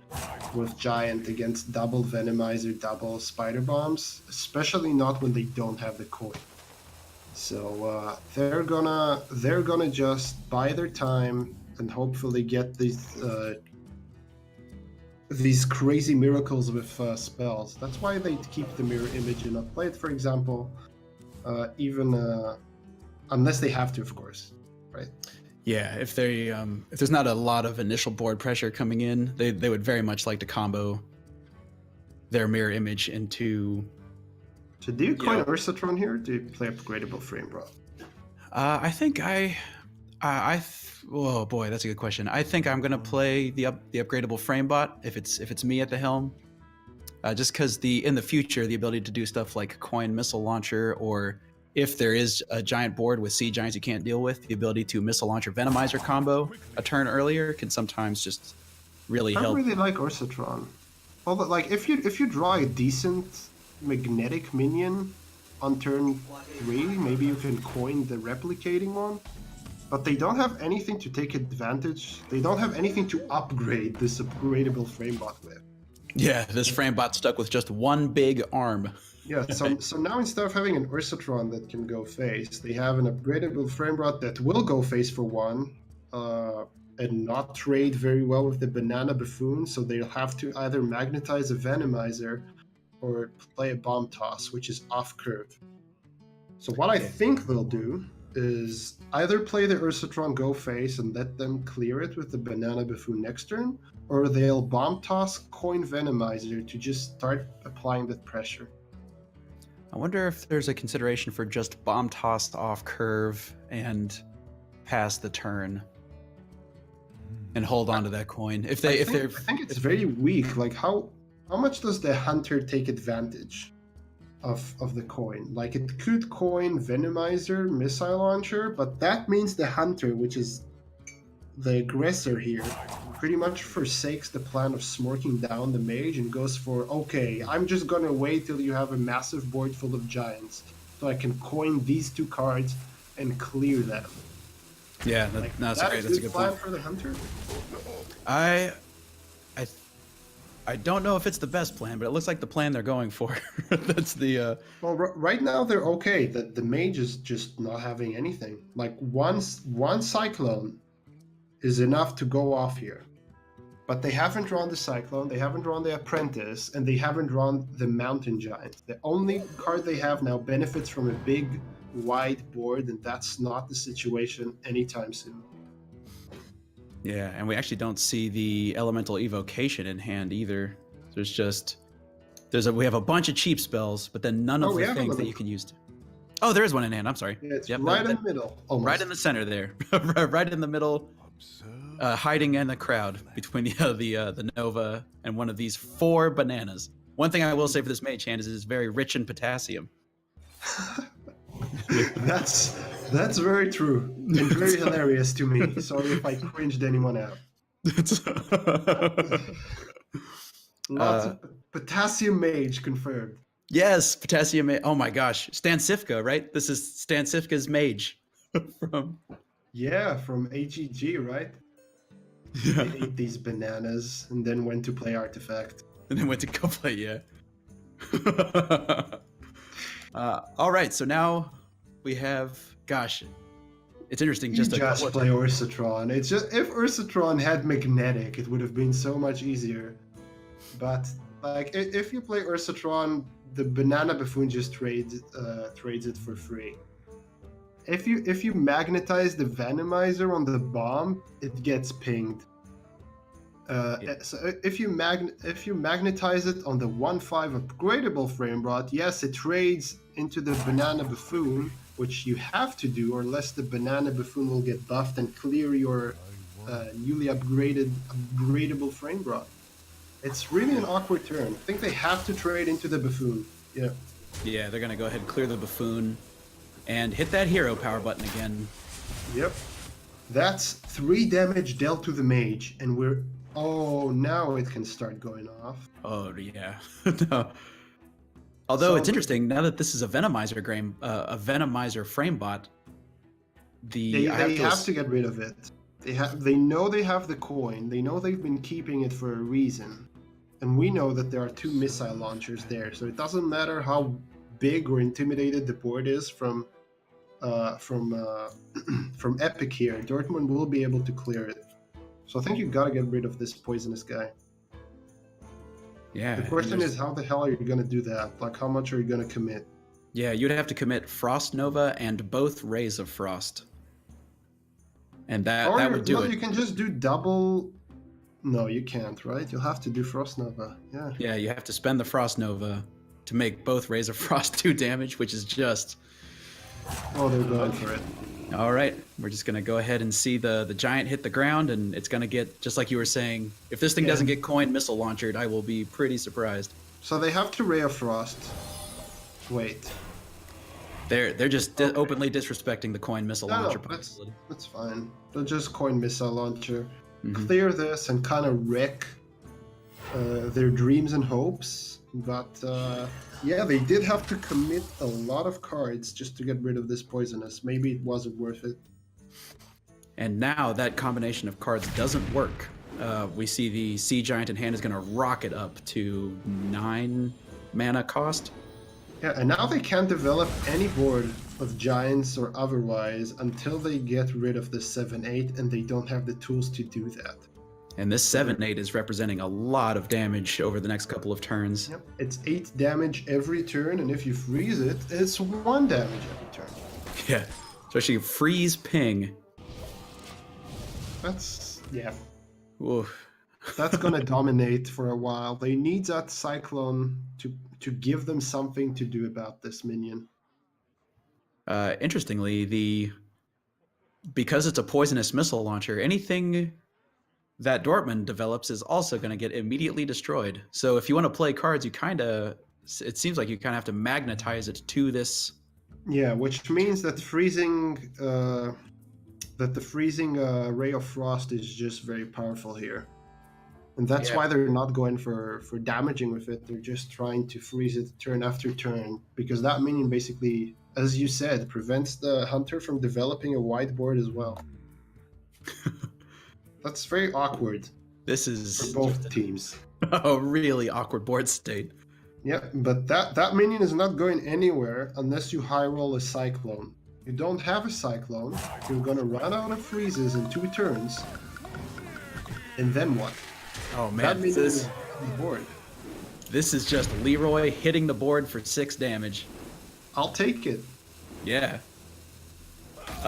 with Giant against double Venomizer, double Spider Bombs, especially not when they don't have the coin. So they're gonna just buy their time and hopefully get these crazy miracles with spells. That's why they keep the mirror image and not play it, for example, even unless they have to, of course, right? Yeah, if there's not a lot of initial board pressure coming in, they would very much like to combo their mirror image into. So do you coin Ursatron here, or do you play upgradable Framebot? I think oh boy, that's a good question. I think I'm gonna play the upgradable Framebot if it's me at the helm, just because in the future the ability to do stuff like coin missile launcher, or if there is a giant board with sea giants you can't deal with, the ability to missile launcher Venomizer combo a turn earlier can sometimes just really help. I really like Ursatron. Although, like, if you draw a decent magnetic minion on turn 3, maybe you can coin the replicating one. But they don't have anything to take advantage. They don't have anything to upgrade this upgradable Framebot with. Yeah, this Framebot stuck with just one big arm. Yeah, so now instead of having an Ursatron that can go face, they have an upgradable Framebot that will go face for 1, and not trade very well with the Banana Buffoon, so they'll have to either magnetize a Venomizer or play a Bomb Toss, which is off curve. So what I think they'll do is either play the Ursatron go face and let them clear it with the Banana Buffoon next turn, or they'll Bomb Toss coin Venomizer to just start applying that pressure. I wonder if there's a consideration for just Bomb Tossed off curve and pass the turn and hold on to that coin. I think it's very weak. Like how much does the hunter take advantage of the coin? Like, it could coin Venomizer, Missile Launcher, but that means the hunter, which is the aggressor here, pretty much forsakes the plan of smorking down the mage and goes for, okay, I'm just gonna wait till you have a massive board full of giants so I can coin these 2 cards and clear them. Yeah, that's a good plan point. For the hunter. I don't know if it's the best plan, but it looks like the plan they're going for. That's the. Well, right now they're okay. The mage is just not having anything. Like one cyclone is enough to go off here, but they haven't drawn the cyclone, they haven't drawn the apprentice, and they haven't drawn the mountain giant. The only card they have now benefits from a big, wide board, and that's not the situation anytime soon. Yeah, and we actually don't see the elemental evocation in hand either. We have a bunch of cheap spells, but then none of the things that you can use. Oh, there is one in hand. I'm sorry. Yeah, it's right in the middle, almost. Right in the center there, right in the middle, hiding in the crowd between the Nova and one of these 4 bananas. One thing I will say for this mage hand is it's very rich in potassium. That's very true and very hilarious to me. Sorry if I cringed anyone out. Lots of potassium mage confirmed. Yes, potassium. Oh my gosh, Stan Sifka, right? This is Stan Sifka's mage from AGG, right? Yeah. They ate these bananas and then went to play Artifact. And then went to go play, yeah. All right, so now we have, it's interesting You just just play Ursatron. It's just if Ursatron had magnetic, it would have been so much easier. But like if you play Ursatron, the Banana Buffoon just trades it for free. If you magnetize the Venomizer on the bomb, it gets pinged. So if you magnetize it on the 1/5 upgradable frame rate, yes, it trades into the Banana Buffoon, which you have to do, or else the Banana Buffoon will get buffed and clear your newly upgradable frame rate. It's really an awkward turn. I think they have to trade into the Buffoon. Yeah. Yeah, they're gonna go ahead and clear the Buffoon and hit that hero power button again. Yep. That's 3 damage dealt to the mage, and we're... Oh, now it can start going off. Oh, yeah. No. Although it's interesting, now that this is a Venomizer frame bot, they have to get rid of it. They know they have the coin. They know they've been keeping it for a reason. And we know that there are 2 missile launchers there, so it doesn't matter how big or intimidated the board is from Epic here. Dortmund will be able to clear it. So I think you gotta get rid of this poisonous guy. Yeah. The question is, how the hell are you gonna do that? Like, how much are you gonna commit? Yeah, you'd have to commit Frost Nova and both Rays of Frost. And that would do it. You can just do double... No, you can't, right? You'll have to do Frost Nova, yeah. Yeah, you have to spend the Frost Nova to make both Rays of Frost do damage, which is just... Oh, they're going for it. All right, we're just going to go ahead and see the giant hit the ground, and it's going to get, just like you were saying, if this thing doesn't get coin missile launchered, I will be pretty surprised. So they have to Ray of Frost. Wait. They're just openly disrespecting the coin missile launcher possibility. That's fine. They'll just coin missile launcher. Clear this and kind of wreck their dreams and hopes. But yeah, they did have to commit a lot of cards just to get rid of this poisonous. Maybe it wasn't worth it. And now that combination of cards doesn't work. We see the Sea Giant in hand is going to rocket up to 9 mana cost. Yeah, and now they can't develop any board of giants or otherwise until they get rid of the 7/8, and they don't have the tools to do that. And this 7/8 is representing a lot of damage over the next couple of turns. Yep, it's 8 damage every turn, and if you freeze it, it's 1 damage every turn. Yeah, especially freeze ping. That's, yeah. Oof. That's gonna dominate for a while. They need that Cyclone to give them something to do about this minion. Interestingly, because it's a poisonous missile launcher, anything that Dortmund develops is also going to get immediately destroyed. So if you want to play cards, it seems like you kind of have to magnetize it to this. Yeah, which means that the freezing Ray of Frost is just very powerful here. And that's why they're not going for damaging with it. They're just trying to freeze it turn after turn, because that minion basically, as you said, prevents the hunter from developing a wide board as well. That's very awkward. This is for both teams. A really awkward board state. Yeah, but that minion is not going anywhere unless you high roll a Cyclone. You don't have a Cyclone, you're gonna run out of freezes in 2 turns. And then what? Oh man, this is just Leroy hitting the board for 6 damage. I'll take it. Yeah.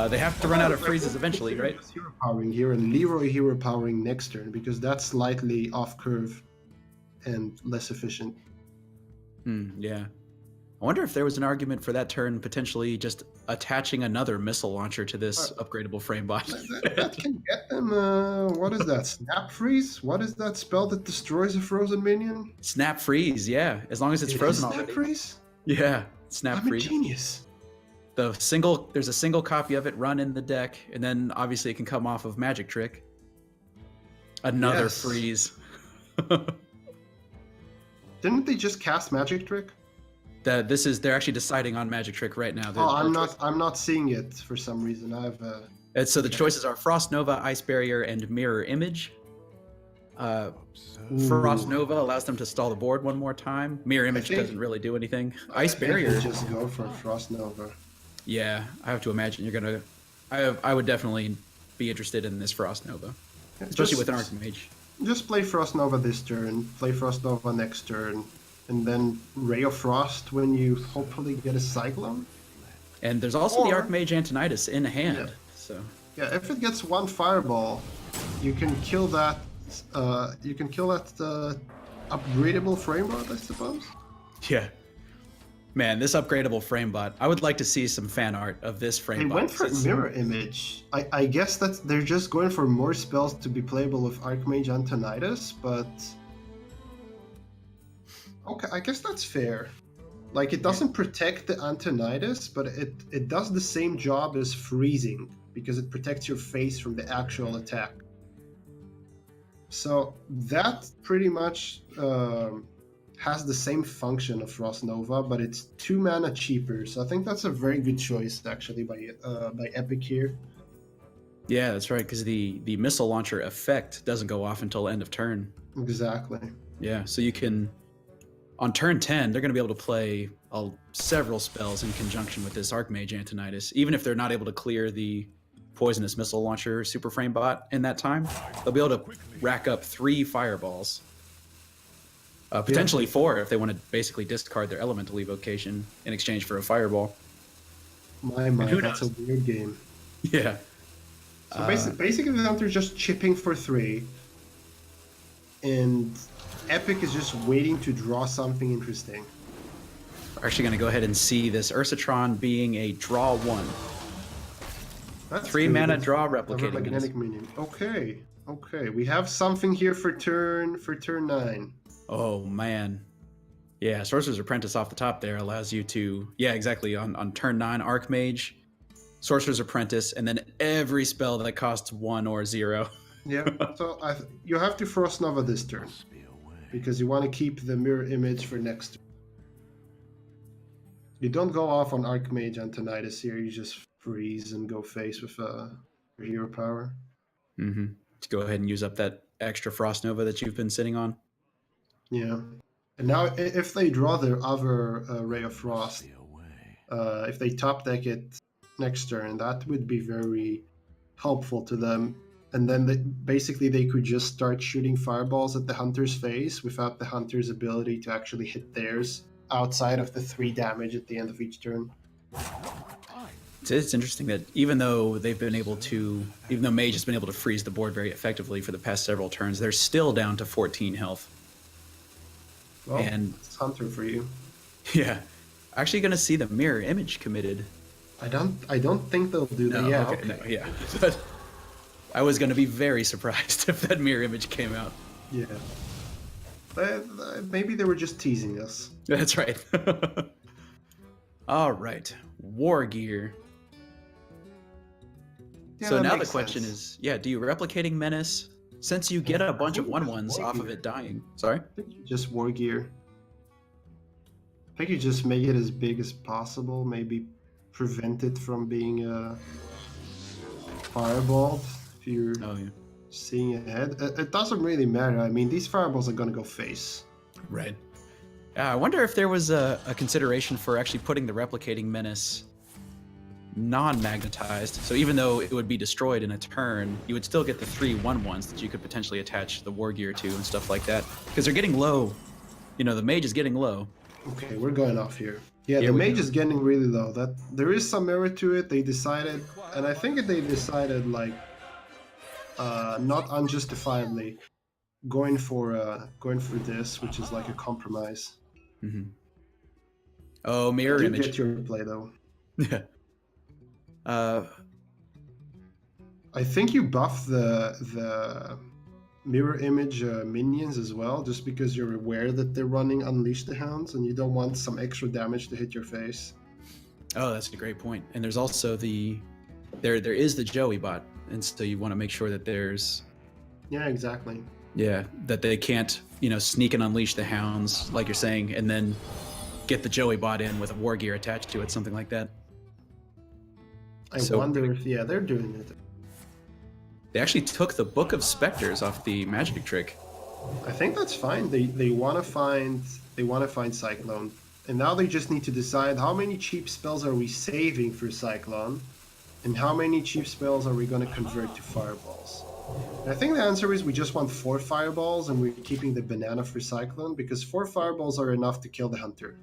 They have to run out of freezes eventually, right? Hero powering here and Leroy hero powering next turn, because that's slightly off curve and less efficient. Yeah. I wonder if there was an argument for that turn potentially just attaching another missile launcher to this upgradable frame bot. That can get them, what is that, Snap Freeze? What is that spell that destroys a frozen minion? Snap Freeze, yeah. As long as it's frozen Snap already. Freeze? Yeah, Snap I'm Freeze. a genius. There's a single copy of it run in the deck, and then obviously it can come off of Magic Trick. Another freeze. Didn't they just cast Magic Trick? They're actually deciding on Magic Trick right now. I'm not seeing it for some reason. So the choices are Frost Nova, Ice Barrier, and Mirror Image. Frost Nova allows them to stall the board one more time. Mirror Image doesn't really do anything. Ice Barrier. Just go for Frost Nova. Yeah, I have to imagine you're gonna I would definitely be interested in this Frost Nova, especially with an Archmage. Just play Frost Nova this turn, play Frost Nova next turn, and then Ray of Frost when you hopefully get a Cyclone. And there's also the Archmage Antonidas in hand. Yeah. So Yeah, if it gets one Fireball, you can kill that. Upgradable Framebot, I suppose. yeah, man, this upgradable Framebot. I would like to see some fan art of this Framebot. They went for Mirror Image. I guess that they're just going for more spells to be playable with Archmage Antonidas, but okay, I guess that's fair. Like, it doesn't protect the Antonidas, but it does the same job as freezing because it protects your face from the actual attack. So that pretty much has the same function of Frost Nova, but it's 2 mana cheaper. So I think that's a very good choice, actually, by Epic here. Yeah, that's right, because the missile launcher effect doesn't go off until end of turn. Exactly. Yeah, so you can, on turn 10, they're going to be able to play several spells in conjunction with this Archmage Antonidas, even if they're not able to clear the Poisonous Missile Launcher Super Frame Bot in that time. They'll be able to rack up 3 fireballs. Potentially 4 if they want to basically discard their Elemental Evocation in exchange for a fireball. My, that's a weird game. Yeah. So basically the Hunter's just chipping for 3, and Epic is just waiting to draw something interesting. We're actually going to go ahead and see this Ursatron being a draw 1. That's 3 good. mana draw replicating. Magnetic Minion. Okay. We have something here for turn 9. Oh man. Yeah, Sorcerer's Apprentice off the top there allows you to, yeah, exactly, on turn 9 Archmage, Sorcerer's Apprentice, and then every spell that costs 1 or 0. Yeah, so you have to Frost Nova this turn because you want to keep the mirror image for next turn. You don't go off on Archmage Antonidas here, you just freeze and go face with hero power. Mm-hmm. To go ahead and use up that extra Frost Nova that you've been sitting on. Yeah. And now if they draw their other Ray of Frost, if they top deck it next turn, that would be very helpful to them. And then they could just start shooting fireballs at the Hunter's face without the Hunter's ability to actually hit theirs outside of the 3 damage at the end of each turn. It's interesting that even though Mage has been able to freeze the board very effectively for the past several turns, they're still down to 14 health. Well, and it's Hunter for you. Yeah. Actually going to see the mirror image committed. I don't think they'll do that. No, Yeah, okay. No, yeah. But I was going to be very surprised if that mirror image came out. Yeah. Maybe they were just teasing us. That's right. All right. War Gear. Yeah, so that now the makes question sense. is, do you Replicating Menace? Since you get a bunch of 1/1s off of it dying. Sorry? I think you just War Gear. I think you just make it as big as possible, maybe prevent it from being fireballed if you're seeing ahead. It doesn't really matter. I mean, these fireballs are going to go face. Right. I wonder if there was a consideration for actually putting the Replicating Menace non-magnetized. So even though it would be destroyed in a turn, you would still get the 3 1/1s that you could potentially attach the War Gear to and stuff like that. Because they're getting low. You know, the Mage is getting low. Okay, we're going off here. Yeah, Here the we Mage go. is getting really low. That there is some merit to it. They decided, and I think they decided like not unjustifiably going for this, which is like a compromise. Mm-hmm. Oh, mirror You image. get your play though. Yeah. I think you buff the mirror image minions as well, just because you're aware that they're running Unleash the Hounds and you don't want some extra damage to hit your face. Oh, that's a great point. And there's also there is the Joey bot, and so you want to make sure that there's Yeah, exactly. that they can't sneak and unleash the hounds like you're saying, and then get the Joey bot in with a War Gear attached to it, something like that. I wonder if they're doing it. They actually took the Book of Specters off the magic trick. I think that's fine. They want to find Cyclone, and now they just need to decide how many cheap spells are we saving for Cyclone, And how many cheap spells are we going to convert to fireballs? And I think the answer is we just want 4 fireballs, and we're keeping the banana for Cyclone, because 4 fireballs are enough to kill the hunter.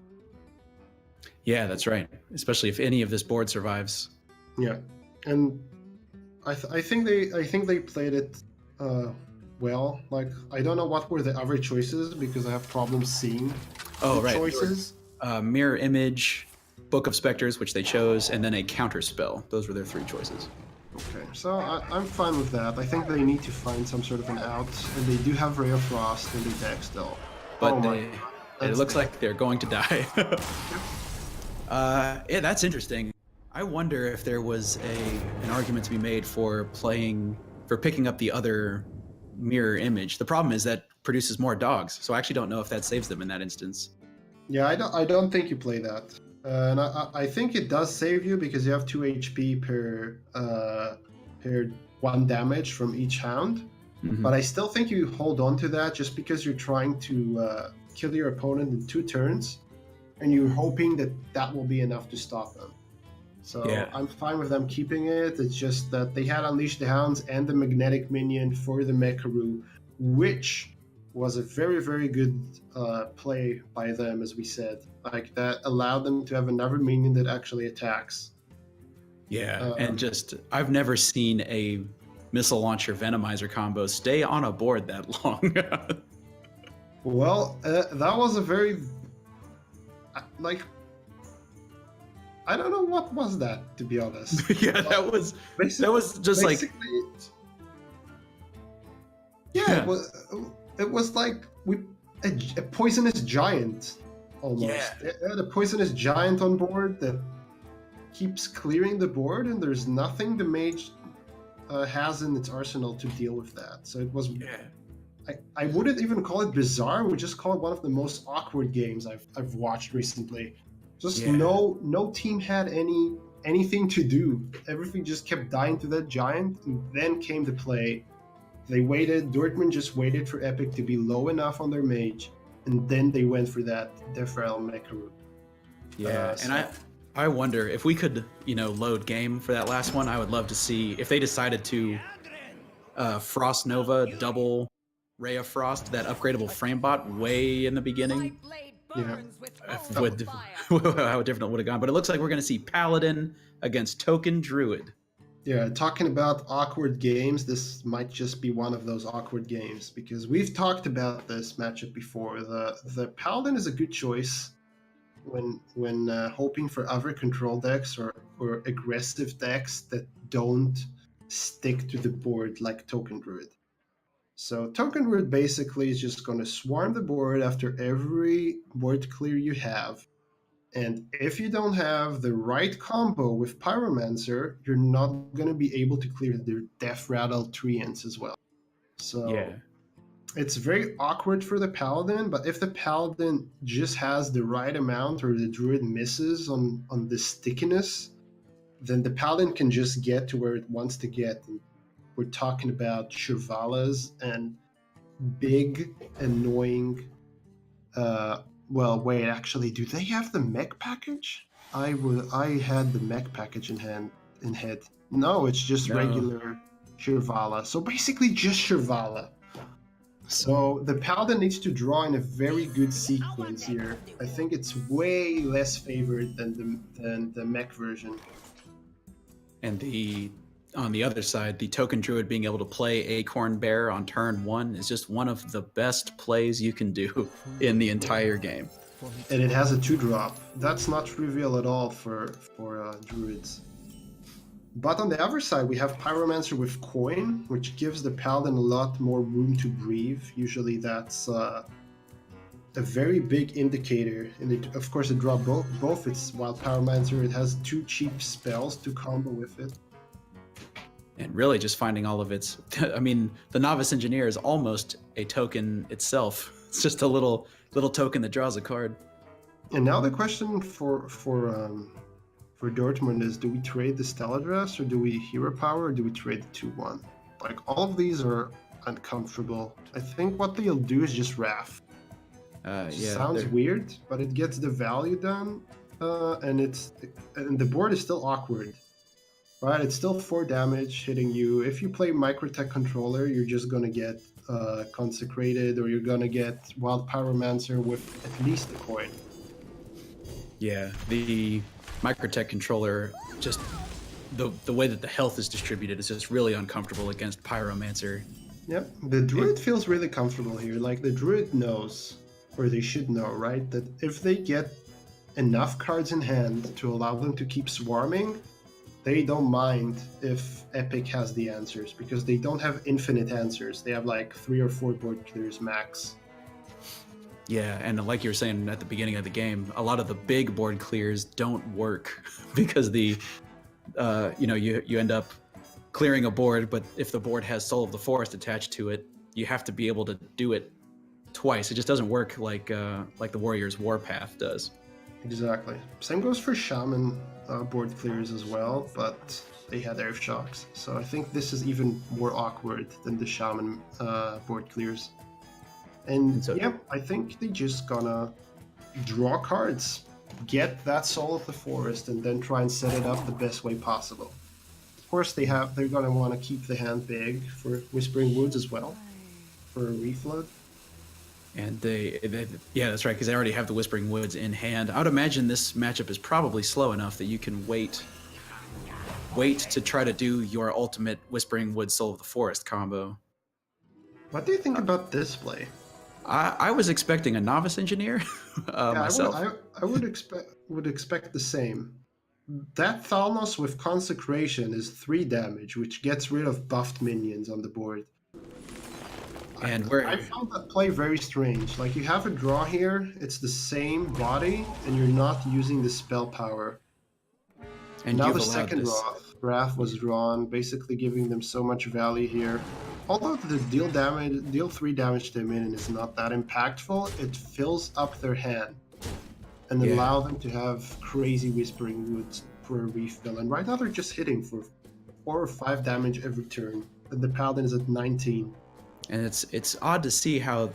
Yeah, that's right. Especially if any of this board survives. Yeah, and I think they played it well. Like, I don't know what were the other choices because I have problems seeing the choices. Mirror Image, Book of Specters, which they chose, and then a counter spell. Those were their 3 choices. Okay, so I'm fine with that. I think they need to find some sort of an out, and they do have Ray of Frost in their deck still. But it looks like they're going to die. Yeah, that's interesting. I wonder if there was an argument to be made for picking up the other Mirror Image. The problem is that produces more dogs, so I actually don't know if that saves them in that instance. Yeah, I don't think you play that. And I think it does save you because you have 2 HP per 1 damage from each hound. Mhm. But I still think you hold on to that just because you're trying to kill your opponent in 2 turns, and you're hoping that will be enough to stop them. So Yeah. I'm fine with them keeping it. It's just that they had Unleash the Hounds and the Magnetic Minion for the Mekaru, which was a very, very good play by them, as we said. Like, that allowed them to have another minion that actually attacks. Yeah, and I've never seen a missile launcher Venomizer combo stay on a board that long. Well, that was a very... I don't know what was that, to be honest. Yeah, that was just like... Yeah, it was like a poisonous giant, almost. Yeah. It had a poisonous giant on board that keeps clearing the board, and there's nothing the mage has in its arsenal to deal with that. So it was... Yeah. I wouldn't even call it bizarre. We just call it one of the most awkward games I've watched recently. Just no team had anything to do. Everything just kept dying to that giant, and then came the play. They waited. Dortmund just waited for Epic to be low enough on their mage, and then they went for that Defrail Mekaru. Yeah, and I wonder if we could, load game for that last one. I would love to see if they decided to Frost Nova double Ray of Frost, that upgradable framebot way in the beginning. Yeah. How different it would have gone. But it looks like we're going to see Paladin against Token Druid. Yeah, talking about awkward games, this might just be one of those awkward games, because we've talked about this matchup before. The Paladin is a good choice when hoping for other control decks or aggressive decks that don't stick to the board like Token Druid. So Token Druid basically is just going to swarm the board after every board clear you have. And if you don't have the right combo with Pyromancer, you're not going to be able to clear the Death Rattle Treants as well. So it's very awkward for the Paladin, but if the Paladin just has the right amount or the Druid misses on the stickiness, then the Paladin can just get to where it wants to get. And we're talking about Shivalas and big, annoying... well, wait, actually, do they have the mech package? I had the mech package in head. No, it's just regular Shivala. So basically just Shivala. So the Paladin needs to draw in a very good sequence here. I think it's way less favored than the mech version. And on the other side, the Token Druid being able to play Acorn Bear on turn 1 is just one of the best plays you can do in the entire game. And it has a 2-drop. That's not trivial at all for Druids. But on the other side, we have Pyromancer with Coin, which gives the Paladin a lot more room to breathe. Usually that's a very big indicator. And of course, it draws both its Wild Pyromancer. It has 2 cheap spells to combo with it. And really just finding all of its... I mean, the Novice Engineer is almost a token itself. It's just a little token that draws a card. And now the question for Dortmund is, do we trade the Stellar Dress, or do we Hero Power, or do we trade the 2-1? Like, all of these are uncomfortable. I think what they'll do is just Wrath. Sounds weird, but it gets the value done, and the board is still awkward. Right, it's still 4 damage hitting you. If you play Microtech Controller, you're just gonna get Consecrated, or you're gonna get Wild Pyromancer with at least a coin. Yeah, the Microtech controller, just the way that the health is distributed is just really uncomfortable against Pyromancer. Yep, the Druid feels really comfortable here. Like, the Druid knows, or they should know, right, that if they get enough cards in hand to allow them to keep swarming, they don't mind if Epic has the answers, because they don't have infinite answers. They have like 3 or 4 board clears max. Yeah, and like you were saying at the beginning of the game, a lot of the big board clears don't work because you end up clearing a board, but if the board has Soul of the Forest attached to it, you have to be able to do it twice. It just doesn't work like the Warrior's Warpath does. Exactly. Same goes for Shaman board clears as well, but they had Earth Shocks. So I think this is even more awkward than the Shaman board clears. And so, yep, I think they just gonna draw cards, get that Soul of the Forest, and then try and set it up the best way possible. Of course, they're gonna want to keep the hand big for Whispering Woods as well, for a refloat. And yeah, that's right, because they already have the Whispering Woods in hand. I would imagine this matchup is probably slow enough that you can wait to try to do your ultimate Whispering Woods Soul of the Forest combo. What do you think about this play? I was expecting a Novice Engineer myself. I would expect the same. That Thalnos with Consecration is 3 damage, which gets rid of buffed minions on the board. And I found that play very strange. Like, you have a draw here, it's the same body, and you're not using the spell power. And now you've the allowed second this. Wrath was drawn, basically giving them so much value here. Although the deal 3 damage to a minion is not that impactful, it fills up their hand and allow them to have crazy Whispering Woods for a refill. And right now they're just hitting for 4 or 5 damage every turn, and the Paladin is at 19. And it's odd to see how,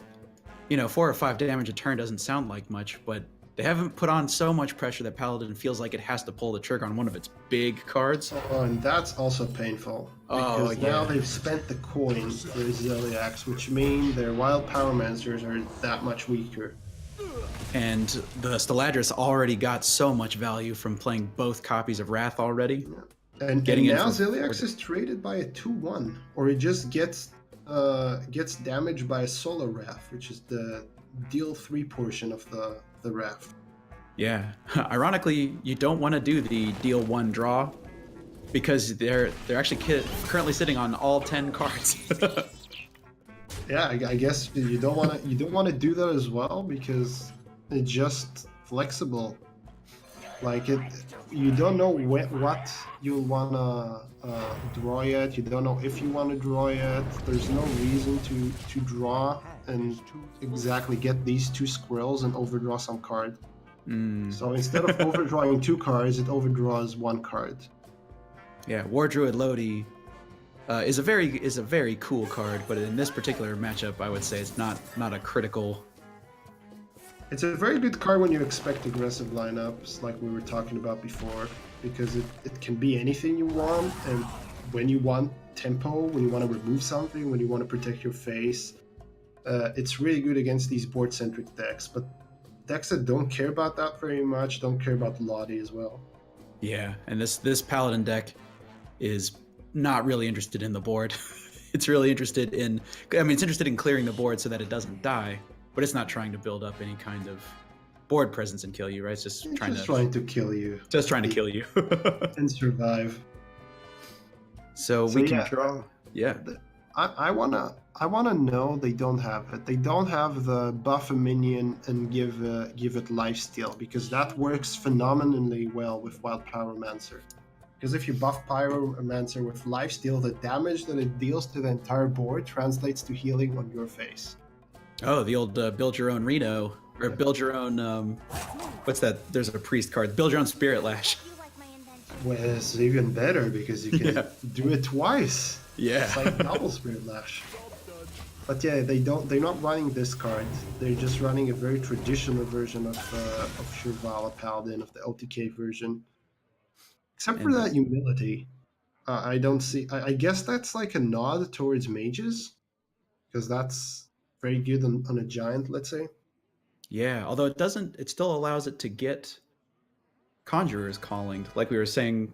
4 or 5 damage a turn doesn't sound like much, but they haven't put on so much pressure that Paladin feels like it has to pull the trigger on one of its big cards. Oh, and that's also painful. Because now they've spent the coin for Zeliax, which mean their Wild Pyromancers are that much weaker. And the Steladris already got so much value from playing both copies of Wrath already. Yeah. And now Zeliax is traded by a 2-1, or it just gets damaged by a Solar Wrath, which is the deal 3 portion of the Wrath. Yeah, ironically, you don't want to do the deal 1 draw because they're actually currently sitting on all 10 cards. Yeah, I guess you don't want to do that as well, because it's just flexible. Like, you don't know what you'll wanna draw yet. You don't know if you want to draw yet. There's no reason to draw and exactly get these 2 squirrels and overdraw some card. So instead of overdrawing 2 cards, it overdraws 1 card. Yeah, War Druid Lodi is a very cool card, but in this particular matchup, I would say it's not a critical. It's a very good card when you expect aggressive lineups, like we were talking about before, because it can be anything you want, and when you want tempo, when you want to remove something, when you want to protect your face, it's really good against these board-centric decks. But decks that don't care about that very much don't care about Lodi as well. Yeah, and this Paladin deck is not really interested in the board. It's really interested in, it's interested in clearing the board so that it doesn't die, but it's not trying to build up any kind of board presence and kill you, right? It's just trying to kill you. Just trying to kill you. And survive. So we can draw. Yeah. I wanna know they don't have it. They don't have the buff a minion and give it lifesteal, because that works phenomenally well with Wild Pyromancer. Because if you buff Pyromancer with lifesteal, the damage that it deals to the entire board translates to healing on your face. Oh, the old build your own Reno, or build your own, what's that? There's a priest card. Build your own Spirit Lash. Well, it's even better because you can do it twice. Yeah. It's like double Spirit Lash. But yeah, they're not running this card. They're just running a very traditional version of Shirvala Paladin, of the OTK version. Except for that humility. I don't see. I guess that's like a nod towards mages, because that's very good on a giant, let's say. Yeah, although it doesn't, it still allows it to get Conjurer's Calling, like we were saying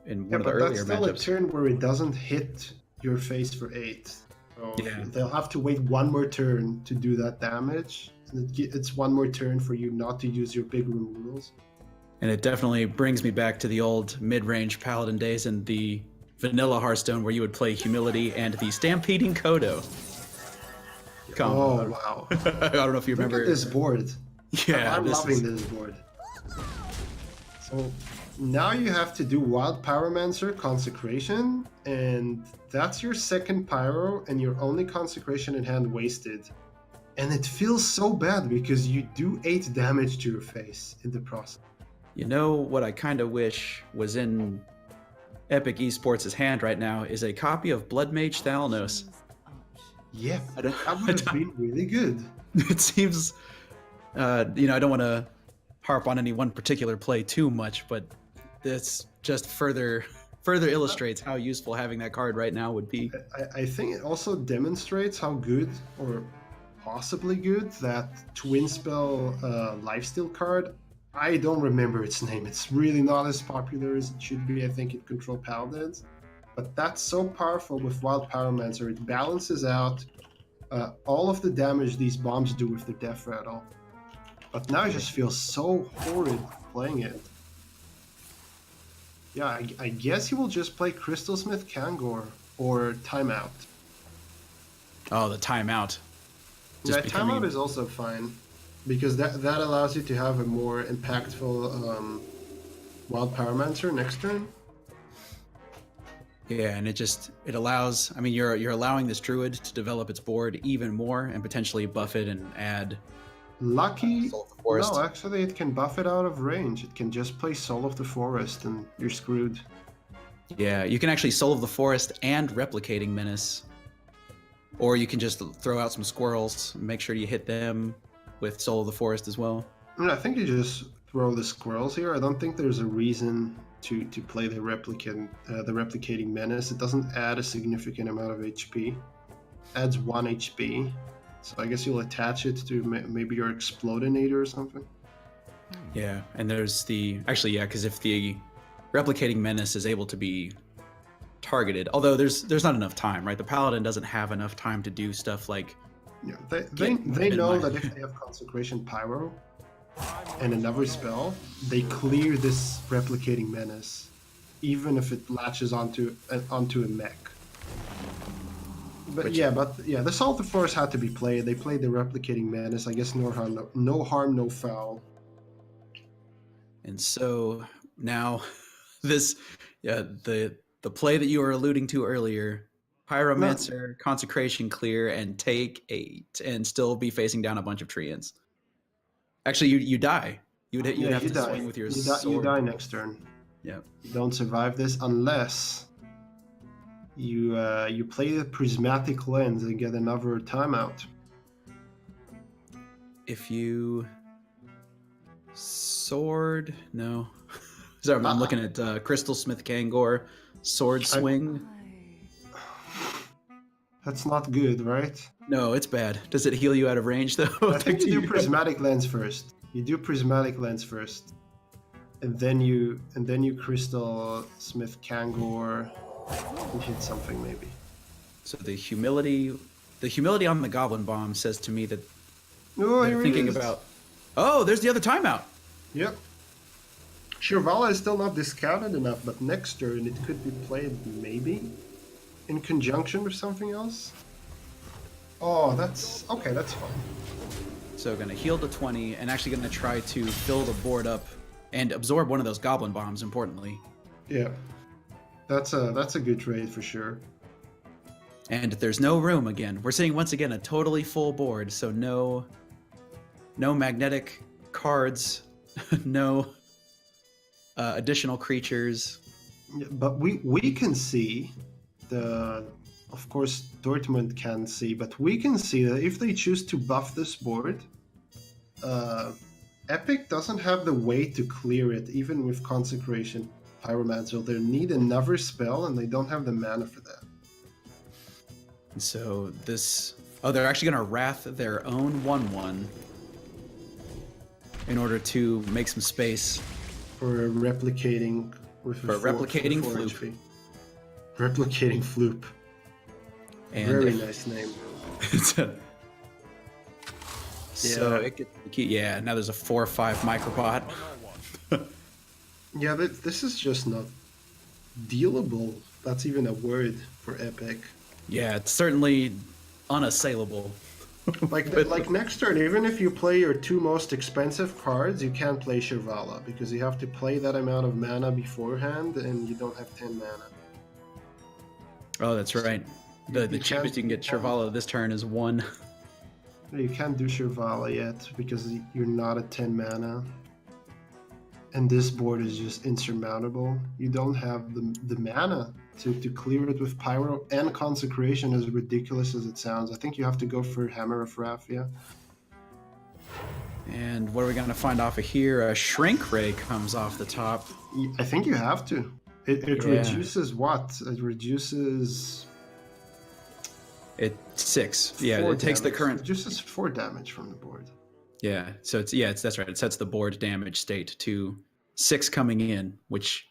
in one of the earlier that's still matchups. a turn where it doesn't hit your face for 8. So Yeah. they'll have to wait one more turn to do that damage. And it's one more turn for you not to use your big room rules. And it definitely brings me back to the old mid-range Paladin days and the vanilla Hearthstone where you would play Humility and the Stampeding Kodo combo. Oh, wow. I don't know if you Look remember. at this board. Yeah, I'm loving this board. So now you have to do Wild Pyromancer Consecration, and that's your second Pyro and your only Consecration in hand wasted. And it feels so bad because you do 8 damage to your face in the process. You know what I kind of wish was in Epic Esports' hand right now is a copy of Blood Mage Thalnos. Yeah, I don't- that would have been really good. It seems, I don't want to harp on any one particular play too much, but this just further illustrates how useful having that card right now would be. I think it also demonstrates how good, or possibly good, that Twin Spell Lifesteal card. I don't remember its name. It's really not as popular as it should be. I think it controls Paladins. But that's so powerful with Wild Pyromancer. It balances out all of the damage these bombs do with the Death Rattle. But now it just feels so horrid playing it. Yeah, I guess he will just play Crystalsmith Kangor or Timeout. Oh, the timeout. Yeah, Timeout is also fine, because that allows you to have a more impactful Wild Pyromancer next turn. Yeah, and it allows. I mean, you're allowing this druid to develop its board even more and potentially buff it and add. Lucky. Soul of the Forest. No, actually, it can buff it out of range. It can just play Soul of the Forest, and you're screwed. Yeah, you can actually Soul of the Forest and Replicating Menace, or you can just throw out some squirrels, and make sure you hit them with Soul of the Forest as well. I think you just throw the squirrels here. I don't think there's a reason to play the Replicating Menace. It doesn't add a significant amount of HP. Adds 1 HP. So I guess you'll attach it to maybe your Explodinator or something. Yeah, and there's because if the Replicating Menace is able to be targeted, although there's not enough time, right? The Paladin doesn't have enough time to do stuff like. Yeah, they know that if they have Consecration Pyro and another spell, they clear this Replicating Menace, even if it latches onto a mech. But the Soul of the Forest had to be played. They played the Replicating Menace. I guess no harm, no foul. And so now, the play that you were alluding to earlier, Pyromancer, Consecration clear, and take 8, and still be facing down a bunch of Treants. Actually, you die. You'd have to swing with your sword. You die next turn. Yeah. You don't survive this unless you play the Prismatic Lens and get another timeout. If you sword, no. Sorry, I'm looking at Crystalsmith Kangor, sword swing. That's not good, right? No, it's bad. Does it heal you out of range though? I think you do Prismatic Lens first. You do Prismatic Lens first, and then you Crystalsmith Kangor and hit something maybe. So the humility on the Goblin Bomb says to me that they're thinking about. Oh, there's the other timeout. Yep. Shirvala is still not discounted enough, but next turn it could be played maybe in conjunction with something else. Oh, that's fine. So gonna heal to 20 and actually gonna try to fill the board up and absorb one of those Goblin Bombs, importantly. Yeah. That's a good trade for sure. And there's no room again. We're seeing once again a totally full board, so no magnetic cards, no additional creatures. Yeah, but we can see of course Dortmund can see, but we can see that if they choose to buff this board, Epic doesn't have the way to clear it, even with Consecration Pyromancer. They need another spell, and they don't have the mana for that. And so this... Oh, they're actually going to Wrath their own 1/1 in order to make some space. For replicating with For replicating Floop. HP. Replicating Floop. And Very nice name. So it gets... Yeah, now there's a 4/5 Microbot. Yeah, this is just not dealable. That's even a word for Epic. Yeah, it's certainly unassailable. Like next turn, even if you play your 2 most expensive cards, you can't play Shivala because you have to play that amount of mana beforehand, and you don't have 10 mana. Oh, that's right. The cheapest you can get Shivala this turn is 1. You can't do Shivala yet because you're not at 10 mana. And this board is just insurmountable. You don't have the mana to clear it with Pyro and Consecration, as ridiculous as it sounds. I think you have to go for Hammer of Wrath, yeah. And what are we going to find off of here? A Shrink Ray comes off the top. I think you have to. It Yeah. reduces what? It reduces... It's 6. Yeah, 4 it takes the damage. current... It reduces 4 damage from the board. Yeah, so that's right. It sets the board damage state to 6 coming in, which...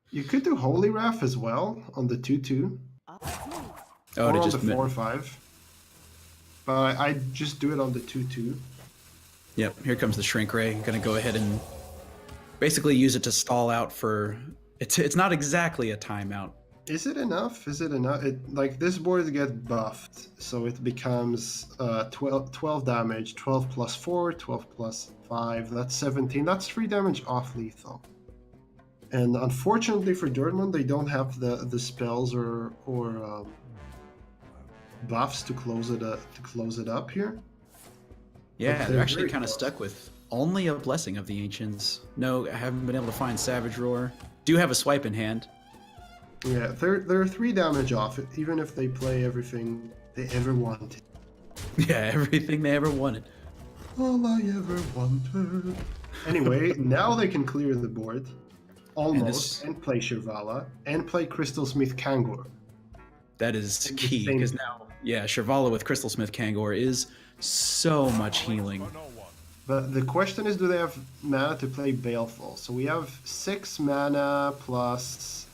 You could do Holy Wrath as well on the 2/2. Oh, Or to on just... the 4/5. But I just do it on the 2/2. Yep, here comes the Shrink Ray. Gonna go ahead and basically use it to stall out for... It's not exactly a timeout. Is it enough? Is it enough? Like this board gets buffed, so it becomes 12 damage, 12 plus 4, 12 plus 5, that's 17. That's 3 damage off lethal. And unfortunately for Dortmund, they don't have the spells or buffs to close it up here. Yeah, But they're actually very kind of close. stuck with only a Blessing of the Ancients. No, I haven't been able to find Savage Roar. Do have a Swipe in hand. Yeah, they're 3 damage off, even if they play everything they ever wanted. Yeah, everything they ever wanted. All I ever wanted. Anyway, now they can clear the board. Almost. And play Shivala. And play Crystal Smith Kangor. That is At the key, same because now, yeah, Shivala with Crystal Smith Kangor is so much healing. But the question is, do they have mana to play Baleful? So we have 6 mana plus...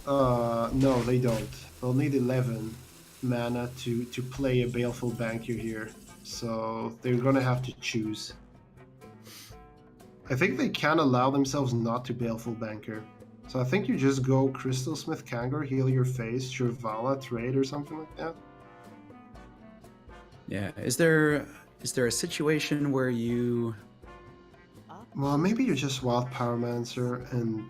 no, they don't. They'll need 11 mana to play a Baleful Banker here. So they're gonna have to choose. I think they can allow themselves not to Baleful Banker. So I think you just go Crystal Smith Kangor, heal your face, Shivala, trade or something like that. Yeah, is there a situation where you... Well, maybe you just Wild Pyromancer and...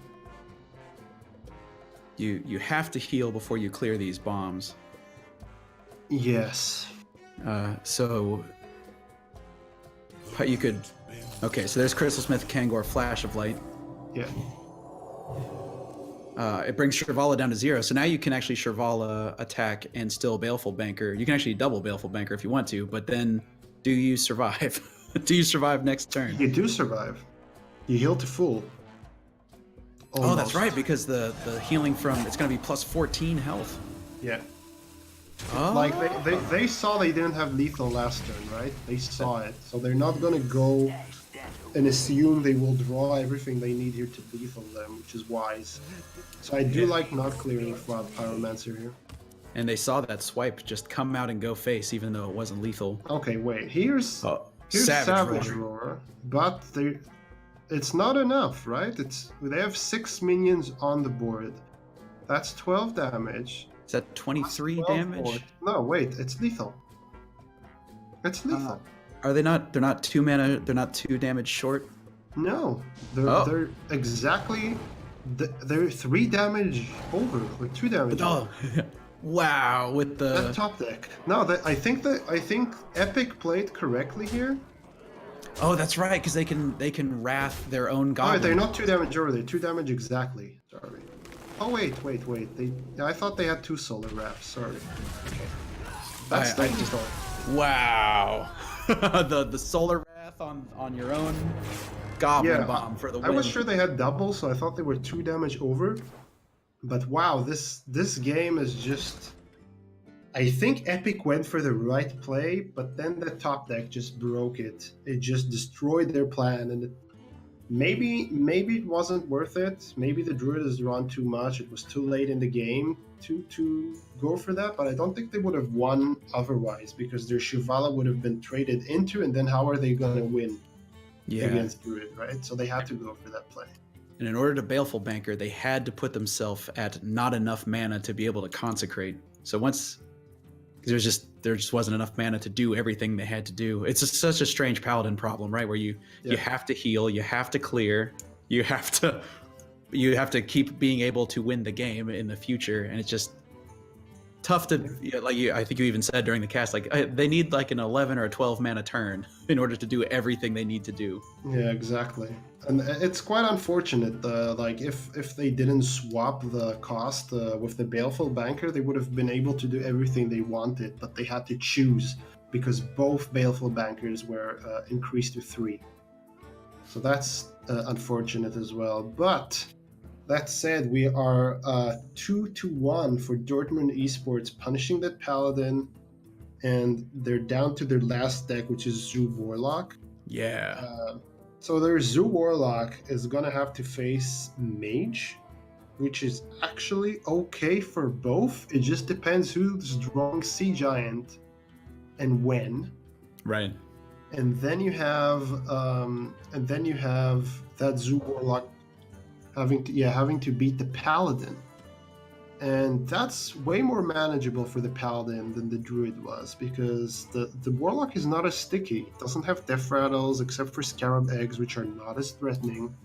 You have to heal before you clear these bombs. Yes. So you could... Okay, so there's Crystal Smith Kangor Flash of Light. Yeah. It brings Shivala down to 0, so now you can actually Shivala attack and still Baleful Banker. You can actually double Baleful Banker if you want to, but then do you survive? Do you survive next turn? You do survive. You heal to full. Oh, that's right, because the healing from... It's going to be plus 14 health. Yeah. Oh. Like, they saw they didn't have lethal last turn, right? They saw it. So they're not gonna go and assume they will draw everything they need here to lethal them, which is wise. So I do like not clearing with Wild Pyromancer here. And they saw that swipe just come out and go face, even though it wasn't lethal. Okay, wait. Here's Savage Savage Roar. Roar, but it's not enough, right? They have 6 minions on the board. That's 12 damage. Is that 23 12 damage? more. No, wait, it's lethal. It's lethal. Are they not? They're not 2 mana. They're not 2 damage short. No, they're exactly. They're 3 damage over, or 2 damage. Oh, wow! With the That top deck. No, I think Epic played correctly here. oh, that's right, because they can wrath their own Oh, goblin. they're not 2 damage over. They're 2 damage exactly. Sorry. Oh wait. I thought they had 2 solar wraps. Sorry. Okay. That's I the just- Wow! the solar wrath on your own. Goblin Yeah, Bomb for the win. I was sure they had double, so I thought they were 2 damage over. But wow, this game is just... I think Epic went for the right play, but then the top deck just broke it. It just destroyed their plan, and maybe it wasn't worth it. Maybe the Druid has drawn too much. It was too late in the game to go for that, but I don't think they would have won otherwise, because their Shivala would have been traded into, and then how are they going to win against Druid, right? So they had to go for that play. And in order to Baleful Banker, they had to put themselves at not enough mana to be able to consecrate. So once there just wasn't enough mana to do everything they had to do. It's just such a strange Paladin problem, right? Where you have to heal, you have to clear, you have to keep being able to win the game in the future, and it's just tough to I think you even said during the cast, they need like an 11 or a 12 mana turn in order to do everything they need to do. Yeah, exactly. And it's quite unfortunate. If they didn't swap the cost with the Baleful Banker, they would have been able to do everything they wanted, but they had to choose because both Baleful Bankers were increased to 3. So that's unfortunate as well. But that said, we are 2-1 for Dortmund Esports, punishing that Paladin, and they're down to their last deck, which is Zoo Warlock. Yeah. So their Zoo Warlock is gonna have to face Mage, which is actually okay for both. It just depends who's drawing Sea Giant and when. Right. And then you have that Zoo Warlock having to beat the Paladin. And that's way more manageable for the Paladin than the Druid was, because the Warlock is not as sticky. It doesn't have Death Rattles except for Scarab Eggs, which are not as threatening,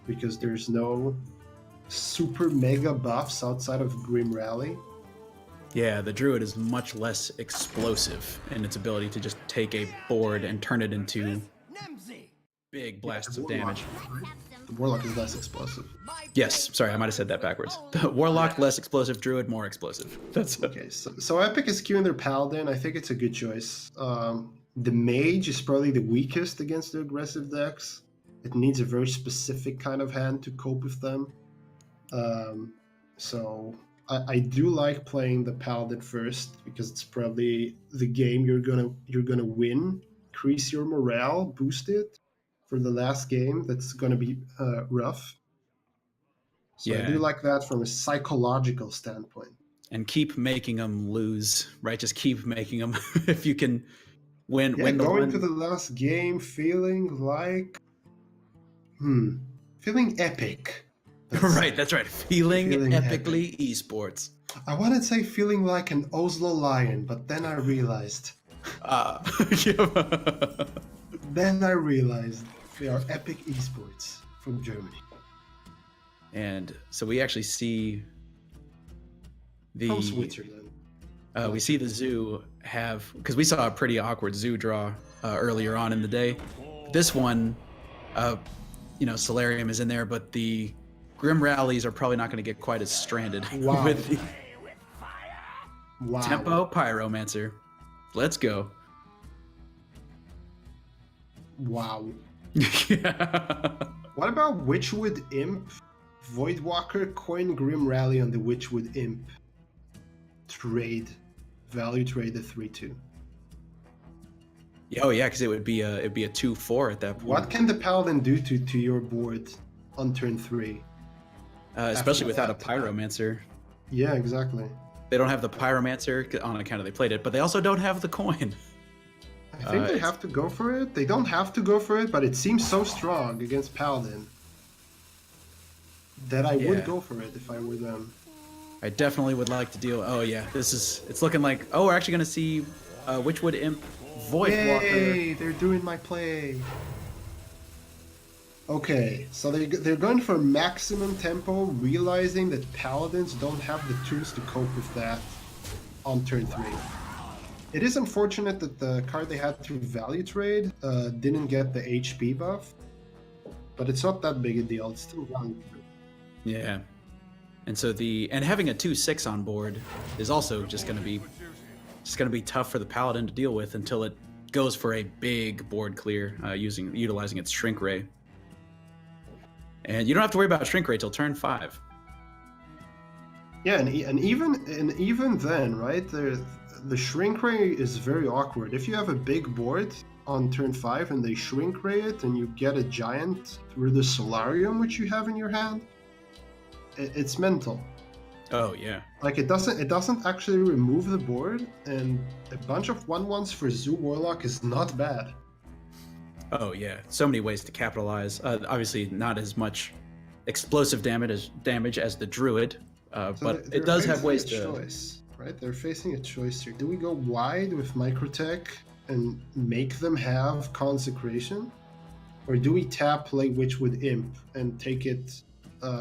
because there's no super mega buffs outside of Grim Rally. Yeah, the Druid is much less explosive in its ability to just take a board and turn it into big blasts of damage. The Warlock is less explosive. Yes, sorry, I might have said that backwards. The Warlock, less explosive, Druid, more explosive. That's okay. So Epic is queuing their Paladin. I think it's a good choice. The Mage is probably the weakest against the aggressive decks. It needs a very specific kind of hand to cope with them. So I do like playing the Paladin first, because it's probably the game you're gonna win. Increase your morale, boost it for the last game. That's gonna be rough. So I do like that from a psychological standpoint. And keep making them lose, right? Just keep making them. If you can win the going to the last game feeling like feeling epic. Right, that's right. Feeling epically epic. Esports. I want to say feeling like an Oslo Lion, but then I realized. Then I realized they are Epic Esports from Germany. And so we actually see from Switzerland. We see the Zoo have, because we saw a pretty awkward Zoo draw earlier on in the day. This one, Solarium is in there, but the Grim Rallies are probably not going to get quite as stranded with the Tempo Pyromancer. Let's go. Wow. Yeah. What about Witchwood Imp, Voidwalker, coin Grim Rally on the Witchwood Imp? Value trade the 3/2. Oh yeah, because it'd be a 2/4 at that point. What can the Paladin do to your board on turn 3? Especially without a Pyromancer. Yeah, exactly. They don't have the Pyromancer on account of they played it, but they also don't have the coin. I think they have to go for it. They don't have to go for it, but it seems so strong against Paladin that I would go for it if I were them. I definitely would like to deal. Oh yeah, it's looking like, we're actually gonna see Witchwood Imp Voidwalker. Yay, they're doing my play. Okay, so they're going for maximum tempo, realizing that Paladins don't have the tools to cope with that on turn 3. It is unfortunate that the card they had to value trade didn't get the HP buff, but it's not that big a deal. It's still value trade. Yeah, and so having a 2/6 on board is also just going to be tough for the Paladin to deal with until it goes for a big board clear utilizing its Shrink Ray. And you don't have to worry about shrink rate till turn 5. Yeah, and even then, right? The shrink ray is very awkward. If you have a big board on turn 5 and they shrink ray it, and you get a giant through the Solarium which you have in your hand, it's mental. Oh yeah. Like it doesn't actually remove the board, and a bunch of 1/1s for Zoo Warlock is not bad. Oh yeah. So many ways to capitalize. Obviously, not as much explosive damage as the Druid, So but they're it does have facing ways a to. choice, right? They're facing a choice here. Do we go wide with Microtech and make them have Consecration, or do we tap, play Witchwood Imp and take it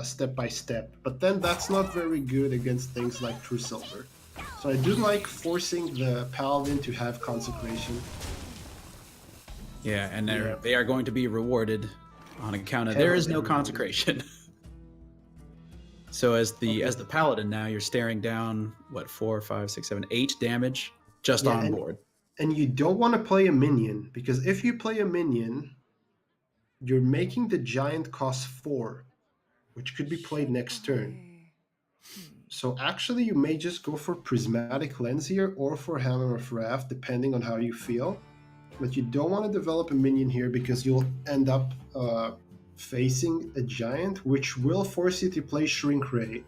step by step? But then that's not very good against things like True Silver. So I do like forcing the Paladin to have Consecration. Yeah, and Yeah. they are going to be rewarded on account of there is no Heavily consecration. So as the Paladin now, you're staring down what 4, 5, 6, 7, 8 damage just Yeah, on board. And you don't want to play a minion, because if you play a minion, you're making the giant cost 4, which could be played next turn. So actually, you may just go for Prismatic Lens here or for Hammer of Wrath, depending on how you feel. But you don't want to develop a minion here because you'll end up facing a giant, which will force you to play Shrink Ray,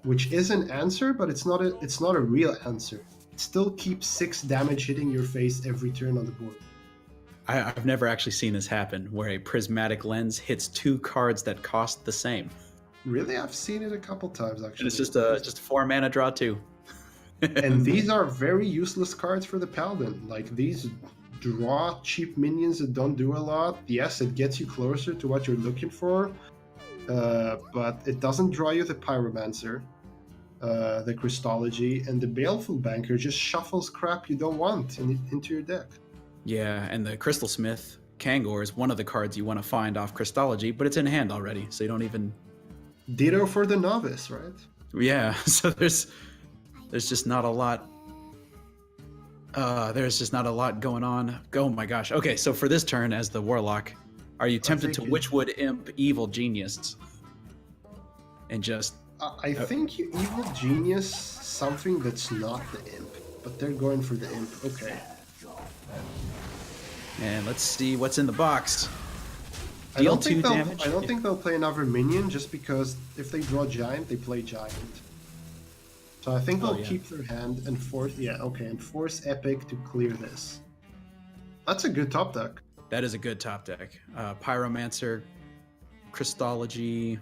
which is an answer, but it's not a real answer. It still keeps 6 damage hitting your face every turn on the board. I've never actually seen this happen, where a Prismatic Lens hits 2 cards that cost the same. Really, I've seen it a couple times actually. And it's just a 4 mana draw 2. And these are very useless cards for the Paladin. Like, these draw cheap minions that don't do a lot. Yes, it gets you closer to what you're looking for, but it doesn't draw you the Pyromancer, the Christology, and the Baleful Banker just shuffles crap you don't want into your deck. Yeah, and the Crystal Smith Kangor is one of the cards you want to find off Christology, but it's in hand already, so you don't even. Ditto for the Novice, right? Yeah, so there's just not a lot. There's just not a lot going on. Oh my gosh. Okay, so for this turn as the Warlock, are you tempted to Witchwood Imp Evil Genius? And just. I think you Evil Genius something that's not the Imp, but they're going for the Imp. Okay. And let's see what's in the box. I don't Deal 2 damage. I don't think they'll play another minion, just because if they draw Giant, they play Giant. So I think they'll keep their hand and force Epic to clear this. That's a good top deck. That is a good top deck. Pyromancer, Christology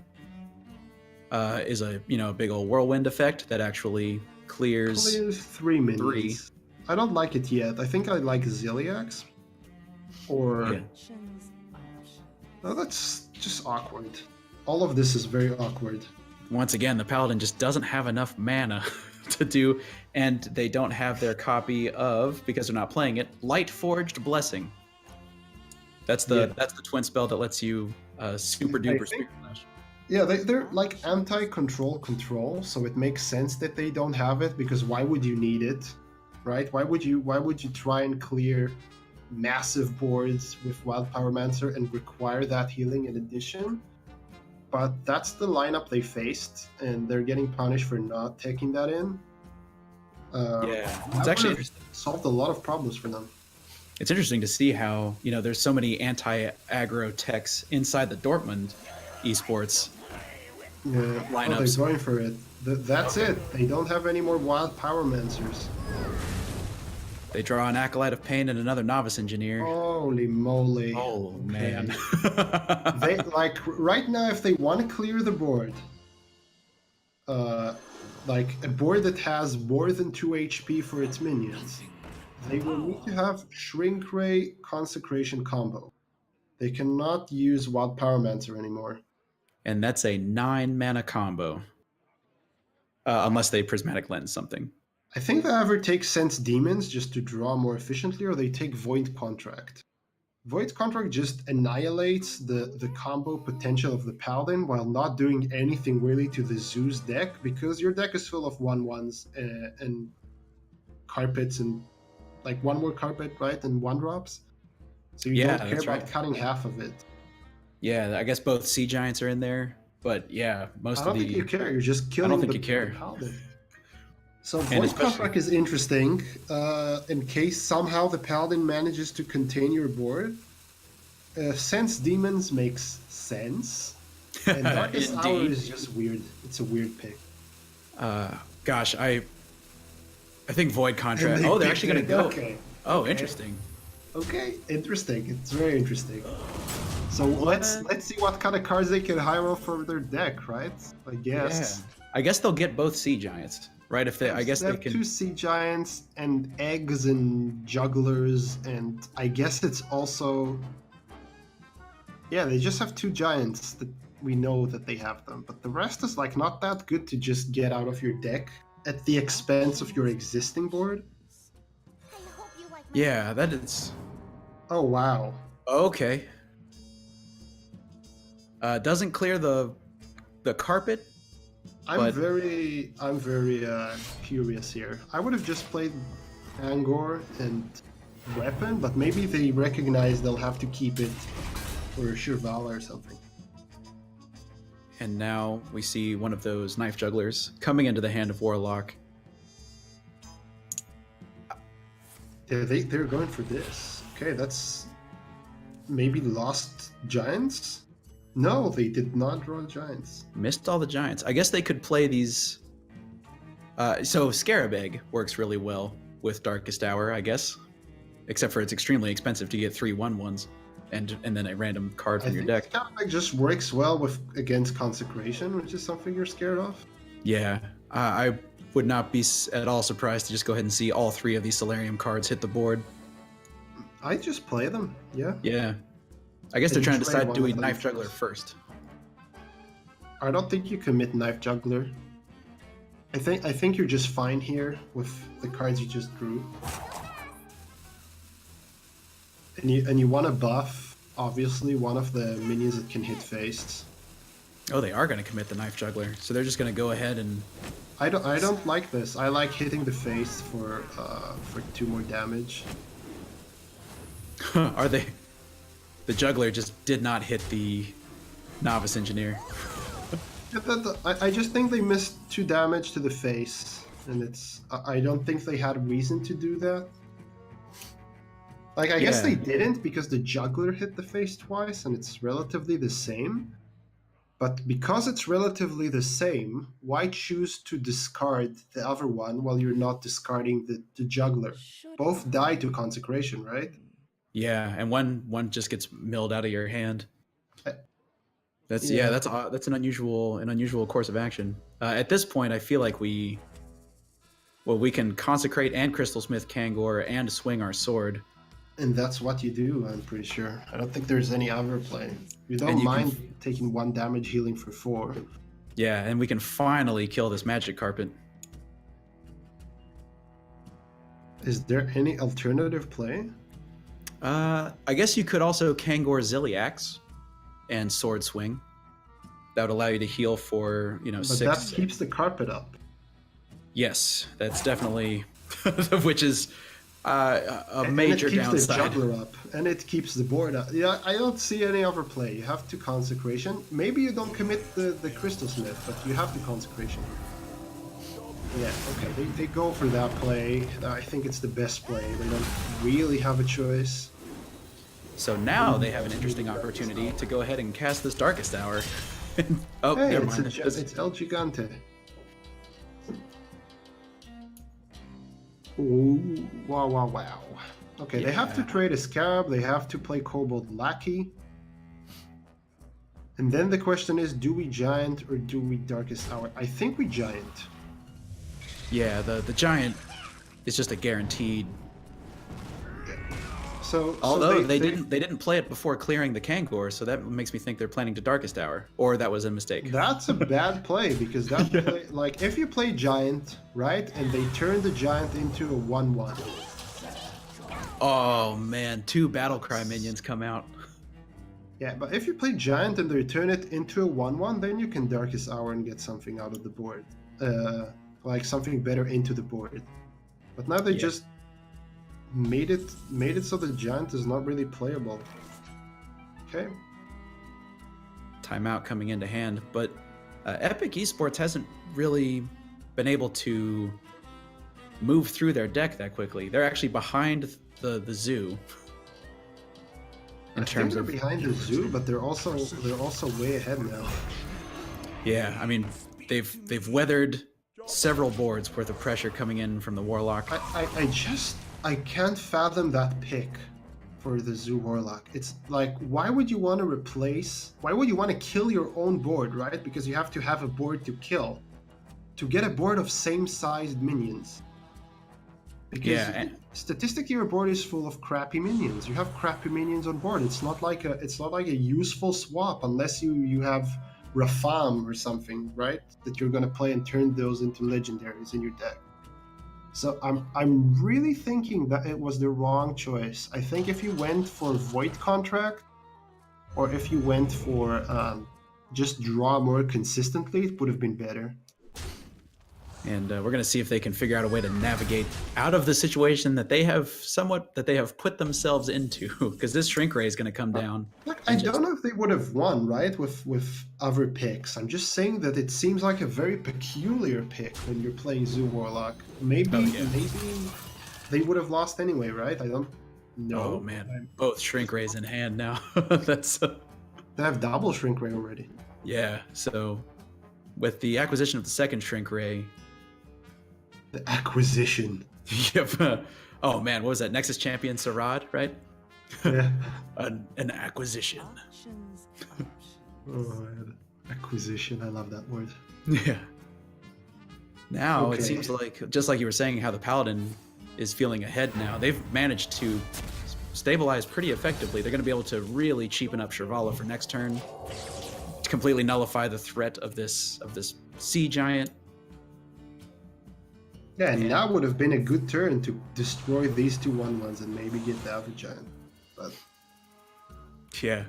is a big old whirlwind effect that actually clears 3 minions. I don't like it yet. I think I like Ziliax. Or no, that's just awkward. All of this is very awkward. Once again, the Paladin just doesn't have enough mana to do, and they don't have their copy of, because they're not playing it, Light Forged Blessing. That's the twin spell that lets you super duper Spirit Flash. Yeah, they're like anti-control, so it makes sense that they don't have it, because why would you need it, right? Why would you try and clear massive boards with Wild Pyromancer and require that healing in addition? But that's the lineup they faced, and they're getting punished for not taking that in. It's actually solved a lot of problems for them. It's interesting to see how there's so many anti-aggro techs inside the Dortmund esports lineups. Oh, they're going for it. That's it. They don't have any more Wild Pyromancers. They draw an Acolyte of Pain and another Novice Engineer. Holy moly. Oh, man. They right now, if they want to clear the board, like a board that has more than 2 HP for its minions, they will need to have Shrink Ray Consecration combo. They cannot use Wild Pyromancer anymore. And that's a 9 mana combo. Unless they Prismatic Lens something. I think they either take Sense Demons just to draw more efficiently, or they take Void Contract. Void Contract just annihilates the combo potential of the Paladin while not doing anything really to the Zeus deck, because your deck is full of 1/1s and carpets and like 1 more carpet, right? And 1-drops. So you don't care about cutting half of it. Yeah, I guess both Sea Giants are in there, but yeah, most I of don't the. think you care. You're just killing. I don't think the, you care. the paladin. So And void especially- contract is interesting. In case somehow the paladin manages to contain your board, sense demons makes sense, and darkest hour Indeed. is just weird. It's a weird pick. Gosh, I think Void Contract. And Oh, they're picked actually gonna it. go. Okay. Oh, Okay. interesting. Okay, interesting. It's very interesting. So let's see what kind of cards they can high roll for their deck, right? I guess. Yeah. I guess they'll get both Sea Giants, right? If they, I guess They they have can. 2 sea giants and eggs and jugglers, and I guess it's also. Yeah, they just have 2 giants that we know that they have them, but the rest is like not that good to just get out of your deck at the expense of your existing board. Yeah, that is. Oh wow. Okay. Doesn't clear the carpet. I'm But- very curious here. I would have just played Angor and Weapon, but maybe they recognize they'll have to keep it for Shirvala or something. And now we see one of those knife jugglers coming into the hand of Warlock. They're going for this. Okay, that's maybe lost giants. No, they did not draw giants. Missed all the giants. I guess they could play these. So Scarab Egg works really well with Darkest Hour, I guess. Except for it's extremely expensive to get 3 1/1s and then a random card I from your think deck. Scarab just works well with against Consecration, which is something you're scared of. Yeah, I would not be at all surprised to just go ahead and see all 3 of these Solarium cards hit the board. I just play them. Yeah. Yeah. I guess they're And trying to trade decide, one do we of them Knife Juggler first. first? I don't think you commit Knife Juggler. I think you're just fine here with the cards you just drew. And you want to buff, obviously, one of the minions that can hit face. Oh, they are going to commit the Knife Juggler. So they're just going to go ahead and... I don't like this. I like hitting the face for 2 more damage. Are they... The Juggler just did not hit the Novice Engineer. I just think they missed 2 damage to the face, and I don't think they had reason to do that. Like, I guess Yeah. they didn't because the Juggler hit the face twice, and it's relatively the same. But because it's relatively the same, why choose to discard the other one while you're not discarding the Juggler? Both die to Consecration, right? Yeah, and one just gets milled out of your hand. That's Yeah. that's an unusual course of action. At this point, I feel like we can consecrate and Crystal Smith Kangor and swing our sword. And that's what you do, I'm pretty sure. I don't think there's any other play. You don't And you can mind taking 1 damage healing for 4. Yeah, and we can finally kill this magic carpet. Is there any alternative play? I guess you could also Kangor Ziliax and sword swing. That would allow you to heal for, But 6. that keeps the carpet up. Yes, that's definitely, which is a And major it keeps the downside. juggler up. And it keeps the board up. Yeah, I don't see any other play. You have to Consecration. Maybe you don't commit the Crystal Smith, but you have the Consecration. Yeah, okay. They go for that play. I think it's the best play. They don't really have a choice. So now they have an interesting opportunity to go ahead and cast this Darkest Hour. Oh, Hey, never it's, mind. it's El Gigante. Ooh, wow, wow, wow. Okay, they have to Yeah. trade a Scarab, they have to play Kobold Lackey. And then the question is, do we Giant or do we Darkest Hour? I think we Giant. Yeah, the giant is just a guaranteed. So Although they didn't play it before clearing the Kangor, so that makes me think they're planning to Darkest Hour, or that was a mistake. That's a bad play because that play, like if you play Giant, right, and they turn the Giant into a 1/1. Oh man, 2 Battlecry minions come out. Yeah, but if you play Giant and they turn it into a 1/1, then you can Darkest Hour and get something out of the board. Like something better into the board. But now they just made it so the Giant is not really playable. Okay. timeout coming into hand, but Epic Esports hasn't really been able to move through their deck that quickly. They're actually behind the zoo. I think they're behind the zoo, but they're also way ahead now. Yeah, I mean, they've weathered several boards worth of pressure coming in from the Warlock. I can't fathom that pick for the Zoo Warlock. It's like, why would you want to kill your own board, right? Because you have to have a board to kill. To get a board of same-sized minions. Because statistically your board is full of crappy minions. You have crappy minions on board. It's not like a useful swap unless you have Rafam or something, right? That you're gonna play and turn those into legendaries in your deck. So I'm really thinking that it was the wrong choice. I think if you went for Void Contract, or if you went for just draw more consistently, it would have been better. And we're going to see if they can figure out a way to navigate out of the situation that they have put themselves into, because this Shrink Ray is going to come down. Look, I don't know if they would have won, right, with other picks. I'm just saying that it seems like a very peculiar pick when you're playing Zoo Warlock. Maybe they would have lost anyway, right? I don't know. Oh, man. Both Shrink Rays in hand now. That's They have double Shrink Ray already. Yeah, so with the acquisition of the second Shrink Ray... The acquisition. Yep. Oh man, what was that? Nexus Champion Sarad, right? Yeah. An acquisition. Oh, man. Acquisition. I love that word. Yeah. Now it seems like, just like you were saying, how the Paladin is feeling ahead now. They've managed to stabilize pretty effectively. They're going to be able to really cheapen up Shirvala for next turn, to completely nullify the threat of this Sea Giant. Yeah, and now would have been a good turn to destroy these two 1/1s and maybe get the Alpha Giant. But yeah.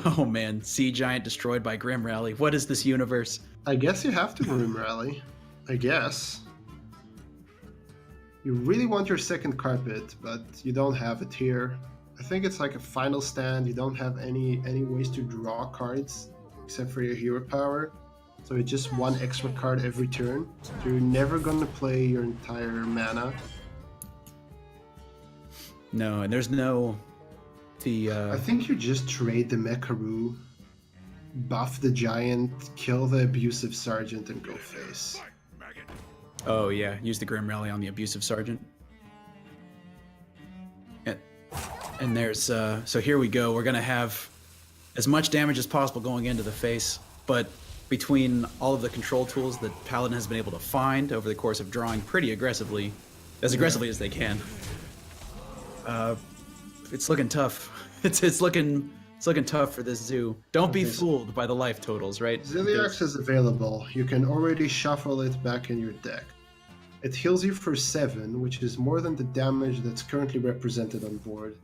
Oh man, Sea Giant destroyed by Grim Rally. What is this universe? I guess you have to Grim Rally. I guess. You really want your second carpet, but you don't have it here. I think it's like a final stand. You don't have any ways to draw cards except for your hero power. So it's just one extra card every turn. So you're never gonna play your entire mana. No, and there's no... I think you just trade the Mekaru, buff the Giant, kill the Abusive Sergeant, and go face. Oh yeah, use the Grim Rally on the Abusive Sergeant. And there's... so here we go. We're gonna have as much damage as possible going into the face, but between all of the control tools that Paladin has been able to find over the course of drawing pretty aggressively as they can, it's looking tough. It's looking tough for this zoo. Don't be fooled by the life totals, right? Ziliax is available. You can already shuffle it back in your deck. It heals you for 7, which is more than the damage that's currently represented on board.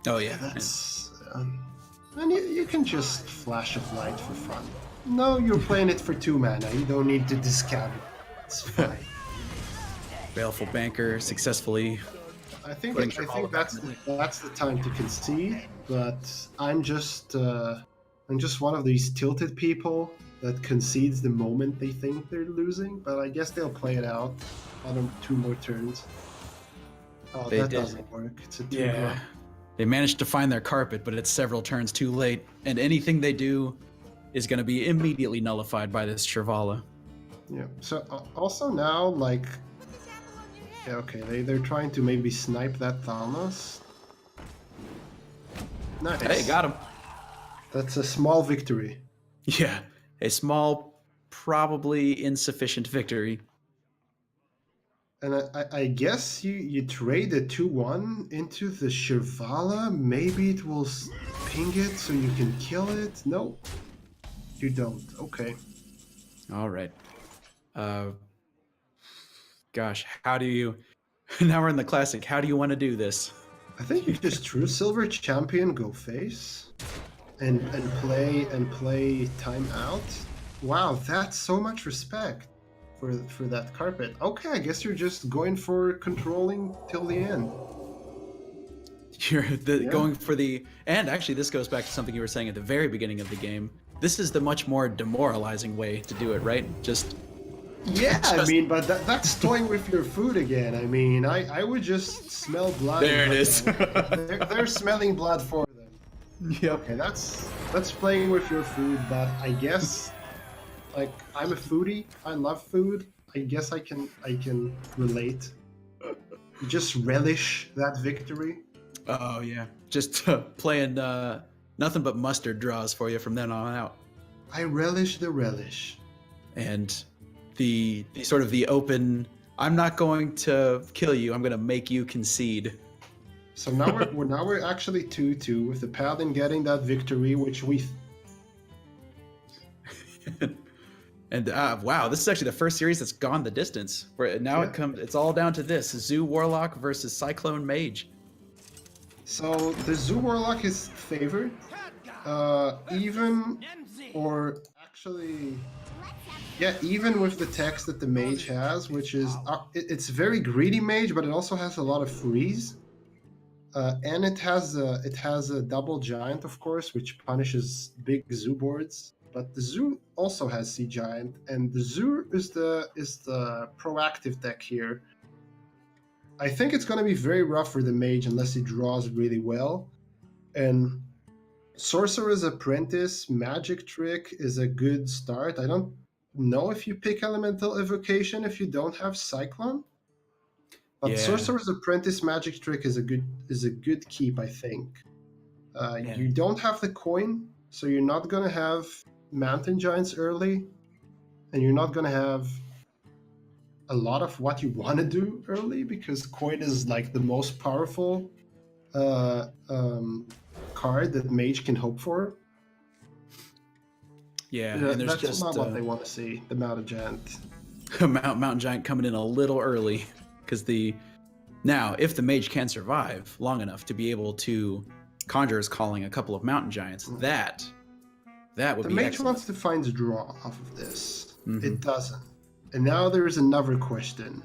Oh yeah, that's... And you can just Flash of Light for fun. No, you're playing it for 2 mana. You don't need to discount it. It's fine. Baleful Banker successfully. I think that's the time to concede. But I'm just one of these tilted people that concedes the moment they think they're losing. But I guess they'll play it out on 2 more turns. Oh, that doesn't work. It's a 2-drop. They managed to find their carpet, but it's several turns too late, and anything they do is going to be immediately nullified by this Shirvala. Yeah, so also now, like... Yeah, okay, they're trying to maybe snipe that Thanos. Nice. Hey, got him. That's a small victory. Yeah, a small, probably insufficient victory. And I guess you trade the 2/1 into the Shirvala. Maybe it will ping it so you can kill it. No, you don't. Okay. All right. Gosh, how do you... Now we're in the classic. How do you want to do this? I think you just True Silver Champion, go face, and play time out. Wow, that's so much respect for that carpet. Okay, I guess you're just going for controlling till the end. going for the, and actually this goes back to something you were saying at the very beginning of the game. This is the much more demoralizing way to do it, right? I mean, but that's toying with your food again. I mean, I would just smell blood. There it is. They're smelling blood for them. Yep. Okay, that's playing with your food, but I guess, like, I'm a foodie. I love food. I guess I can relate. Just relish that victory. Oh yeah, just playing nothing but mustard draws for you from then on out. I relish the relish. And the sort of the open, I'm not going to kill you, I'm going to make you concede. So now we're actually 2-2 with the Paladin getting that victory, which we. And wow, this is actually the first series that's gone the distance. Where now it's all down to this: Zoo Warlock versus Cyclone Mage. So the Zoo Warlock is favored, even with the text that the Mage has, which is it's very greedy Mage, but it also has a lot of freeze, and it has a double giant, of course, which punishes big Zoo boards. But the Zoo also has Sea Giant, and the Zoo is the proactive deck here. I think it's going to be very rough for the Mage unless he draws really well. And Sorcerer's Apprentice, Magic Trick is a good start. I don't know if you pick Elemental Evocation if you don't have Cyclone. But Sorcerer's Apprentice, Magic Trick is a good keep, I think. You don't have the coin, so you're not going to have Mountain Giants early, and you're not going to have a lot of what you want to do early, because coin is like the most powerful card that Mage can hope for. And that's just not what they want to see. The Mountain Giant. Mountain Giant coming in a little early, because now if the Mage can survive long enough to be able to Conjurer's Calling a couple of Mountain Giants, that would be the Mage excellent. wants to find draw off of this. It doesn't. And now there's another question.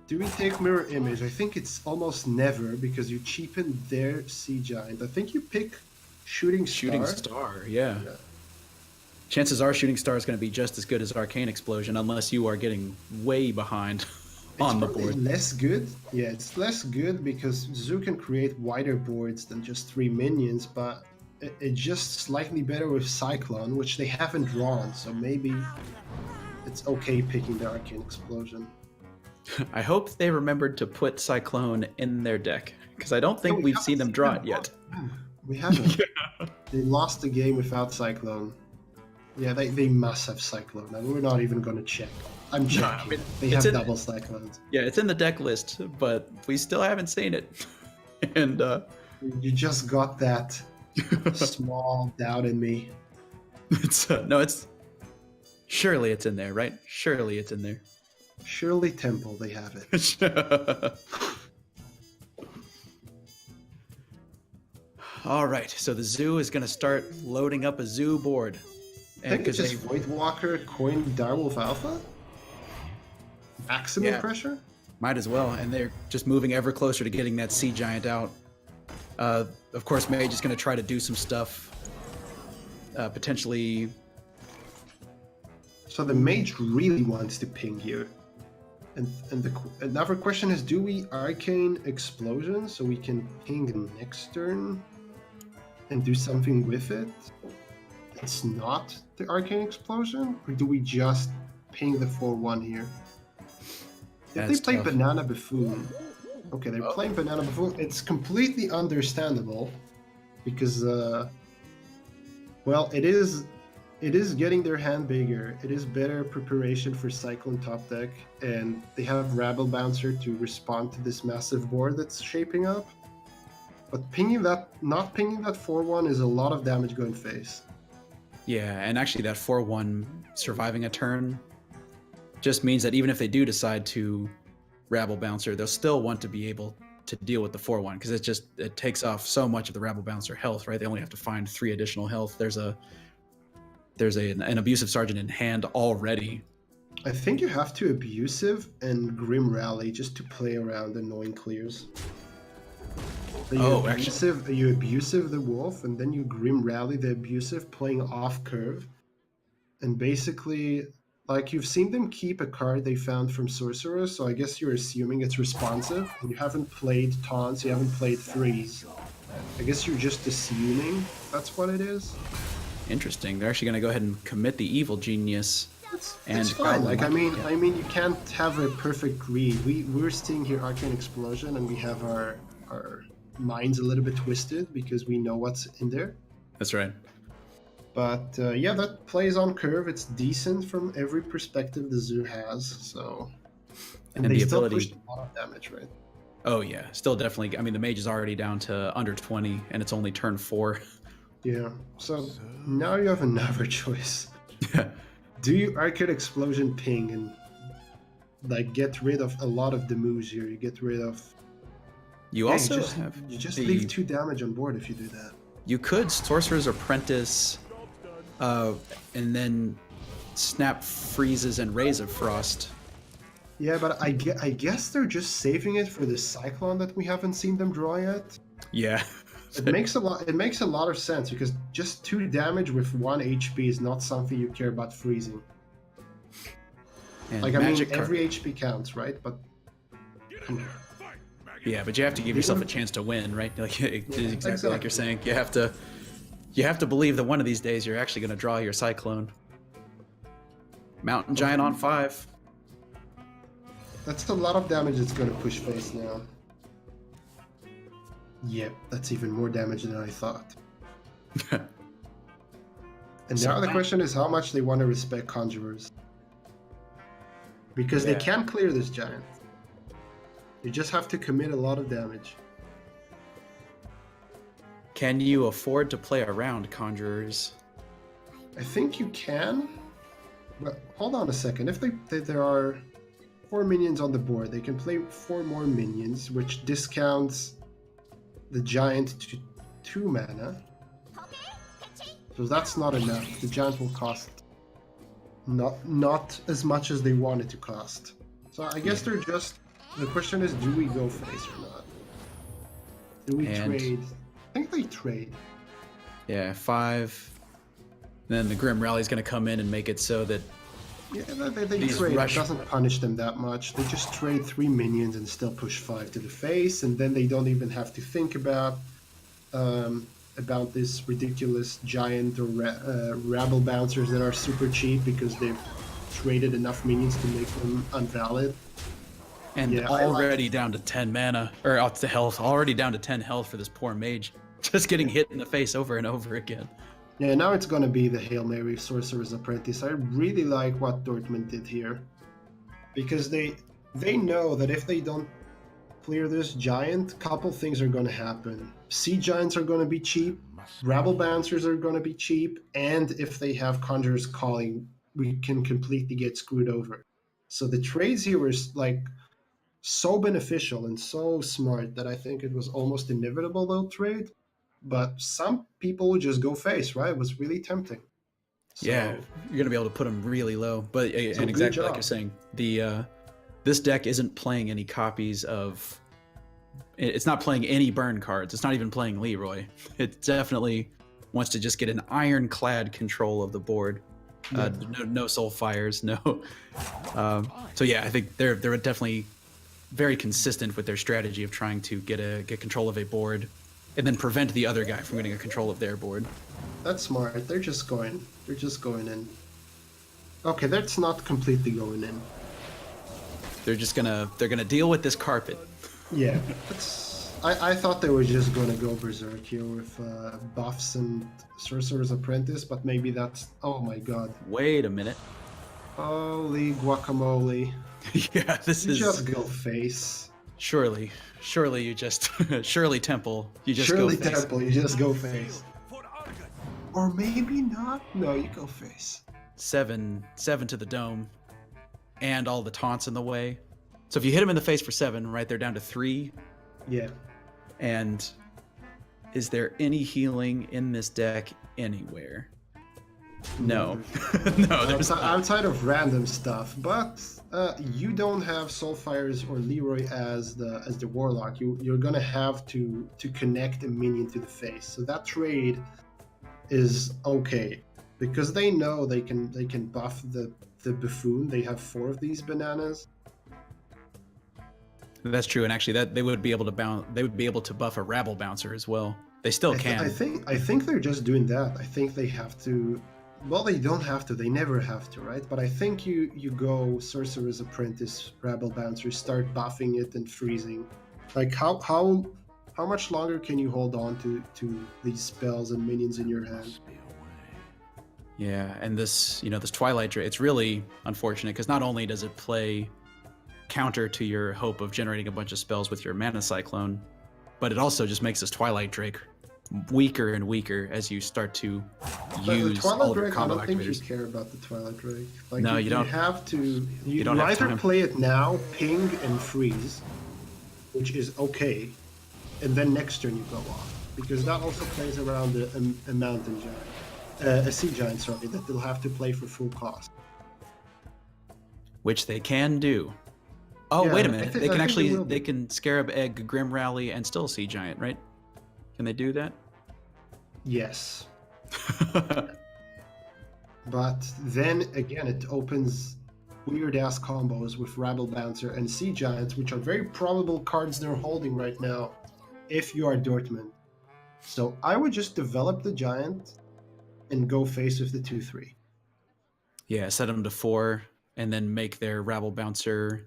Do we take Mirror Image? I think it's almost never, because you cheapen their Sea Giant. I think you pick Shooting Star. Shooting Star, yeah. Chances are Shooting Star is going to be just as good as Arcane Explosion, unless you are getting way behind on the board. Less good? Yeah, it's less good because Zoo can create wider boards than just 3 minions, but it's just slightly better with Cyclone, which they haven't drawn, so maybe it's okay picking the Arcane Explosion. I hope they remembered to put Cyclone in their deck, because I don't think we've seen them draw it yet. We haven't. They lost the game without Cyclone. Yeah, they must have Cyclone, and we're not even going to check. I'm checking. They have double Cyclones. Yeah, it's in the deck list, but we still haven't seen it. And you just got that small doubt in me. Surely it's in there, right? Surely it's in there. Surely Temple, they have it. All right, so the Zoo is going to start loading up a Zoo board. I think it's just Voidwalker, Coin, Direwolf Alpha? Maximum pressure? Might as well, and they're just moving ever closer to getting that Sea Giant out. Of course, Mage is going to try to do some stuff, potentially. So the Mage really wants to ping here. And another question is, do we Arcane Explosion so we can ping next turn and do something with it? It's not the Arcane Explosion? Or do we just ping the 4-1 here? If they play Banana Buffoon... Okay, they're playing Banana Buffoon. It's completely understandable because, well, it is getting their hand bigger. It is better preparation for Cyclone top deck, and they have Rabble Bouncer to respond to this massive board that's shaping up. But not pinging that 4-1 is a lot of damage going face. Yeah, and actually that 4-1 surviving a turn just means that even if they do decide to Rabble Bouncer, they'll still want to be able to deal with the 4-1, because it takes off so much of the Rabble Bouncer health, right? They only have to find 3 additional health. There's an Abusive Sergeant in hand already. I think you have to Abusive and Grim Rally just to play around annoying clears. So you abusive the wolf, and then you Grim Rally the abusive, playing off curve. And basically, like, you've seen them keep a card they found from Sorcerer, so I guess you're assuming it's responsive. And you haven't played taunts, you haven't played threes. I guess you're just assuming that's what it is. Interesting. They're actually going to go ahead and commit the Evil Genius. It's fine. Like, I mean, you can't have a perfect read. We're seeing here Arcane Explosion, and we have our minds a little bit twisted because we know what's in there. That's right. But yeah, that plays on curve. It's decent from every perspective the zoo has. So, and they the still ability... pushed a lot of damage, right? Oh yeah, still definitely. I mean, the mage is already down to under 20, and it's only turn 4. Yeah. So now you have another choice. Do you Arcade Explosion ping and like get rid of a lot of the moves here? You get rid of. You also have. You just leave 2 damage on board if you do that. You could Sorcerer's Apprentice, and then snap freezes and Rays of Frost. Yeah, but I guess they're just saving it for the Cyclone that we haven't seen them draw yet. Yeah. It makes a lot of sense because just 2 damage with 1 HP is not something you care about freezing. And like, I mean, card. every HP counts, right? But yeah, but you have to give yourself a chance to win, right? Like exactly like you're saying. You have to believe that one of these days you're actually going to draw your Cyclone. Mountain Giant on 5. That's a lot of damage it's going to push face now. Yep, that's even more damage than I thought. And now the question is how much they want to respect Conjurers. Because they can't clear this Giant. You just have to commit a lot of damage. Can you afford to play around Conjurers? I think you can. But hold on a second. If there are 4 minions on the board, they can play 4 more minions, which discounts the Giant to 2 mana. So that's not enough. The Giant will cost not as much as they want it to cost. So I guess they're just... The question is, do we go face or not? Do we trade? I think they trade. Yeah, 5. Then the Grim Rally is going to come in and make it so that... Yeah, they trade. It doesn't punish them that much. They just trade 3 minions and still push 5 to the face, and then they don't even have to think about this ridiculous Giant or Rabble Bouncers that are super cheap because they've traded enough minions to make them unvalid. And already down to 10 mana, or up to health, already down to 10 health for this poor mage. Just getting hit in the face over and over again. Yeah, now it's gonna be the Hail Mary Sorcerer's Apprentice. I really like what Dortmund did here. Because they know that if they don't clear this Giant, couple things are gonna happen. Sea Giants are gonna be cheap, Rabble Bouncers are gonna be cheap, and if they have Conjurer's Calling, we can completely get screwed over. So the trades here were like so beneficial and so smart that I think it was almost inevitable they'll trade. But some people would just go face, right? It was really tempting. So, yeah, you're gonna be able to put them really low. But and exactly like you're saying, the this deck isn't playing any copies of. It's not playing any burn cards. It's not even playing Leroy. It definitely wants to just get an ironclad control of the board. No soul fires, no. So yeah, I think they're definitely very consistent with their strategy of trying to get control of a board, and then prevent the other guy from getting a control of their board. That's smart. They're just going in. Okay, that's not completely going in. They're gonna deal with this carpet. Yeah, I thought they were just gonna go berserk here with buffs and Sorcerer's Apprentice, but maybe that's... Oh my god. Wait a minute. Holy guacamole. Yeah, you just go face. Surely you just... Shirley Temple, you just Shirley go face. Temple, you just go face. Or maybe not. No, you go face. 7 to the dome, and all the taunts in the way. So if you hit him in the face for 7, right, they're down to 3. Yeah. And is there any healing in this deck anywhere? No. No, there's not. Outside of random stuff, but you don't have Soulfires or Leroy as the Warlock. You're gonna have to connect a minion to the face. So that trade is okay because they know they can buff the buffoon. They have 4 of these bananas. That's true, and actually, that they would be able to buff a rabble bouncer as well. They still can. I think they're just doing that. I think they have to. Well, they don't have to. They never have to, right? But I think you go Sorcerer's Apprentice, Rabble Bouncer, start buffing it and freezing. Like how much longer can you hold on to these spells and minions in your hand? Yeah, and this Twilight Drake, it's really unfortunate because not only does it play counter to your hope of generating a bunch of spells with your Mana Cyclone, but it also just makes this Twilight Drake weaker and weaker as you start to use all of your combo activators. I don't think you care about the Twilight Drake. Like, no, you don't. You have to. You don't have either time. play it now, ping and freeze, which is okay, and then next turn you go off because that also plays around a mountain giant, a sea giant. Sorry, that they'll have to play for full cost. Which they can do. Oh, Yeah, wait a minute. They can Scarab Egg, Grim Rally, and still Sea Giant, right? Can they do that? Yes. But then again, it opens weird ass combos with Rabble Bouncer and Sea Giants, which are very probable cards they're holding right now if you are Dortmund. So I would just develop the Giant and go face with the 2/3. Yeah, set them to 4 and then make their Rabble Bouncer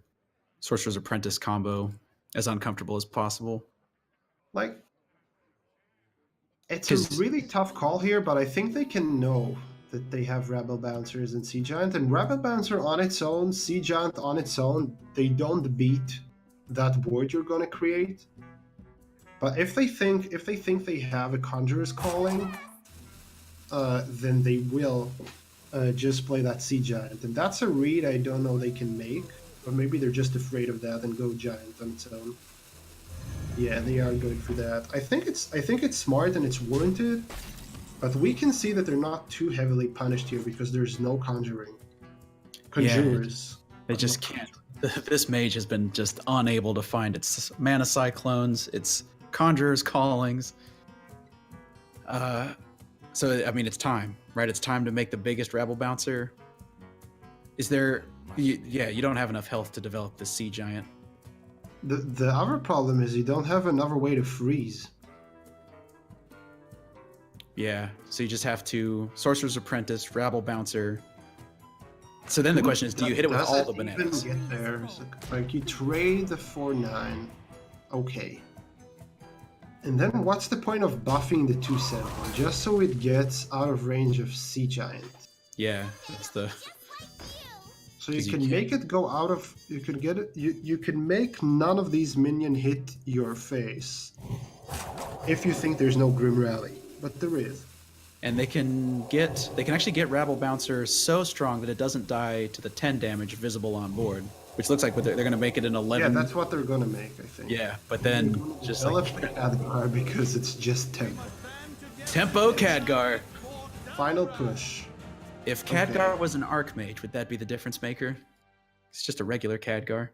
Sorcerer's Apprentice combo as uncomfortable as possible. Like, it's a really tough call here, but I think they can know that they have Rabble Bouncers and Sea Giant, and Rabble Bouncer on its own, Sea Giant on its own, they don't beat that board you're gonna create. But if they think they have a Conjurer's Calling, then they will just play that Sea Giant, and that's a read I don't know they can make. Or maybe they're just afraid of that and go Giant on its own. Yeah, they are going for that. I think it's smart and it's warranted, but we can see that they're not too heavily punished here because there's no conjurers. They just can't. This mage has been just unable to find its Mana Cyclones, its Conjurer's Callings. So I mean, it's time, right? It's time to make the biggest Rabble Bouncer. Is there? You don't have enough health to develop the Sea Giant. The other problem is you don't have another way to freeze. Yeah, so you just have to Sorcerer's Apprentice, Rabble Bouncer. So then the question is, do you hit it with all the bananas? Get there. So, like, you trade the 4/9, okay. And then what's the point of buffing the 2/7 just so it gets out of range of Sea Giant? Yeah, that's the. So you can make it go out of. You can get it. You can make none of these minion hit your face if you think there's no Grim Rally, but there is. And they can actually get Rabble Bouncer so strong that it doesn't die to the 10 damage visible on board, which looks like they're going to make it an 11. Yeah, that's what they're going to make, I think. Yeah, but then just like Khadgar because it's just Tempo Khadgar. Final push. If Khadgar was an Archmage, would that be the difference maker? It's just a regular Khadgar.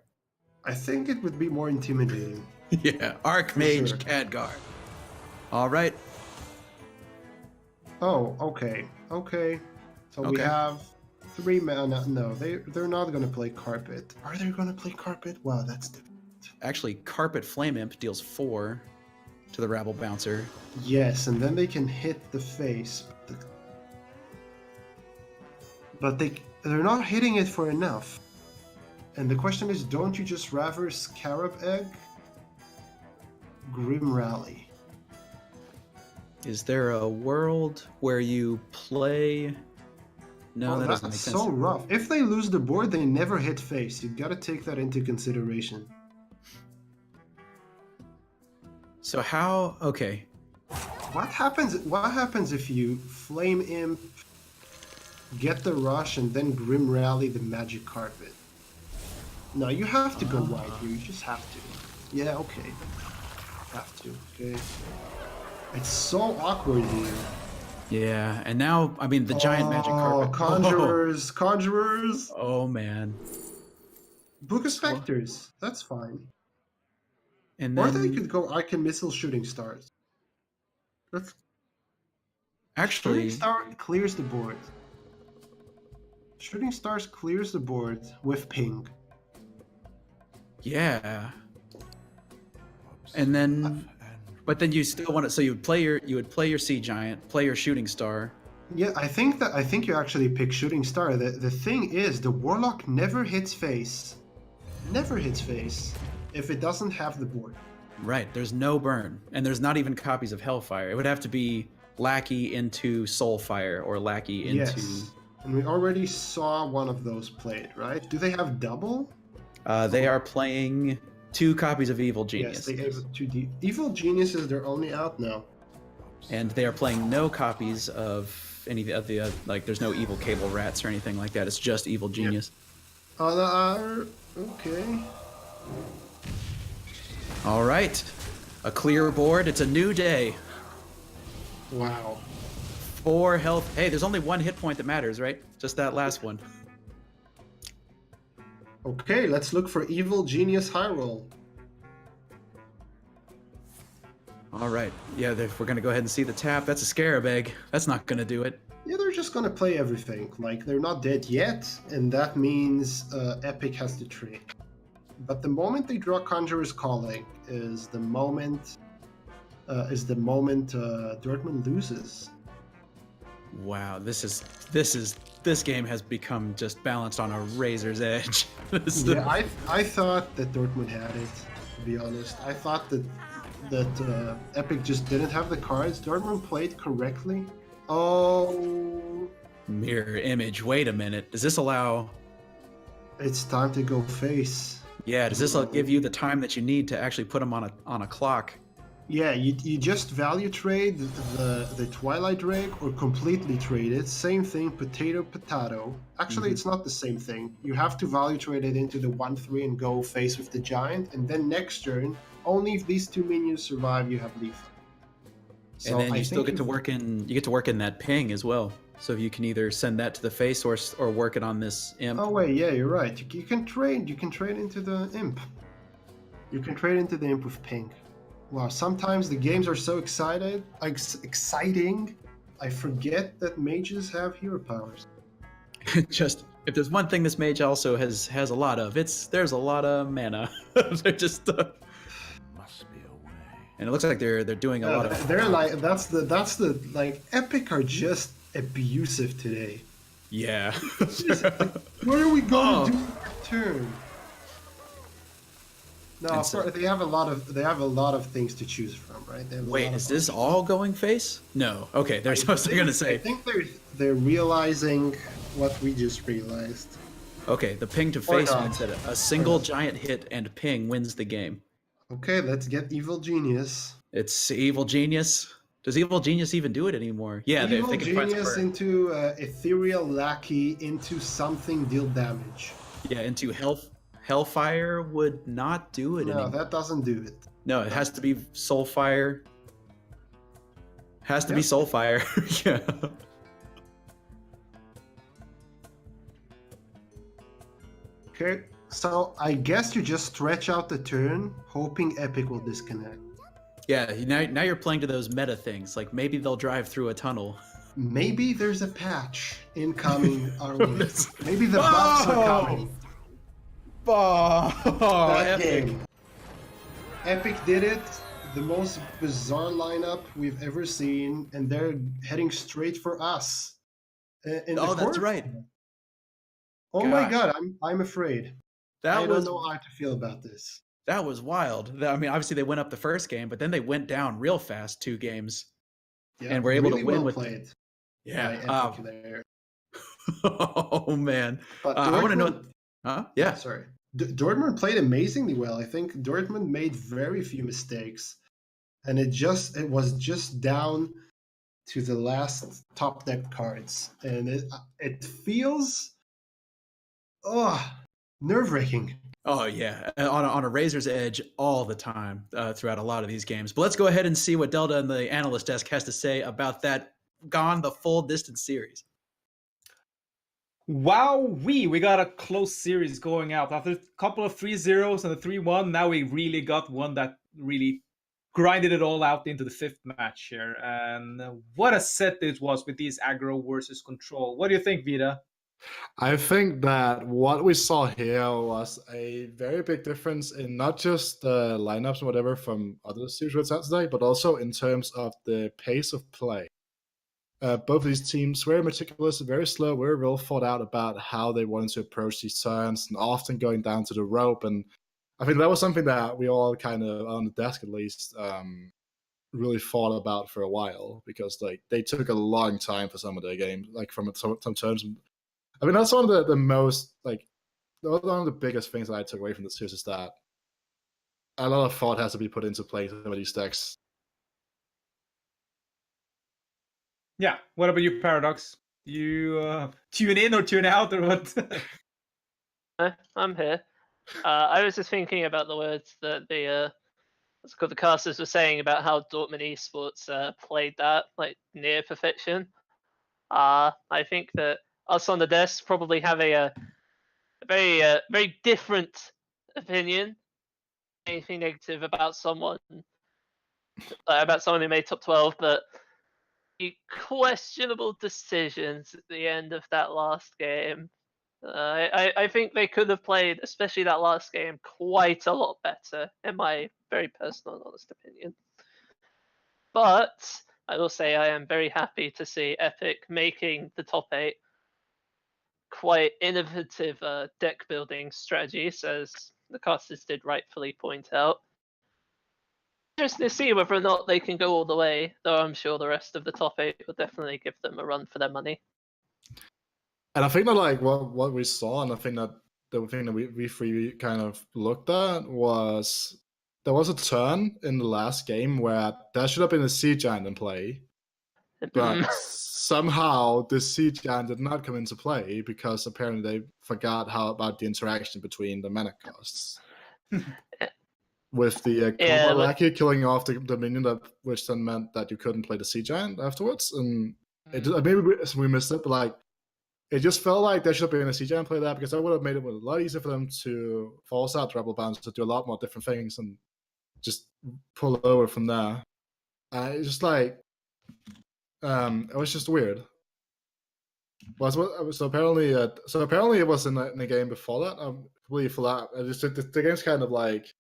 I think it would be more intimidating. Yeah, Archmage Khadgar. All right. Oh, okay. So we have 3 mana. No, they're not going to play Carpet. Are they going to play Carpet? Wow, that's different. Actually, Carpet Flame Imp deals 4 to the Rabble Bouncer. Yes, and then they can hit the face. But they're not hitting it for enough. And the question is, don't you just rather Scarab Egg? Grim Rally. Is there a world where you play? No, that doesn't make sense. That's so rough. If they lose the board, they never hit face. You gotta take that into consideration. So how? Okay. What happens if you Flame Imp, get the rush, and then Grim Rally the Magic Carpet? No, you have to go wide here. You just have to. Yeah, okay. Have to. Okay. It's so awkward here. Yeah, and now, I mean, the giant magic carpet. Conjurers. Oh, man. Book of Specters. That's fine. And Or then, they could go Arcane Missile Shooting Stars. Shooting actually, Star clears the board. Shooting Stars clears the board with ping. yeah. And then, but then you still want to, so you would play your Sea Giant, play your Shooting Star. Yeah, I think you actually pick Shooting Star. The thing is, the Warlock never hits face. Never hits face if it doesn't have the board. Right, there's no burn, and there's not even copies of Hellfire. It would have to be Lackey into Soulfire or Lackey into... Yes, and we already saw one of those played, right? Do they have double? They are playing 2 copies of Evil Genius. Yes, they have 2D. Evil Geniuses, they're only out now. And they are playing no copies of any of the, like, there's no Evil Cable Rats or anything like that. It's just Evil Genius. Okay. All right, a clear board. It's a new day. Wow. 4 health. Hey, there's only 1 hit point that matters, right? Just that last one. Okay, let's look for Evil Genius High Roll. All right. Yeah, we're going to go ahead and see the tap. That's a Scarab Egg. That's not going to do it. Yeah, they're just gonna play everything. Like, they're not dead yet, and that means Epic has to trade. But the moment they draw Conjurer's Calling is the moment Dortmund loses. Wow, this game has become just balanced on a razor's edge. Yeah, I thought that Dortmund had it, to be honest. I thought that Epic just didn't have the cards. Dortmund played correctly. Oh, Mirror image. Wait a minute. Does this allow... it's time to go face. Yeah, does this give you the time that you need to actually put them on a clock? Yeah, you just value trade the Twilight Drake or completely trade it. Same thing, potato. Actually, It's not the same thing. You have to value trade it into the 1/3 and go face with the giant, and then next turn, only if these 2 minions survive, you have lethal. So And then I you still think get to work in that ping as well. So you can either send that to the face or work it on this imp. Oh wait, yeah, you're right. You can trade into the imp. You can trade into the imp with ping. Wow, sometimes the games are so exciting, I forget that mages have hero powers. Just, if there's one thing this mage also has a lot of, there's a lot of mana. They're just Must be a way. and it looks like they're doing a lot of... They're like, that's the like, Epic are just abusive today. Yeah. What are we going to do in return? No, And so- they have a lot of things to choose from, right? They have a Wait, lot is of this all going face? No. Okay, they're supposed to gonna I say. think they're realizing what we just realized. Okay, the ping to Or face not. means that a single giant hit and ping wins the game. Okay, let's get Evil Genius. It's Evil Genius. Does Evil Genius even do it anymore? Yeah, if Evil they can find Genius some... into Ethereal Lackey into something deal damage. Yeah, into Hellfire would not do it No, anymore. that doesn't do it. No, it has to be Soulfire. Has to be Soulfire. Yeah. Okay, so I guess you just stretch out the turn, hoping Epic will disconnect. Yeah, now you're playing to those meta things. Like maybe they'll drive through a tunnel. Maybe there's a patch incoming our way. Maybe the buffs are coming. That game. Epic did it. The most bizarre lineup we've ever seen, and they're heading straight for us. In the That's court. right. Oh my Gosh. god, I'm afraid. I don't know how to feel about this. That was wild. I mean, obviously they went up the first game, but then they went down real fast 2 games. Yeah, And we're able to really win well with- played by Yeah. Epic there. Oh man. But I want to know. Dortmund- Huh? Yeah. Sorry. Dortmund played amazingly well. I think Dortmund made very few mistakes, and it was just down to the last top deck cards, and it feels nerve-wracking. Oh yeah, on a razor's edge all the time throughout a lot of these games. But let's go ahead and see what Delta and the analyst desk has to say about that gone the full distance series. Wow, we got a close series going out. After a couple of 3-0s and a 3-1, now we really got one that really grinded it all out into the fifth match here. And what a set it was with these aggro versus control. What do you think, Vida? I think that what we saw here was a very big difference in not just the lineups and whatever from other series we had today, but also in terms of the pace of play. Both of these teams very meticulous, very slow, very well thought out about how they wanted to approach these turns, and often going down to the rope. And I think that was something that we all kind of, on the desk at least, really thought about for a while, because like they took a long time for some of their games, like from some terms. I mean, that's one of the most, like, one of the biggest things that I took away from this series is that a lot of thought has to be put into playing some of these decks. Yeah, what about you, Paradox? You tune in or tune out or what? I'm here. I was just thinking about the words that the casters were saying about how Dortmund Esports played that like near perfection. I think that us on the desk probably have a very different opinion. Anything negative about someone who made top 12, but the questionable decisions at the end of that last game. I think they could have played, especially that last game, quite a lot better, in my very personal and honest opinion. But I will say I am very happy to see Epic making the top 8 quite innovative deck building strategies, as the casters did rightfully point out. Interesting to see whether or not they can go all the way, though I'm sure the rest of the top 8 will definitely give them a run for their money. And I think that like what we saw, and I think that the thing that we three kind of looked at was there was a turn in the last game where there should have been a Sea Giant in play, but somehow the Sea Giant did not come into play because apparently they forgot about the interaction between the mana costs. With the Cobra Lackey killing off the minion, which then meant that you couldn't play the Sea Giant afterwards. And maybe we missed it, but like it just felt like there should have been a Sea Giant play that, because that would have made it a lot easier for them to force out Rebel Bounce to do a lot more different things and just pull over from there. It's just like it was just weird. So apparently it was in the game before that. I believe for that, the game's kind of like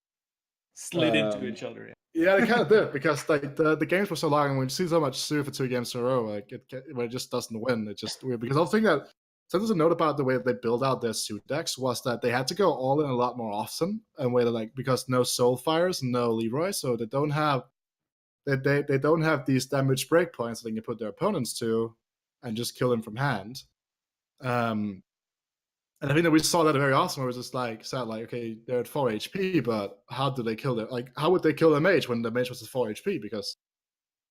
slid into each other. Yeah, they kind of did, because like the games were so long, and when you see so much Sue for 2 games in a row, like when it just doesn't win, it's just weird. Because I think that something to note about the way that they build out their Sue decks was that they had to go all in a lot more often, and where like because no Soulfires and no Leroy, so they don't have they don't have these damage breakpoints that they can put their opponents to and just kill them from hand. And I think that we saw that very often, where it was just like, sad, like, okay, they're at 4 HP, but how do they kill them? Like, how would they kill the mage when the mage was at 4 HP? Because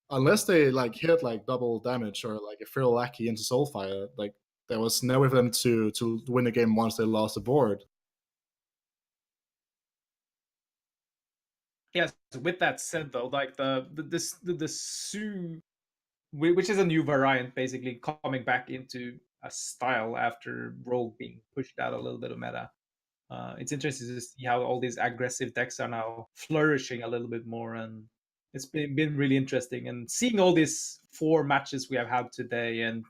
unless they like hit like double damage or like a Feral Lackey into Soulfire, like there was no way for them to win the game once they lost the board. Yes. With that said, though, like the Sue, which is a new variant, basically coming back into a style after Rogue being pushed out a little bit of meta. It's interesting to see how all these aggressive decks are now flourishing a little bit more, and it's been really interesting. And seeing all these 4 matches we have had today, and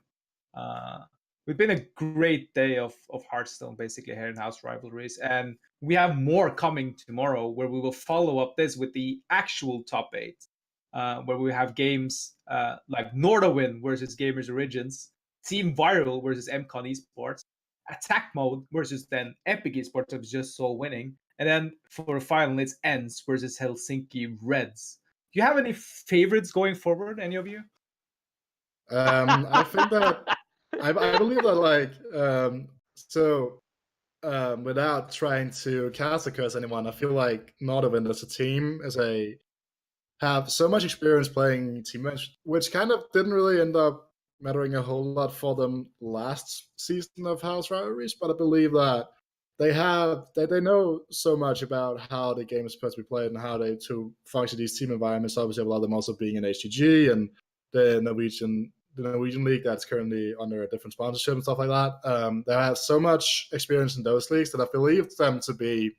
it's been a great day of Hearthstone basically here in House Rivalries, and we have more coming tomorrow, where we will follow up this with the actual top 8, where we have games like Nordawind versus Gamers Origins, Team Viral versus MCon Esports, Attack Mode versus then Epic Esports, of just so winning, and then for the final it's Ends versus Helsinki Reds. Do you have any favorites going forward, any of you? I think that I believe that like without trying to cast curse anyone, I feel like Nordawind as a team have so much experience playing team match, which kind of didn't really end up mattering a whole lot for them last season of House Rivalries, but I believe that they know so much about how the game is supposed to be played and how to function these team environments. Obviously, a lot of them also being in HGG and the Norwegian the Norwegian league that's currently under a different sponsorship and stuff like that. They have so much experience in those leagues that I believe them to be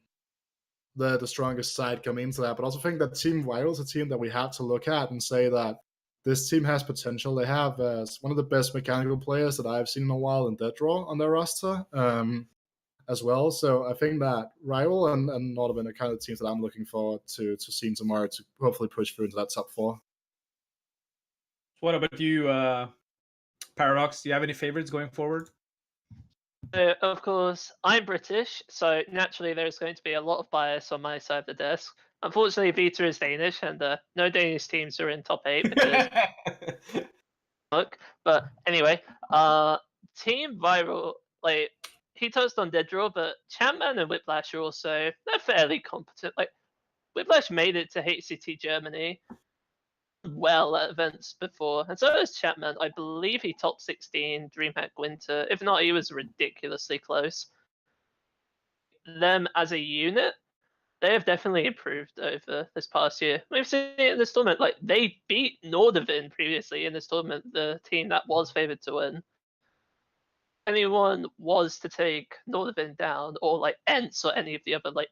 the strongest side coming into that. But I also think that Team Viral is a team that we have to look at and say that this team has potential. They have one of the best mechanical players that I've seen in a while in Deadraw on their roster as well. So I think that Rival and Nordvin are kind of the teams that I'm looking forward to seeing tomorrow to hopefully push through into that top 4. What about you, Paradox? Do you have any favorites going forward? Of course, I'm British, so naturally there's going to be a lot of bias on my side of the desk. Unfortunately, Vita is Danish, and no Danish teams are in top 8 because look. But anyway, Team Viral, like he touched on Deadraw, but Champman and Whiplash are also they're fairly competent. Like Whiplash made it to HCT Germany well at events before, and so is Chapman. I believe he top 16 DreamHack Winter. If not, he was ridiculously close. Them as a unit, they have definitely improved over this past year. We've seen it in this tournament. Like they beat Nordvin previously in this tournament, the team that was favored to win. Anyone was to take Nordvin down, or like Ents or any of the other like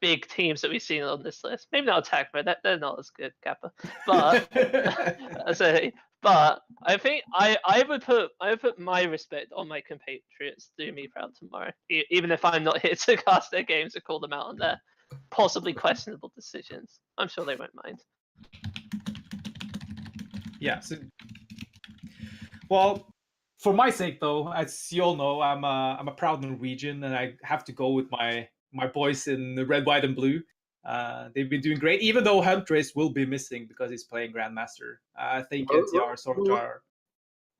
big teams that we've seen on this list. Maybe not Attack, but they're not as good, Kappa. But but I think I would put my respect on my compatriots to do me proud tomorrow, even if I'm not here to cast their games or call them out on their possibly questionable decisions. I'm sure they won't mind. Yeah. Well, for my sake, though, as you all know, I'm a proud Norwegian, and I have to go with my boys in the red, white, and blue. They've been doing great, even though Huntrace will be missing because he's playing Grandmaster. I think NTR sort of.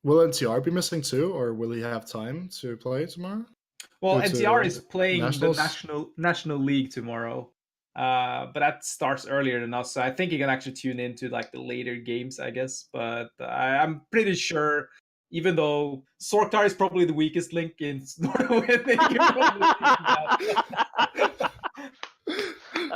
Will NTR be missing too, or will he have time to play tomorrow? Well, NTR is playing nationals? the national league tomorrow, but that starts earlier than us, so I think you can actually tune into like the later games, I guess. But I'm pretty sure, even though Sorktar is probably the weakest link in Norway, they can probably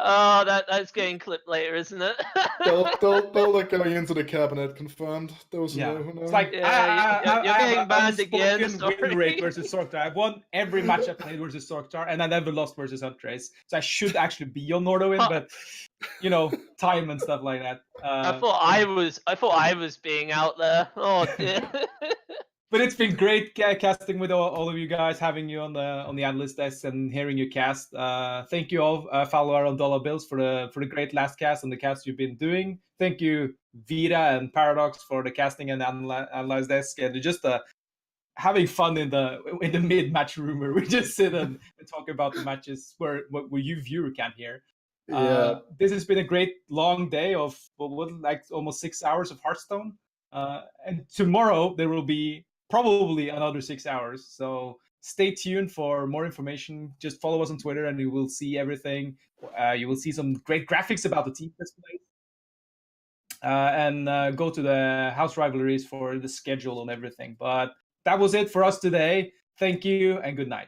Oh, that's getting clipped later, isn't it? they'll look going into the cabinet confirmed. Those who know. It's like you're getting banned again. Win rate versus Sorktar. I've won every match I played versus Sorktar, and I never lost versus Huntrace. So I should actually be on Nordwin, but time and stuff like that. I thought I was being out there. Oh dear. But it's been great casting with all of you guys, having you on the analyst desk and hearing you cast. Thank you all, follower on Dollar Bills for the great last cast and the cast you've been doing. Thank you, Vita and Paradox, for the casting and analyze desk, and just having fun in the mid-match room where we just sit and talk about the matches where you viewer can't hear. Yeah. This has been a great long day of like almost 6 hours of Hearthstone, and tomorrow there will be probably another 6 hours. So stay tuned for more information. Just follow us on Twitter and you will see everything. You will see some great graphics about the team displays. And go to the House Rivalries for the schedule and everything. But that was it for us today. Thank you and good night.